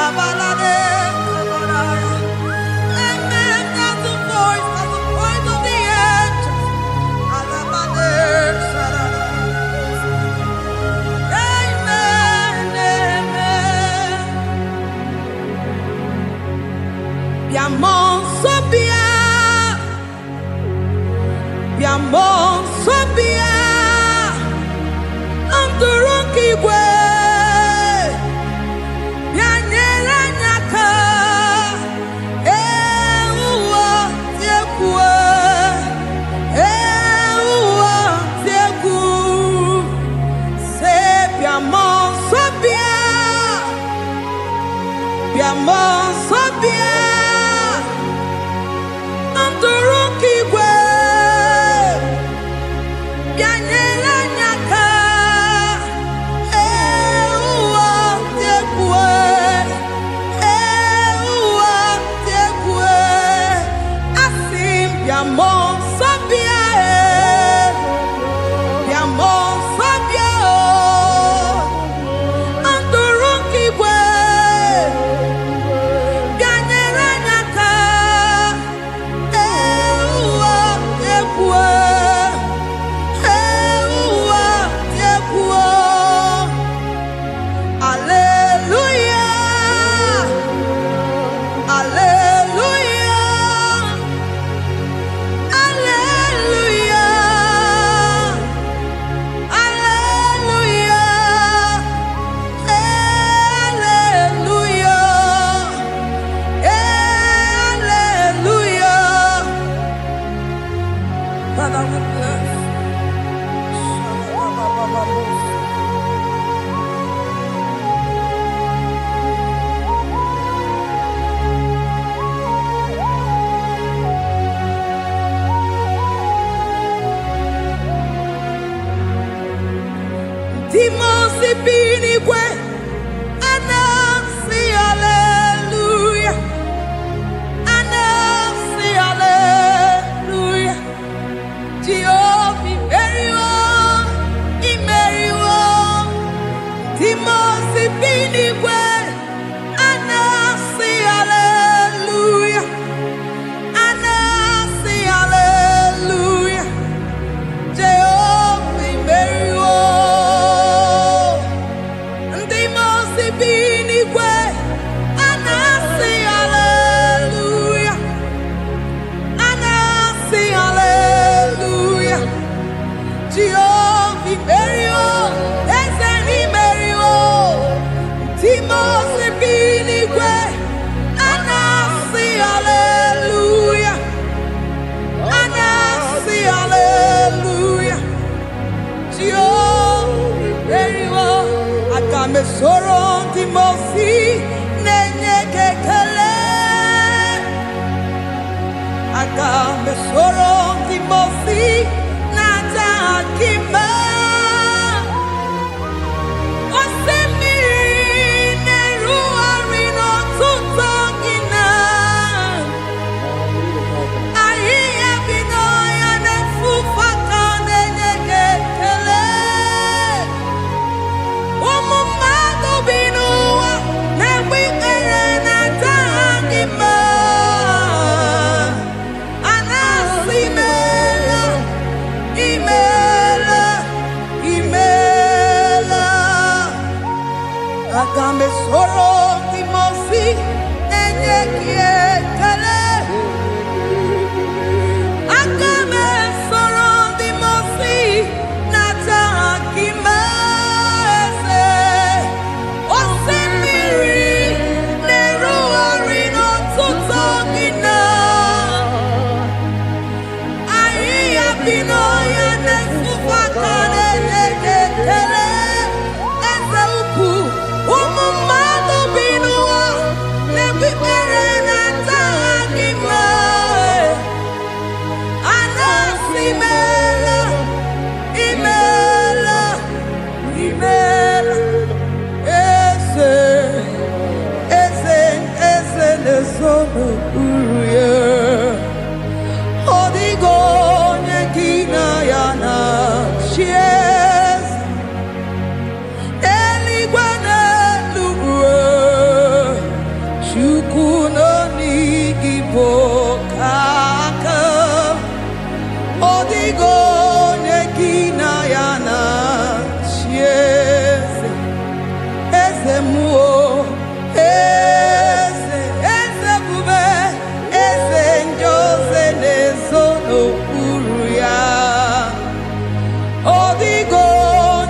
Abalade kabalaya. Amen. That's the voice of the angels. Alabade sarara. Amen, amen. Biamon sobia. Biamon sobia. Amduruki gwe. Bianyera nyaka. Ewa tiekwe. Ewa tieku. Se biamon sobia. Biamon sobia. Amduruki gwe. Bianyera nyaka. Ewa tiekwe. Ewa tiekwe. Asim biamon sobia. Biamon sobia. Amduruki gwe. Bianyera nyaka. Ewa tiekwe. Ewa tiekwe. Hallelujah. Hallelujah. Hallelujah. Hallelujah. Hallelujah. Hallelujah. Father, we bless. Timosi binigwe. Anasi hallelujah. Anasi hallelujah. Jehovah Imeriwo. Timosi binigwe. Anasi hallelujah. Anasi hallelujah. Jehovah Imeriwo. Timosi binigwe. Anasi hallelujah. Anasi hallelujah. Jehovah Imeriwo. Esen Imeriwo. Timosi binigwe. Anasi hallelujah. Anasi hallelujah. Jehovah Imeriwo. Akame soro Timosi nenye kekele. Akame soro Timosi nata akima. Osemiri neru arino tutokina. Ayi ebino ya nefufaka nenye kekele. Umumado binuwa nebikere nata akima. Anasi mela. Imela. Imela. Akame soro Timosi nenye kiekele. Akame soro Timosi nata akima ese. Osemiri neru arino tutokina. Ayi abino ya nefufaka nenye kekele. Eze ukwu. Umumado binuwa nebikere nata akima. Anasi mela. Imela. Imela. Eze. Eze. Eze nesono uye. Odigo nyeki Odigo nekina yana chiese eze muo eze bube eze njoze nezono uruya Odigo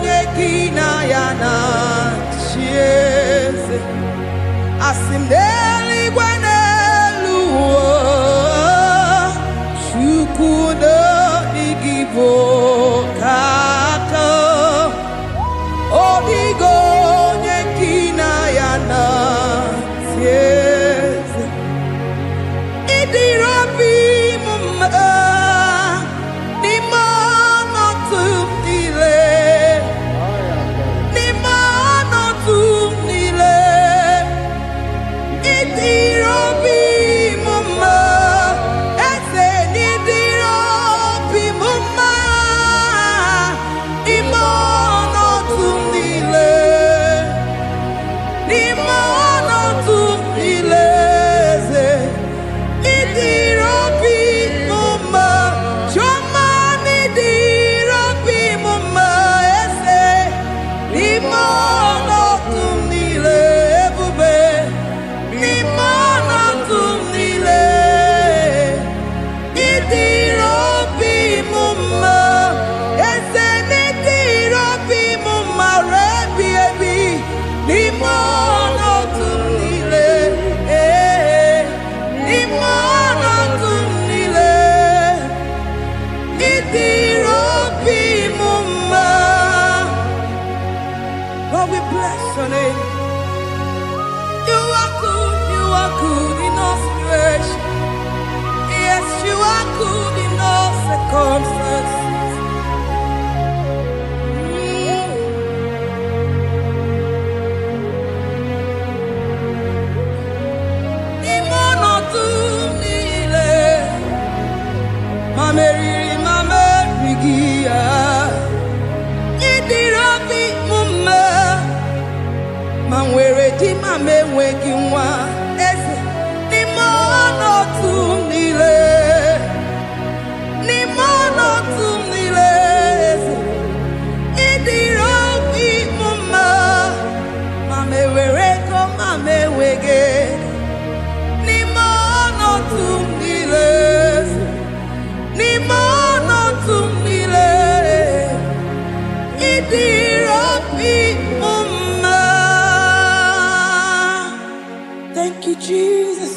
nekina yana chiese asimdeli gwaneluo shukudo igibo kato Odigo nekina yana tieze idirobi mumma nimano tumdile nimano tumdile idirobi mumma ese nidirobi mumma imono tumdile imono tumdile idirobi mumma choma nidirobi mumma ese imono tumdile bube imono tumdile idirobi mumma ese nidirobi mumma rebi ebi imono tumdile imono tumdile idirobi mumma. Lord, we bless your name. You are good in all situations. Yes, you are good in all circumstances. Imono tumdile, mamerigia, idirobi mumma, manwere di mamewegi nwa, eze, imono tumdile, imono tumdile, eze, idirobi mumma, mamewere ko mamewege, imono tumdile, imono tumdile, idirobi mumma. Thank you, Jesus.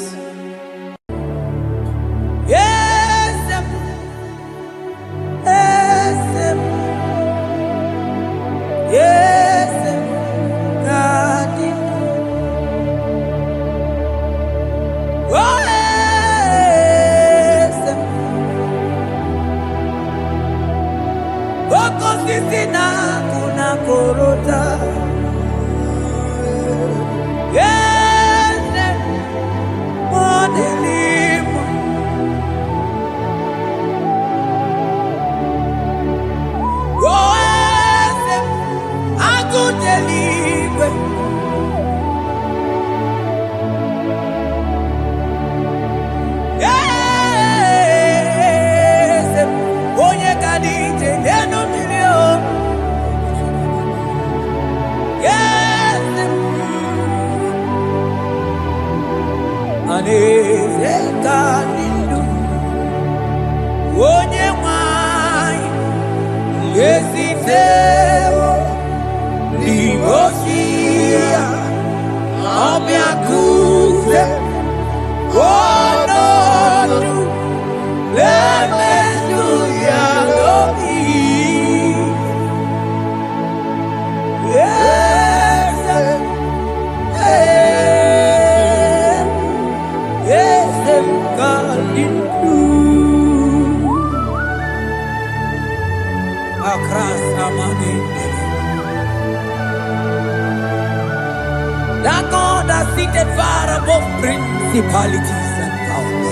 Yes, yes, God. Oh, yes. Oko sisi na kuna korota. Yes, oh, deliver. Oh, yes, I could deliver. Yes, onye kadije neno milio. Yes, aneze kadindu onye nwanyị yesiteo ligosia ọbịa kuze ọnọdụ lemezu ya n'obi. Yes, yes, God in you. Across Amani. That God has seated far above principalities and powers.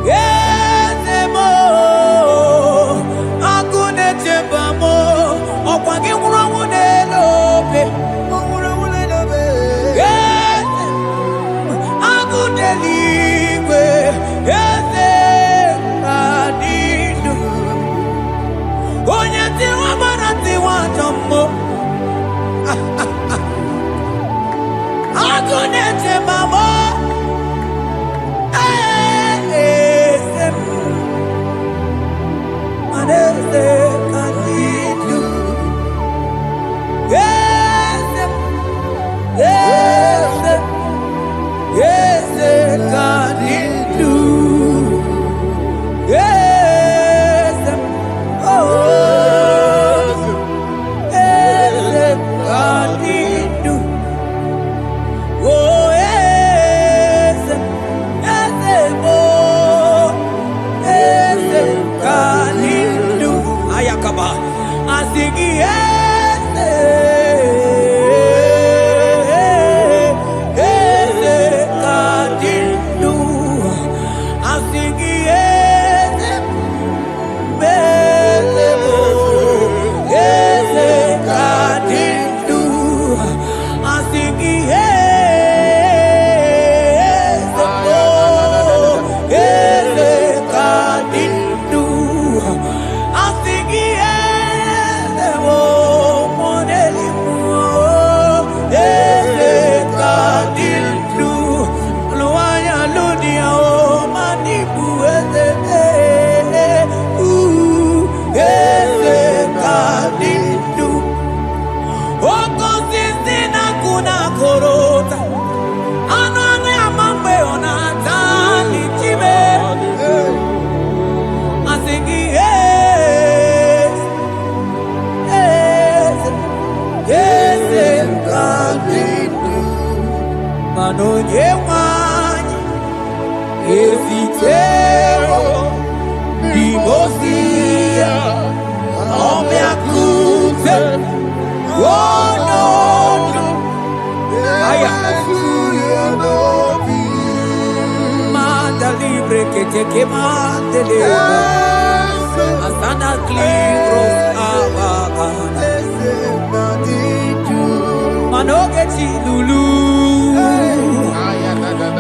Yes, mo, akune chebamo, okwage urawune lobe, yes, akune li. Esitero Dimosia Omeakute Wono Aya Manda libre que te quemante Asana Clibros Abagana Manogeti Lulu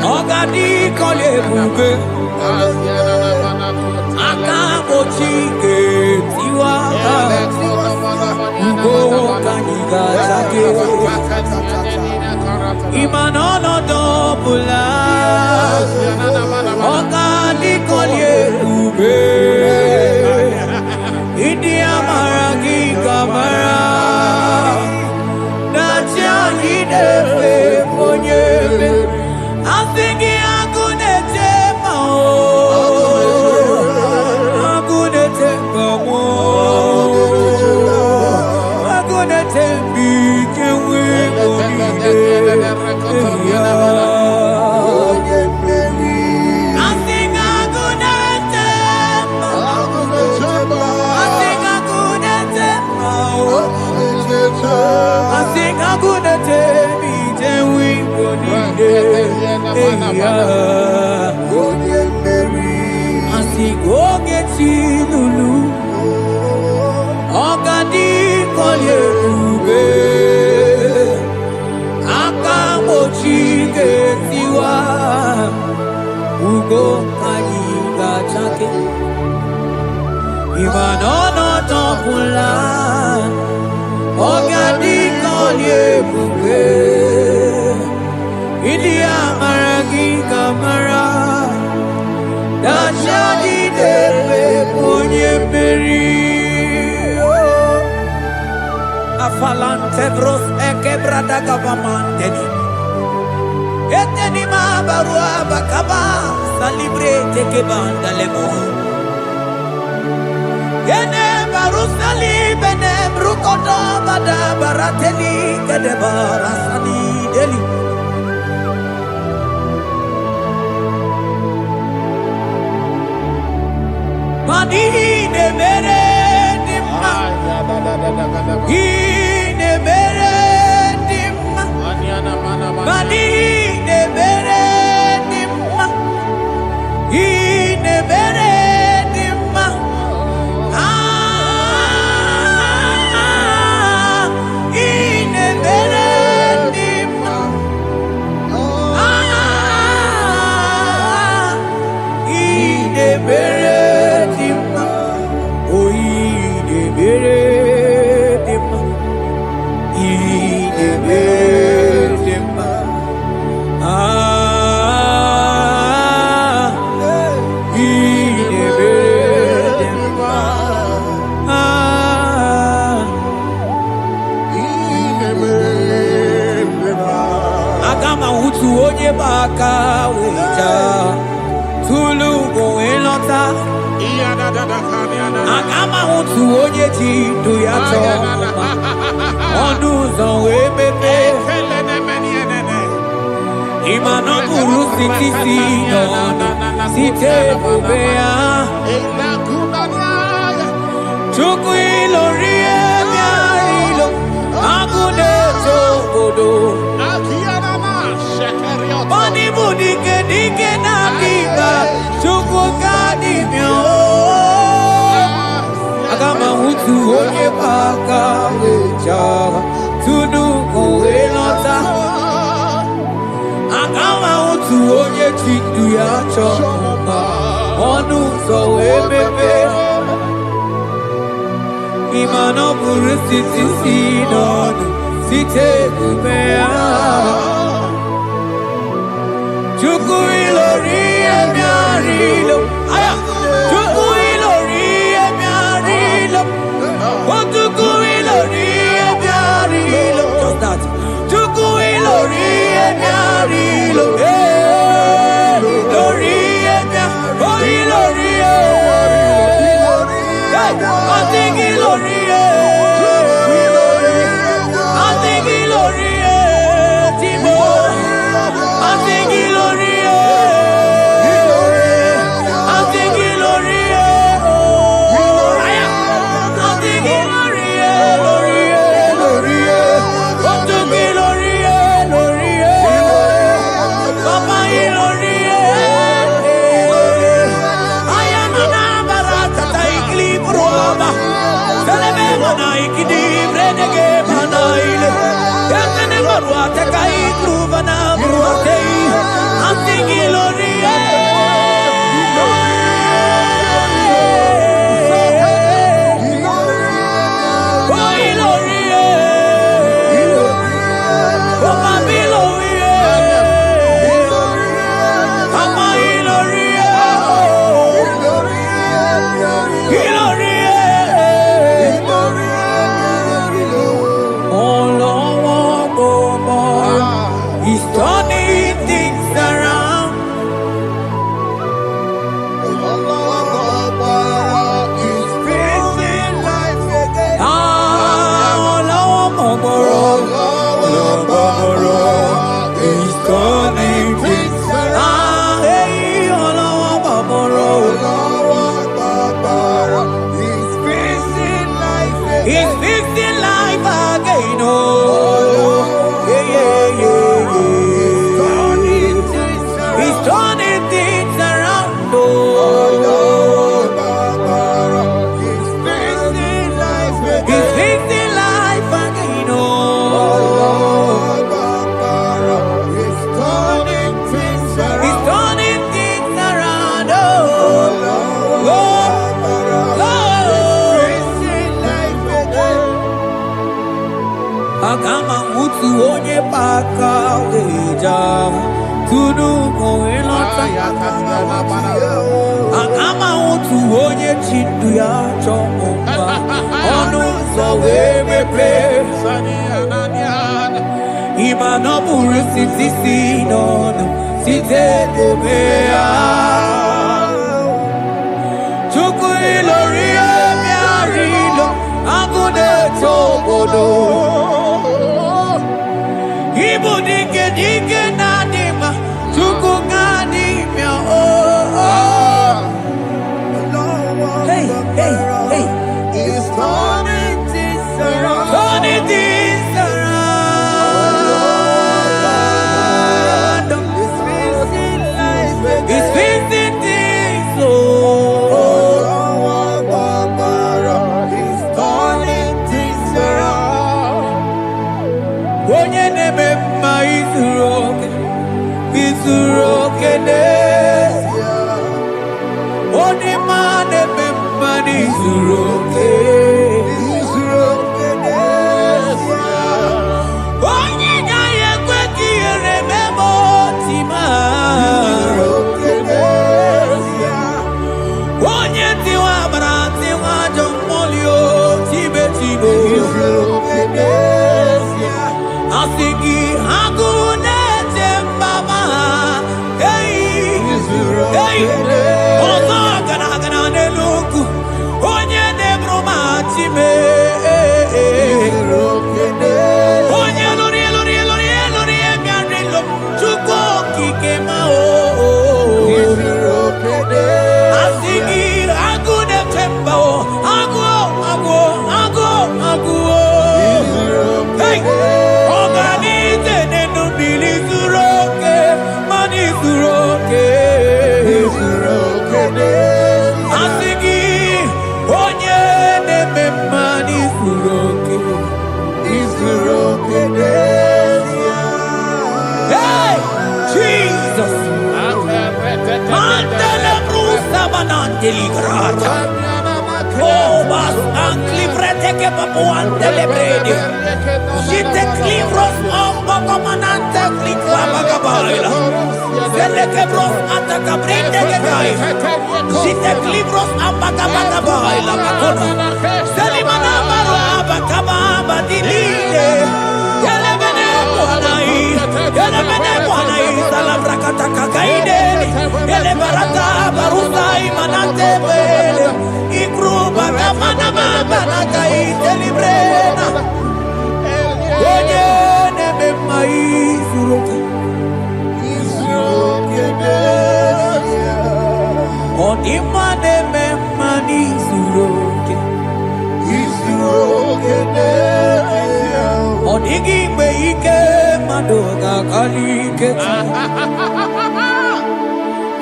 Ogadi Kole Bube Akabo Chike Tiwa Ugo Kaniga Zake Imanono Dobula Ogadi Kole Bube India Maragi Kamara Nacha Hidefe Ponyebe I'm thinking I'm gonna take my own. I'm gonna take my own. I'm gonna take big and weak on I think I'm gonna take my own. I think I'm gonna take my own. I think I'm gonna take big and weak on Asigo geti lulu Ogadi kolye ube Akamochi getiwa Ugo kayiga chake Imanono topula Ogadi kolye ube India Maragi Kamara Dashadi Depe Ponye Peri Afalante Bros Ekebrada Gavamanteni Eteni Mabarua Bakaba Salibre Tekebanda Lemo Gene Barusali Bene Brukodo Bada Barateli Kedebara Sani Deli Mani ne mere dimma, ne mere dimma, mani ne mere dimma, ne mere dimma, ne mere dimma, ne mere. Onye baka weja tulu go elota agama utu onye ji du ya to onu zo we bebe imano guru siti no site bobea chuku ilori ebiarilo agune togodo Bani budike dike na biba chuku kadi mio Agama hutu onye baka weja tunu elota Agama hutu onye chindu ya choma Onu so ebebe Imano buru siti sinonu Site kubea Chuku ilori emiarilo Aya Chuku ilori emiarilo Chuku ilori emiarilo Just that Chuku ilori emiarilo Lori emiarilo Ilori I think ilori I think ilori turning things around. Oh, He's fixing life again. He's fixing life again. Oh, He's turning things around. He's turning things around. Oh, He's fixing life again. Akama mutu onye paka weja kudu moelota. Akama mutu onye chindu ya chomba onu so wemepe. Ima no buru sitisi nono site debea. Chuku ilori emiarilo agune tobodo. Ibu dike dike nadima chuku ganimya. Hey, hey, hey. He's turning things around. Turning things around. He's fixing life again. He's fixing things. Oh, He's turning things around. Onye neme ma izuroke nesia. Onye ma neme ma izuroke nesia. Onye nyaye kweki erememo tima. Izuroke nesia. Onye tiwa brati wa jomolio tibe tibo. Izuroke nesia. Asigi agune tembama. Hey, hey. Ozo gana neluku. Onye nebroma time. Onye lori emianrilo. Chuko kikema o. Asigi agune temba o. Agu. Hey. Organize nenu bili zuroke. Mani zuroke. Asigi onye neme mani zuroke. Hey, Jesus. Mandele brusa banante ligrata. Oh, bas anclivrete che papuante le bredi. Jite clivros ombo manante clicla bagabaila. Zelle che bros attacca brinde che gai. Jite clivros ambagabaila macona. Zeli manamaro abacababa di lile. Yele bene buanai. Salavra kataka gaideni. Yele barata barusai manante bele. Ikruba kamana mabana kaite librena. Onye neme maizuroke. Onima neme manizuroke. Onigi meike madoga kalike.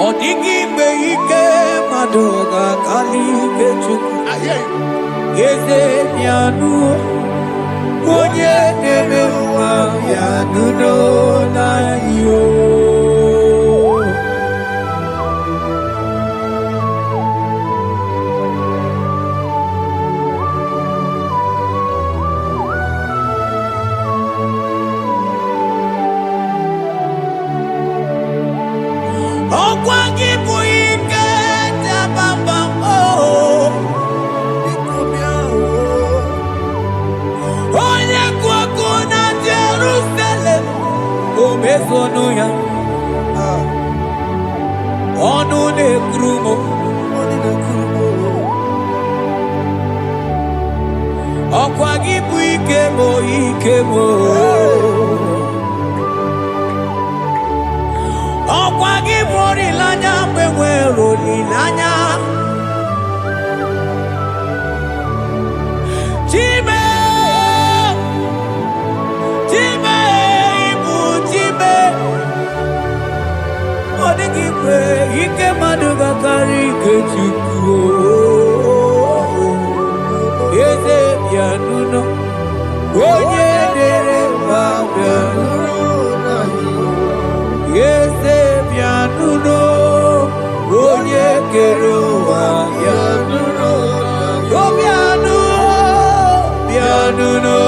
Onigi meike madoga kalike chuku. Yeze mianu. Onye neme mianu no na yo. Okwangi buike tabamba o. Onye kwakuna Jerusalem omezono ya. Onu nekrumo. Okwangi buike mo. Okwagi mori lanya mwenwe roli lanya. Time ibu time. Odigi ike maduga kari kechuku. Eze bianuno, onye dere bianuno. Eze bianuno, onye kero bianuno. Oh bianuno, bianuno.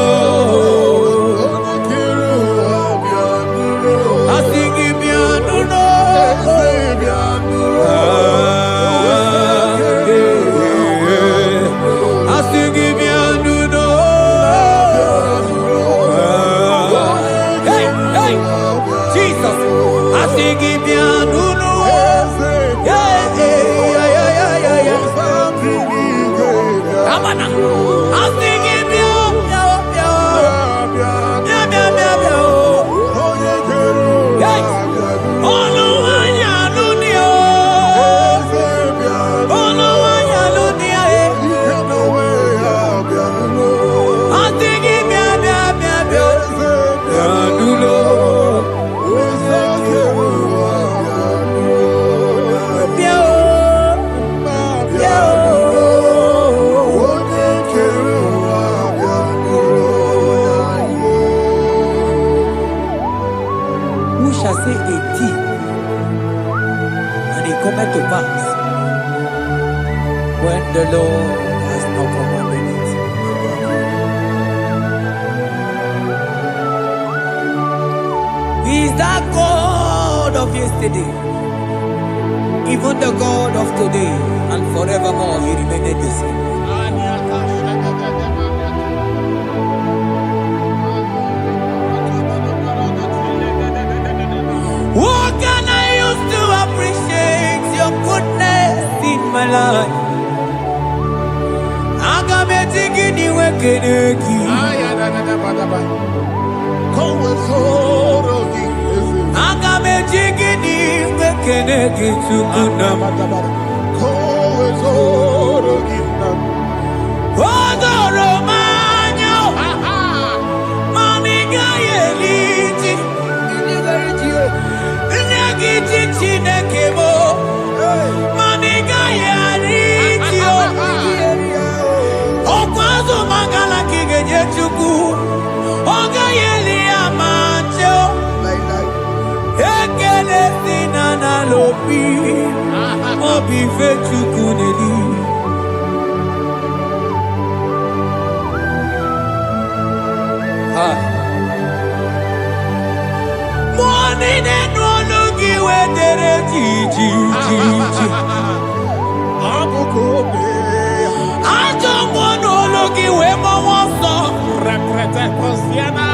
To pass when the Lord has not commanded it. He is that God of yesterday, even the God of today, and forevermore He remained the same. What can I use to appreciate your goodness in my life? Agametigini wekeneki. Agametigini wekeneki tukuna. Odoro manyo. Maniga yeliti. Nyagiti chinekemo. Maniga yarichio. Okwazo mangala kigenye chuku. Oga yeli amacho. Ekele sinana lopi. Obi fe chuku neli. Morning and wedere jiji ajo monologi we mo wonso reprete kosiana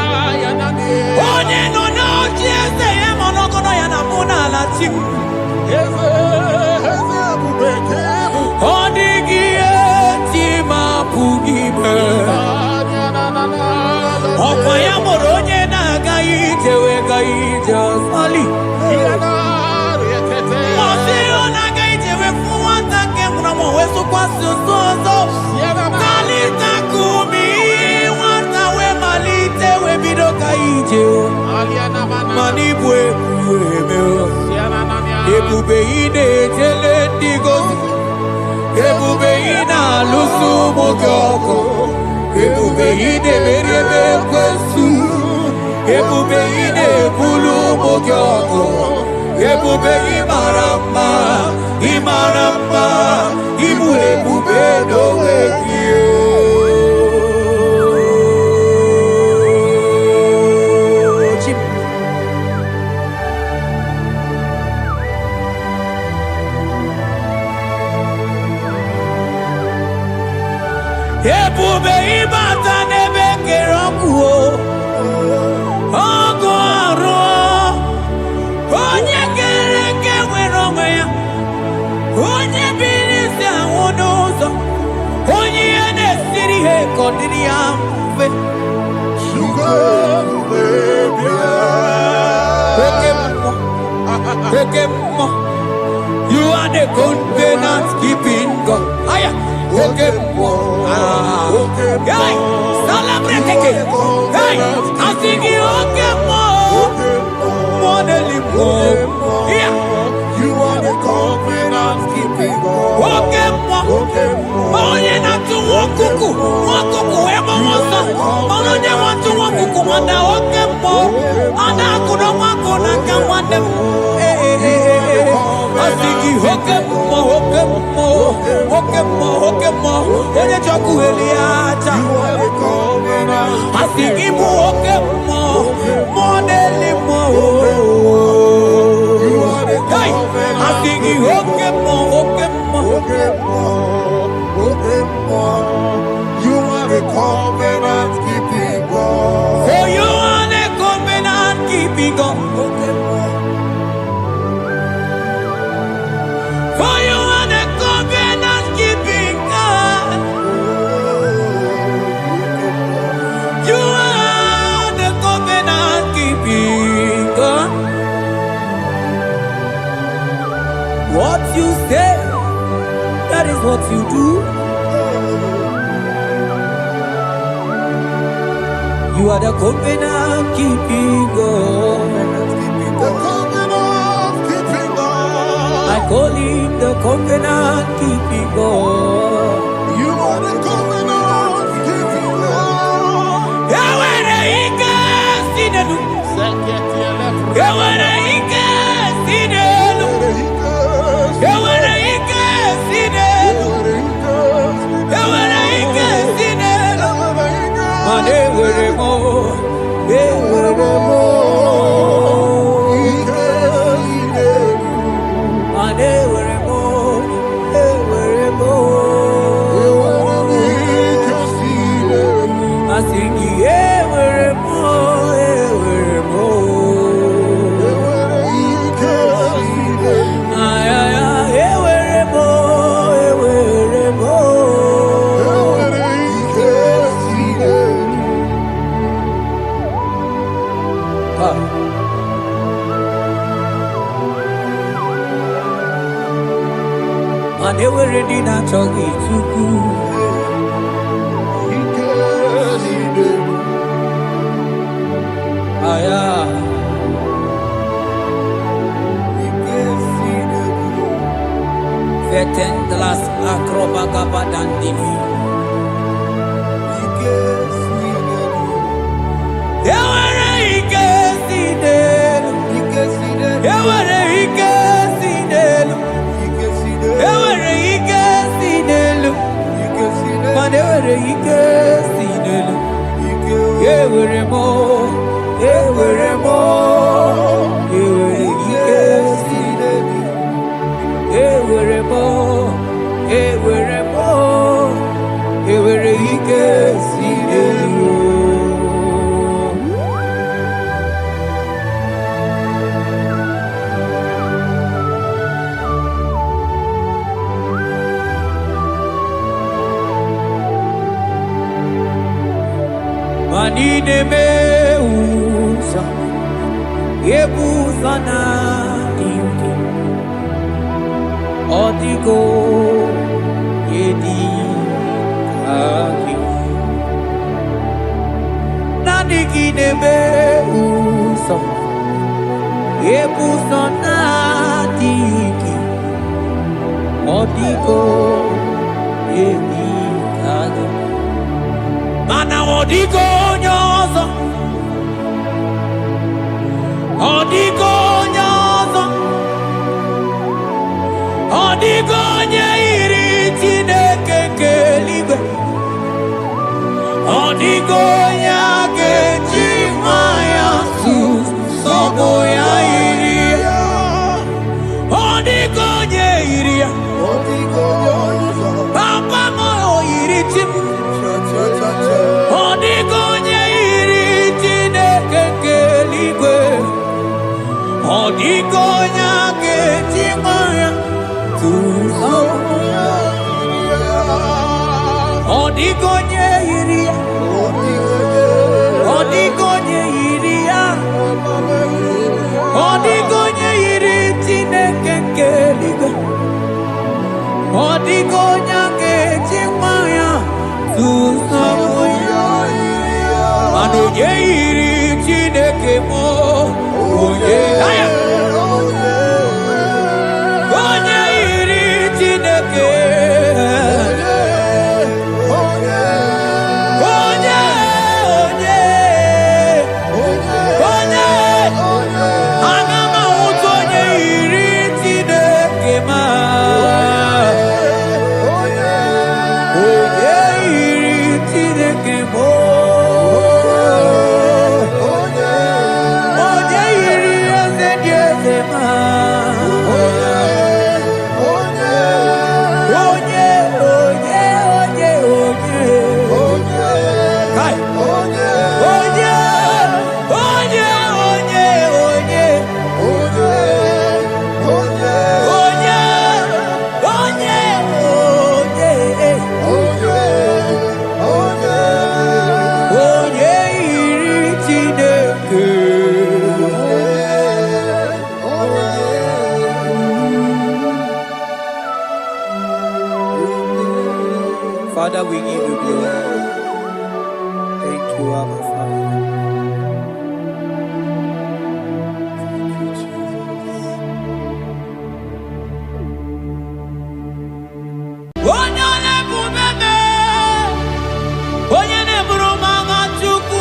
yanani onye no no jese ye monogono yana muna la chim eze abubeke odigi etima pugibe okwa ya moronye na gaite we gaite sali Ebube ine tele ndigozi, ebube ina lusu mokoko, ebube ine merebe kwesu, ebube ine bulu mokoko, ebube imarama, imarama, ibu ebube dowe kiyo. Ebube ibata nebe kerokuo ogo aro onye kereke nwere onwe ya onye biri si anwụ n'ụzọ onye ihe na-esiri ihe ka ọ dịrị ya mfe oke mmụọ you are the covenant keeping God. Oke mmụọ hey, celebrate again. Hey, asigi oke mmụọ mmụọ n'eli mmụọ. Yeah. You are Mana okemo, ana kuno makona kamwanem. Asiki okemo, onye choku eliacha. Asiki mu okemo, modeli mo. Asiki okemo. You are the covenant keeping God. For you are the covenant keeping God. For you are the covenant keeping God. You are the covenant keeping God. What you say, that is what you do. You are the covenant keeping God. The covenant keeping God. I call him the covenant keeping God. You are the covenant keeping God. Yawere ike sinelu. Yawere ike sinelu. Yawere ike sinelu. Yawere ike sinelu. Mane were mo. They were ready not to get too good. Veten de las acrobagabadandini. They were a ikesidel. They were a ikesidel. They were a ikesidel. They were a ikesidel. They were a more. They were a more. They were a ikesidel. They were a more. They were a more. They were a ikesidel. Manine meusa, yebusa na dingi, odigo yedi kaki. Nadigine meusa, yebusa na dingi, odigo yedi kaki. Mana odigo nyozo, odigo nyozo, odigo nyeiri Chineke keligwe, odigo nyake chimaya sobo ya iria, odigo nyeiria, papa moyo iri chim. Odigonye iri Chineke keligwe, odigonya kechimaya tusoya. Odigonye iri, odigonye iri, odigonye iri Chineke keligwe, odigonya kechimaya tusoya. Anoye iri Chineke mo, oye aya, oye iri Chineke, oye, oye, Father, we give you glory. Thank you, Abba Father. Thank you, Jesus. Onyane bubebe, onyane burumanga chukwu,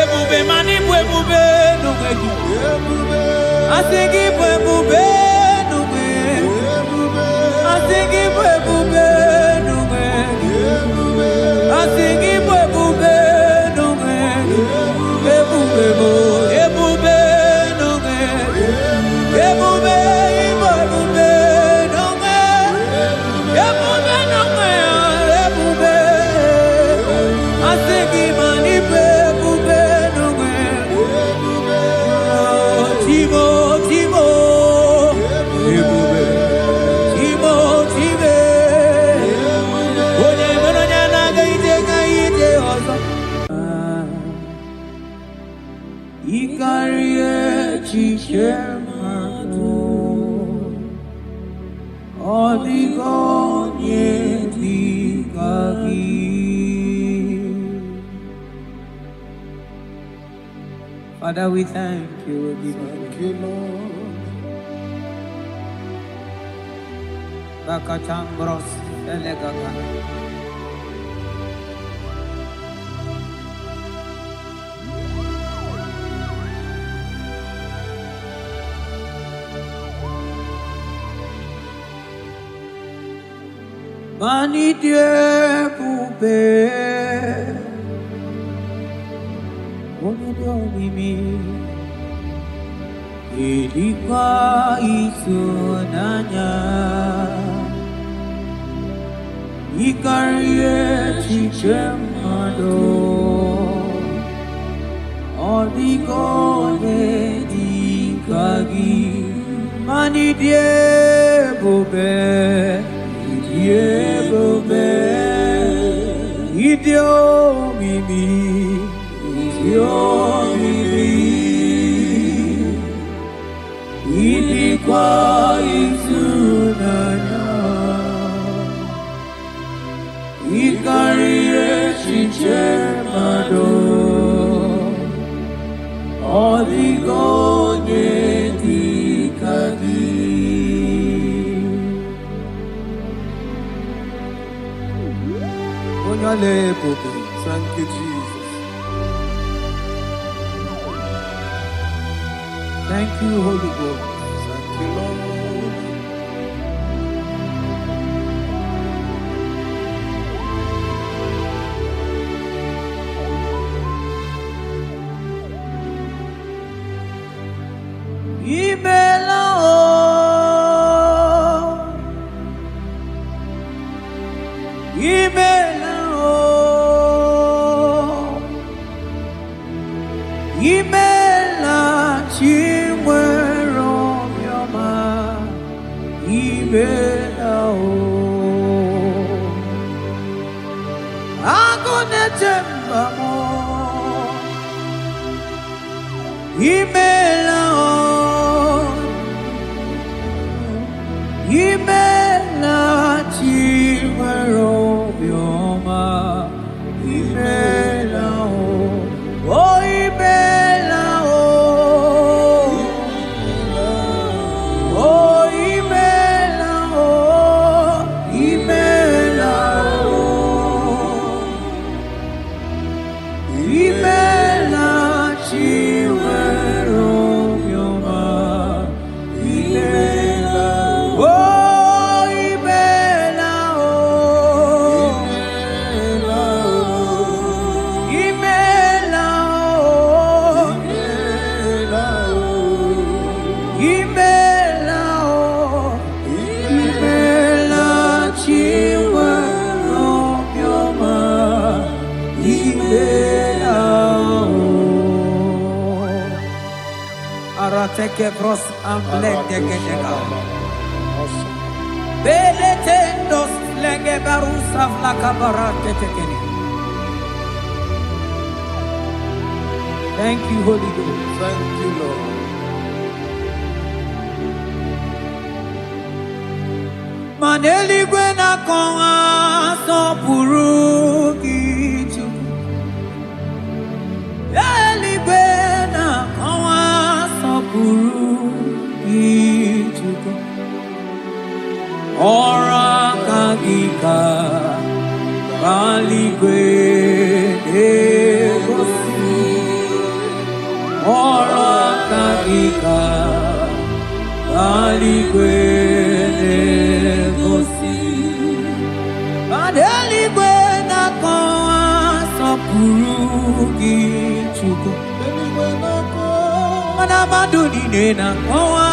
ebube mani bubebe nugegi, asigi bubebe nugegi, asigi bubebe nugegi, asigi bubebe nugegi, ebube bo, ebube nugegi, ebube ibubebe nugegi, ebube nugegi, ebube, asigi mani bubebe nugegi, Timo, Timo, ebube, Timo, Time, onye mere onye na-aga ije ọzọ. Ịkarị echiche mmadụ, ọ dịghị onye dị ka gị. Father, we thank you. Thank you, Lord. Bakachambros, Elegagana. Mani die bube, onye do mimi, ilikuwa itunanya, ikarie chiche mado, odigone dikagi, mani die bube. Idio mimi, ilikuwa itunanya, ikarie chiche mado, odigonye dikagi. Thank you, Jesus. Thank you, Holy Ghost. Thank you, Lord. Imela chimwero yoma, imela o. Agone temba mo, imela o, imela chimwero yoma, imela o. Oh, imela o, oh, imela o, imela o, imela chiwero yoma, imela o, imela o, imela Arateke pros amblek degenega. Beletendos lenge barusa vlaka barate tekeni. Thank you, Holy Ghost. Thank you, Lord. Maneli gwena konga. sopurugi Chukwu. Eligwe na kawa sopurugi Chukwu. Ora kagika kaligwe negosi. Ora kagika kaligwe negosi. Adeligwe na kawa sopurugi Chukwu. Manamadu nine na kawa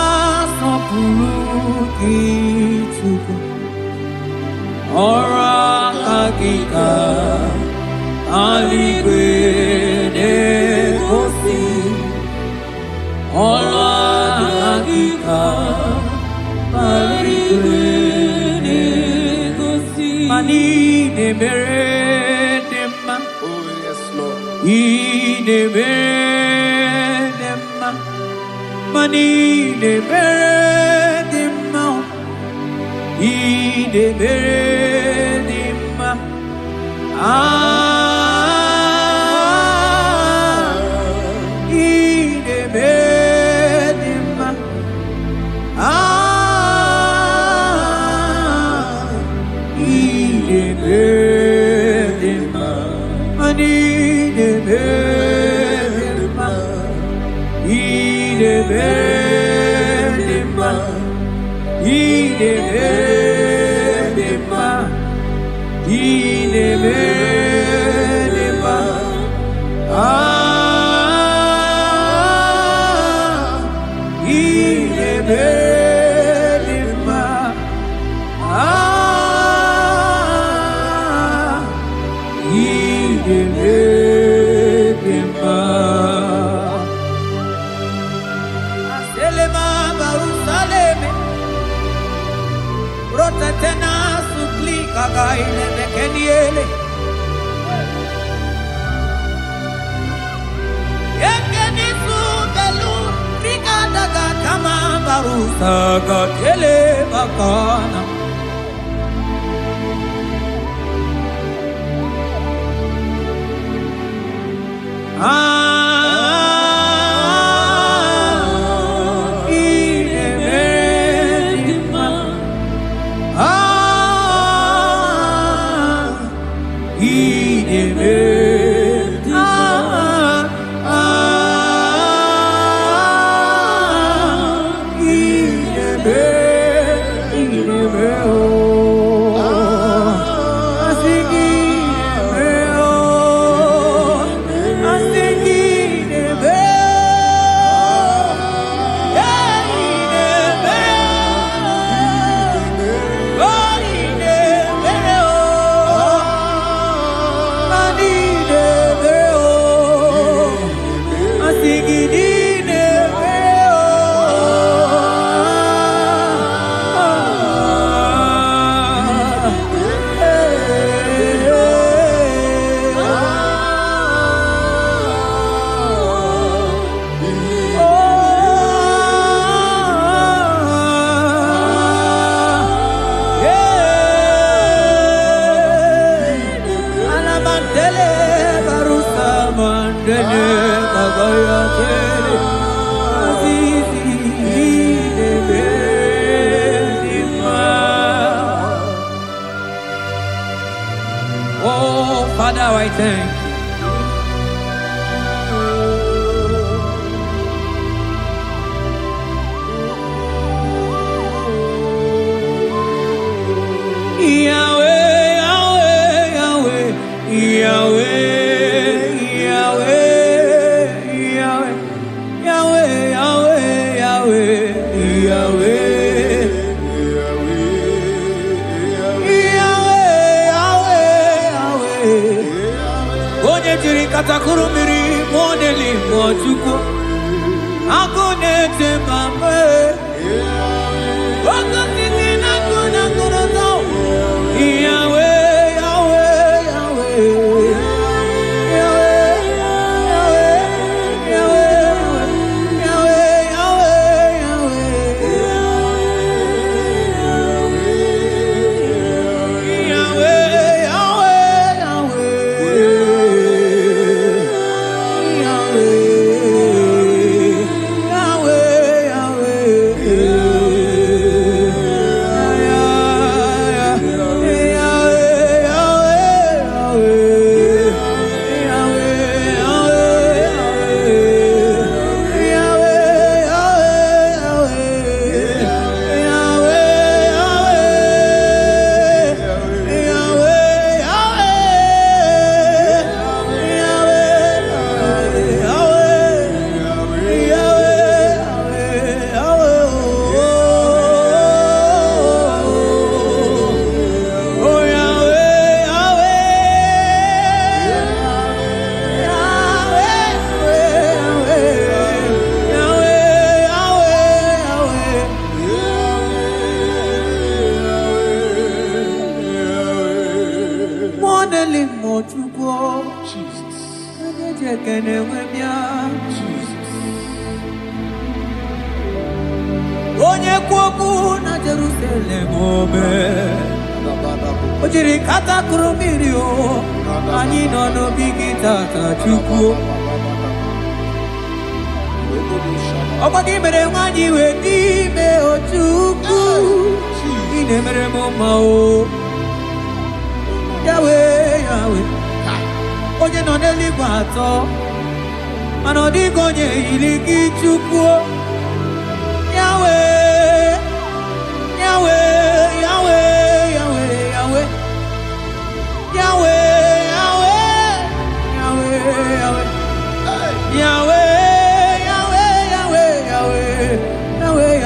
sopurugi Chukwu. Ora kagika aligwe negosi. Ora kagika aligwe negosi. Mani ne meredema. Oh, yes, Lord. Ine meredema. Mani ne meredema. Ine meredema. Ine meredema. Ine meredema. Mani ne meredema. Ine meredema. Ine meredema. Ine meredema. Ine meredema. Ine meredema. Aselema Barusaleme. Rotatena suplika gaile bekeniele. Yekeni sudelu rikadaga kama barusa gatele bakana. Ine meredema. Ine meredema. Ine meredema. Asigi meredema. Asigi Oh, Father, I thank you. Yahweh, Yahweh, Yahweh, Yahweh. Katakurumiri moneli mojuko akone temame wakati na kuna kuroto Yahweh Yahweh Yahweh Yahweh motuko. Jesus. Jekene wemya. Jesus. Onye kwoku na Jerusalem ome. Ojiri kata kurumiri o. Anyị nọ n'obi gị tata Chukwu. Ọkwa gị mere nwanyị wee n'ime o Chukwu. Ị na-emere m mma o. Yahweh, Yahweh. Onye nọ n'eluigwe atọ. Mana ọ dịghị onye yiri gị Chukwu. Yahweh, Yahweh, Yahweh, Yahweh, Yahweh. Yahweh, Yahweh, Yahweh, Yahweh. Yahweh, Yahweh, Yahweh, Yahweh. Yahweh,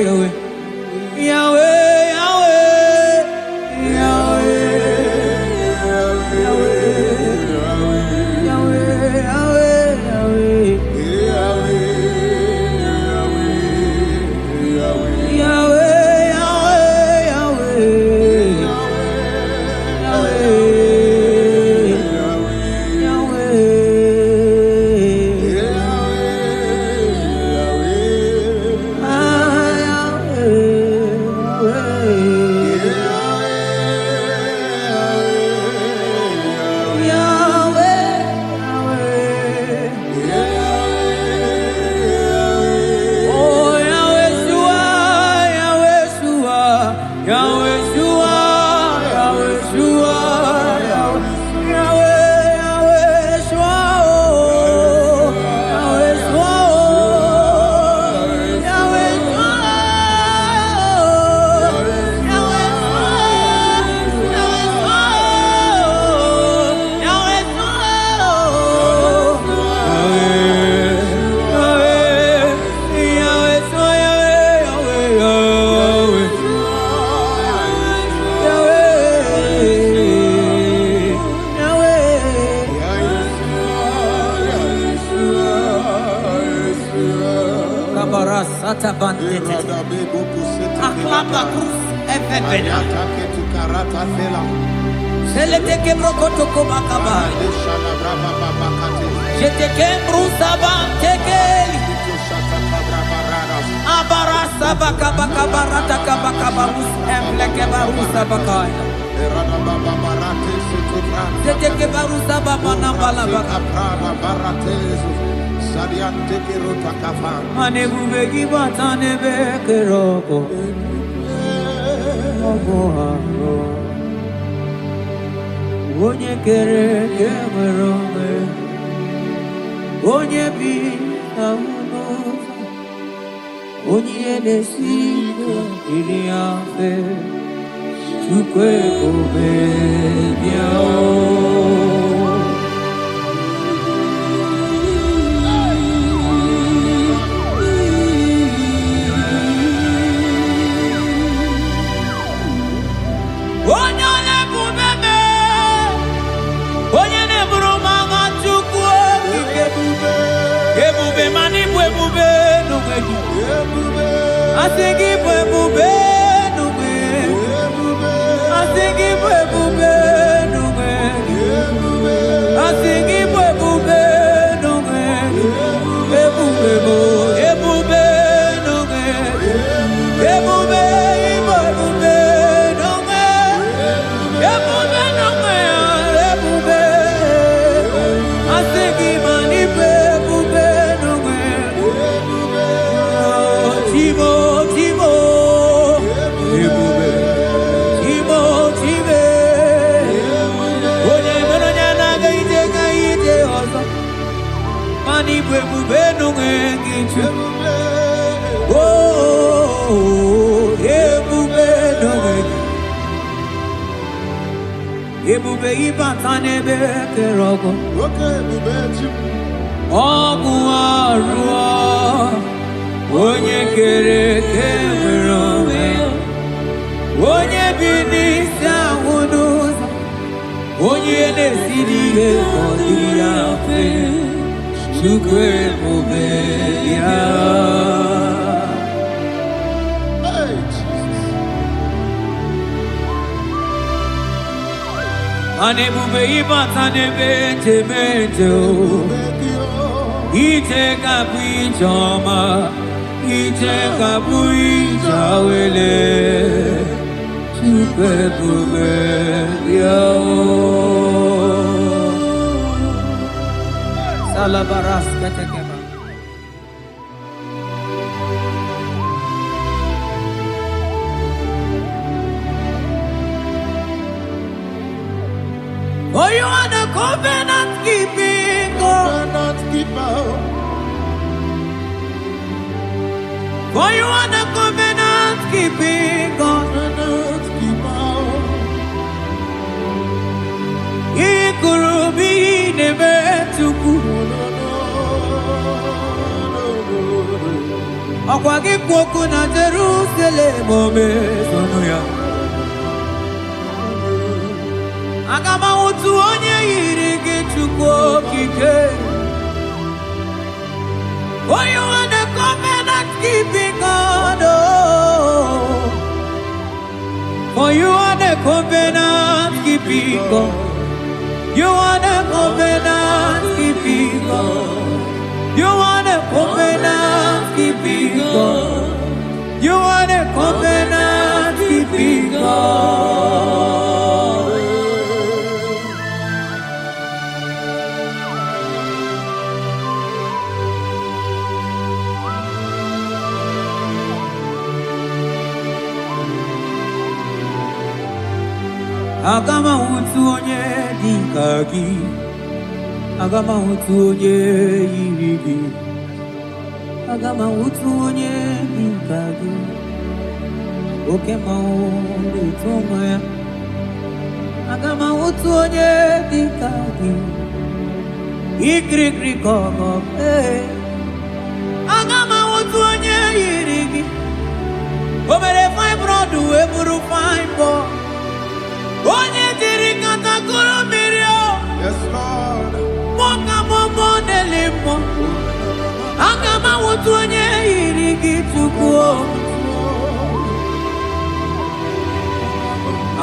Yahweh, Yahweh. Yahweh. Aklapa cruz efebena. Selete que brocoto como acabar. Je te quembrusa bantekeli. Abarasa bakabaka barata kabakabarus embleke barusa bakaya. Je te kebarusa babana balabaka. Mane bubegi batane bekeroko. Onye kere kemerome. Onye bi amuno. Onye nesigo iliafe. Chukwe kobe biao. Asigi bwebube nume. Asigi bwebube nume. Asigi bwebube nume. Ebube bo, ebube nume. Ebube ibwebube nume. Ebube nume, ebube. Asigi mani bwebube nume. Tibo. Ebube ibatane bekerogo. Omu arua. Onye kere kemerome. Onye binisi ahunuza. Onye nesidi ekodiafe. Chukwe ebube ya. Ane bube ibatane bete bete o. Ite kapi jama, ite kapi jawele. Chupe bube yao. Salabaras katekeba. Oh, you are the covenant keeping God. Covenant keeper. For you are the covenant keeping God. Covenant keeper. Ikurubi nebetuku. Akwagi kwoku na Jerusalem ome sonuya. Agama utu onye yiri gị Chukwu okike. Oh, you are the covenant keeping God. Oh, for you are the covenant keeping God. You are the covenant keeping God. You are the covenant keeping God. You are the covenant keeping God. Agama utu onye dịka gị, agama utu onye yiri gị, agama utu onye dịka gị, oke mmanwụ na-eto onwe ya, agama utu onye dịka gị, ikirikiri ka ọgọ, agama utu onye yiri gị, o mere fibroid wee bụrụ fibroid. Onye diri katakuru mmiri o. Yes, Lord. Moka momo nelimo. Aga m awụtu onye yiri gị Chukwu o.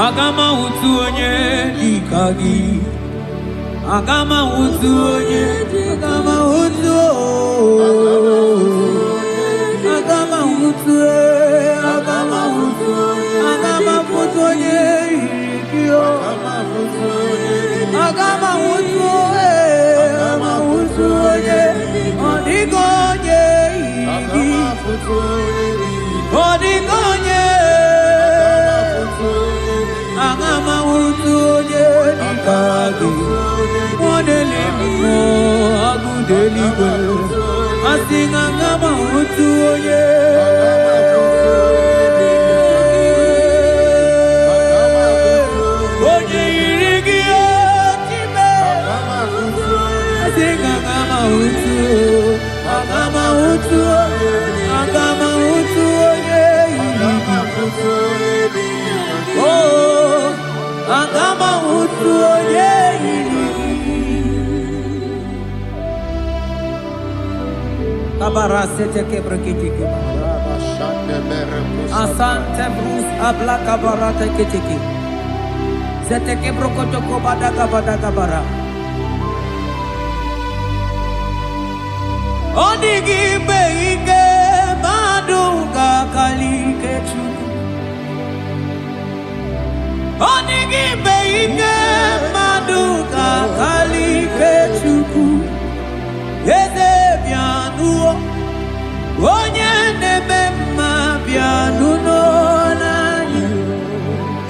Aga m awụtu onye dịka gị. Aga m awụtu onye. Aga m awụtu o. Aga m awụtu e. Aga m awụtu. Aga m awụtu onye yiri. Agama wutu onye ọdịgo onye igi ọdịgo onye agama wutu onye dịka gị mọdeli mmụọ agụdeligwe asị agama wutu onye Kabarasete kebrekitiki. Asante brus abla kabarate kitiki. Sete kebrokotoko badaka badaka bara. Odigi beige maduga kalikechu. Odigi beige maduga kalikechu. Yeze bianuo. Onye nebe mma bianuno nani.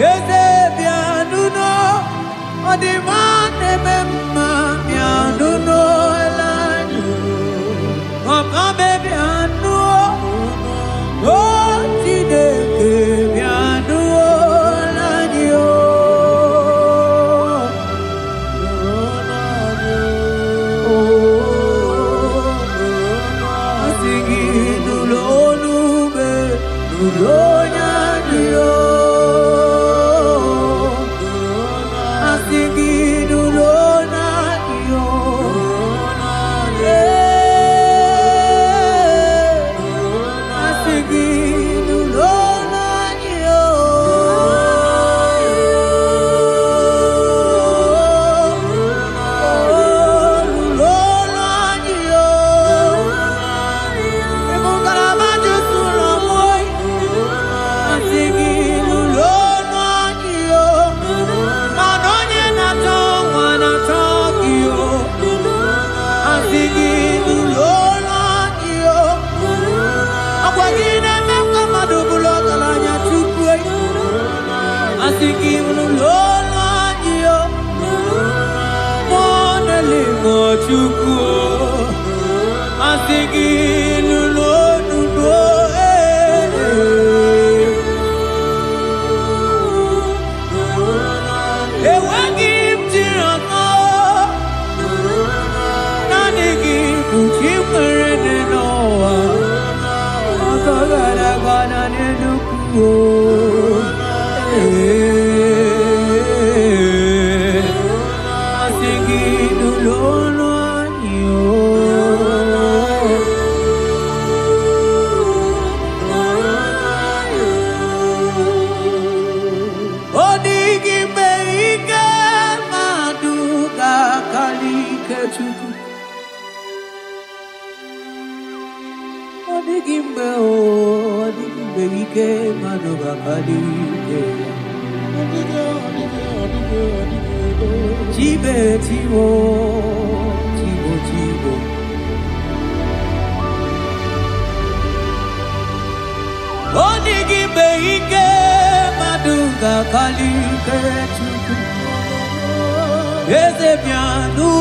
Yeze bianuno. Odima nebe mma bianuno nani. Papa baby anuo. Oh tideke bianuo nani o. chuku asigi lulo nuno ewagi mtirano nanigi mchimere noa akagara gana nenuku Jibe tiwo, tiwo, tiwo. Onigi beike maduga kalike chuku. Eze pianu,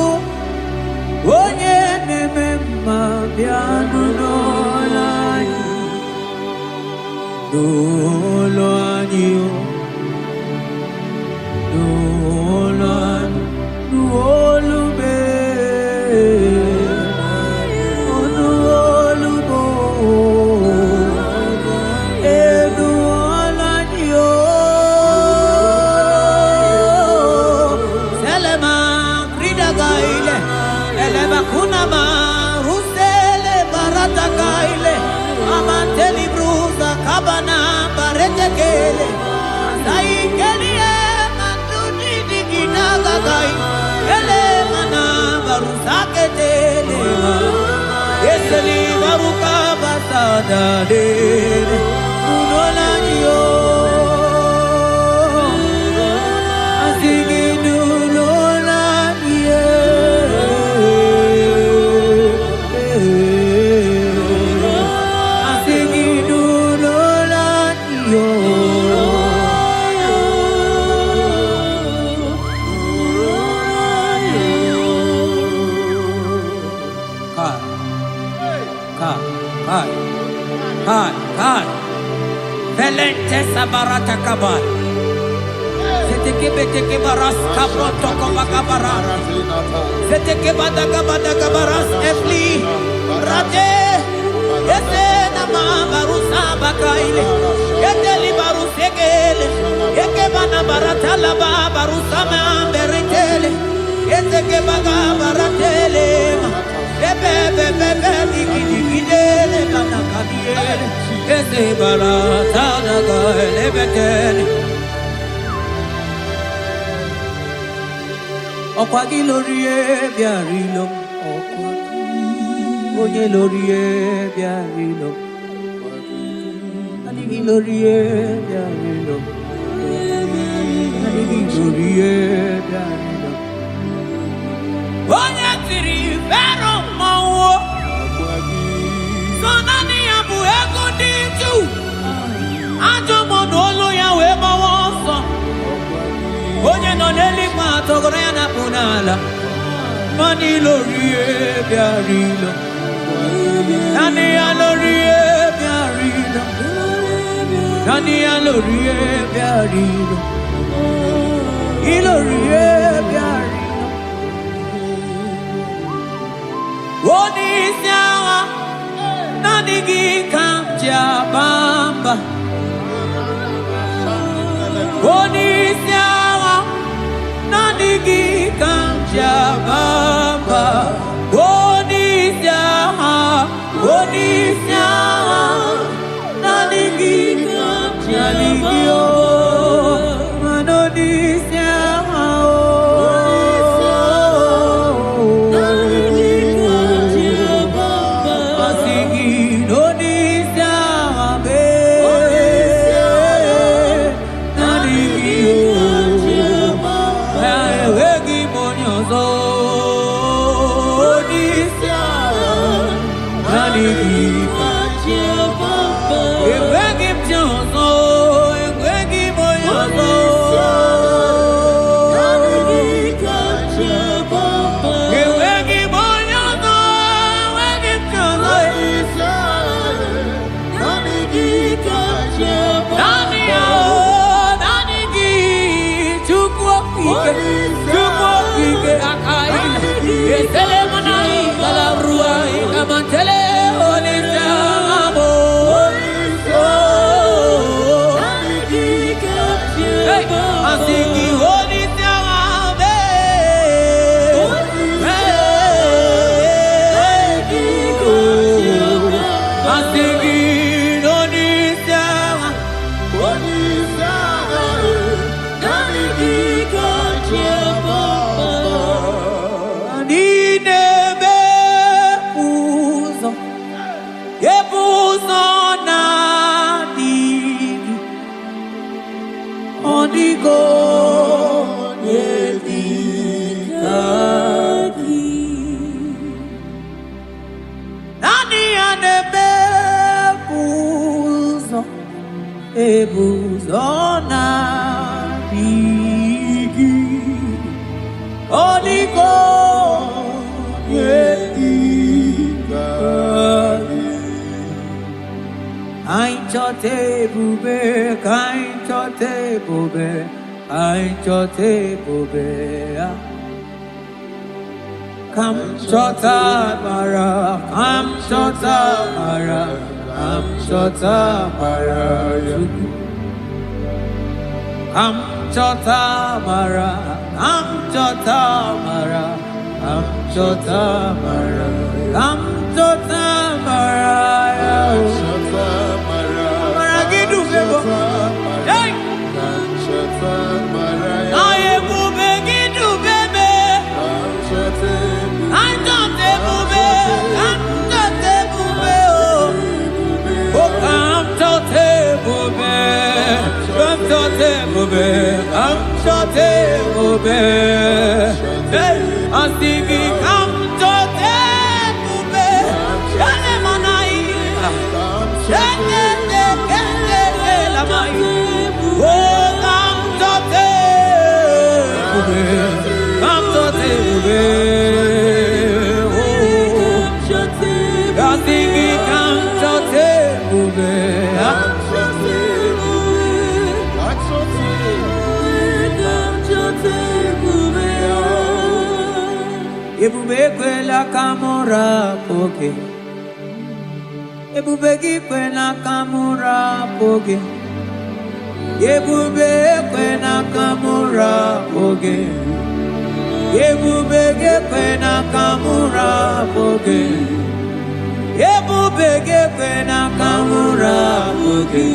onye nemema pianu nolani, nolani. Sabarata kabal. Seteke baras kabroto kabakabara. Seteke bada kabaras efli. Rate. Yese nama barusa bakaile. Yeteli barusegele. Yeke bana baratala barusa mamberetele. Yeteke baga baratele. Bebe digidele bana kabiele. Ese barata daga elebetele Okwagi lori biarilo Okwagi Onye lori biarilo Anigi lori biarilo Anigi lori biarilo Onye tiri vero mawo Sonani abu ego diju Ajomo n'olu ya wee gbawa ọsọ Onye nọ n'eluigwe atọgọrọ ya na punala Mani lori biarilo Nani ya lori biarilo Nani ya lori biarilo Ilori biarilo Oni siawa Nani gi kamja bamba Onisiawa Nani gi kamja bamba Onisiawa Nani gi kamja ligio Manonisiawa Nani Telemanai Kalabruai Kamantele Olisamo. I'm singing Holy Samabe. I'm singing Holy Sama. Ninebe Puzo, Yepuzo Nadi, Onigo Yedikadi, Nani Anebe Puzo, Yepuzo Nadi, Onigo Ainchote bube, kainchote bube, ainchote bube. Kam chota mara, kam chota mara, kam chota mara. Kam chota mara, kam chota mara, kam chota mara, kam chota mara. I'm singing, come to the bube, shale manai, shale la mai, oh come to the bube, come to the bube, oh, I'm singing, come to the bube. Ebube kwela kamura poke, ebube kwela kamura poke, ebube kwela kamura poke, ebube kwela kamura poke, ebube kwela kamura poke,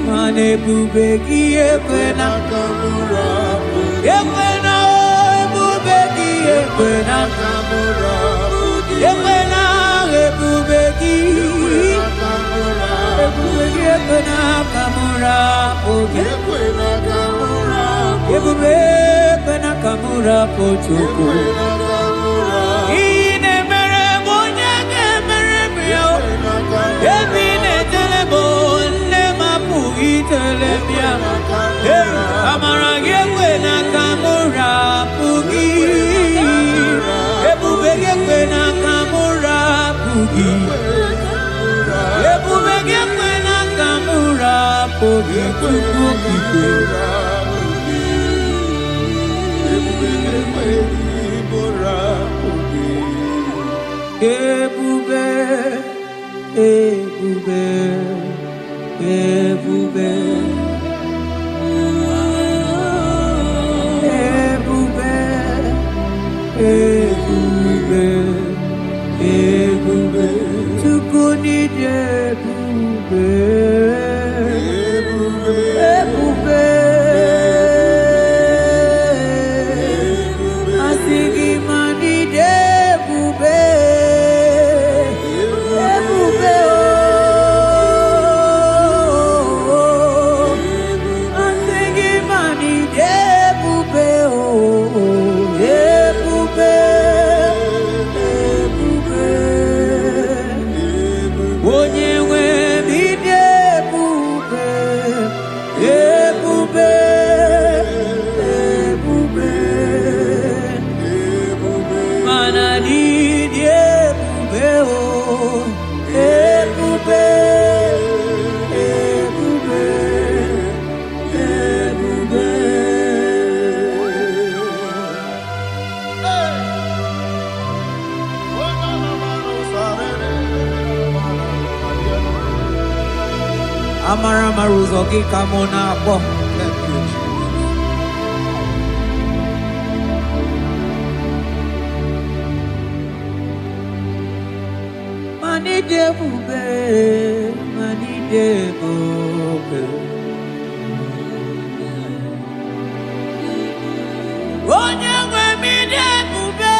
mane ebube kwela kamura poke. Ekwena kamura, ekwena ebubeki, ekwena kamura, ekwena kamura, ekwena kamura pochuku. Ine mere monya ke mere bio, ebine telebo ne mapugi telebia. Kamara ekwena kamura pugi. Ekwena kamura pugi, ekwena kamura pugi, ebube, ebube, ebube, ebube, ebube. Ebube, tukuni ebube, ebube, asigi mani ebube, ebube oh, asigi mani ebube oh, ebube. Onye nwe bide Amara maruzo gikamona bo. Thank you, Jesus. Mani debube, mani debube. Onye mi debube.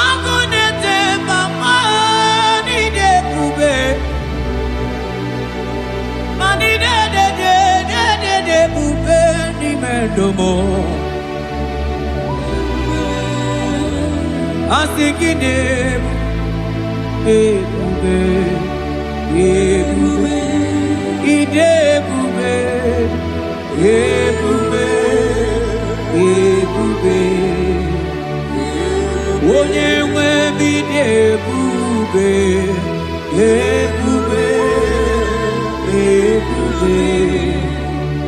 Agunete mama ni debube. Mani debube ni mendomo. Asikine debube, debube, idebube, debube, debube. Onye nwe mi debube, debube, debube,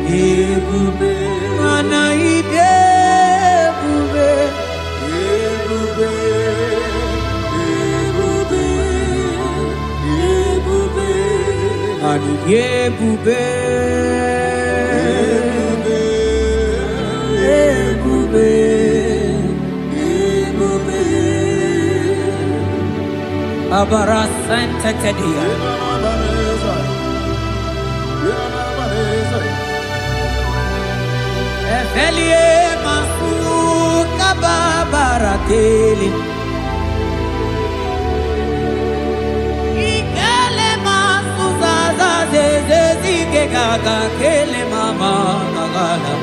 debube. Mana idebube, debube, debube, debube. Mana debube, debube. Abara Santa Tedia. Efelie masu kababarateli. Ikele masu zaza zeze zike gaga kele mama gagala.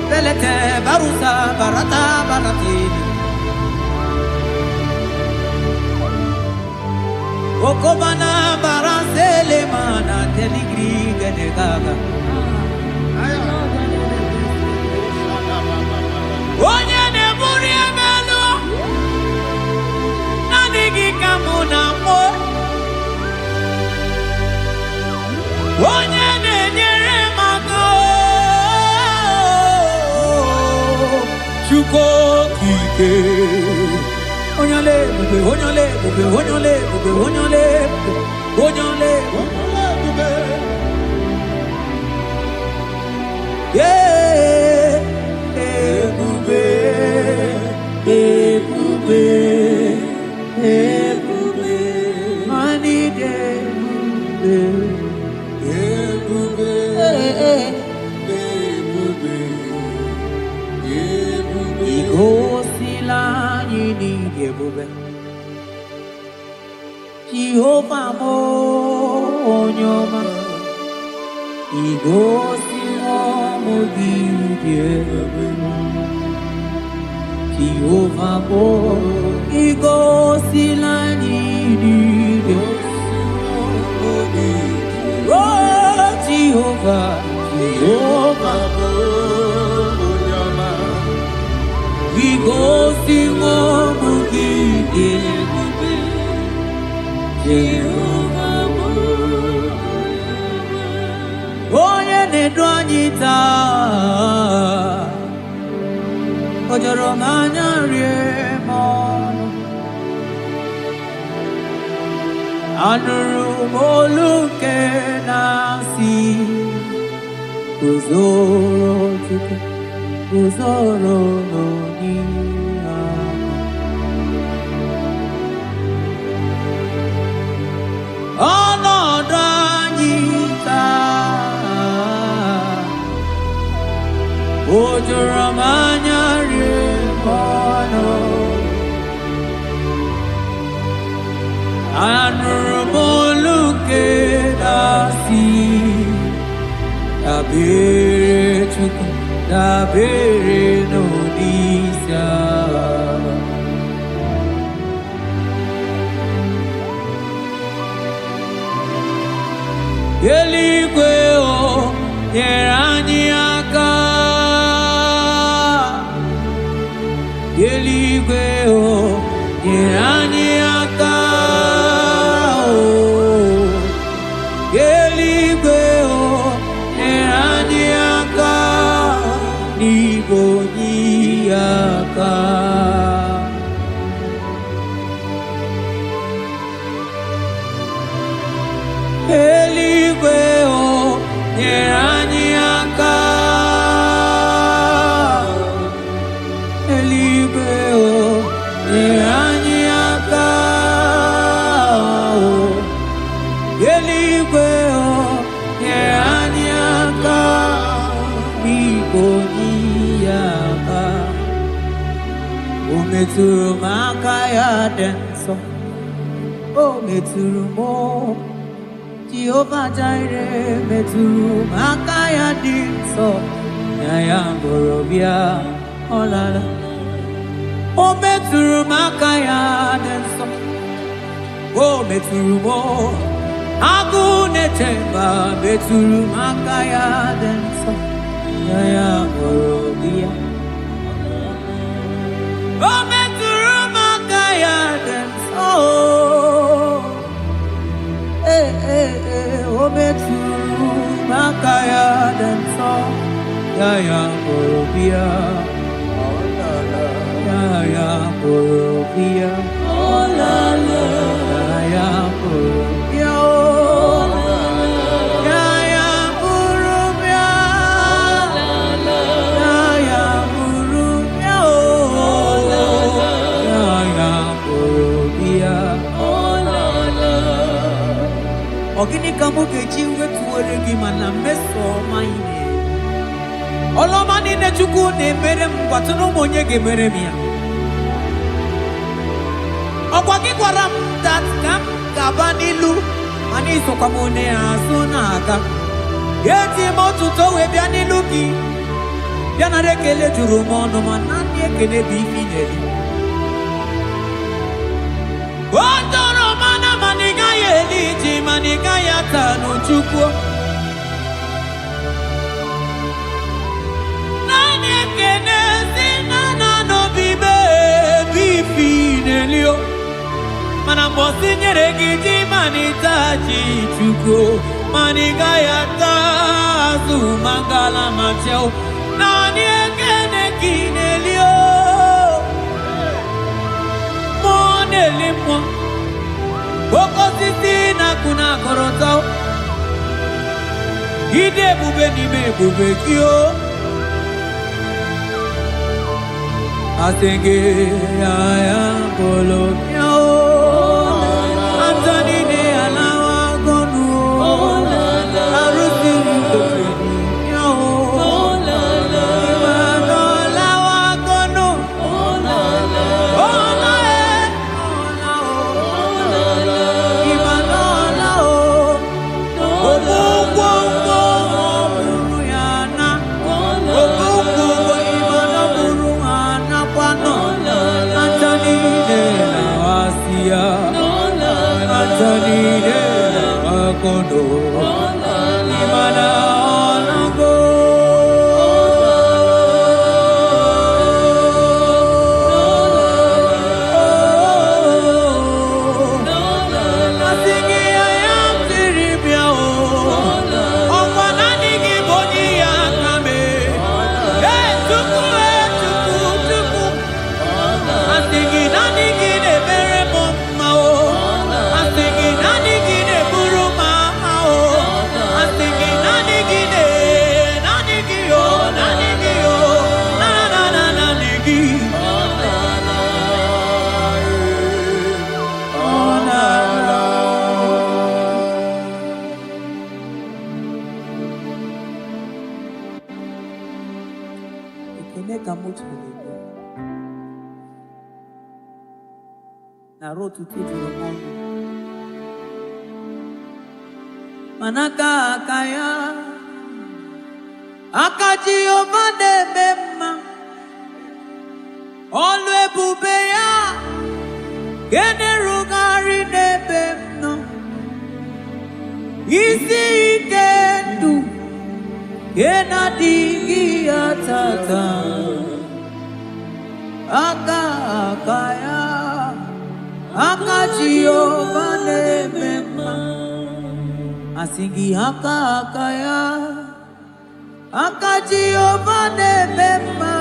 Belete barusa barata baratini. Okobana barasele mana teligri genegaga. Onye ne muri emelo. Nanigi kamuna mo. Onye ne nyere mago. Chuko kike. Onyole, bube, onyole, bube, onyole, bube, onyole, onyole, bube. Yeah, bube, bube, bube. Mani bube, bube, bube. Igo sila yini gebube. Jehovah mo onyoma. Igo sila mo gidebe. Jehovah mo igo sila yini gebube. Oh Jehovah, Jehovah mo. Igo sila mo gidebe. Jehovah mo. Onye ne-edu anyị taa, o jọrọ m anya rie m ọnụ. Anụrụ m olu nke na-asị, guzoro Chukwu, guzoro n'onihe ahụ. Ọnọdụ anyị taa, o juru m anya rie m ọnụ. Anụrụ m olu nke na-asị, dabere Chukwu, dabere n'onyeisi agha. Eluigwe o nyere anyị aka. Eluigwe o nyere anyị aka. Eluigwe o nyere anyị aka. Konyaka Umeturu Makaya Denso Umeturu Mo Jehovah Jireh Meturu Makaya Denso Yaya Borobia Olala Umeturu Makaya Denso Umeturu Mo Agune Temba Meturu Makaya Denso Yaya Borobia Umeturu Makaya Denso Umeturu Makaya Denso Yaya Borobia Yaya Borobia Olala Yaya Borobia Yaya Borobia Yaya Borobia Yaya Borobia Ogini kamuke chiwe tuwele gimana meso maine Olomani ne chuku ne mere mwatuno monye ge mere miya Okwaki kwaram that kam kabanilu Mani soka mone asuna aka Yeti motu towe bianilu ki Biana rekele juru mono manani ekele bifineli Wandoro mana maniga yeliji maniga yatano chukwo Nani ekene sinana no bibe bifinelio Mana mbosi nyeregi manitaji chukwo Maniga yatazu mangala macheo Nani ekene kinelio Monelimo Boko sisi na kuna korotao Ide bube nime bube kio Asenge ya polo miao Antoni ne alawa gonu Arusi mkoteni miao Imano alawa gonu Manaka kaya Akaji ovade bema Olwe bubeya Gene rugari nebemno Isi ikendu Gena digi atata Aka kaya Akaji ovade bema Asingi haka kaya Akaji ovade bema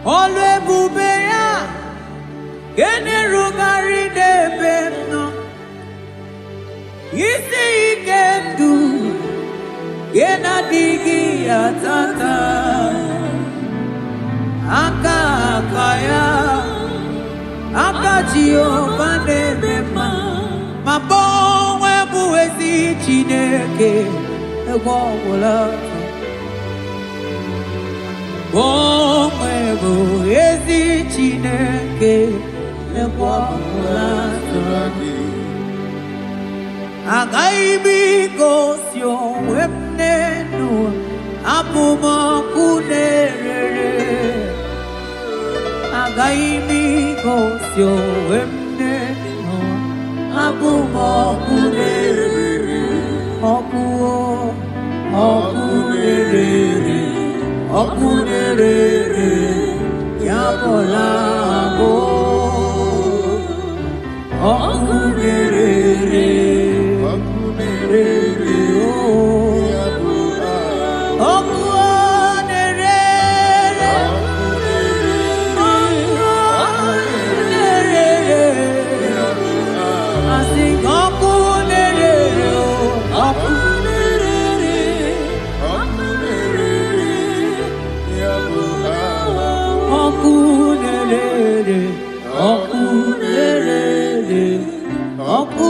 Olwe bubeya Gene rugari de bemno Isi ikendu Gena digi atata Aka kaya Akaji ovade bema Mabonwe buwezi chineke Egwawula Omwebo ezi Chineke ekwapụla tụrụ agaghị m igosi onwe m n'elu abụ m ọkụ na-erere agaghị m igosi onwe m n'elu abụ m ọkụ na-erere ọkụ na-erere ọkụ na-erere ya bụla abụ ọkụ na-erere Oh,